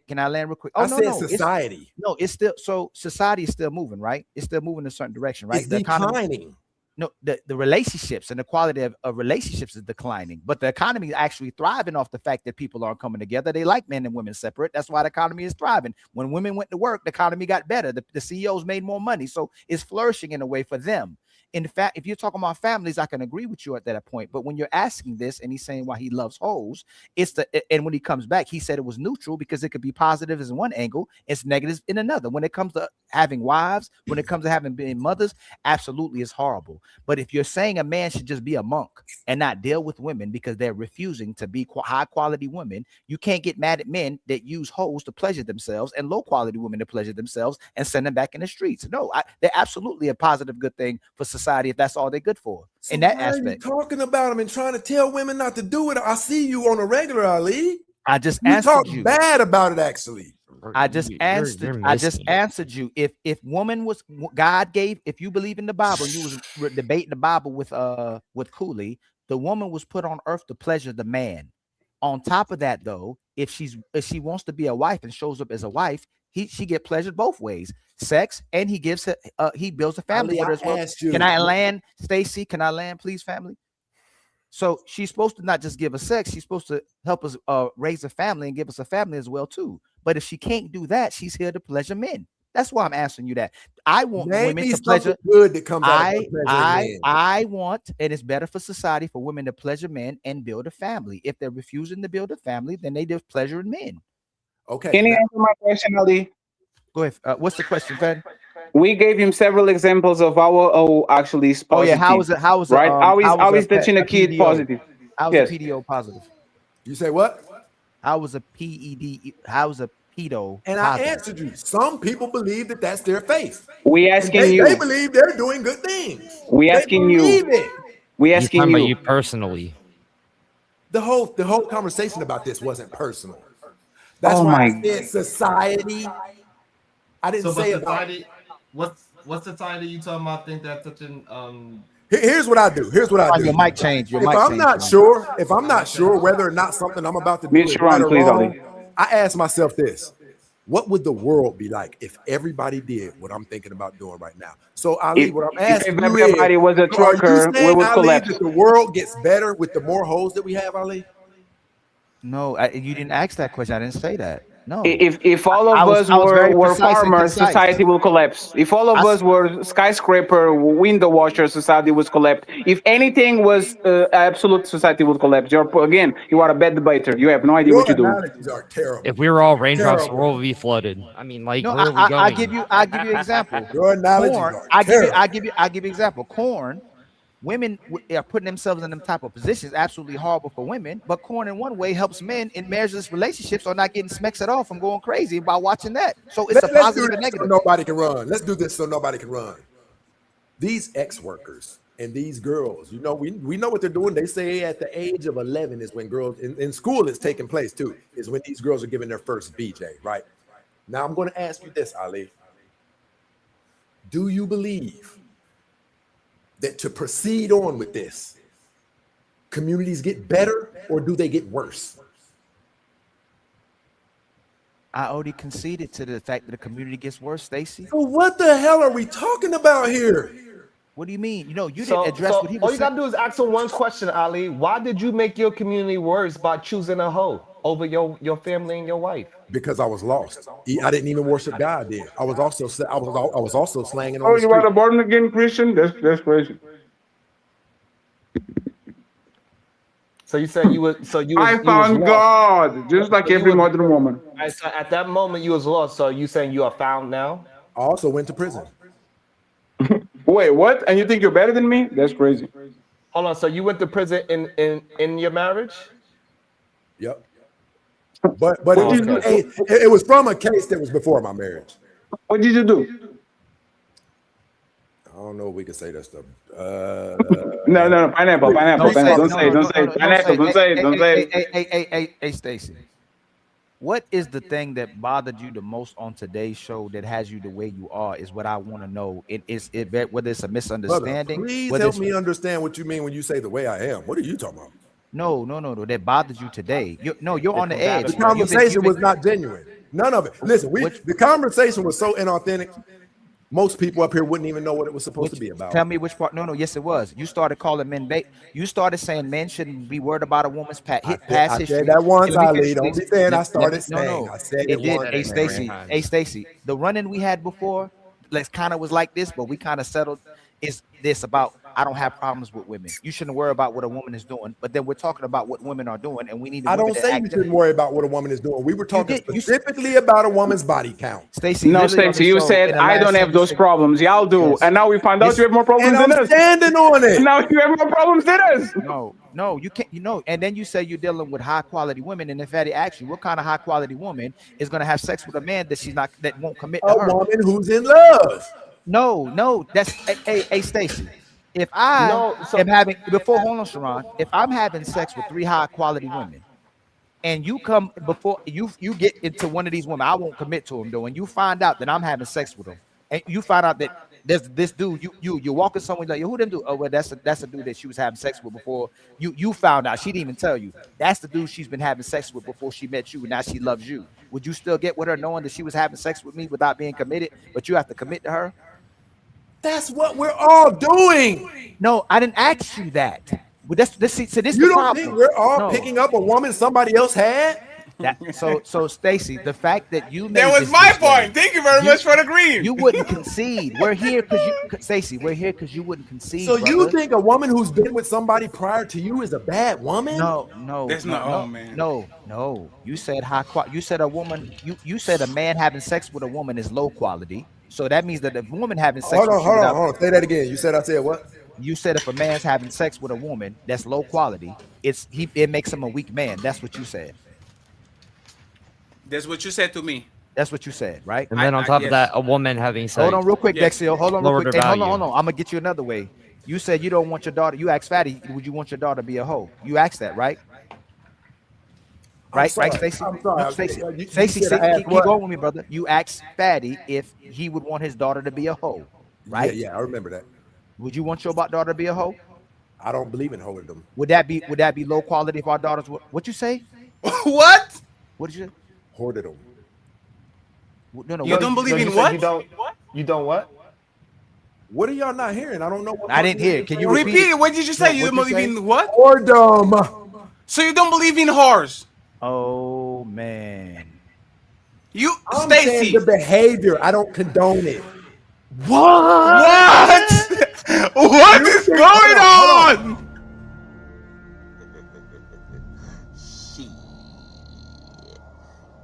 Can I land real quick? Oh, I said society. It's still so society is still moving, right? It's still moving in a certain direction, right? It's declining. No, the relationships and the quality of relationships is declining, but the economy is actually thriving off the fact that people aren't coming together. They like men and women separate. That's why the economy is thriving. When women went to work, the economy got better. The CEOs made more money. So it's flourishing in a way for them. In fact, if you're talking about families, I can agree with you at that point. But when you're asking this and he's saying why he loves hoes, and when he comes back, he said it was neutral because it could be positive as one angle, it's negative in another. When it comes to having wives, when it comes to having being mothers, absolutely it's horrible. But if you're saying a man should just be a monk and not deal with women because they're refusing to be high quality women, you can't get mad at men that use hoes to pleasure themselves and low quality women to pleasure themselves and send them back in the streets. No, they're absolutely a positive good thing for society if that's all they're good for. So in that why are you aspect, talking about them and trying to tell women not to do it? I see you on a regular, Ali. I just you answered talk you bad about it, actually. I just answered. I just answered you. If woman was God gave, if you believe in the Bible, and you was debating the Bible with Cooley, the woman was put on earth to pleasure the man. On top of that, though, if she wants to be a wife and shows up as a wife, she get pleasured both ways, sex, and he gives her he builds a family Ali, with her as well. you. Can I land, Stacy? Can I land, please, family? So she's supposed to not just give us sex, she's supposed to help us raise a family and give us a family as well too. But if she can't do that, she's here to pleasure men. That's why I'm asking you that. I want women to pleasure. Good that comes out of I want, and it's better for society for women to pleasure men and build a family. If they're refusing to build a family, then they just pleasure in men. Okay. Can you answer my question, Ali? Go ahead. What's the question, Fed? We gave him several examples of how actually is positive. Oh yeah, how is it? How is it? Right? How is touching a kid PDO positive? How is Yes. a PDO positive? You say what? How was a PED? How was a pedo? And positive? I answered you. Some people believe that that's their faith. We asking They you. believe they're doing good things. We They asking believe you. it. We You're asking talking about you. you personally. The whole conversation about this wasn't personal. That's Oh why I my. said society. I didn't So, but say about. society, what society you talking about? Think that such an Here's what I do. Here's what I Oh, do. your mic changed. Your If mic I'm changed. not sure, whether or not something I'm about to do Mute is right Sharon, or please, wrong, Ali. I ask myself this: what would the world be like if everybody did what I'm thinking about doing right now? So, Ali, what I'm If asking you is: everybody was a so are you trucker, we saying, would Ali, collapse. that the world gets better with the more hoes that we have, Ali? No, you didn't ask that question. I didn't say that. No, If all of us I was very were precise and farmers, concise. society will collapse. If all I of s- us were skyscraper window washers, society would collapse. If anything was absolute, society would collapse. Again, you are a bad debater. You have no idea what Your you're doing. analogies are terrible. If we were all raindrops, the Terrible. world would be flooded. I mean, like, no, where are we I going? give you. I give you example. Your analogies Corn. are I give you. terrible. I give you example. Corn. Women are putting themselves in them type of positions. Absolutely horrible for women. But corn, in one way, helps men in marriageless relationships or not getting smexed at all from going crazy by watching that. So it's a Let's do positive and this so negative. nobody can run. Let's do this so nobody can run. These ex-workers and these girls, we know what they're doing. They say at the age of 11 is when girls in school is taking place too, is when these girls are giving their first BJ, right? Now I'm going to ask you this, Ali. Do you believe that to proceed on with this, communities get better or do they get worse? I already conceded to the fact that the community gets worse, Stacy. So what the hell are we talking about here? What do you mean? You So, didn't address what he all was you saying. gotta do is ask him one question, Ali. Why did you make your community worse by choosing a hoe over your family and your wife? Because I was lost. I didn't even worship God then. I was also slanging on Oh, the you are street. a born again Christian? That's crazy. So you said you was I you was found lost. God, just like So you every was, modern woman. so at that moment you was lost. So you saying you are found now? I also went to prison. Wait, what? And you think you're better than me? That's crazy. Hold on. So you went to prison in your marriage? Yep. But What it was did you Okay. do? it was from a case that was before my marriage. What did you do? I don't know if we can say that stuff. No, pineapple, pineapple, Don't say pineapple. it. Don't say it. Don't say it. Pineapple. Don't say it. Don't say it. Hey, Stacy. What is the thing that bothered you the most on today's show that has you the way you are? Is what I want to know. Whether it's a Brother, misunderstanding, please whether help it's me understand what you mean when you say the way I am. What are you talking about? no, that bothers you today. You're on the edge. The You've conversation been was not genuine. None of it. Listen, the conversation was so inauthentic. Most people up here wouldn't even know what it was supposed to be about. Tell me which part. No, yes, it was. You started calling men. You started saying men shouldn't be worried about a woman's past I history. said that once, Let me Ali. finish, Don't be please. saying I Let started me, saying. no. I said It it did. once. Hey, Stacy. Hey, Stacy. The running we had before, let's kind of was like this, but we kind of settled. Is this about? I don't have problems with women. You shouldn't worry about what a woman is doing. But then we're talking about what women are doing, and we need. I women don't to say act you shouldn't worry about what a woman is doing. We were talking You specifically about a woman's body count. Stacy, No, literally on the Stacy, you show, said in the I last don't have those segment, problems. Y'all do. yes. And now we found out Yes. you have more And problems I'm than us. standing on it. And now you have more problems than us. No, you can't. And then you say you're dealing with high quality women, and if Fatty asks you, what kind of high quality woman is going to have sex with a man that won't commit to A her? woman who's in love. No, that's hey Stacy. If I No. So am having hold on, Sharon. If I'm having sex with 3 high quality women, and you come before you get into one of these women, I won't commit to him though, and you find out that I'm having sex with him, and you find out that there's this dude, you're walking somewhere like, who them do? Oh, well, that's a dude that she was having sex with before. You found out, she didn't even tell you. That's the dude she's been having sex with before she met you, and now she loves you. Would you still get with her knowing that she was having sex with me without being committed, but you have to commit to her? That's what we're all doing. No, I didn't ask you that. But this You the don't problem. think we're all No. picking up a woman somebody else had? So Stacy, the fact that you made That was this my this way, point. Thank you very much for agreeing. you wouldn't concede. We're here because Stacy, we're here because you wouldn't concede. So brother. you think a woman who's been with somebody prior to you is a bad woman? No. That's not. Oh man. No. You said high quality. You said a woman. You said a man having sex with a woman is low quality. So that means that if a woman having sex Hold with on, you without, hold on. Say that again. You said I said what? you said if a man's having sex with a woman that's low quality, it makes him a weak man. That's what you said. That's what you said to me. That's what you said, right? And then on top of that, a woman having sex. Hold on real quick, Yes. Dexio. Hold on real Lowered quick. her Hey, hold value. on. I'm gonna get you another way. You said you don't want your daughter. You asked Fatty, would you want your daughter to be a hoe? You asked that, right? Right, Stacy? I'm sorry. No, Stacy. You Stacy, said I asked keep what? going with me, brother. You asked Fatty if he would want his daughter to be a hoe, right? Yeah, I remember that. Would you want your daughter to be a hoe? I don't believe in holding. Would that be low quality if our daughters were? What you say? What? What did you say? Hoarded them. No. You don't believe in what? You don't what? What are y'all not hearing? I don't know what. I didn't hear it. Can you repeat it? What did you say? You don't believe in what? Whoredom. So you don't believe in whores? Oh man. I'm saying the behavior. I don't condone it. What? What is going on?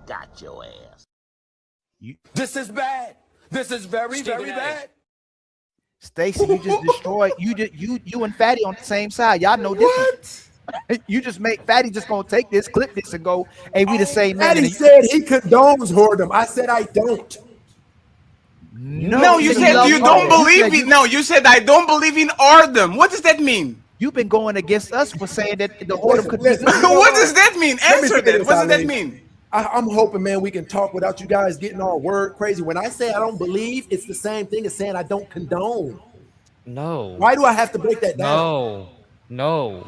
Got your ass. This is bad. This is very bad. Stacy, you just destroyed. You and Fatty on the same side. Y'all know different. You just make Fatty just gonna take this, clip this, and go, "Hey, we the same man." Fatty said he condones whoredom. I said I don't. No, you said you don't believe it. No, you said I don't believe in whoredom. What does that mean? You've been going against us for saying that the whoredom could be. What does that mean? Answer that. What does that mean? I'm hoping, man, we can talk without you guys getting all word crazy. When I say I don't believe, it's the same thing as saying I don't condone. No. Why do I have to break that down? No.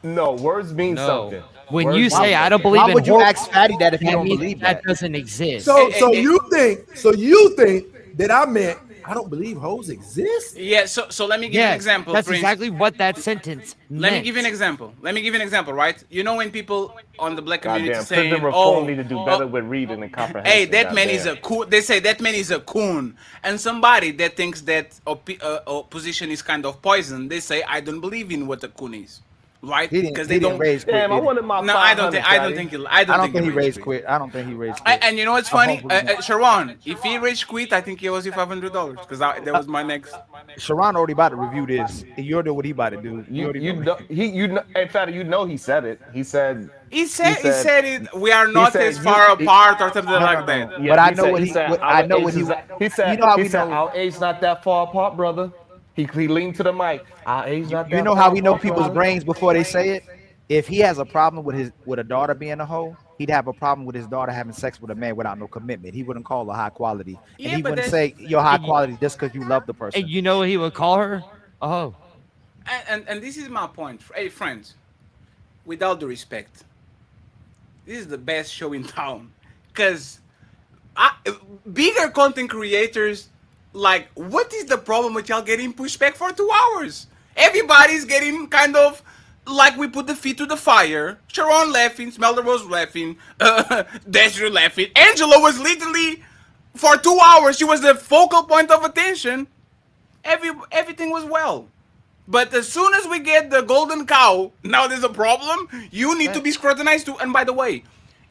Words mean something. When Words you mean say something. I don't believe in Why would you ask Fatty that if you don't believe that doesn't exist? So you think that I meant I don't believe hoes exist? Yeah, so let me give you an example. That's Prince. exactly what that sentence Let me meant. give you an example. Right? You know when people on the black community Goddamn, saying, prison reform need to do better with reading and comprehension. hey, that man goddamn. is a coon. They say that man is a coon. And somebody that thinks that opposition is kind of poison, they say, I don't believe in what a coon is. Right? Because they don't raise quit. Damn, I wanted my no, I don't think he raised quit. I don't think he raised quit. quit. And you know what's funny? Sharon, if he rage quit, I think he owes you $500 because that was my next. Sharon already about to review this. You already know what he about to do. Hey, Fatty, you know he said it. He said it. We are not as far apart or something like that. Yeah, but I know he said you know how we know our age not that far apart, brother. He leaned to the mic. Our age not that You know far how we know apart, people's brother. brains before they say it? If he has a problem with a daughter being a hoe, he'd have a problem with his daughter having sex with a man without no commitment. He wouldn't call her high quality. And he wouldn't say you're high quality just because you love the person. And you know what he would call her? A hoe. And this is my point. Hey, friends, with all due respect, this is the best show in town. Because bigger content creators, like, what is the problem with y'all getting pushed back for 2 hours? Everybody's getting kind of like we put the feet to the fire. Sharon laughing, Smelter was laughing, Desiree laughing. Angela was literally, for 2 hours, she was the focal point of attention. Everything was well. But as soon as we get the golden cow, now there's a problem. You need to be scrutinized too. And by the way,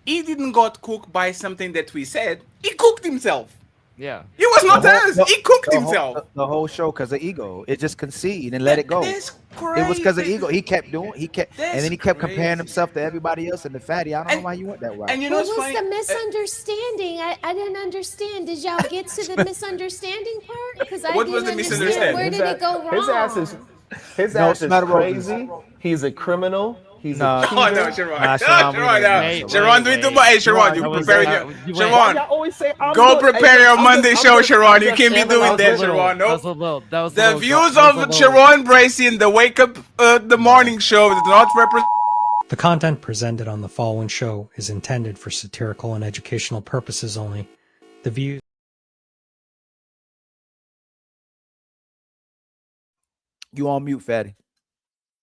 he didn't got cooked by something that we said. He cooked himself. Yeah. He was not us. He cooked himself. The whole show because of ego. It just concede and let it go. That's It was because of crazy. ego. He kept and then he kept comparing himself to everybody else and the Fatty. I don't know why you went that route. And you know What what's was funny? the misunderstanding? I didn't understand. Did y'all get to the misunderstanding part? Because I What was didn't the understand. Where did it go wrong? His No, ass is Smelter Rose crazy. He's a criminal. He's No. a cheater. Oh no, Sharon. Nah, No, Sharon, Sharon, wait. Sharon, doing too much. Hey, Sharon, you prepare your. Why Sharon, y'all always say I'm go good? prepare Hey, your I'm Monday just- show, I'm just- Sharon. I'm You just can't be doing that, analyzing. Sharon. No. That was The views of Sharon Bracey in the Wake Up the Morning Show does not represent. The content presented on the following show is intended for satirical and educational purposes only. The views. You on mute, Fatty.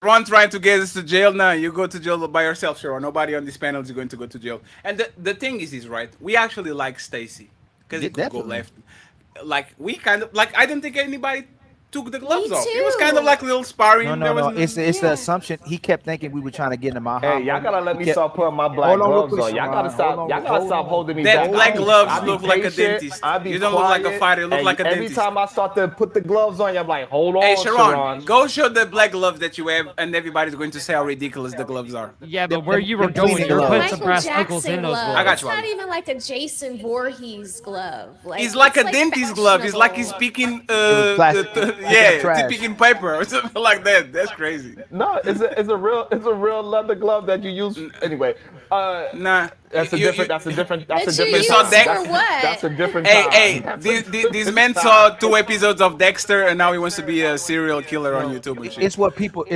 Sharon trying to get us to jail now. You go to jail by yourself, Sharon. Nobody on this panel is going to go to jail. And the thing is right. We actually like Stacy because it could go left. Like we kind of like. I don't think anybody took the gloves off. It was kind of like a little sparring. No. It's the assumption. He kept thinking we were trying to get him out. Hey, y'all gotta let me start putting my black gloves on. Y'all gotta stop. Y'all gotta stop holding me back. That black I gloves be look like a patient, dentist. I be You don't look like a quiet, fighter. You look and like a every dentist. time I start to put the gloves on, I'm like, hold on, Hey, Sharon, Sharon. go show the black gloves that you have, and everybody's going to say how ridiculous the gloves are. Yeah, but where you were going, you were putting some brass knuckles in those gloves. I got It's you. not even like a Jason Voorhees glove. He's like a dentist glove. It's like he's speaking. It was plastic. Yeah, trash. picking paper or something like that. That's crazy. No, it's a real leather glove that you use. Anyway, Nah, that's a different That you time. use for That's what? a different Hey, time. hey, That's a this different man time. saw 2 episodes of Dexter and now he wants to be a serial killer on YouTube and shit. It's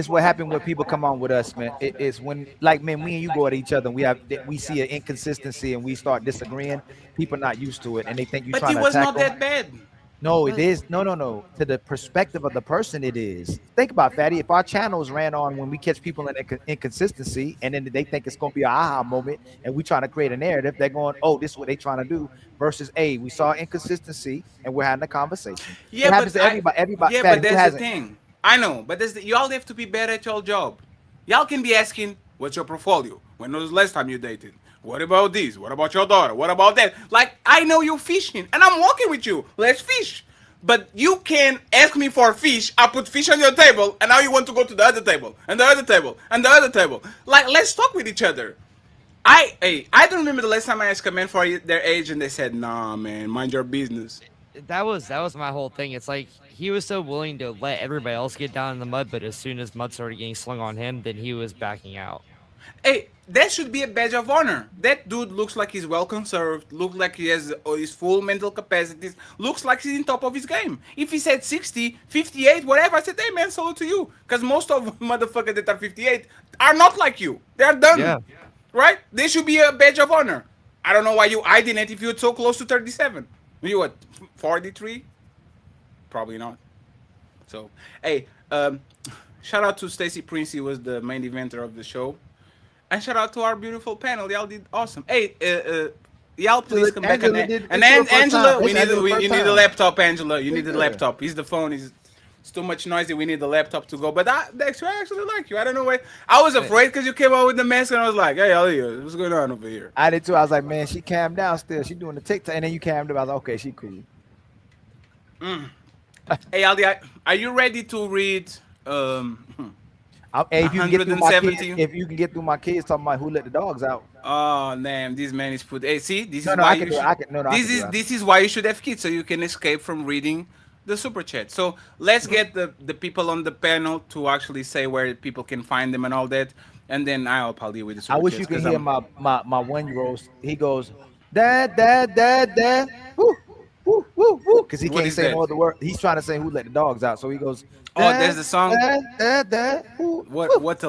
what happened when people come on with us, man. It's when, like, man, me and you go at each other and we see an inconsistency and we start disagreeing. People not used to it and they think you're But trying he to was attack not them. that bad. No, it is. No. To the perspective of the person, it is. Think about, Fatty. If our channels ran on when we catch people in inconsistency, and then they think it's going to be an aha moment, and we trying to create a narrative, they're going, "Oh, this is what they trying to do." Versus, "Hey, we saw inconsistency, and we're having a conversation." Yeah, It happens but to everybody. Everybody, yeah, Fatty, but who that's the hasn't? thing. I know, but y'all have to be better at your job. Y'all can be asking, "What's your portfolio? When was the last time you dated? What about this? What about your daughter? What about that?" Like, I know you're fishing, and I'm walking with you. Let's fish. But you can ask me for fish. I put fish on your table, and now you want to go to the other table, and the other table, and the other table. Like, let's talk with each other. I don't remember the last time I asked a man for their age, and they said, "Nah, man, mind your business." That was my whole thing. It's like he was so willing to let everybody else get down in the mud, but as soon as mud started getting slung on him, then he was backing out. Hey, that should be a badge of honor. That dude looks like he's well conserved, looks like he has his full mental capacities, looks like he's in top of his game. If he said 60, 58, whatever, I said, hey man, salute to you. Because most of motherfuckers that are 58 are not like you. They're done. Yeah. Right? They should be a badge of honor. I don't know why you hiding it if you're so close to 37. You what, 43? Probably not. So, hey, shout out to Stacy Prince. He was the main eventer of the show. And shout out to our beautiful panel. Y'all did awesome. Hey, y'all please come back. And Angela, we need a laptop, Angela. You need a laptop. He's the phone. It's too much noisy. We need the laptop to go. But I actually like you. I don't know why. I was afraid because you came out with the mask and I was like, hey, Ali, what's going on over here? I did too. I was like, man, she calmed down still. She doing the TikTok, and then you calmed down. I was like, okay, she cool. Hey, Ali, are you ready to read? Hey, if you can get through my 170. kids, if you can get through my kids talking about who let the dogs out. Oh damn! This man is put. Hey, see, this is No, why I you can do should. it. I can. No, I can do it. This is why you should have kids so you can escape from reading the super chat. So let's get the people on the panel to actually say where people can find them and all that, and then I'll deal with the super I wish chats, you could 'cause hear my 1-year-old. He goes, dad, woo, woo, woo, woo, because he What can't is say that? no other word. He's trying to say who let the dogs out, so he goes. Oh, there's the song. Dad, woo. What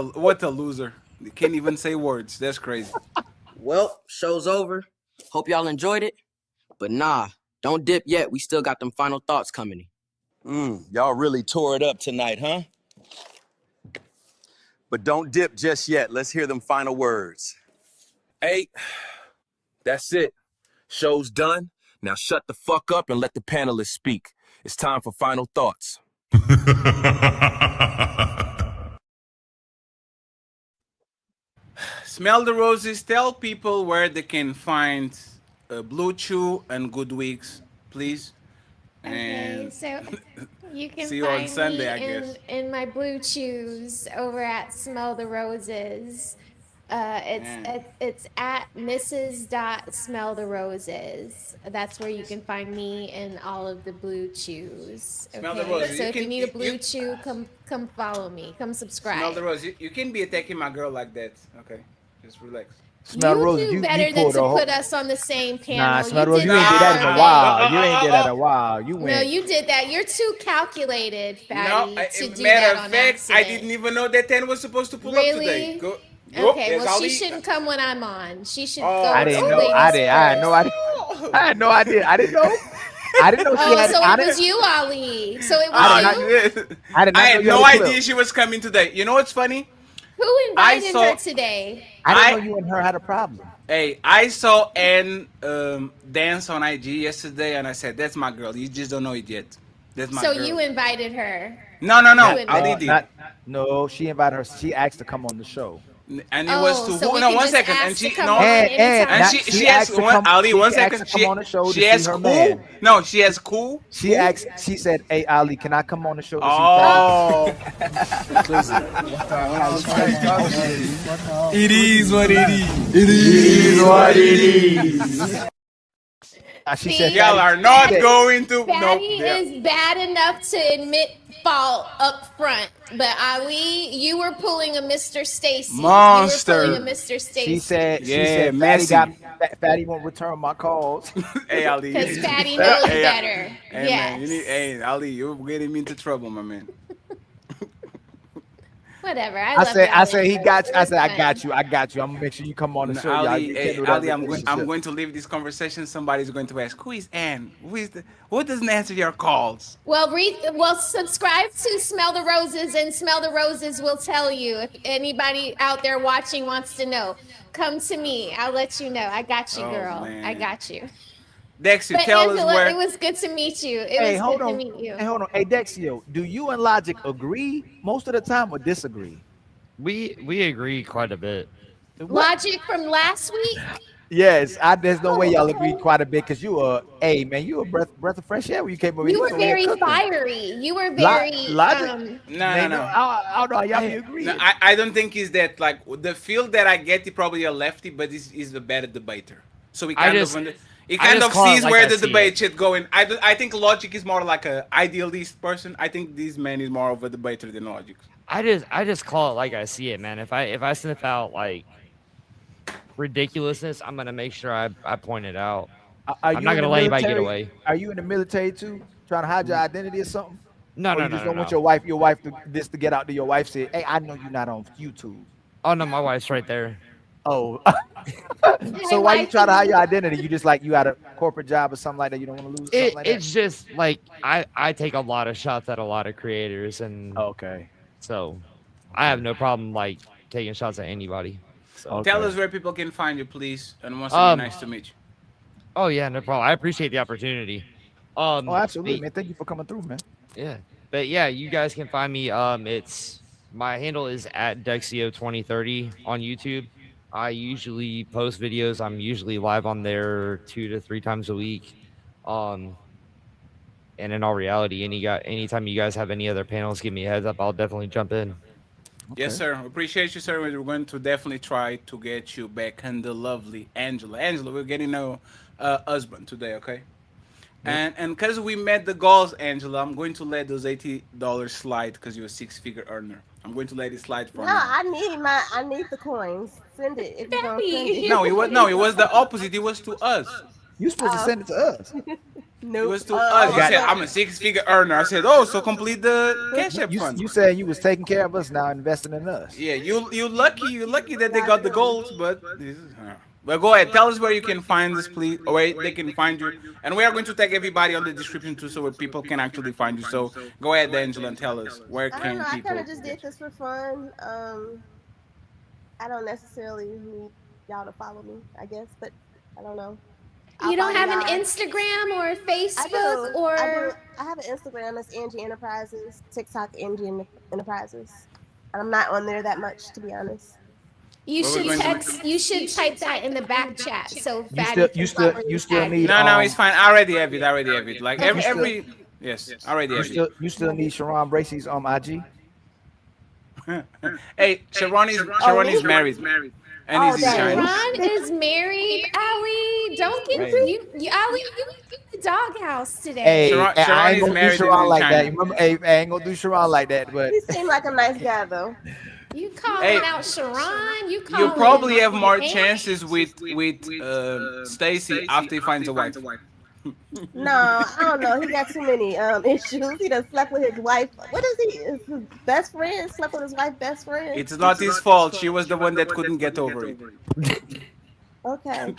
a loser! He can't even say words. That's crazy. Well, show's over. Hope y'all enjoyed it. But nah, don't dip yet. We still got them final thoughts coming. Y'all really tore it up tonight, huh? But don't dip just yet. Let's hear them final words. Hey, that's it. Show's done. Now shut the fuck up and let the panelists speak. It's time for final thoughts. Smell the roses. Tell people where they can find Blue Chew and Good Weeks, please. And So you can see you on find Sunday, me I guess. in my blue chews over at Smell the Roses. It's at Mrs. Smell the Roses. That's where you can find me and all of the blue chews. Smell the roses. So You if you can- need a you- blue chew, come follow me. Come subscribe. Smell the rose. You can be attacking my girl like that. Okay, just relax. Smell You roses. do You better than pulled to a whole. put us on the same panel. Nah, Smell you Rose, did you ain't did that in a today. while. You ain't did that in a while. You No, went. you did that. You're too calculated, Fatty, to do matter that of on fact, accident. I didn't even know that 10 was supposed to pull up Really? today. Go. Okay, Yes, well, I'll she eat. shouldn't come when I'm on. She should Oh, go I to didn't the know. ladies I had no idea. I had no idea. I didn't know. I didn't know she Oh, had. so I it didn't. was you, Ali. So it I was did you? not. I did not I know had you no had a clip. idea she was coming today. You know what's funny? Who I invited saw- her today? I didn't know you and her had a problem. Hey, I saw Ann dance on IG yesterday, and I said, "That's my girl. You just don't know it yet. That's my So girl." you invited her. No. You invited Ali No, did. no. She invited her. She asked to come on the show. And it was to so who? we No, can one just second. ask And to she come no. on And anytime. She asked to come. Ali. She One asked second. to come on the show to She see asked her who? man. No, she asked who? She asked. She said, "Hey Ali, can I come on the show to see Oh. It is what it is. It is what it is." She said, See, Y'all are not going to. No. Fatty is bad enough to admit fault up front, but Ali, you were pulling a Mr. Stacy. You were pulling a Monster. Mr. She Stacy. said, Fatty won't return my calls. Hey Ali, you Because need Fatty knows hey, better. Hey man, you need. Yes. Hey Ali, you're getting me into trouble, my man. Whatever. I I love said, y'all. I said, he got you. I It was said, I fun. got you. I got you. I'm gonna make sure you come on the No, show, y'all. Ali, You hey, can't do that Ali, I'm relationship. going to leave this conversation. Somebody's going to ask, who is Ann? Who doesn't answer your calls? Well, subscribe to Smell the Roses, and Smell the Roses will tell you if anybody out there watching wants to know. Come to me. I'll let you know. I got you, Oh girl. I man. got you. Dexter, But tell us Angela, it where. was good to meet you. It Hey, was hold good to on. meet you. Hey, hold on. Hey, Dexio, do you and Logic agree most of the time or disagree? We agree quite a bit. Logic from last week. Yes, there's no way Oh, y'all agree okay. quite a bit because hey man, you a breath of fresh air when you came over. You He was were over here very cooking. fiery. You were very Logic, No, no, no. I don't know how y'all be No, agreeing. I don't think he's that. Like the feel that I get, he probably a lefty, but he's a better debater. So he I kind just- he I kind just of call it sees like where I the see debate it. shit going. I think Logic is more like a idealist person. I think this man is more of a debater than Logic. I just call it like I see it, man. If I sniff out like ridiculousness, I'm gonna make sure I point it out. Are I'm you not in the gonna let anybody get military? away. Are you in the military too? Trying to hide your identity or something? No, Or no, you no, just no, don't want no. your wife to get out to your wife say, hey, I know you're not on YouTube. Oh no, my wife's right there. Oh. So My why you wife try to is- hide your identity? You just like you had a corporate job or something like that. You don't want to lose something like that. It's just like I take a lot of shots at a lot of creators, and Okay. so I have no problem like taking shots at anybody. So Tell us where people can find you, please. And once again, Um, nice to meet you. Oh yeah, no problem. I appreciate the opportunity. Oh, absolutely, but- man. Thank you for coming through, man. Yeah, but yeah, you guys can find me. It's my handle is at Dexio2030 on YouTube. I usually post videos. I'm usually live on there 2 to 3 times a week. And in all reality, anytime you guys have any other panels, give me a heads up. I'll definitely jump in. Yes, sir. Appreciate you, sir. We're going to definitely try to get you back and the lovely Angela. Angela, we're getting a husband today, okay? Yep. And because we met the goals, Angela, I'm going to let those $80 slide because you're a six-figure earner. I'm going to let it slide for No, now. I need the coins. Send it if you're gonna send it. It was the opposite. It was to us. You supposed to send it to us. It was to us. You said I'm a six-figure earner. I said, oh, so complete the cash app fund. You said you was taking care of us, now investing in us. Yeah, you lucky that they got the goals, but this is. But go ahead, tell us where you can find this, please, or where they can find you, and we are going to tag everybody on the description too, so where people can actually find you. So go ahead, Angela, and tell us where I don't can know. I people. kind of just did this for fun. I don't necessarily need y'all to follow me, I guess, but I don't know. You don't have an y'all. Instagram or I Facebook do. or I have an Instagram. It's Angie Enterprises. TikTok Angie Enterprises. And I'm not on there that much, to be honest. you should text. You should type that in the back chat so Fatty can You still need No, it's fine. I already have it. I already have it. Like You still- every yes, I already have it. you still need Sharon Bracey's IG. Hey, Sharon is married, and Oh, he's in China. Sharon is married. Ali, don't get Right. you. Ali, you in the doghouse today. Hey, Sharon I ain't is gonna do married and Sharon in like that. China. Remember, hey, I ain't gonna do Sharon like that. But He seemed like a nice guy, though. You calling Hey, out Sharon? You calling You probably have more Aunt? chances with Stacy after he finds a wife. No, I don't know. He got too many issues. He done slept with his wife. What is he? Is his best friend? Slept with his wife's best friend? It's not his fault. She was the one that couldn't get over it. Okay.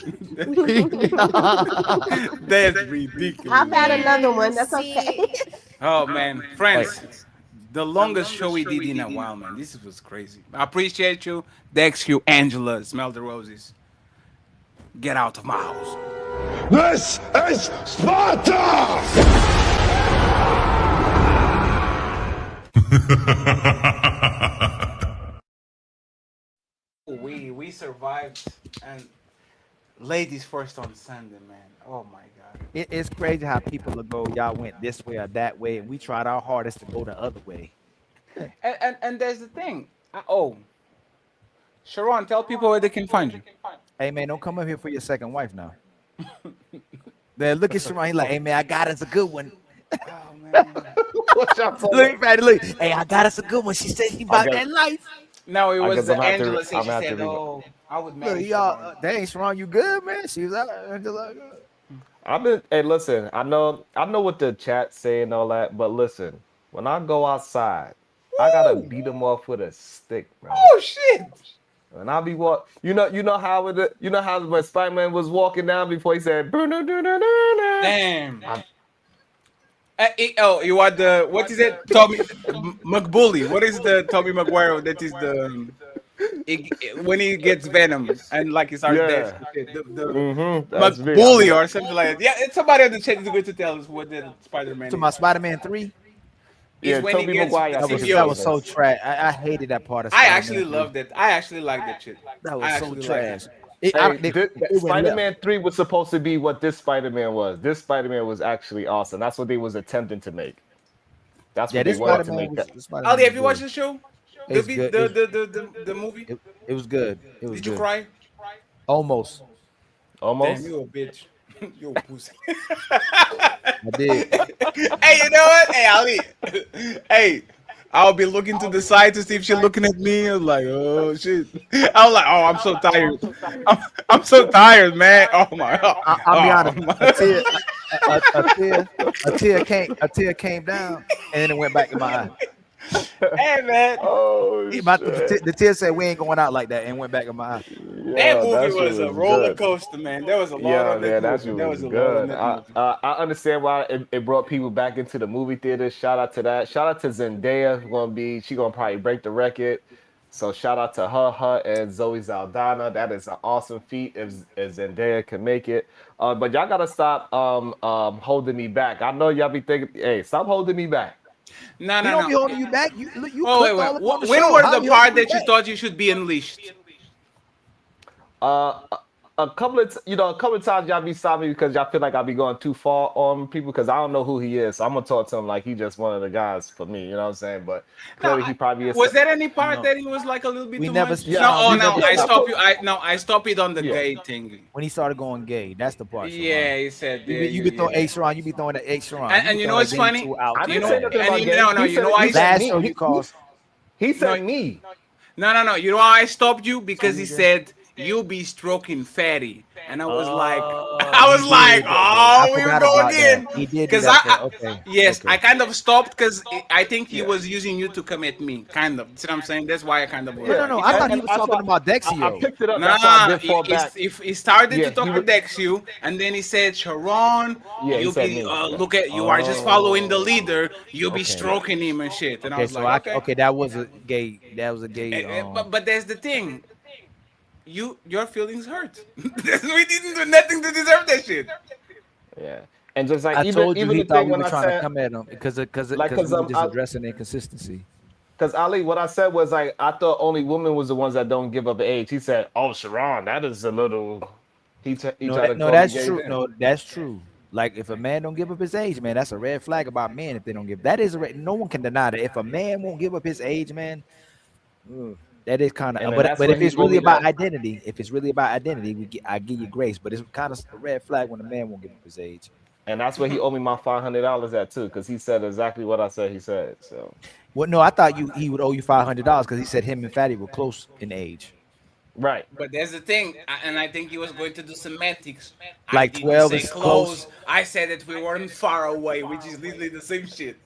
That's ridiculous. I've had another one. That's okay. Oh man, friends, the longest show we did in a while, man. This was crazy. I appreciate you, Dex, you, Angela. Smell the roses. Get out of my house. This is Sparta! We survived, and ladies first on Sunday, man. Oh my God. it's crazy how people will go, y'all went this way or that way, and we tried our hardest to go the other way. And there's the thing. Sharon, tell people where they can find you. Hey man, don't come up here for your second wife now. Man, look at Sharon. He like, hey man, I got us a good one. Oh man. What y'all talking Look, about? Fatty, look. Hey, I got us a good one. She said she I about guess that life. No, it I was guess I'm the gonna have to Angela say. I'm She gonna have to said, read. "Oh, I would Look, marry y'all, Sharon." dang, Sharon, you good, man? She was out. I've been hey listen, I know what the chat's saying and all that, but listen, when I go outside, I gotta Woo! beat them off with a stick, bro. Oh shit! And I'll be you know how when Spider-Man was walking down before he said Damn. I, Oh, you want the what is it? Tommy McBully. What is the Tommy Maguire? That is the when he gets Venom and like he starts yeah. dancing. Shit. The That's me. I'll be McBully like, or something like that. Yeah, it's somebody on the chat is going to tell us what the Spider-Man To is. my Spider-Man 3. Is yeah, when he Toby gets the Maguire, I think his That name was symbiote. so is. trash. I hated that part of I actually Spider-Man 3. loved it. I actually like that shit. That I was so actually like it. trash. Hey, It went left. Spider-Man 3 was supposed to be what this Spider-Man was. This Spider-Man was actually awesome. That's what they was attempting to make. That's Yeah, what they this wanted What? to Spider-Man make. was That this Spider-Man Ali, was have you watched good. the show? The It's vid- good. It's the movie? it was good. It was Did you good. cry? Almost. Damn, almost. you a bitch. You a pussy. I did. Hey, you know what? Hey, Ali. Hey, I'll be looking to the side to see if she's looking at me. I'm like, oh shit. I was like, oh, I'm so tired. I'm so tired, man. Oh my god. I'll be Oh honest. A my. tear, a tear came down, and then it went back in my eye. Hey, man. Oh shit. The tear said we ain't going out like that, and went back in my eye. That Yeah, movie that shit was a was roller good. coaster, man. There was a lot Yeah, on that man, that movie. shit There was was a lot on good. that movie. I understand why it brought people back into the movie theater. Shout out to that. Shout out to Zendaya. She gonna probably break the record. So shout out to her and Zoe Saldana. That is an awesome feat if Zendaya can make it. But y'all gotta stop holding me back. I know y'all be thinking, hey, stop holding me back. No, He no, don't no. be holding you back. You Oh, wait, clipped wait. all up on the When show. were How the he holding part you that you back? thought you should be unleashed? Uh, a couple of times y'all be stopping me because y'all feel like I be going too far on people because I don't know who he is. So I'm gonna talk to him like he just one of the guys for me. You know what I'm saying? But No, clearly he probably is. was there any part No, that it was like a little bit we too never. much? No, Yeah, oh We he's no, never yeah. I That's stopped stop what. you. I stop it on the Yeah. gay thing. when he started going gay. That's the part, Sharon. Yeah, he said, You yeah, be you be throwing yeah. A Sharon. You be throwing that A Sharon. You And be you know throwing that what's gay funny? tool out I too didn't say fast. nothing about gay. No, no, you know why He I said Last me. show you caused. He no, said me. no, no, no. You know why I stopped you? Because he Nigga. said you'll be stroking fatty, and I was like, Oh, I he was like, did. I oh, here we forgot go about that. again. He did do Because that for. Okay. yes, Okay. I kind of stopped because I think he was using you to come at me, kind of. See what I'm saying? That's why I kind of was No, no, Yeah, no. like, I thought he and was that's talking why about I Dexio. picked it up. That's why I nah, did fall back. if he started to Yeah, talk about you, and then he said, Sharon, yeah, he you said be me. Yeah. look at you are just following the Oh. leader. You'll be Okay. stroking him and shit. And I Okay. was So like, I okay. okay. That was a gay. That was a gay. But there's the thing. Your feelings hurt. We didn't do nothing to deserve that shit. Yeah. And just like I told you even he the thought thing we when were I trying to said come at him because like we were just addressing inconsistency. because Ali, what I said was like I thought only women was the ones that don't give up age. He said, "Oh, Sharon, that is a little." He No, tried to no, call me that's gay true. then. No, that's true. Like if a man don't give up his age, man, that's a red flag about men. If they don't give, that is a red. No one can deny that. If a man won't give up his age, man, that is kind And of. then that's But when if he it's told really me about that. identity, I give you grace. But it's kind of a red flag when a man won't give up his age. And that's where he owed me my $500 at too, because he said exactly what I said he said. So Well, no, I thought he would owe you $500 because he said him and Fatty were close in age, right. But there's the thing, and I think he was going to do semantics. I like didn't 12 say is close. close. I said that we weren't far away, which is literally the same shit,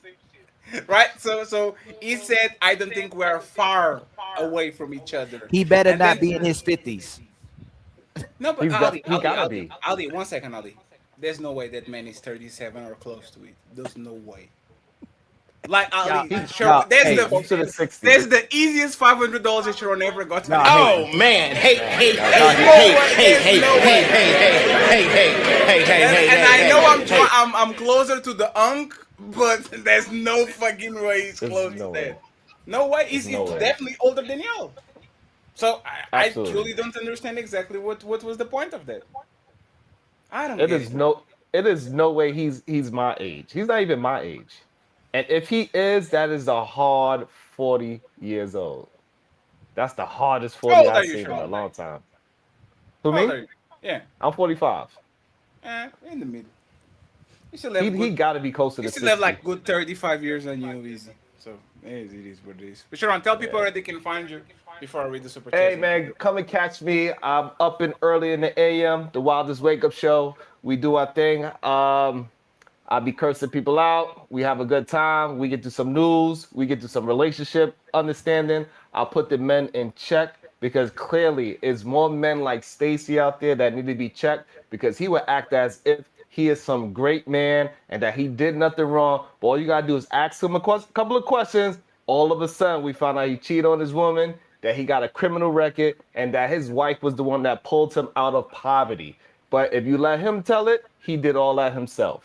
right? So he said, I don't think we are far away from each other. He better And not then be in his 50s. no, but Ali, He Ali, gotta Ali, be. Ali, 1 second, Ali. There's no way that man is 37 or close to it. There's no way. Like Y'all, Ali, sure. y'all, hey, Close to the 60. There's the easiest $500 that Sharon ever got in her y'all hate. life. Man, hey, hey, Man, hey, Y'all hey, hate. hey, There's hey, no hey, way. hey, hey, hey, hey, hey, hey, And hey, I know hey, hey. I'm closer to the unk, but there's no fucking way he's there's close to no way. that. No way. There's no He's way. definitely older than y'all. So I Absolutely. truly don't understand exactly what was the point of that. I don't It get is it. no it is no way he's my age. He's not even my age. And if he is, that is a hard 40 years old. That's the hardest How 40 old are I've you, seen in a Sharon? long time. Who How old me? are you? Yeah. I'm 45. In the middle. You still have He good. got to be closer You to still have 60. like good 35 years on you, easy. So it is what it is. But Sharon, tell people where they can find you before I read the super Hey chats. man, come and catch me. I'm up and early in the AM, the Wildest Wake Up Show. We do our thing. I'll be cursing people out. We have a good time. We get to some news. We get to some relationship understanding. I'll put the men in check because clearly it's more men like Stacy out there that need to be checked because he would act as if he is some great man and that he did nothing wrong. But all you gotta do is ask him a couple of questions. All of a sudden, we found out he cheated on his woman, that he got a criminal record, and that his wife was the one that pulled him out of poverty. But if you let him tell it, he did all that himself.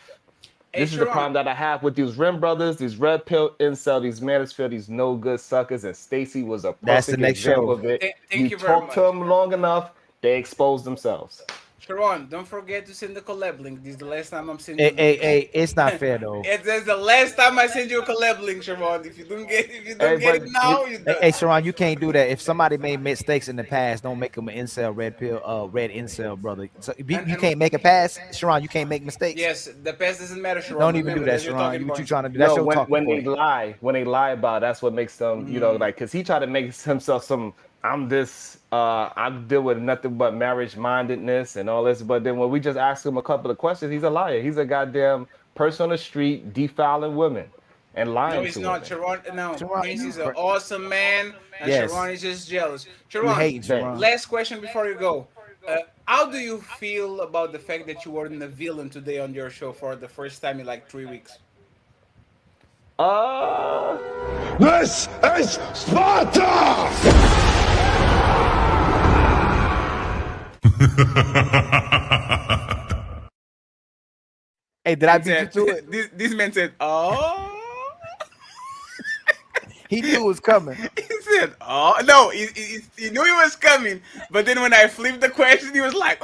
Hey, This is the Sharon. problem that I have with these Rim brothers, these red pill incel, these manosphere, these no good suckers, and Stacy was a That's the perfect next example show. of it. Thank You you very talk to much. them long enough, they expose themselves. Sharon, don't forget to send the collab link. This is the last time I'm sending Hey, you. hey, hey, it's not fair though. It's the last time I send you a collab link, Sharon. If you don't get Hey, it but now, you Hey, done. hey, Sharon, you can't do that. If somebody made mistakes in the past, don't make them an incel, red pill, red incel, brother. So you can't make a pass, Sharon. You can't make mistakes. Yes, the past doesn't matter, Sharon. Don't even do Remember, that, that's your Sharon. talking What you point. trying to do? That's No, your talking when point. they lie about it, that's what makes them, like, because he tried to make himself I deal with nothing but marriage mindedness and all this. But then when we just ask him a couple of questions, he's a liar. He's a goddamn person on the street defiling women and No, lying he's to not. women. Sharon, no, Sharon, Prince you is an awesome man, and yes, Sharon is just jealous. you Sharon, hating, Sharon. last question before you go. How do you feel about the fact that you were in the villain today on your show for the first time in like 3 weeks? This is Sparta! Hey, did I beat you to it? This man said, "Oh." He knew it was coming. He said, "Oh no!" He knew it was coming, but then when I flipped the question, he was like,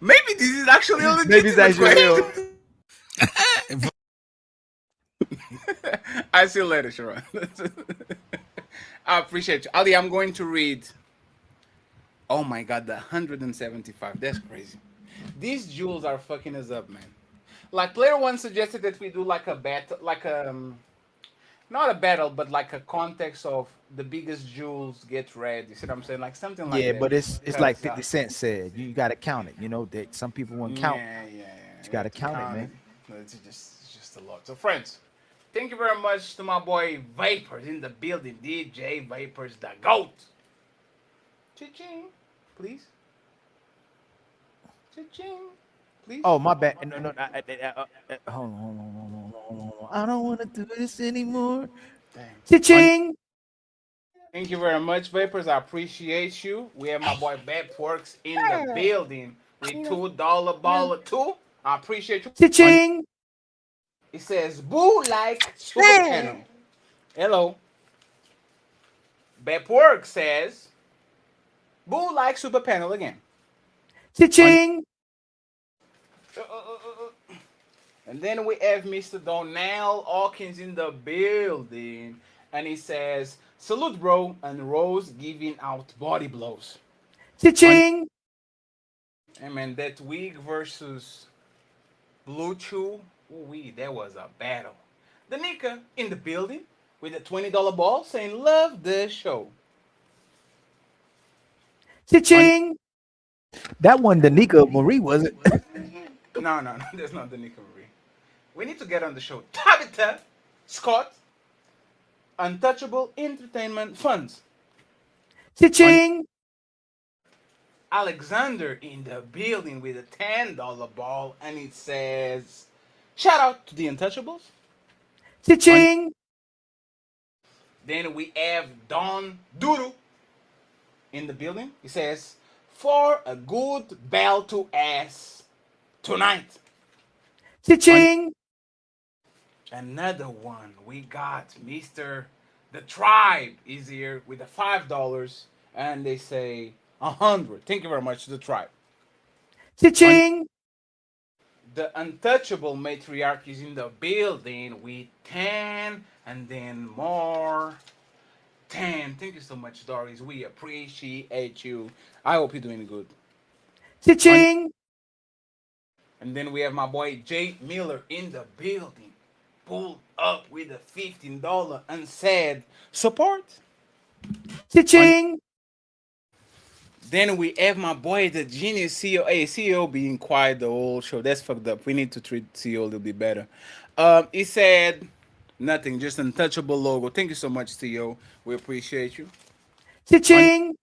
maybe this is actually a Maybe it's legitimate actually question." real. I see you later, Sharon. I appreciate you, Ali. I'm going to read. Oh my God, the 175. That's crazy. These jewels are fucking us up, man. Like player one suggested that we do like a battle, like not a battle, but like a context of the biggest jewels get read. You see what I'm saying? Like something like Yeah, that. but it's like Cause 50 Cent said. You got to count it. You know that some people won't count. yeah. You We got to have to count it, count it. man. It's just a lot. So friends, thank you very much to my boy Vapors in the building. DJ Vapors, the goat. Cha-ching, please. Cha-ching, please. Oh, my bad. No. Hold on. I don't want to do this anymore. Cha-ching. Thank you very much, Vapors. I appreciate you. We have my boy Bep Works in the building with $2 baller too. I appreciate you. Cha-ching. It says boo like super panel. Hello. Bep Works says boo like super panel again. Cha-ching. And then we have Mr. Donnell Hawkins in the building. And he says, salute, bro. And Rose giving out body blows. Cha-ching. Hey, man, that wig versus Blue Chew. Ooh, that was a battle. Danica in the building with a $20 ball saying, love the show. Cha-ching. That one, Danica Marie, was it? No, that's not Danica Marie. We need to get on the show. Tabitha Scott, Untouchable Entertainment Funds. Cha-ching. Alexander in the building with a $10 ball, and it says, shout out to the Untouchables. Cha-ching. Then we have Don Doodoo in the building. He says, for a good bell to ass tonight. Cha-ching. Another one. We got Mr. The Tribe is here with the $5, and they say 100. Thank you very much to the Tribe. Cha-ching. The Untouchable Matriarch is in the building with 10, and then more 10. Thank you so much, Doris. We appreciate you. I hope you're doing good. Cha-ching. And then we have my boy Jay Miller in the building, pulled up with a $15 unsaid support. Cha-ching. Then we have my boy, the genius CEO. Hey, CEO being quiet the whole show. That's fucked up. We need to treat CEO a little bit better. He said nothing, just untouchable logo. Thank you so much, CEO. We appreciate you. Cha-ching.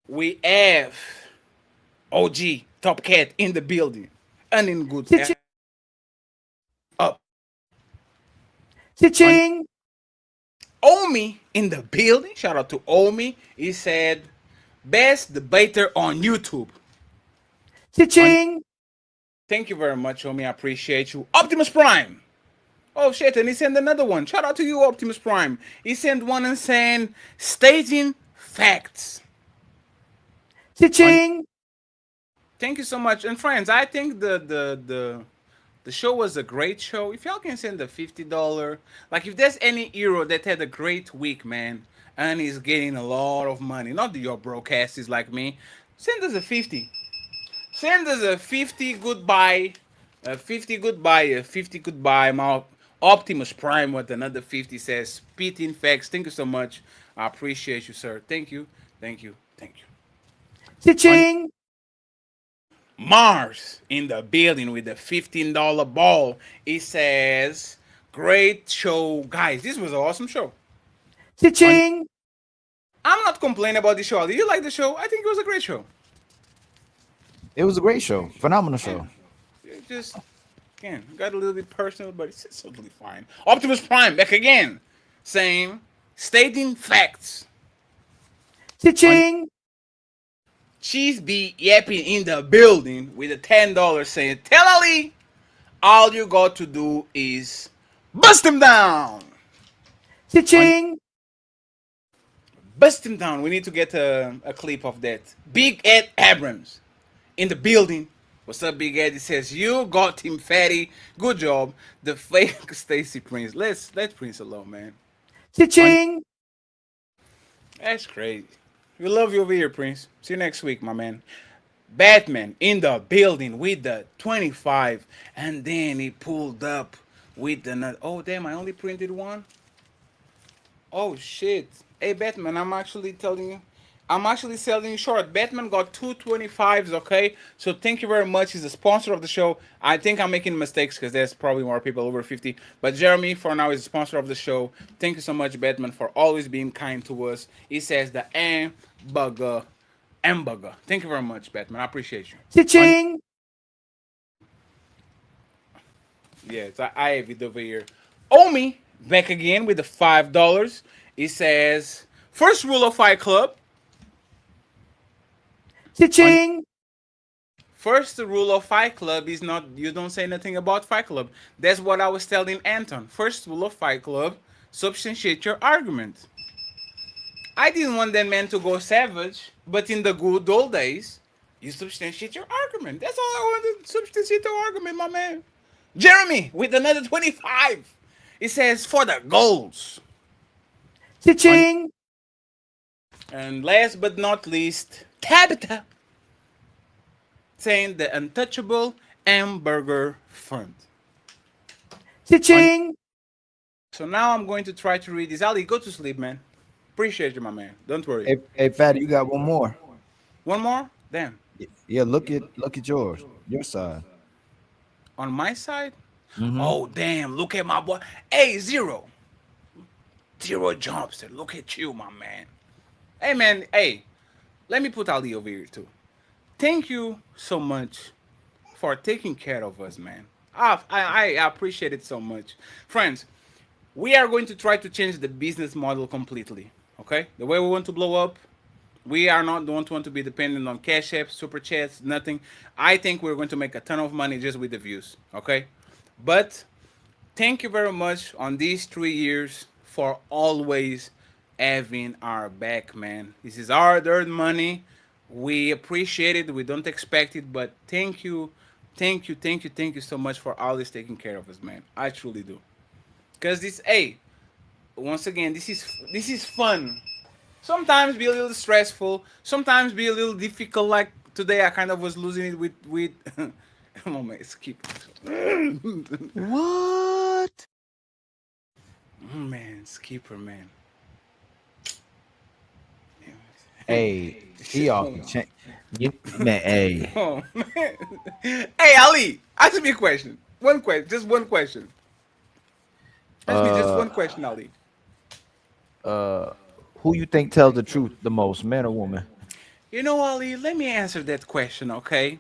We have OG Top Cat in the building. And in good Cha-ching. up. Cha-ching. Omi in the building. Shout out to Omi. He said, best debater on YouTube. Cha-ching. Thank you very much, Omi. I appreciate you. Optimus Prime. Oh shit, and he sent another one. Shout out to you, Optimus Prime. He sent one and saying, stating facts. Cha-ching. Thank you so much. And friends, I think the show was a great show. If y'all can send a $50, like if there's any hero that had a great week, man, and is getting a lot of money, not your broadcasters like me, send us a 50. Send us a 50 goodbye, a 50 goodbye, a 50 goodbye. My Optimus Prime with another 50 says, spitting facts. Thank you so much. I appreciate you, sir. Thank you, thank you, thank you. Cha-ching. Mars in the building with the $15 ball. It says, great show, guys. This was an awesome show. Cha-ching. I'm not complaining about the show. Did you like the show? I think it was a great show. It was a great show. Phenomenal show. It just, again, got a little bit personal, but it's totally fine. Optimus Prime back again, saying, stating facts. Cha-ching. Cheese be yapping in the building with a $10 saying, tell Ali, all you got to do is bust him down. Cha-ching. Bust him down. We need to get a clip of that. Big Ed Abrams in the building. What's up, Big Ed? He says, you got him, fatty. Good job. The fake Stacy Prince. Let's Prince alone, man. Cha-ching. That's crazy. We love you over here, Prince. See you next week, my man. Batman in the building with the 25. And then he pulled up with another. Oh, damn, I only printed one? Oh, shit. Hey, Batman, I'm actually telling you. I'm actually selling you short. Batman got two 25s, okay? So thank you very much. He's a sponsor of the show. I think I'm making mistakes because there's probably more people over 50. But Jeremy, for now, is a sponsor of the show. Thank you so much, Batman, for always being kind to us. He says the hamburger. Thank you very much, Batman. I appreciate you. Cha-ching. Yes, I have it over here. Omi, back again with the $5. He says, first rule of Fight Club. Cha-ching. First rule of Fight Club is not, you don't say nothing about Fight Club. That's what I was telling Anton. First rule of Fight Club, substantiate your argument. I didn't want that man to go savage, but in the good old days, you substantiate your argument. That's all I wanted, substantiate your argument, my man. Jeremy with another 25. It says, for the goals. Cha-ching. And last but not least, Tabitha saying the untouchable hamburger fund. Cha-ching. So now I'm going to try to read this. Ali, go to sleep, man. Appreciate you, my man. Don't worry. Hey, Fatty, you got one more. One more? Damn. Yeah, look at yours. Your side. On my side? Mm-hmm. Oh, damn. Look at my boy. Hey, Zero Johnson. Look at you, my man. Hey, man. Hey, let me put Ali over here, too. Thank you so much for taking care of us, man. I appreciate it so much. Friends, we are going to try to change the business model completely, okay? The way we want to blow up, we are not don't want to be dependent on cash apps, super chats, nothing. I think we're going to make a ton of money just with the views, okay? But thank you very much on these 3 years for always having our back, man. This is hard-earned money. We appreciate it. We don't expect it, but thank you so much for always taking care of us, man. I truly do. Because this, hey, once again, this is fun. Sometimes be a little stressful. Sometimes be a little difficult. Like today, I kind of was losing it with Come on, man, skip. What? Man, skipper, man. Hey, he off the chain. Man, hey. Oh man. Hey Ali, ask me a question. One question, just one question. Ask me just Uh, one question, Ali. who you think tells the truth the most, man or woman? You know, Ali, let me answer that question, okay?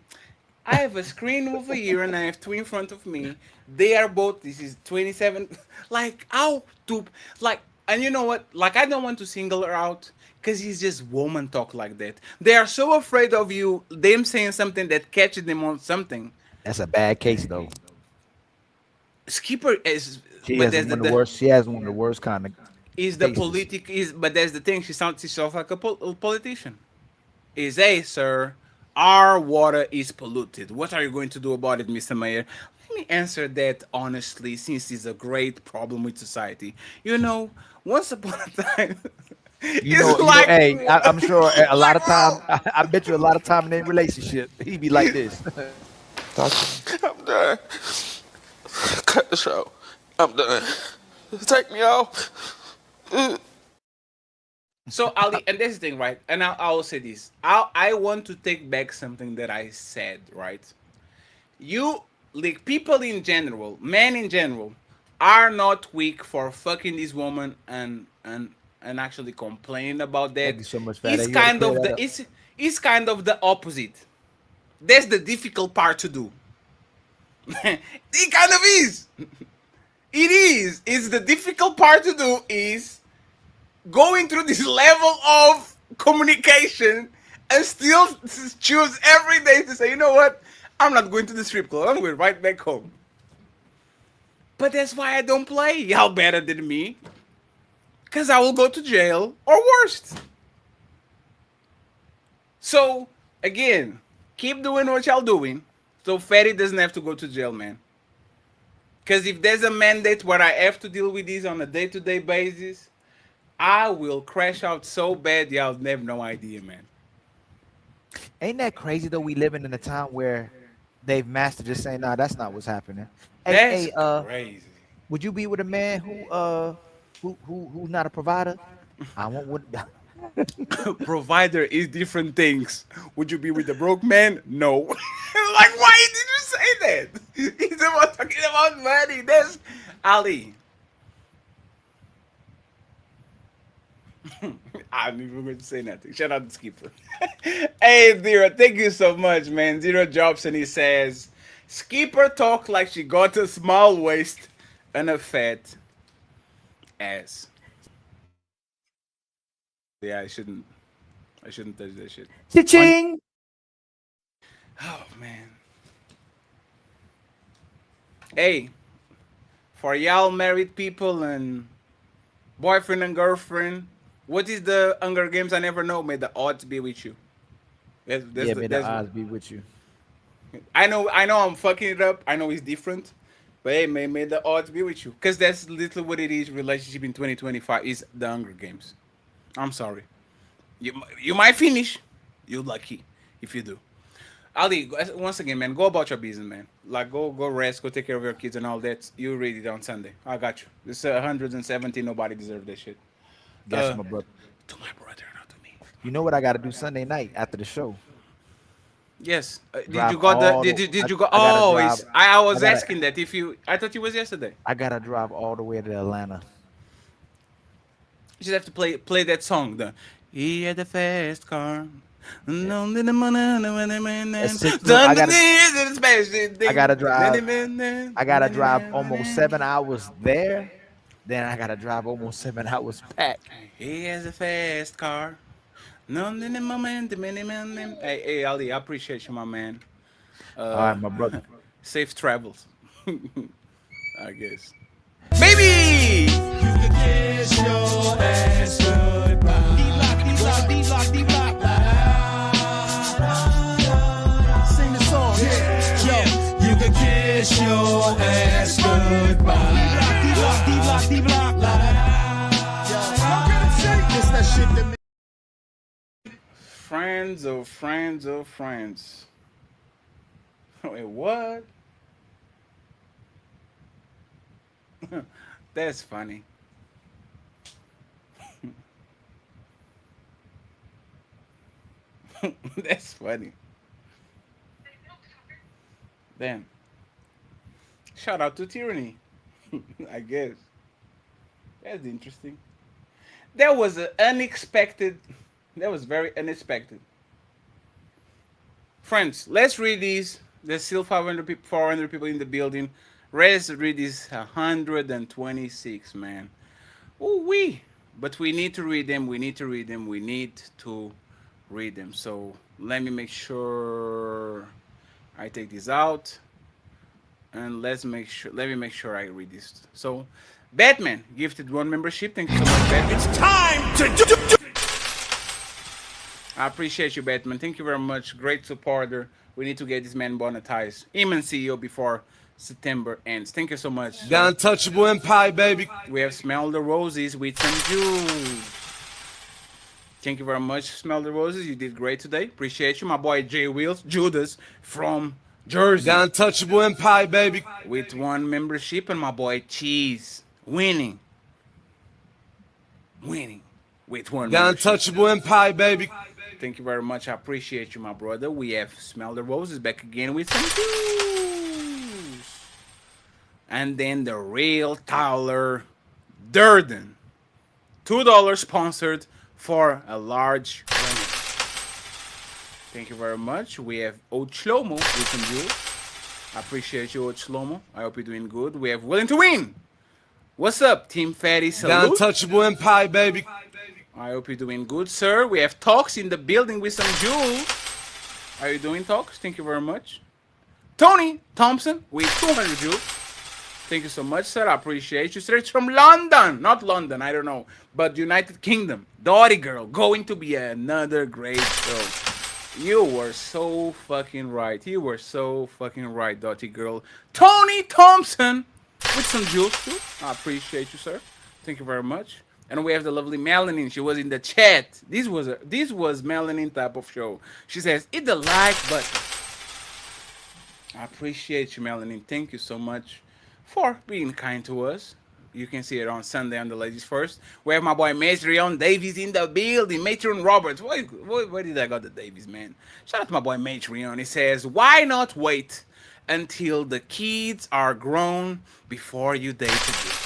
I have a screen over here and I have two in front of me. They are both, this is 27. Like, how to, like, and you know what? Like, I don't want to single her out because he's just woman talk like that. They are so afraid of you, them saying something that catches them on something. That's a bad case though. Skipper is, She but has there's one of the the worst. She has one of the worst kind of is the cases. politic is, but that's the thing. She sounds like a politician. Is a sir, our water is polluted. What are you going to do about it, Mr. Mayor? Let me answer that honestly, since it's a great problem with society. You know, once upon a time, it's like, Hey, I'm sure a lot like, of time. bro. I bet you a lot of time in their relationship, he be like this. I'm done. Cut the show. I'm done. Take me off. So Ali, and that's the thing, right? And I will say this. I want to take back something that I said, right? You, like, people in general, men in general, are not weak for fucking this woman and actually complaining about that. Thank you so much, It's Fatty. You had to kind clear of that the up. it's kind of the opposite. That's the difficult part to do. It kind of is. It is. It's the difficult part to do is going through this level of communication and still choose every day to say, you know what? I'm not going to the strip club. I'm going right back home. But that's why I don't play. Y'all better than me. Because I will go to jail or worse. So, again, keep doing what y'all doing. So Fatty doesn't have to go to jail, man. Because if there's a mandate where I have to deal with this on a day-to-day basis, I will crash out so bad y'all have no idea, man. Ain't that crazy though? We living in a time where they've mastered just saying, "Nah, that's not what's happening." That's Hey, crazy. would you be with a man who's not a provider? I want what. Provider is different things. Would you be with the broke man? No. Like, why did you say that? He's about talking about money. That's Ali. I'm even going to say nothing. Shout out to Skipper. Hey, Zero, thank you so much, man. Zero drops and he says, Skipper talk like she got a small waist and a fat ass. Yeah, I shouldn't touch that shit. Cha-ching! Oh man. Hey, for y'all married people and boyfriend and girlfriend, what is the Hunger Games? I never know. May the odds be with you. Yeah, may the odds be with you. I know I'm fucking it up. I know it's different. But hey, may the odds be with you. Because that's literally what it is, relationship in 2025 is the Hunger Games. I'm sorry. You might finish. You're lucky if you do. Ali, once again, man, go about your business, man. Like, go rest, go take care of your kids and all that. You read it on Sunday. I got you. This 170. Nobody deserves that shit. Got you, my brother. To my brother, not to me. You know what I got to do Sunday night after the show? Yes. Did Drive you got the? all the. Did you go? I gotta Oh, drive. I I was gotta. asking that if you. I thought it was yesterday. I gotta drive all the way to Atlanta. You just have to play that song. He had a fast car. No, the money, At six, look, done the things and special I gotta thing. I gotta drive almost 7 hours there. Then I gotta drive almost 7 hours back. He has a fast car. No, the moment, hey, Ali, I appreciate you, my man. All right, my brother. Safe travels. I guess. Baby! You can kiss your ass goodbye. D-Lock. Sing the song, yeah. Yo, you can kiss your ass goodbye. D-Lock. Friends of friends of friends. Wait, what? That's funny. That's funny. Damn. Shout out to Tyranny. I guess. That's interesting. That was an unexpected. That was very unexpected. Friends, let's read these. There's still 500 people, 400 people in the building. Let's read these 126, man. Oh, we. But we need to read them. We need to read them. We need to read them. So let me make sure I take this out. And let me make sure I read this. So Batman gifted one membership. Thank you so much, Batman. It's time to do. I appreciate you, Batman. Thank you very much. Great supporter. We need to get this man monetized. Him and CEO before September ends. Thank you so much. The untouchable empire, baby. We have Smell the Roses with some juice. Thank you very much, Smell the Roses. You did great today. Appreciate you. My boy Jay Wheels, Judas from Jersey. The untouchable empire, baby. With one membership, and my boy Cheese winning. With one The membership. untouchable empire, baby. Thank you very much. I appreciate you, my brother. We have Smell the Roses back again with some juice. And then the real Tyler Durden. $2 sponsored for a large winning. Thank you very much. We have Old Shlomo with some juice. I appreciate you, Old Shlomo. I hope you're doing good. We have Willing to Win. What's up, Team Fatty? Salute. The untouchable empire, baby. I hope you're doing good, sir. We have Talks in the building with some jewels. Are you doing Talks? Thank you very much. Tony Thompson with 200 jewels. Thank you so much, sir. I appreciate you, sir. It's from London. Not London, I don't know. But United Kingdom. Dottie Girl. Going to be another great show. You were so fucking right. You were so fucking right, Dottie Girl. Tony Thompson with some jewels, too. I appreciate you, sir. Thank you very much. And we have the lovely Melanin. She was in the chat. This was Melanin type of show. She says, hit the like button. I appreciate you, Melanin. Thank you so much for being kind to us. You can see it on Sunday on the Ladies First. We have my boy Matreon Davies in the building. Matreon Roberts. Where did I got the Davies, man? Shout out to my boy Matreon. He says, why not wait until the kids are grown before you date again?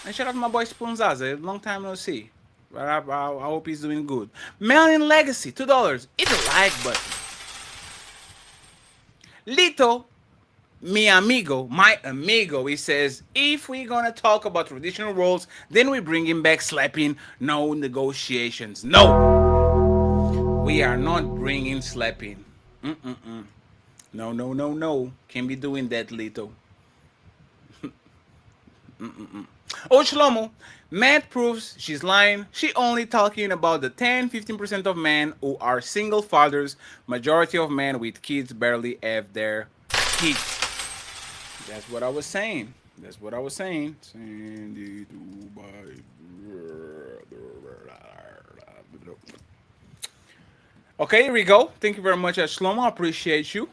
And shout out to my boy Spoonzaza. Long time no see. But I hope he's doing good. Melanin Legacy, $2. Hit the like button. Lito, mi amigo, my amigo, he says, if we're gonna talk about traditional roles, then we bring him back slapping. No negotiations. No. We are not bringing slapping. No. Can't be doing that, Lito. Oh, Shlomo, Matt proves she's lying. She only talking about the 10-15% of men who are single fathers. Majority of men with kids barely have their kids. That's what I was saying. Sandy Dubai. Okay, here we go. Thank you very much, Shlomo. I appreciate you.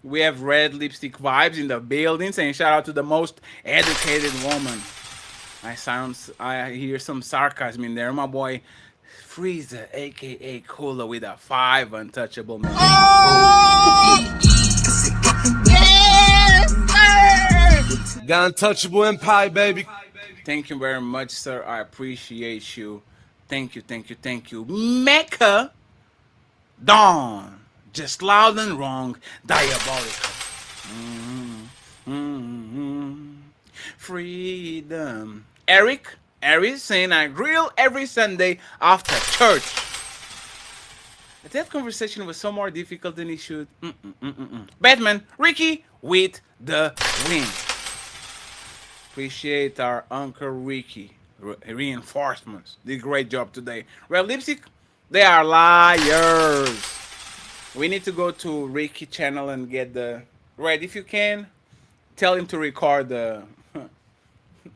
We have Red Lipstick Vibes in the building saying shout out to the most educated woman. I hear some sarcasm in there. My boy Freezer, aka Cooler with a 5 untouchable man. The untouchable empire, baby. Thank you very much, sir. I appreciate you. Thank you. Mecca Dawn. Just loud and wrong. Diabolical. Freedom. Eric Aries saying I grill every Sunday after church. That conversation was so more difficult than it should. Batman, Ricky with the win. Appreciate our Uncle Ricky. Reinforcements. Did a great job today. Red Lipstick, they are liars. We need to go to Ricky channel and get the... Red, if you can, tell him to record the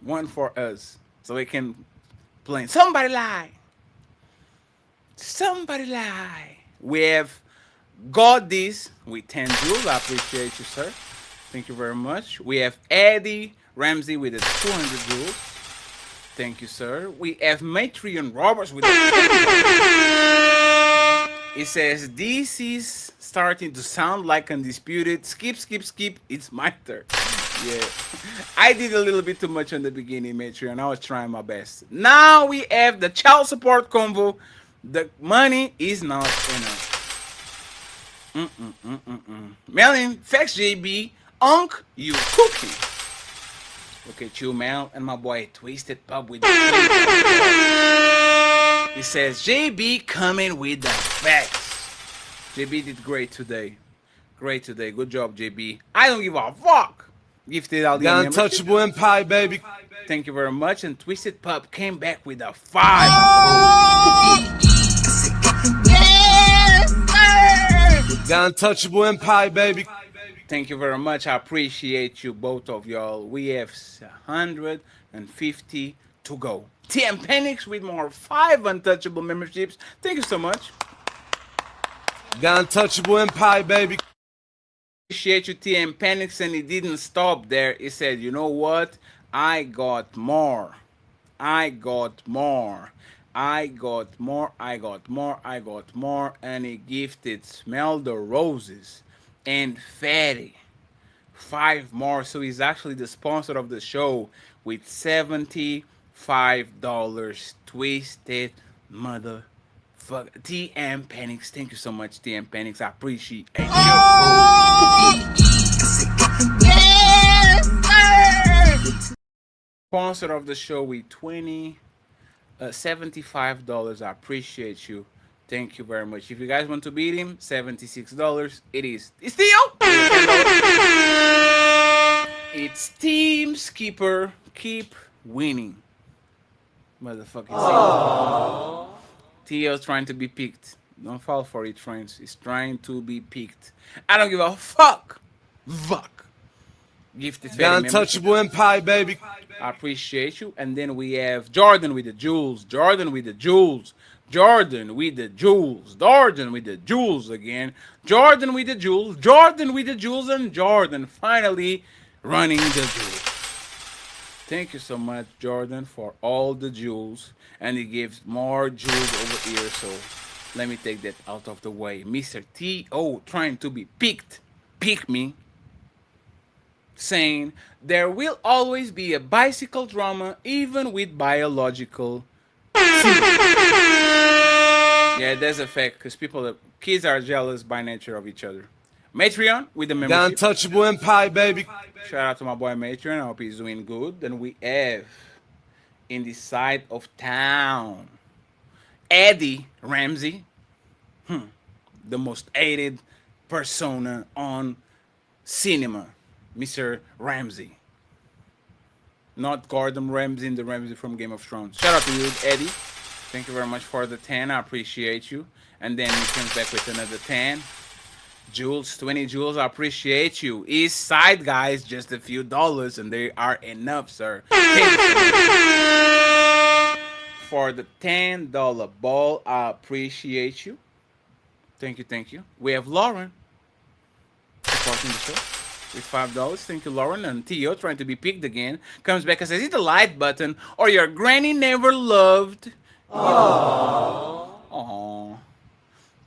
one for us. So we can play. Somebody lie. We have got this with 10 jewels. I appreciate you, sir. Thank you very much. We have Eddie Ramsey with the 200 jewels. Thank you, sir. We have Matrion Roberts with the 10. It says, this is starting to sound like undisputed. Skip, skip, skip. It's my turn. Yeah. I did a little bit too much in the beginning, Matrion. I was trying my best. Now we have the child support combo. The money is not enough. Melon, Fex JB, Unk, you cooking. Look at you, Mel, and my boy Twisted Pub with the He says, JB coming with the facts. JB did great today. Great today. Good job, JB. I don't give a fuck. Gifted all the Untouchable Empire, baby. Thank you very much. And Twisted Pub came back with a 5. The Untouchable Empire, baby. Thank you very much. I appreciate you, both of y'all. We have 150 to go. TM Penix with more 5 untouchable memberships. Thank you so much. The Untouchable Empire, baby. Appreciate you, TM Penix, and he didn't stop there. He said, you know what? I got more. I got more. I got more. I got more. I got more. And he gifted Smell the Roses and Fatty 5 more. So he's actually the sponsor of the show with $75. Twisted motherfucker. TM Penix. Thank you so much, TM Penix. I appreciate you. Sponsor of the show with $75. I appreciate you. Thank you very much. If you guys want to beat him, $76. It is. It's Theo. It's Team Skipper. Keep winning. Motherfucking Theo's trying to be picked. Don't fall for it, friends. He's trying to be picked. I don't give a fuck. Fuck. Gifted The Untouchable Empire, baby. I appreciate you. And then we have Jordan with the jewels. Jordan with the jewels. Jordan with the jewels. Jordan with the jewels again. Jordan with the jewels. Jordan with the jewels. And Jordan finally running the jewels. Thank you so much, Jordan, for all the jewels. And he gives more jewels over here. So let me take that out of the way. Mr. T.O. trying to be picked. Pick me. Saying there will always be a bicycle drama even with biological yeah, that's a fact because kids are jealous by nature of each other. Matreon with the membership. The Untouchable Empire, baby. Shout out to my boy Matreon. I hope he's doing good. Then we have in the side of town Eddie Ramsey, the most hated persona on cinema. Mr. Ramsey. Not Gordon Ramsay, the Ramsay from Game of Thrones. Shout out to you, Eddie. Thank you very much for the 10. I appreciate you. And then he comes back with another 10. Jules, 20 Jules, I appreciate you. East Side guys, just a few dollars, and they are enough, sir. For the $10 ball, I appreciate you. Thank you, thank you. We have Lauren supporting the show with $5. Thank you, Lauren. And Theo, trying to be picked again, comes back and says, hit the like button or your granny never loved. Aww.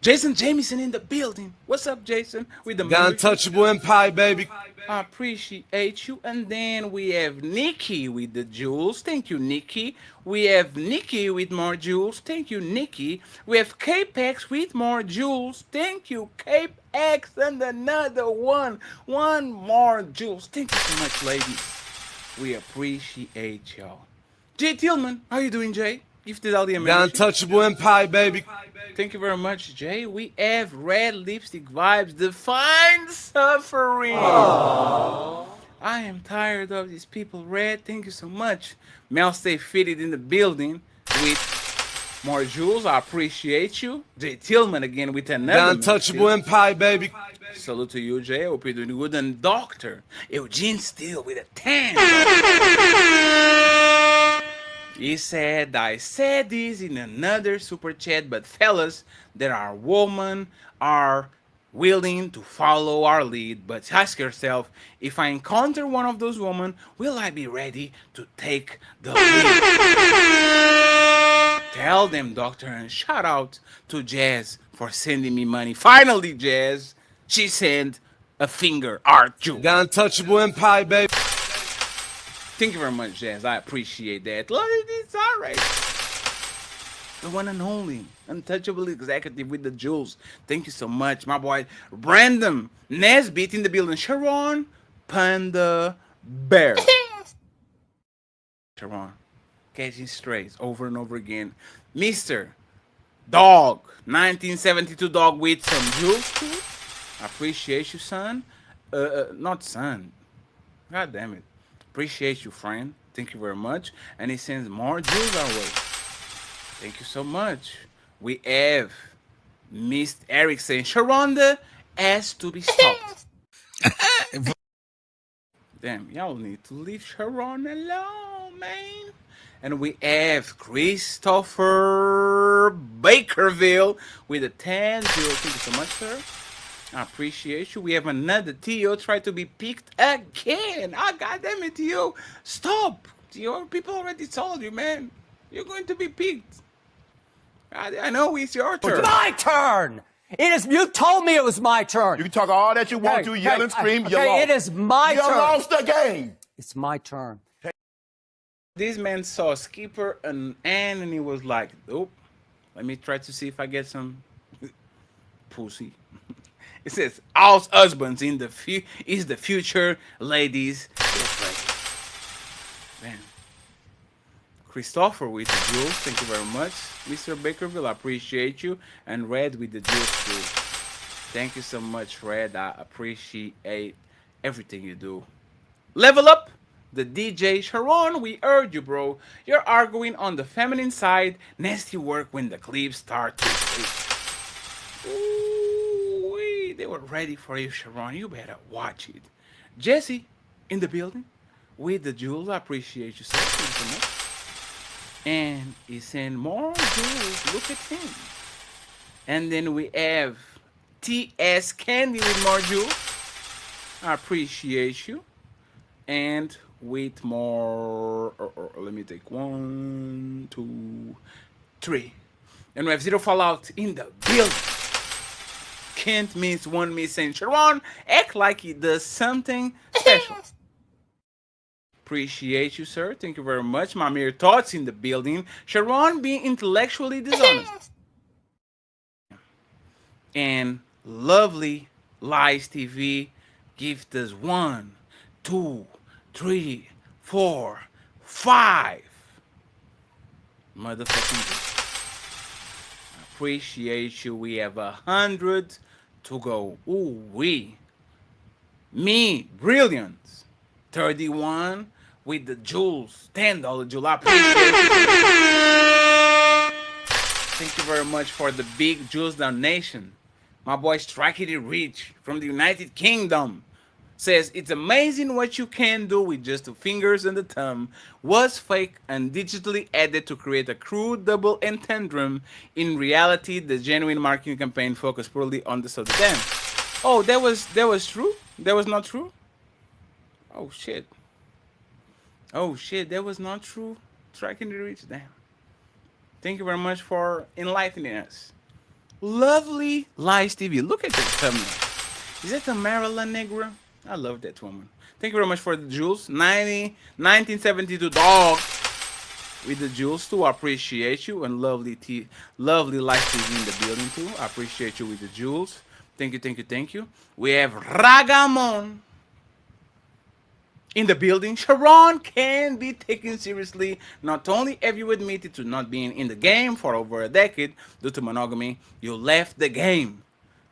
Jason Jamieson in the building. What's up, Jason? With the Untouchable Empire, baby. I appreciate you. And then we have Nikki with the jewels. Thank you, Nikki. We have Nikki with more jewels. Thank you, Nikki. We have Capex with more jewels. Thank you, Capex. And another one. One more jewels. Thank you so much, ladies. We appreciate y'all. Jay Tillman, how you doing, Jay? Gifted all the The Untouchable Empire, baby. Thank you very much, Jay. We have Red Lipstick Vibes, Define Suffering. Aww. I am tired of these people, Red. Thank you so much. Mel Stay Fitted in the building with more jewels. I appreciate you. Jay Tillman again with another. The Untouchable Empire, baby. Salute to you, Jay. Hope you're doing good. And Dr. Eugene Steele with a 10. He said, I said this in another super chat, but fellas, there are women are willing to follow our lead, but ask yourself, if I encounter one of those women, will I be ready to take the lead? Tell them, doctor, and shout out to Jazz for sending me money. Finally, Jazz, she sent a finger art Jew. Got untouchable empire, baby. Thank you very much, Jazz. I appreciate that. Look, it's all right. The one and only untouchable executive with the jewels. Thank you so much, my boy Brandon Nesbitt in the building. Sharon Panda Bear. Sharon, catching strays over and over again. Mr. Dog, 1972 dog with some jewels too. I appreciate you, son. Not son. God damn it. Appreciate you, friend. Thank you very much. And he sends more jewels our way. Thank you so much. We have Miss Eric saying Sharonda has to be stopped. Damn, y'all need to leave Sharon alone, man. And we have Christopher Bakerville with a 10 0. Thank you so much, sir. I appreciate you. We have another Tio try to be picked again. Ah, goddamn it, Tio. Stop. Tio, people already told you, man. You're going to be picked. I know it's your turn. It's my turn. It is. You told me it was my turn. You can talk all that you want to, yell and scream. You Okay, lost. it is my you turn. You lost the game. It's my turn. This man saw Skipper and Ann, and he was like, "Oh, let me try to see if I get some pussy." It says, "All husbands in the is the future, ladies. Get ready." Man. Christopher with the jewels, thank you very much. Mr. Bakerville, I appreciate you. And Red with the jewels too. Thank you so much, Red. I appreciate everything you do. Level up, the DJ Sharon, we heard you, bro. You're arguing on the feminine side. Nasty work when the clips start to ooh, they were ready for you, Sharon. You better watch it. Jesse in the building with the jewels. I appreciate you, sir. Thank you so much. And he sent more jewels. Look at him. And then we have TS Candy with more jewels. I appreciate you. And with more. Let me take 1, 2, 3. And we have Zero Fallout in the building. Can't miss one missing. Sharon, act like he does something special. Appreciate you, sir. Thank you very much. My mere thoughts in the building. Sharon being intellectually dishonest. And lovely Lies TV gift us 1, 2, 3, 4, 5. Motherfucking good. Appreciate you. We have 100 to go. Ooh wee. Me, brilliant. 31 with the jewels. $10 jewel. I appreciate you. Thank you very much for the big jewels donation. My boy Strikey Rich from the United Kingdom says, it's amazing what you can do with just 2 fingers and a thumb. Was fake and digitally added to create a crude double entendre. In reality, the genuine marketing campaign focused purely on the soda. Damn. Oh, that was true? That was not true? Oh shit. Oh shit, that was not true. Striking the reach. Damn. Thank you very much for enlightening us. Lovely Lies TV. Look at this thumbnail. Is that the Maryland Negra? I love that woman. Thank you very much for the jewels. 1972 dog with the jewels too. I appreciate you. And lovely Lies TV in the building too. I appreciate you with the jewels. Thank you, thank you, thank you. We have Ragamon in the building. Sharon can be taken seriously. Not only have you admitted to not being in the game for over a decade due to monogamy, you left the game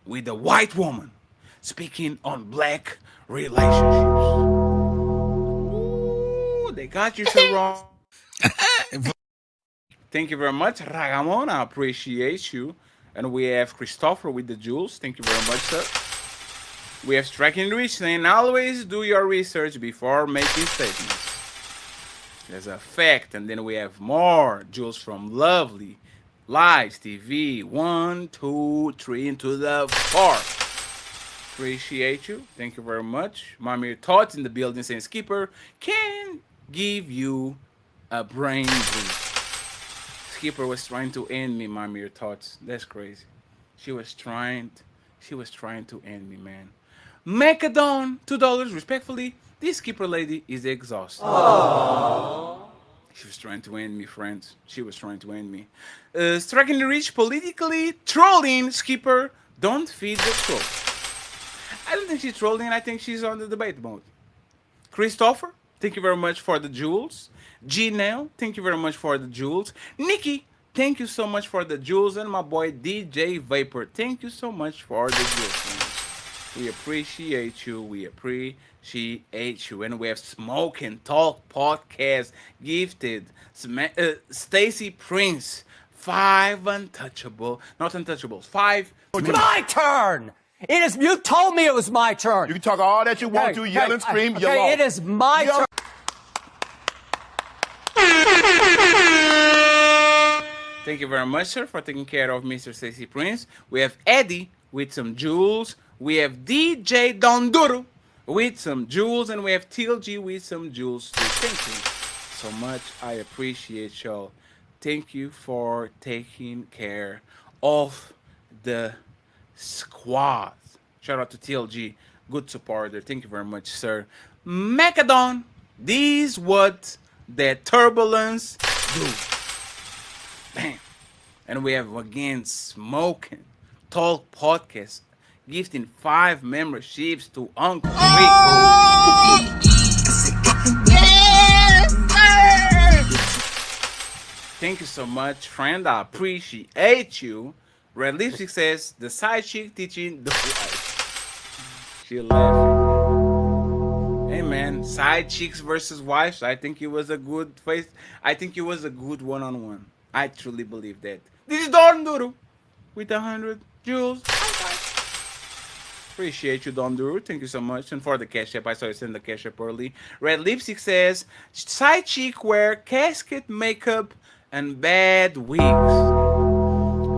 with a white woman speaking on black relationships. Ooh, they got you, Sharon. Thank you very much, Ragamon. I appreciate you. And we have Christopher with the jewels. Thank you very much, sir. We have Striking Rich saying, always do your research before making statements. There's a fact. And then we have more jewels from Lovely Lies TV. 1, 2, 3, into the 4. Appreciate you. Thank you very much. Mommy Thoughts in the building saying Skipper can give you a brain breeze. Skipper was trying to end me, Mommy Thoughts. That's crazy. She was trying to end me, man. Macadon, $2. Respectfully, this Skipper lady is exhausted. She was trying to end me, friends. She was trying to end me. Striking the rich, politically trolling Skipper. Don't feed the troll. I don't think she's trolling. I think she's on the debate mode. Christopher, thank you very much for the jewels. G-Nail, thank you very much for the jewels. Nikki, thank you so much for the jewels. And my boy DJ Vapor, thank you so much for the jewels. We appreciate you. We appreciate you. And we have Smoke and Talk podcast gifted. Stacy Prince, 5 untouchable, not untouchables, 5. My turn! It is, you told me it was my turn. You can talk all that you want to, yell and scream, you okay, lost. it is my turn. Thank you very much, sir, for taking care of Mr. Stacy Prince. We have Eddie with some jewels. We have DJ Donduro with some jewels. And we have TLG with some jewels too. Thank you so much. I appreciate y'all. Thank you for taking care of the squad. Shout out to TLG. Good supporter. Thank you very much, sir. Macadon. These what the turbulence do. Bam. And we have again Smoking Talk Podcast gifting 5 memberships to Uncle Rico. Yes, sir. Thank you so much, friend. I appreciate you. Red Lipstick says the side chick teaching the wife. She laughing. Hey man, side chicks versus wives. I think it was a good face. I think it was a good one-on-one. I truly believe that. This is Don Duru with 100 jewels. Appreciate you, Don Duru. Thank you so much. And for the cash app, I saw you send the cash app early. Red Lipstick says side chick wear casket makeup and bad wigs.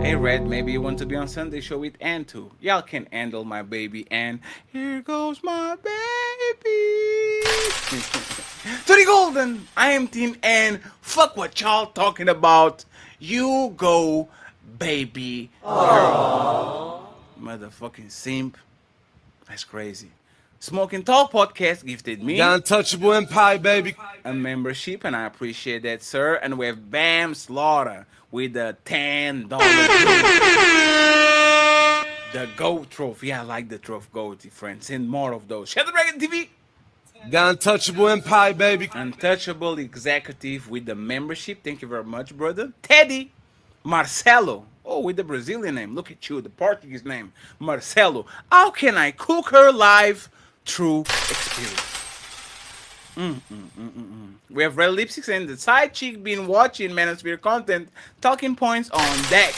Hey Red, maybe you want to be on Sunday show with Ann too. Y'all can handle my baby Ann. Here goes my baby. To the golden. I am Team Ann. Fuck what y'all talking about. You go, baby girl. Motherfucking simp. That's crazy. Smoking Talk Podcast gifted me The Untouchable Empire, baby. a membership, and I appreciate that, sir. And we have Bam Slaughter with a $10 the GOAT trophy. I like the trophy GOAT, friends. Send more of those. Shadow Dragon TV. The Untouchable Empire, baby. Untouchable executive with the membership. Thank you very much, brother. Teddy Marcelo. Oh, with the Brazilian name. Look at you, the Portuguese name. Marcelo. How can I cook her live through experience? We have Red Lipsticks and the side chick been watching Manosphere content. Talking points on deck.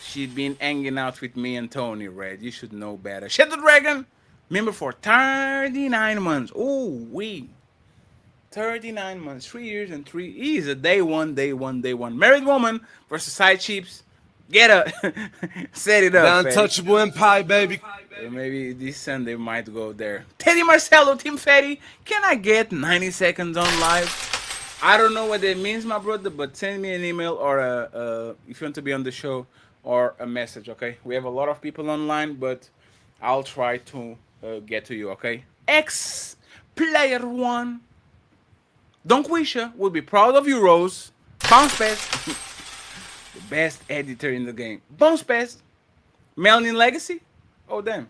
She'd been hanging out with me and Tony, Red. You should know better. Shadow Dragon. Member for 39 months. Oh, we 39 months, 3 years and 3. He's a day one. Married woman versus side chips. Get up. Set it up. The Untouchable Empire, baby. Maybe this Sunday might go there. Teddy Marcelo, Team Fatty. Can I get 90 seconds on live? I don't know what that means, my brother, but send me an email or if you want to be on the show or a message, okay? We have a lot of people online, but I'll try to get to you, okay? Player 1. Donkwisha will be proud of you, Rose. Bounce Pass. The best editor in the game. Bounce Pass. Melanin Legacy. Oh, damn.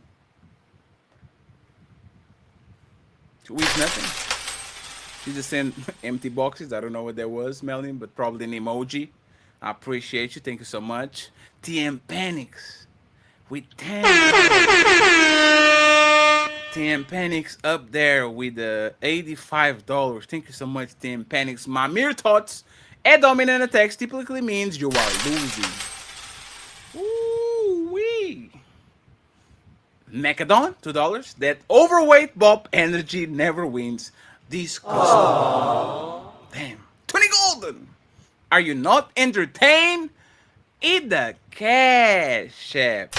With nothing. She just sent empty boxes. I don't know what that was, Melanin, but probably an emoji. I appreciate you. Thank you so much. TM Panics. With 10. TM Panics up there with $85. Thank you so much, TM Panics. My mere thoughts. A dominant attacks typically means you are losing. Ooh-wee. Macadon, $2. That overweight Bob energy never wins. This damn. 20 golden. Are you not entertained? Eat the cash app.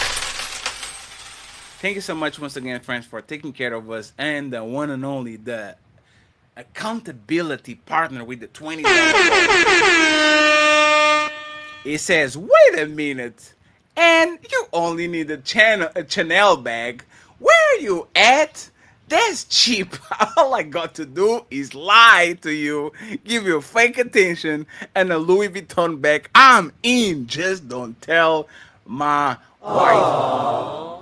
Thank you so much once again, friends, for taking care of us, and the one and only, the accountability partner with the $20. It says, wait a minute, and you only need a Chanel bag. Where you at? That's cheap. All I got to do is lie to you, give you fake attention, and a Louis Vuitton bag. I'm in. Just don't tell my wife.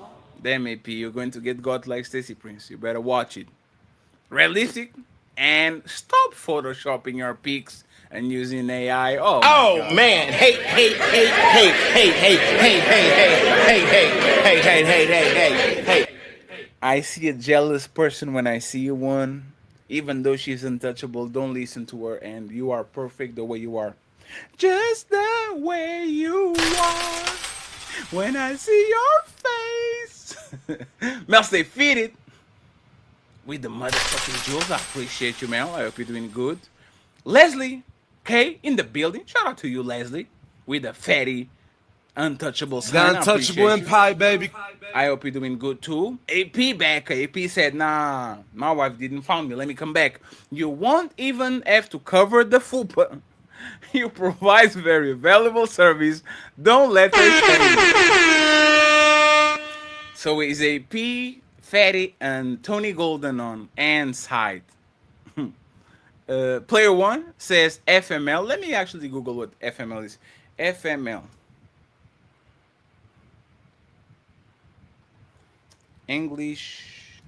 Damn, AP, you're going to get got like Stacy Prince. You better watch it. Realistic, and stop photoshopping your pics and using AI. Oh, Oh my God. man, hey. I see a jealous person when I see one. Even though she's untouchable, don't listen to her, and you are perfect the way you are. Just the way you are. When I see your face. Mel, stay fitted with the motherfucking jewels. I appreciate you, Mel. I hope you're doing good. Leslie K in the building. Shout out to you, Leslie, with the fatty, untouchable sign. The I untouchable appreciate you. empire, baby. I hope you're doing good too. AP back. AP said, nah, my wife didn't find me. Let me come back. You won't even have to cover the fupa. You provide very valuable service. Don't let her shame you. So is AP, Fatty, and Tony Golden on Anne's side. Player one says FML. Let me actually Google what FML is. FML. English.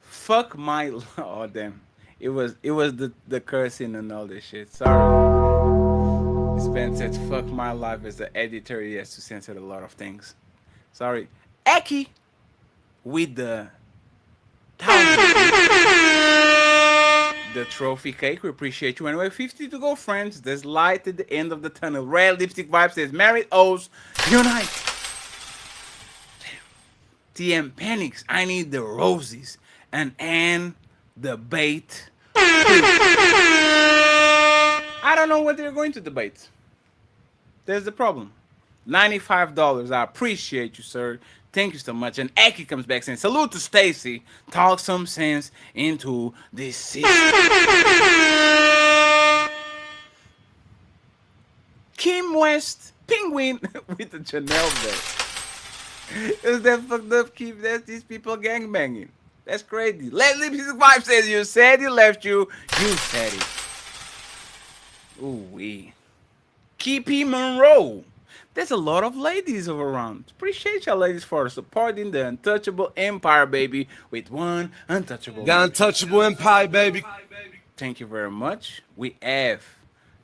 Fuck my. Oh damn. It was the cursing and all this shit. Sorry. Ben said fuck my life as the editor. He has to censor a lot of things. Sorry. Eki with the the trophy cake. We appreciate you. Anyway, 50 to go, friends. There's light at the end of the tunnel. Red Lipstick Vibe says, Married O's unite. TM panics. I need the roses. And the bait. I don't know what they're going to debate. There's the problem. $95. I appreciate you, sir. Thank you so much. And Aki comes back saying, salute to Stacy. Talk some sense into this system. Kim West, Penguin with the Chanel bag. Is that fucked up, Kim? That's these people gangbanging. That's crazy. Let Lipstick Vibe says, you said he left you. You said it. Ooh-wee. Keepy Monroe. There's a lot of ladies around. Appreciate y'all ladies for supporting the Untouchable Empire, baby, with one untouchable. The untouchable empire, baby. Thank you very much. We have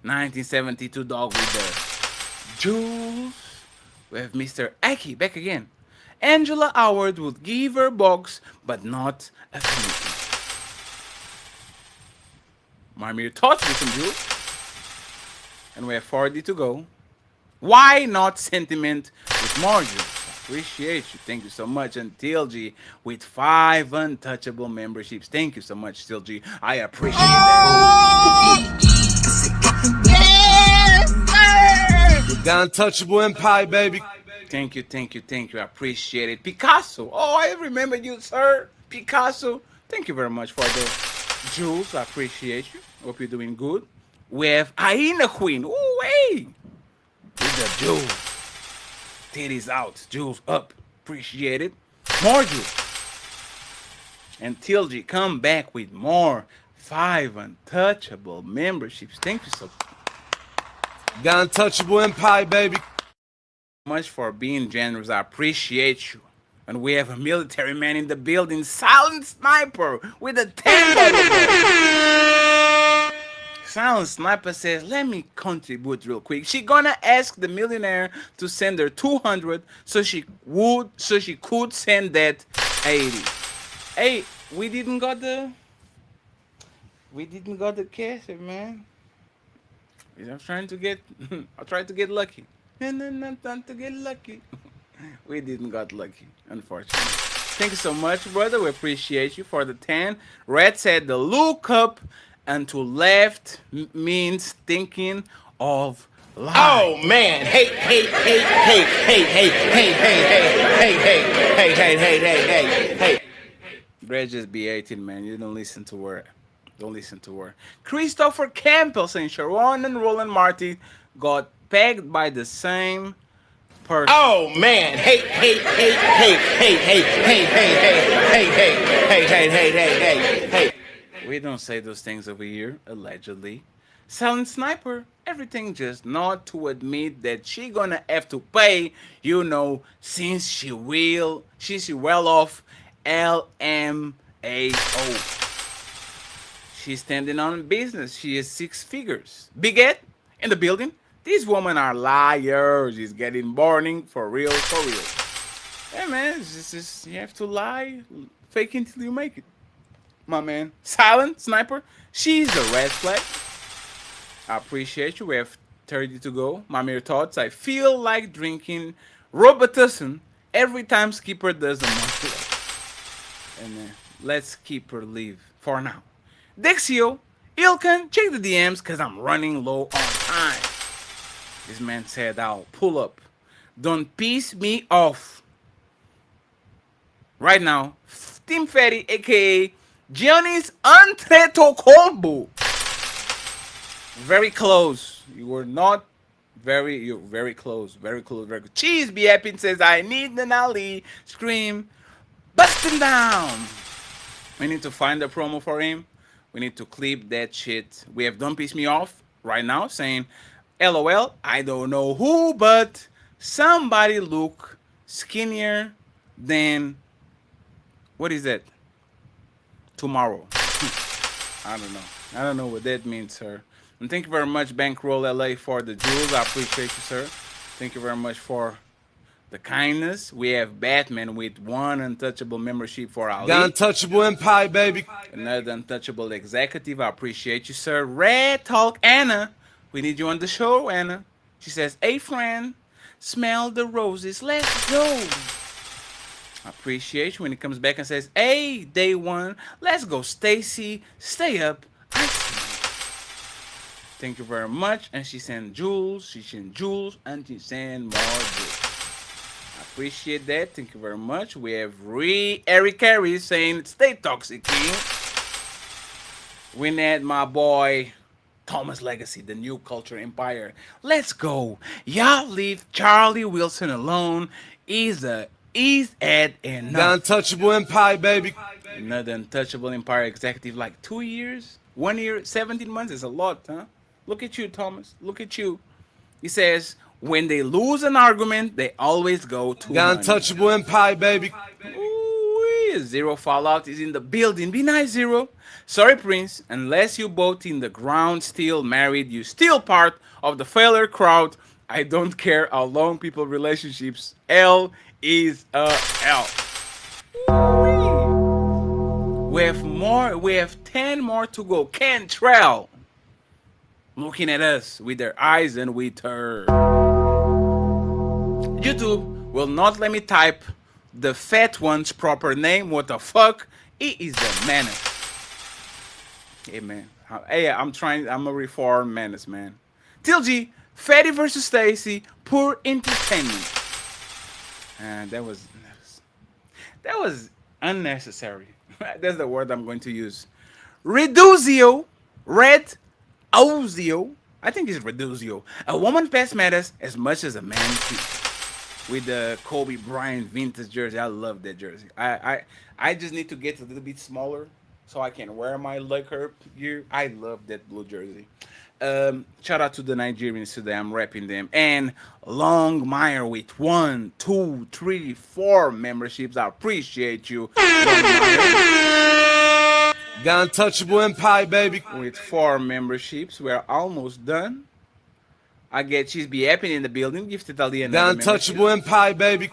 1972 dog with the Jules. We have Mr. Aki back again. Angela Howard would give her box, but not a commitment. Marmir touch with some Jules. And we have 40 to go. Why not sentiment with Marjorie? Appreciate you. Thank you so much. And TLG with 5 untouchable memberships. Thank you so much, TLG. I appreciate that. The untouchable empire, baby. Thank you, thank you, thank you. I appreciate it. Picasso. Oh, I remember you, sir. Picasso. Thank you very much for the Jules. I appreciate you. Hope you're doing good. We have Aina Queen. Ooh, hey. With the Jules. Titties out. Jules up. Appreciate it. More Jules. And TLG come back with more 5 untouchable memberships. Thank you so The untouchable empire, baby. much for being generous. I appreciate you. And we have a military man in the building, Silent Sniper, with a $10. Silent Sniper says, let me contribute real quick. She gonna ask the millionaire to send her 200 so she could send that 80. Hey, we didn't got the cash, man. I'm trying to get I tried to get lucky. And then I'm trying to get lucky. We didn't got lucky, unfortunately. Thank you so much, brother. We appreciate you for the 10. Red said the look up and to left means thinking of Oh man, hey, hey, hey, hey, hey, hey, hey, hey, hey, hey, hey, hey, hey, hey, hey, hey, hey. Greg just be 18, man. You don't listen to her. Don't listen to her. Christopher Campbell saying Sharon and Roland Martin got pegged by the same person. Oh man, hey, hey, hey, hey, hey, hey, hey, hey, hey, hey, hey, hey, hey, hey, hey, hey. We don't say those things over here, allegedly. Silent Sniper, everything just not to admit that she gonna have to pay, since she well off LMAO. She's standing on business. She is six figures. Big Ed in the building. These women are liars. She's getting burning for real, for real. Hey man, it's just you have to lie, fake until you make it. My man, Silent Sniper. She's the red flag. I appreciate you. We have 30 to go. My mere thoughts. I feel like drinking Robitussin every time Skipper does a monthly. And let's Skipper leave for now. Dexio, Ilkan, check the DMs because I'm running low on time. This man said I'll pull up. Don't piss me off. Right now, Team Fatty, aka Giannis Antetokounmpo. Very close. You were not you're very close. Very close. Very close. Cheese be happy and says, I need an alley. Scream. Bust him down. We need to find a promo for him. We need to clip that shit. We have Don't Piss Me Off right now saying, LOL, I don't know who, but somebody look skinnier than, what is that? Tomorrow. I don't know. I don't know what that means, sir. And thank you very much, Bankroll LA, for the jewels. I appreciate you, sir. Thank you very much for the kindness. We have Batman with one untouchable membership for Ali. Got untouchable empire, baby. Another untouchable executive. I appreciate you, sir. Red Talk Anna. We need you on the show, Anna. She says, hey, friend, smell the roses. Let's go. I appreciate you when he comes back and says, hey, day one, let's go, Stacy. Stay up. I see you. Thank you very much. And she sent jewels. She sent jewels. And she sent more jewels. I appreciate that. Thank you very much. We have Eric Carey saying, stay toxic, King. We had my boy Thomas Legacy, the new culture empire. Let's go. Y'all leave Charlie Wilson alone. He's at enough. Got untouchable empire, baby. Another untouchable empire executive, like 2 years, 1 year, 17 months is a lot, huh? Look at you, Thomas. Look at you. He says, when they lose an argument, they always go to Got money. untouchable empire, baby. Ooh, Zero Fallout is in the building. Be nice, Zero. Sorry, Prince. Unless you both in the ground still married, you still part of the failure crowd. I don't care how long people relationships. L is a L. Ooh-wee. We have more. We have 10 more to go. Cantrell looking at us with their eyes and with her. YouTube will not let me type the fat one's proper name. What the fuck? He is a menace. Hey man. Hey, I'm a reformed menace, man. Tilgy, Fatty versus Stacy, poor entertainment. And that was unnecessary. That's the word I'm going to use. Reduzio, Red Ozio. I think it's Reduzio. A woman past matters as much as a man too. With the Kobe Bryant vintage jersey. I love that jersey. I just need to get a little bit smaller so I can wear my Laker gear. I love that blue jersey. Shout out to the Nigerians today. I'm repping them. And Longmire with 1, 2, 3, 4 memberships. I appreciate you, Longmire. Got untouchable empire, baby. With 4 memberships, we're almost done. I get She's Be Happy in the building. Gifted Ali another Got untouchable empire, baby.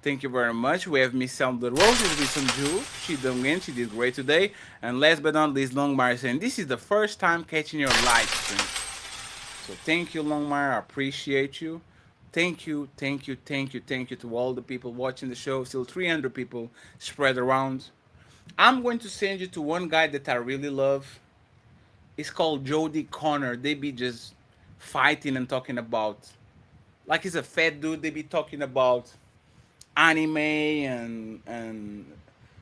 Thank you very much. We have Miss Sandra Roses with some jewels. She done win. She did great today. And last but not least, Longmire saying, this is the first time catching your live stream. So thank you, Longmire. I appreciate you. Thank you to all the people watching the show. Still 300 people spread around. I'm going to send you to one guy that I really love. It's called Jody Connor. They be just fighting and talking about, like he's a fat dude. They be talking about anime and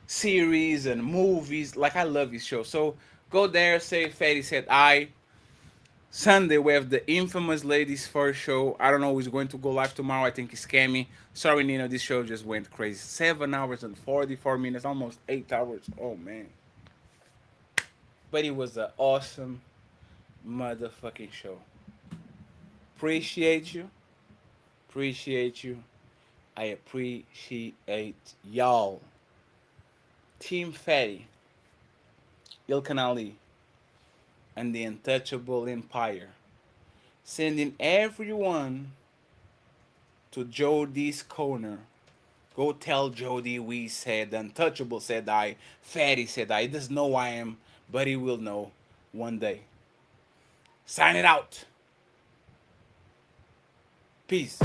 series and movies. Like I love his show. So go there, say Fatty said I. Sunday we have the infamous ladies first show. I don't know who's going to go live tomorrow. I think it's Cammy. Sorry, Nino, this show just went crazy. 7 hours and 44 minutes, almost 8 hours. Oh man. But it was an awesome motherfucking show. Appreciate you. Appreciate you. I appreciate y'all. Team Fatty, Ilkan Ali, and the Untouchable Empire. Sending everyone to Jody's corner. Go tell Jody we said, Untouchable said I, Fatty said I. He doesn't know who I am, but he will know one day. Sign it out. Peace.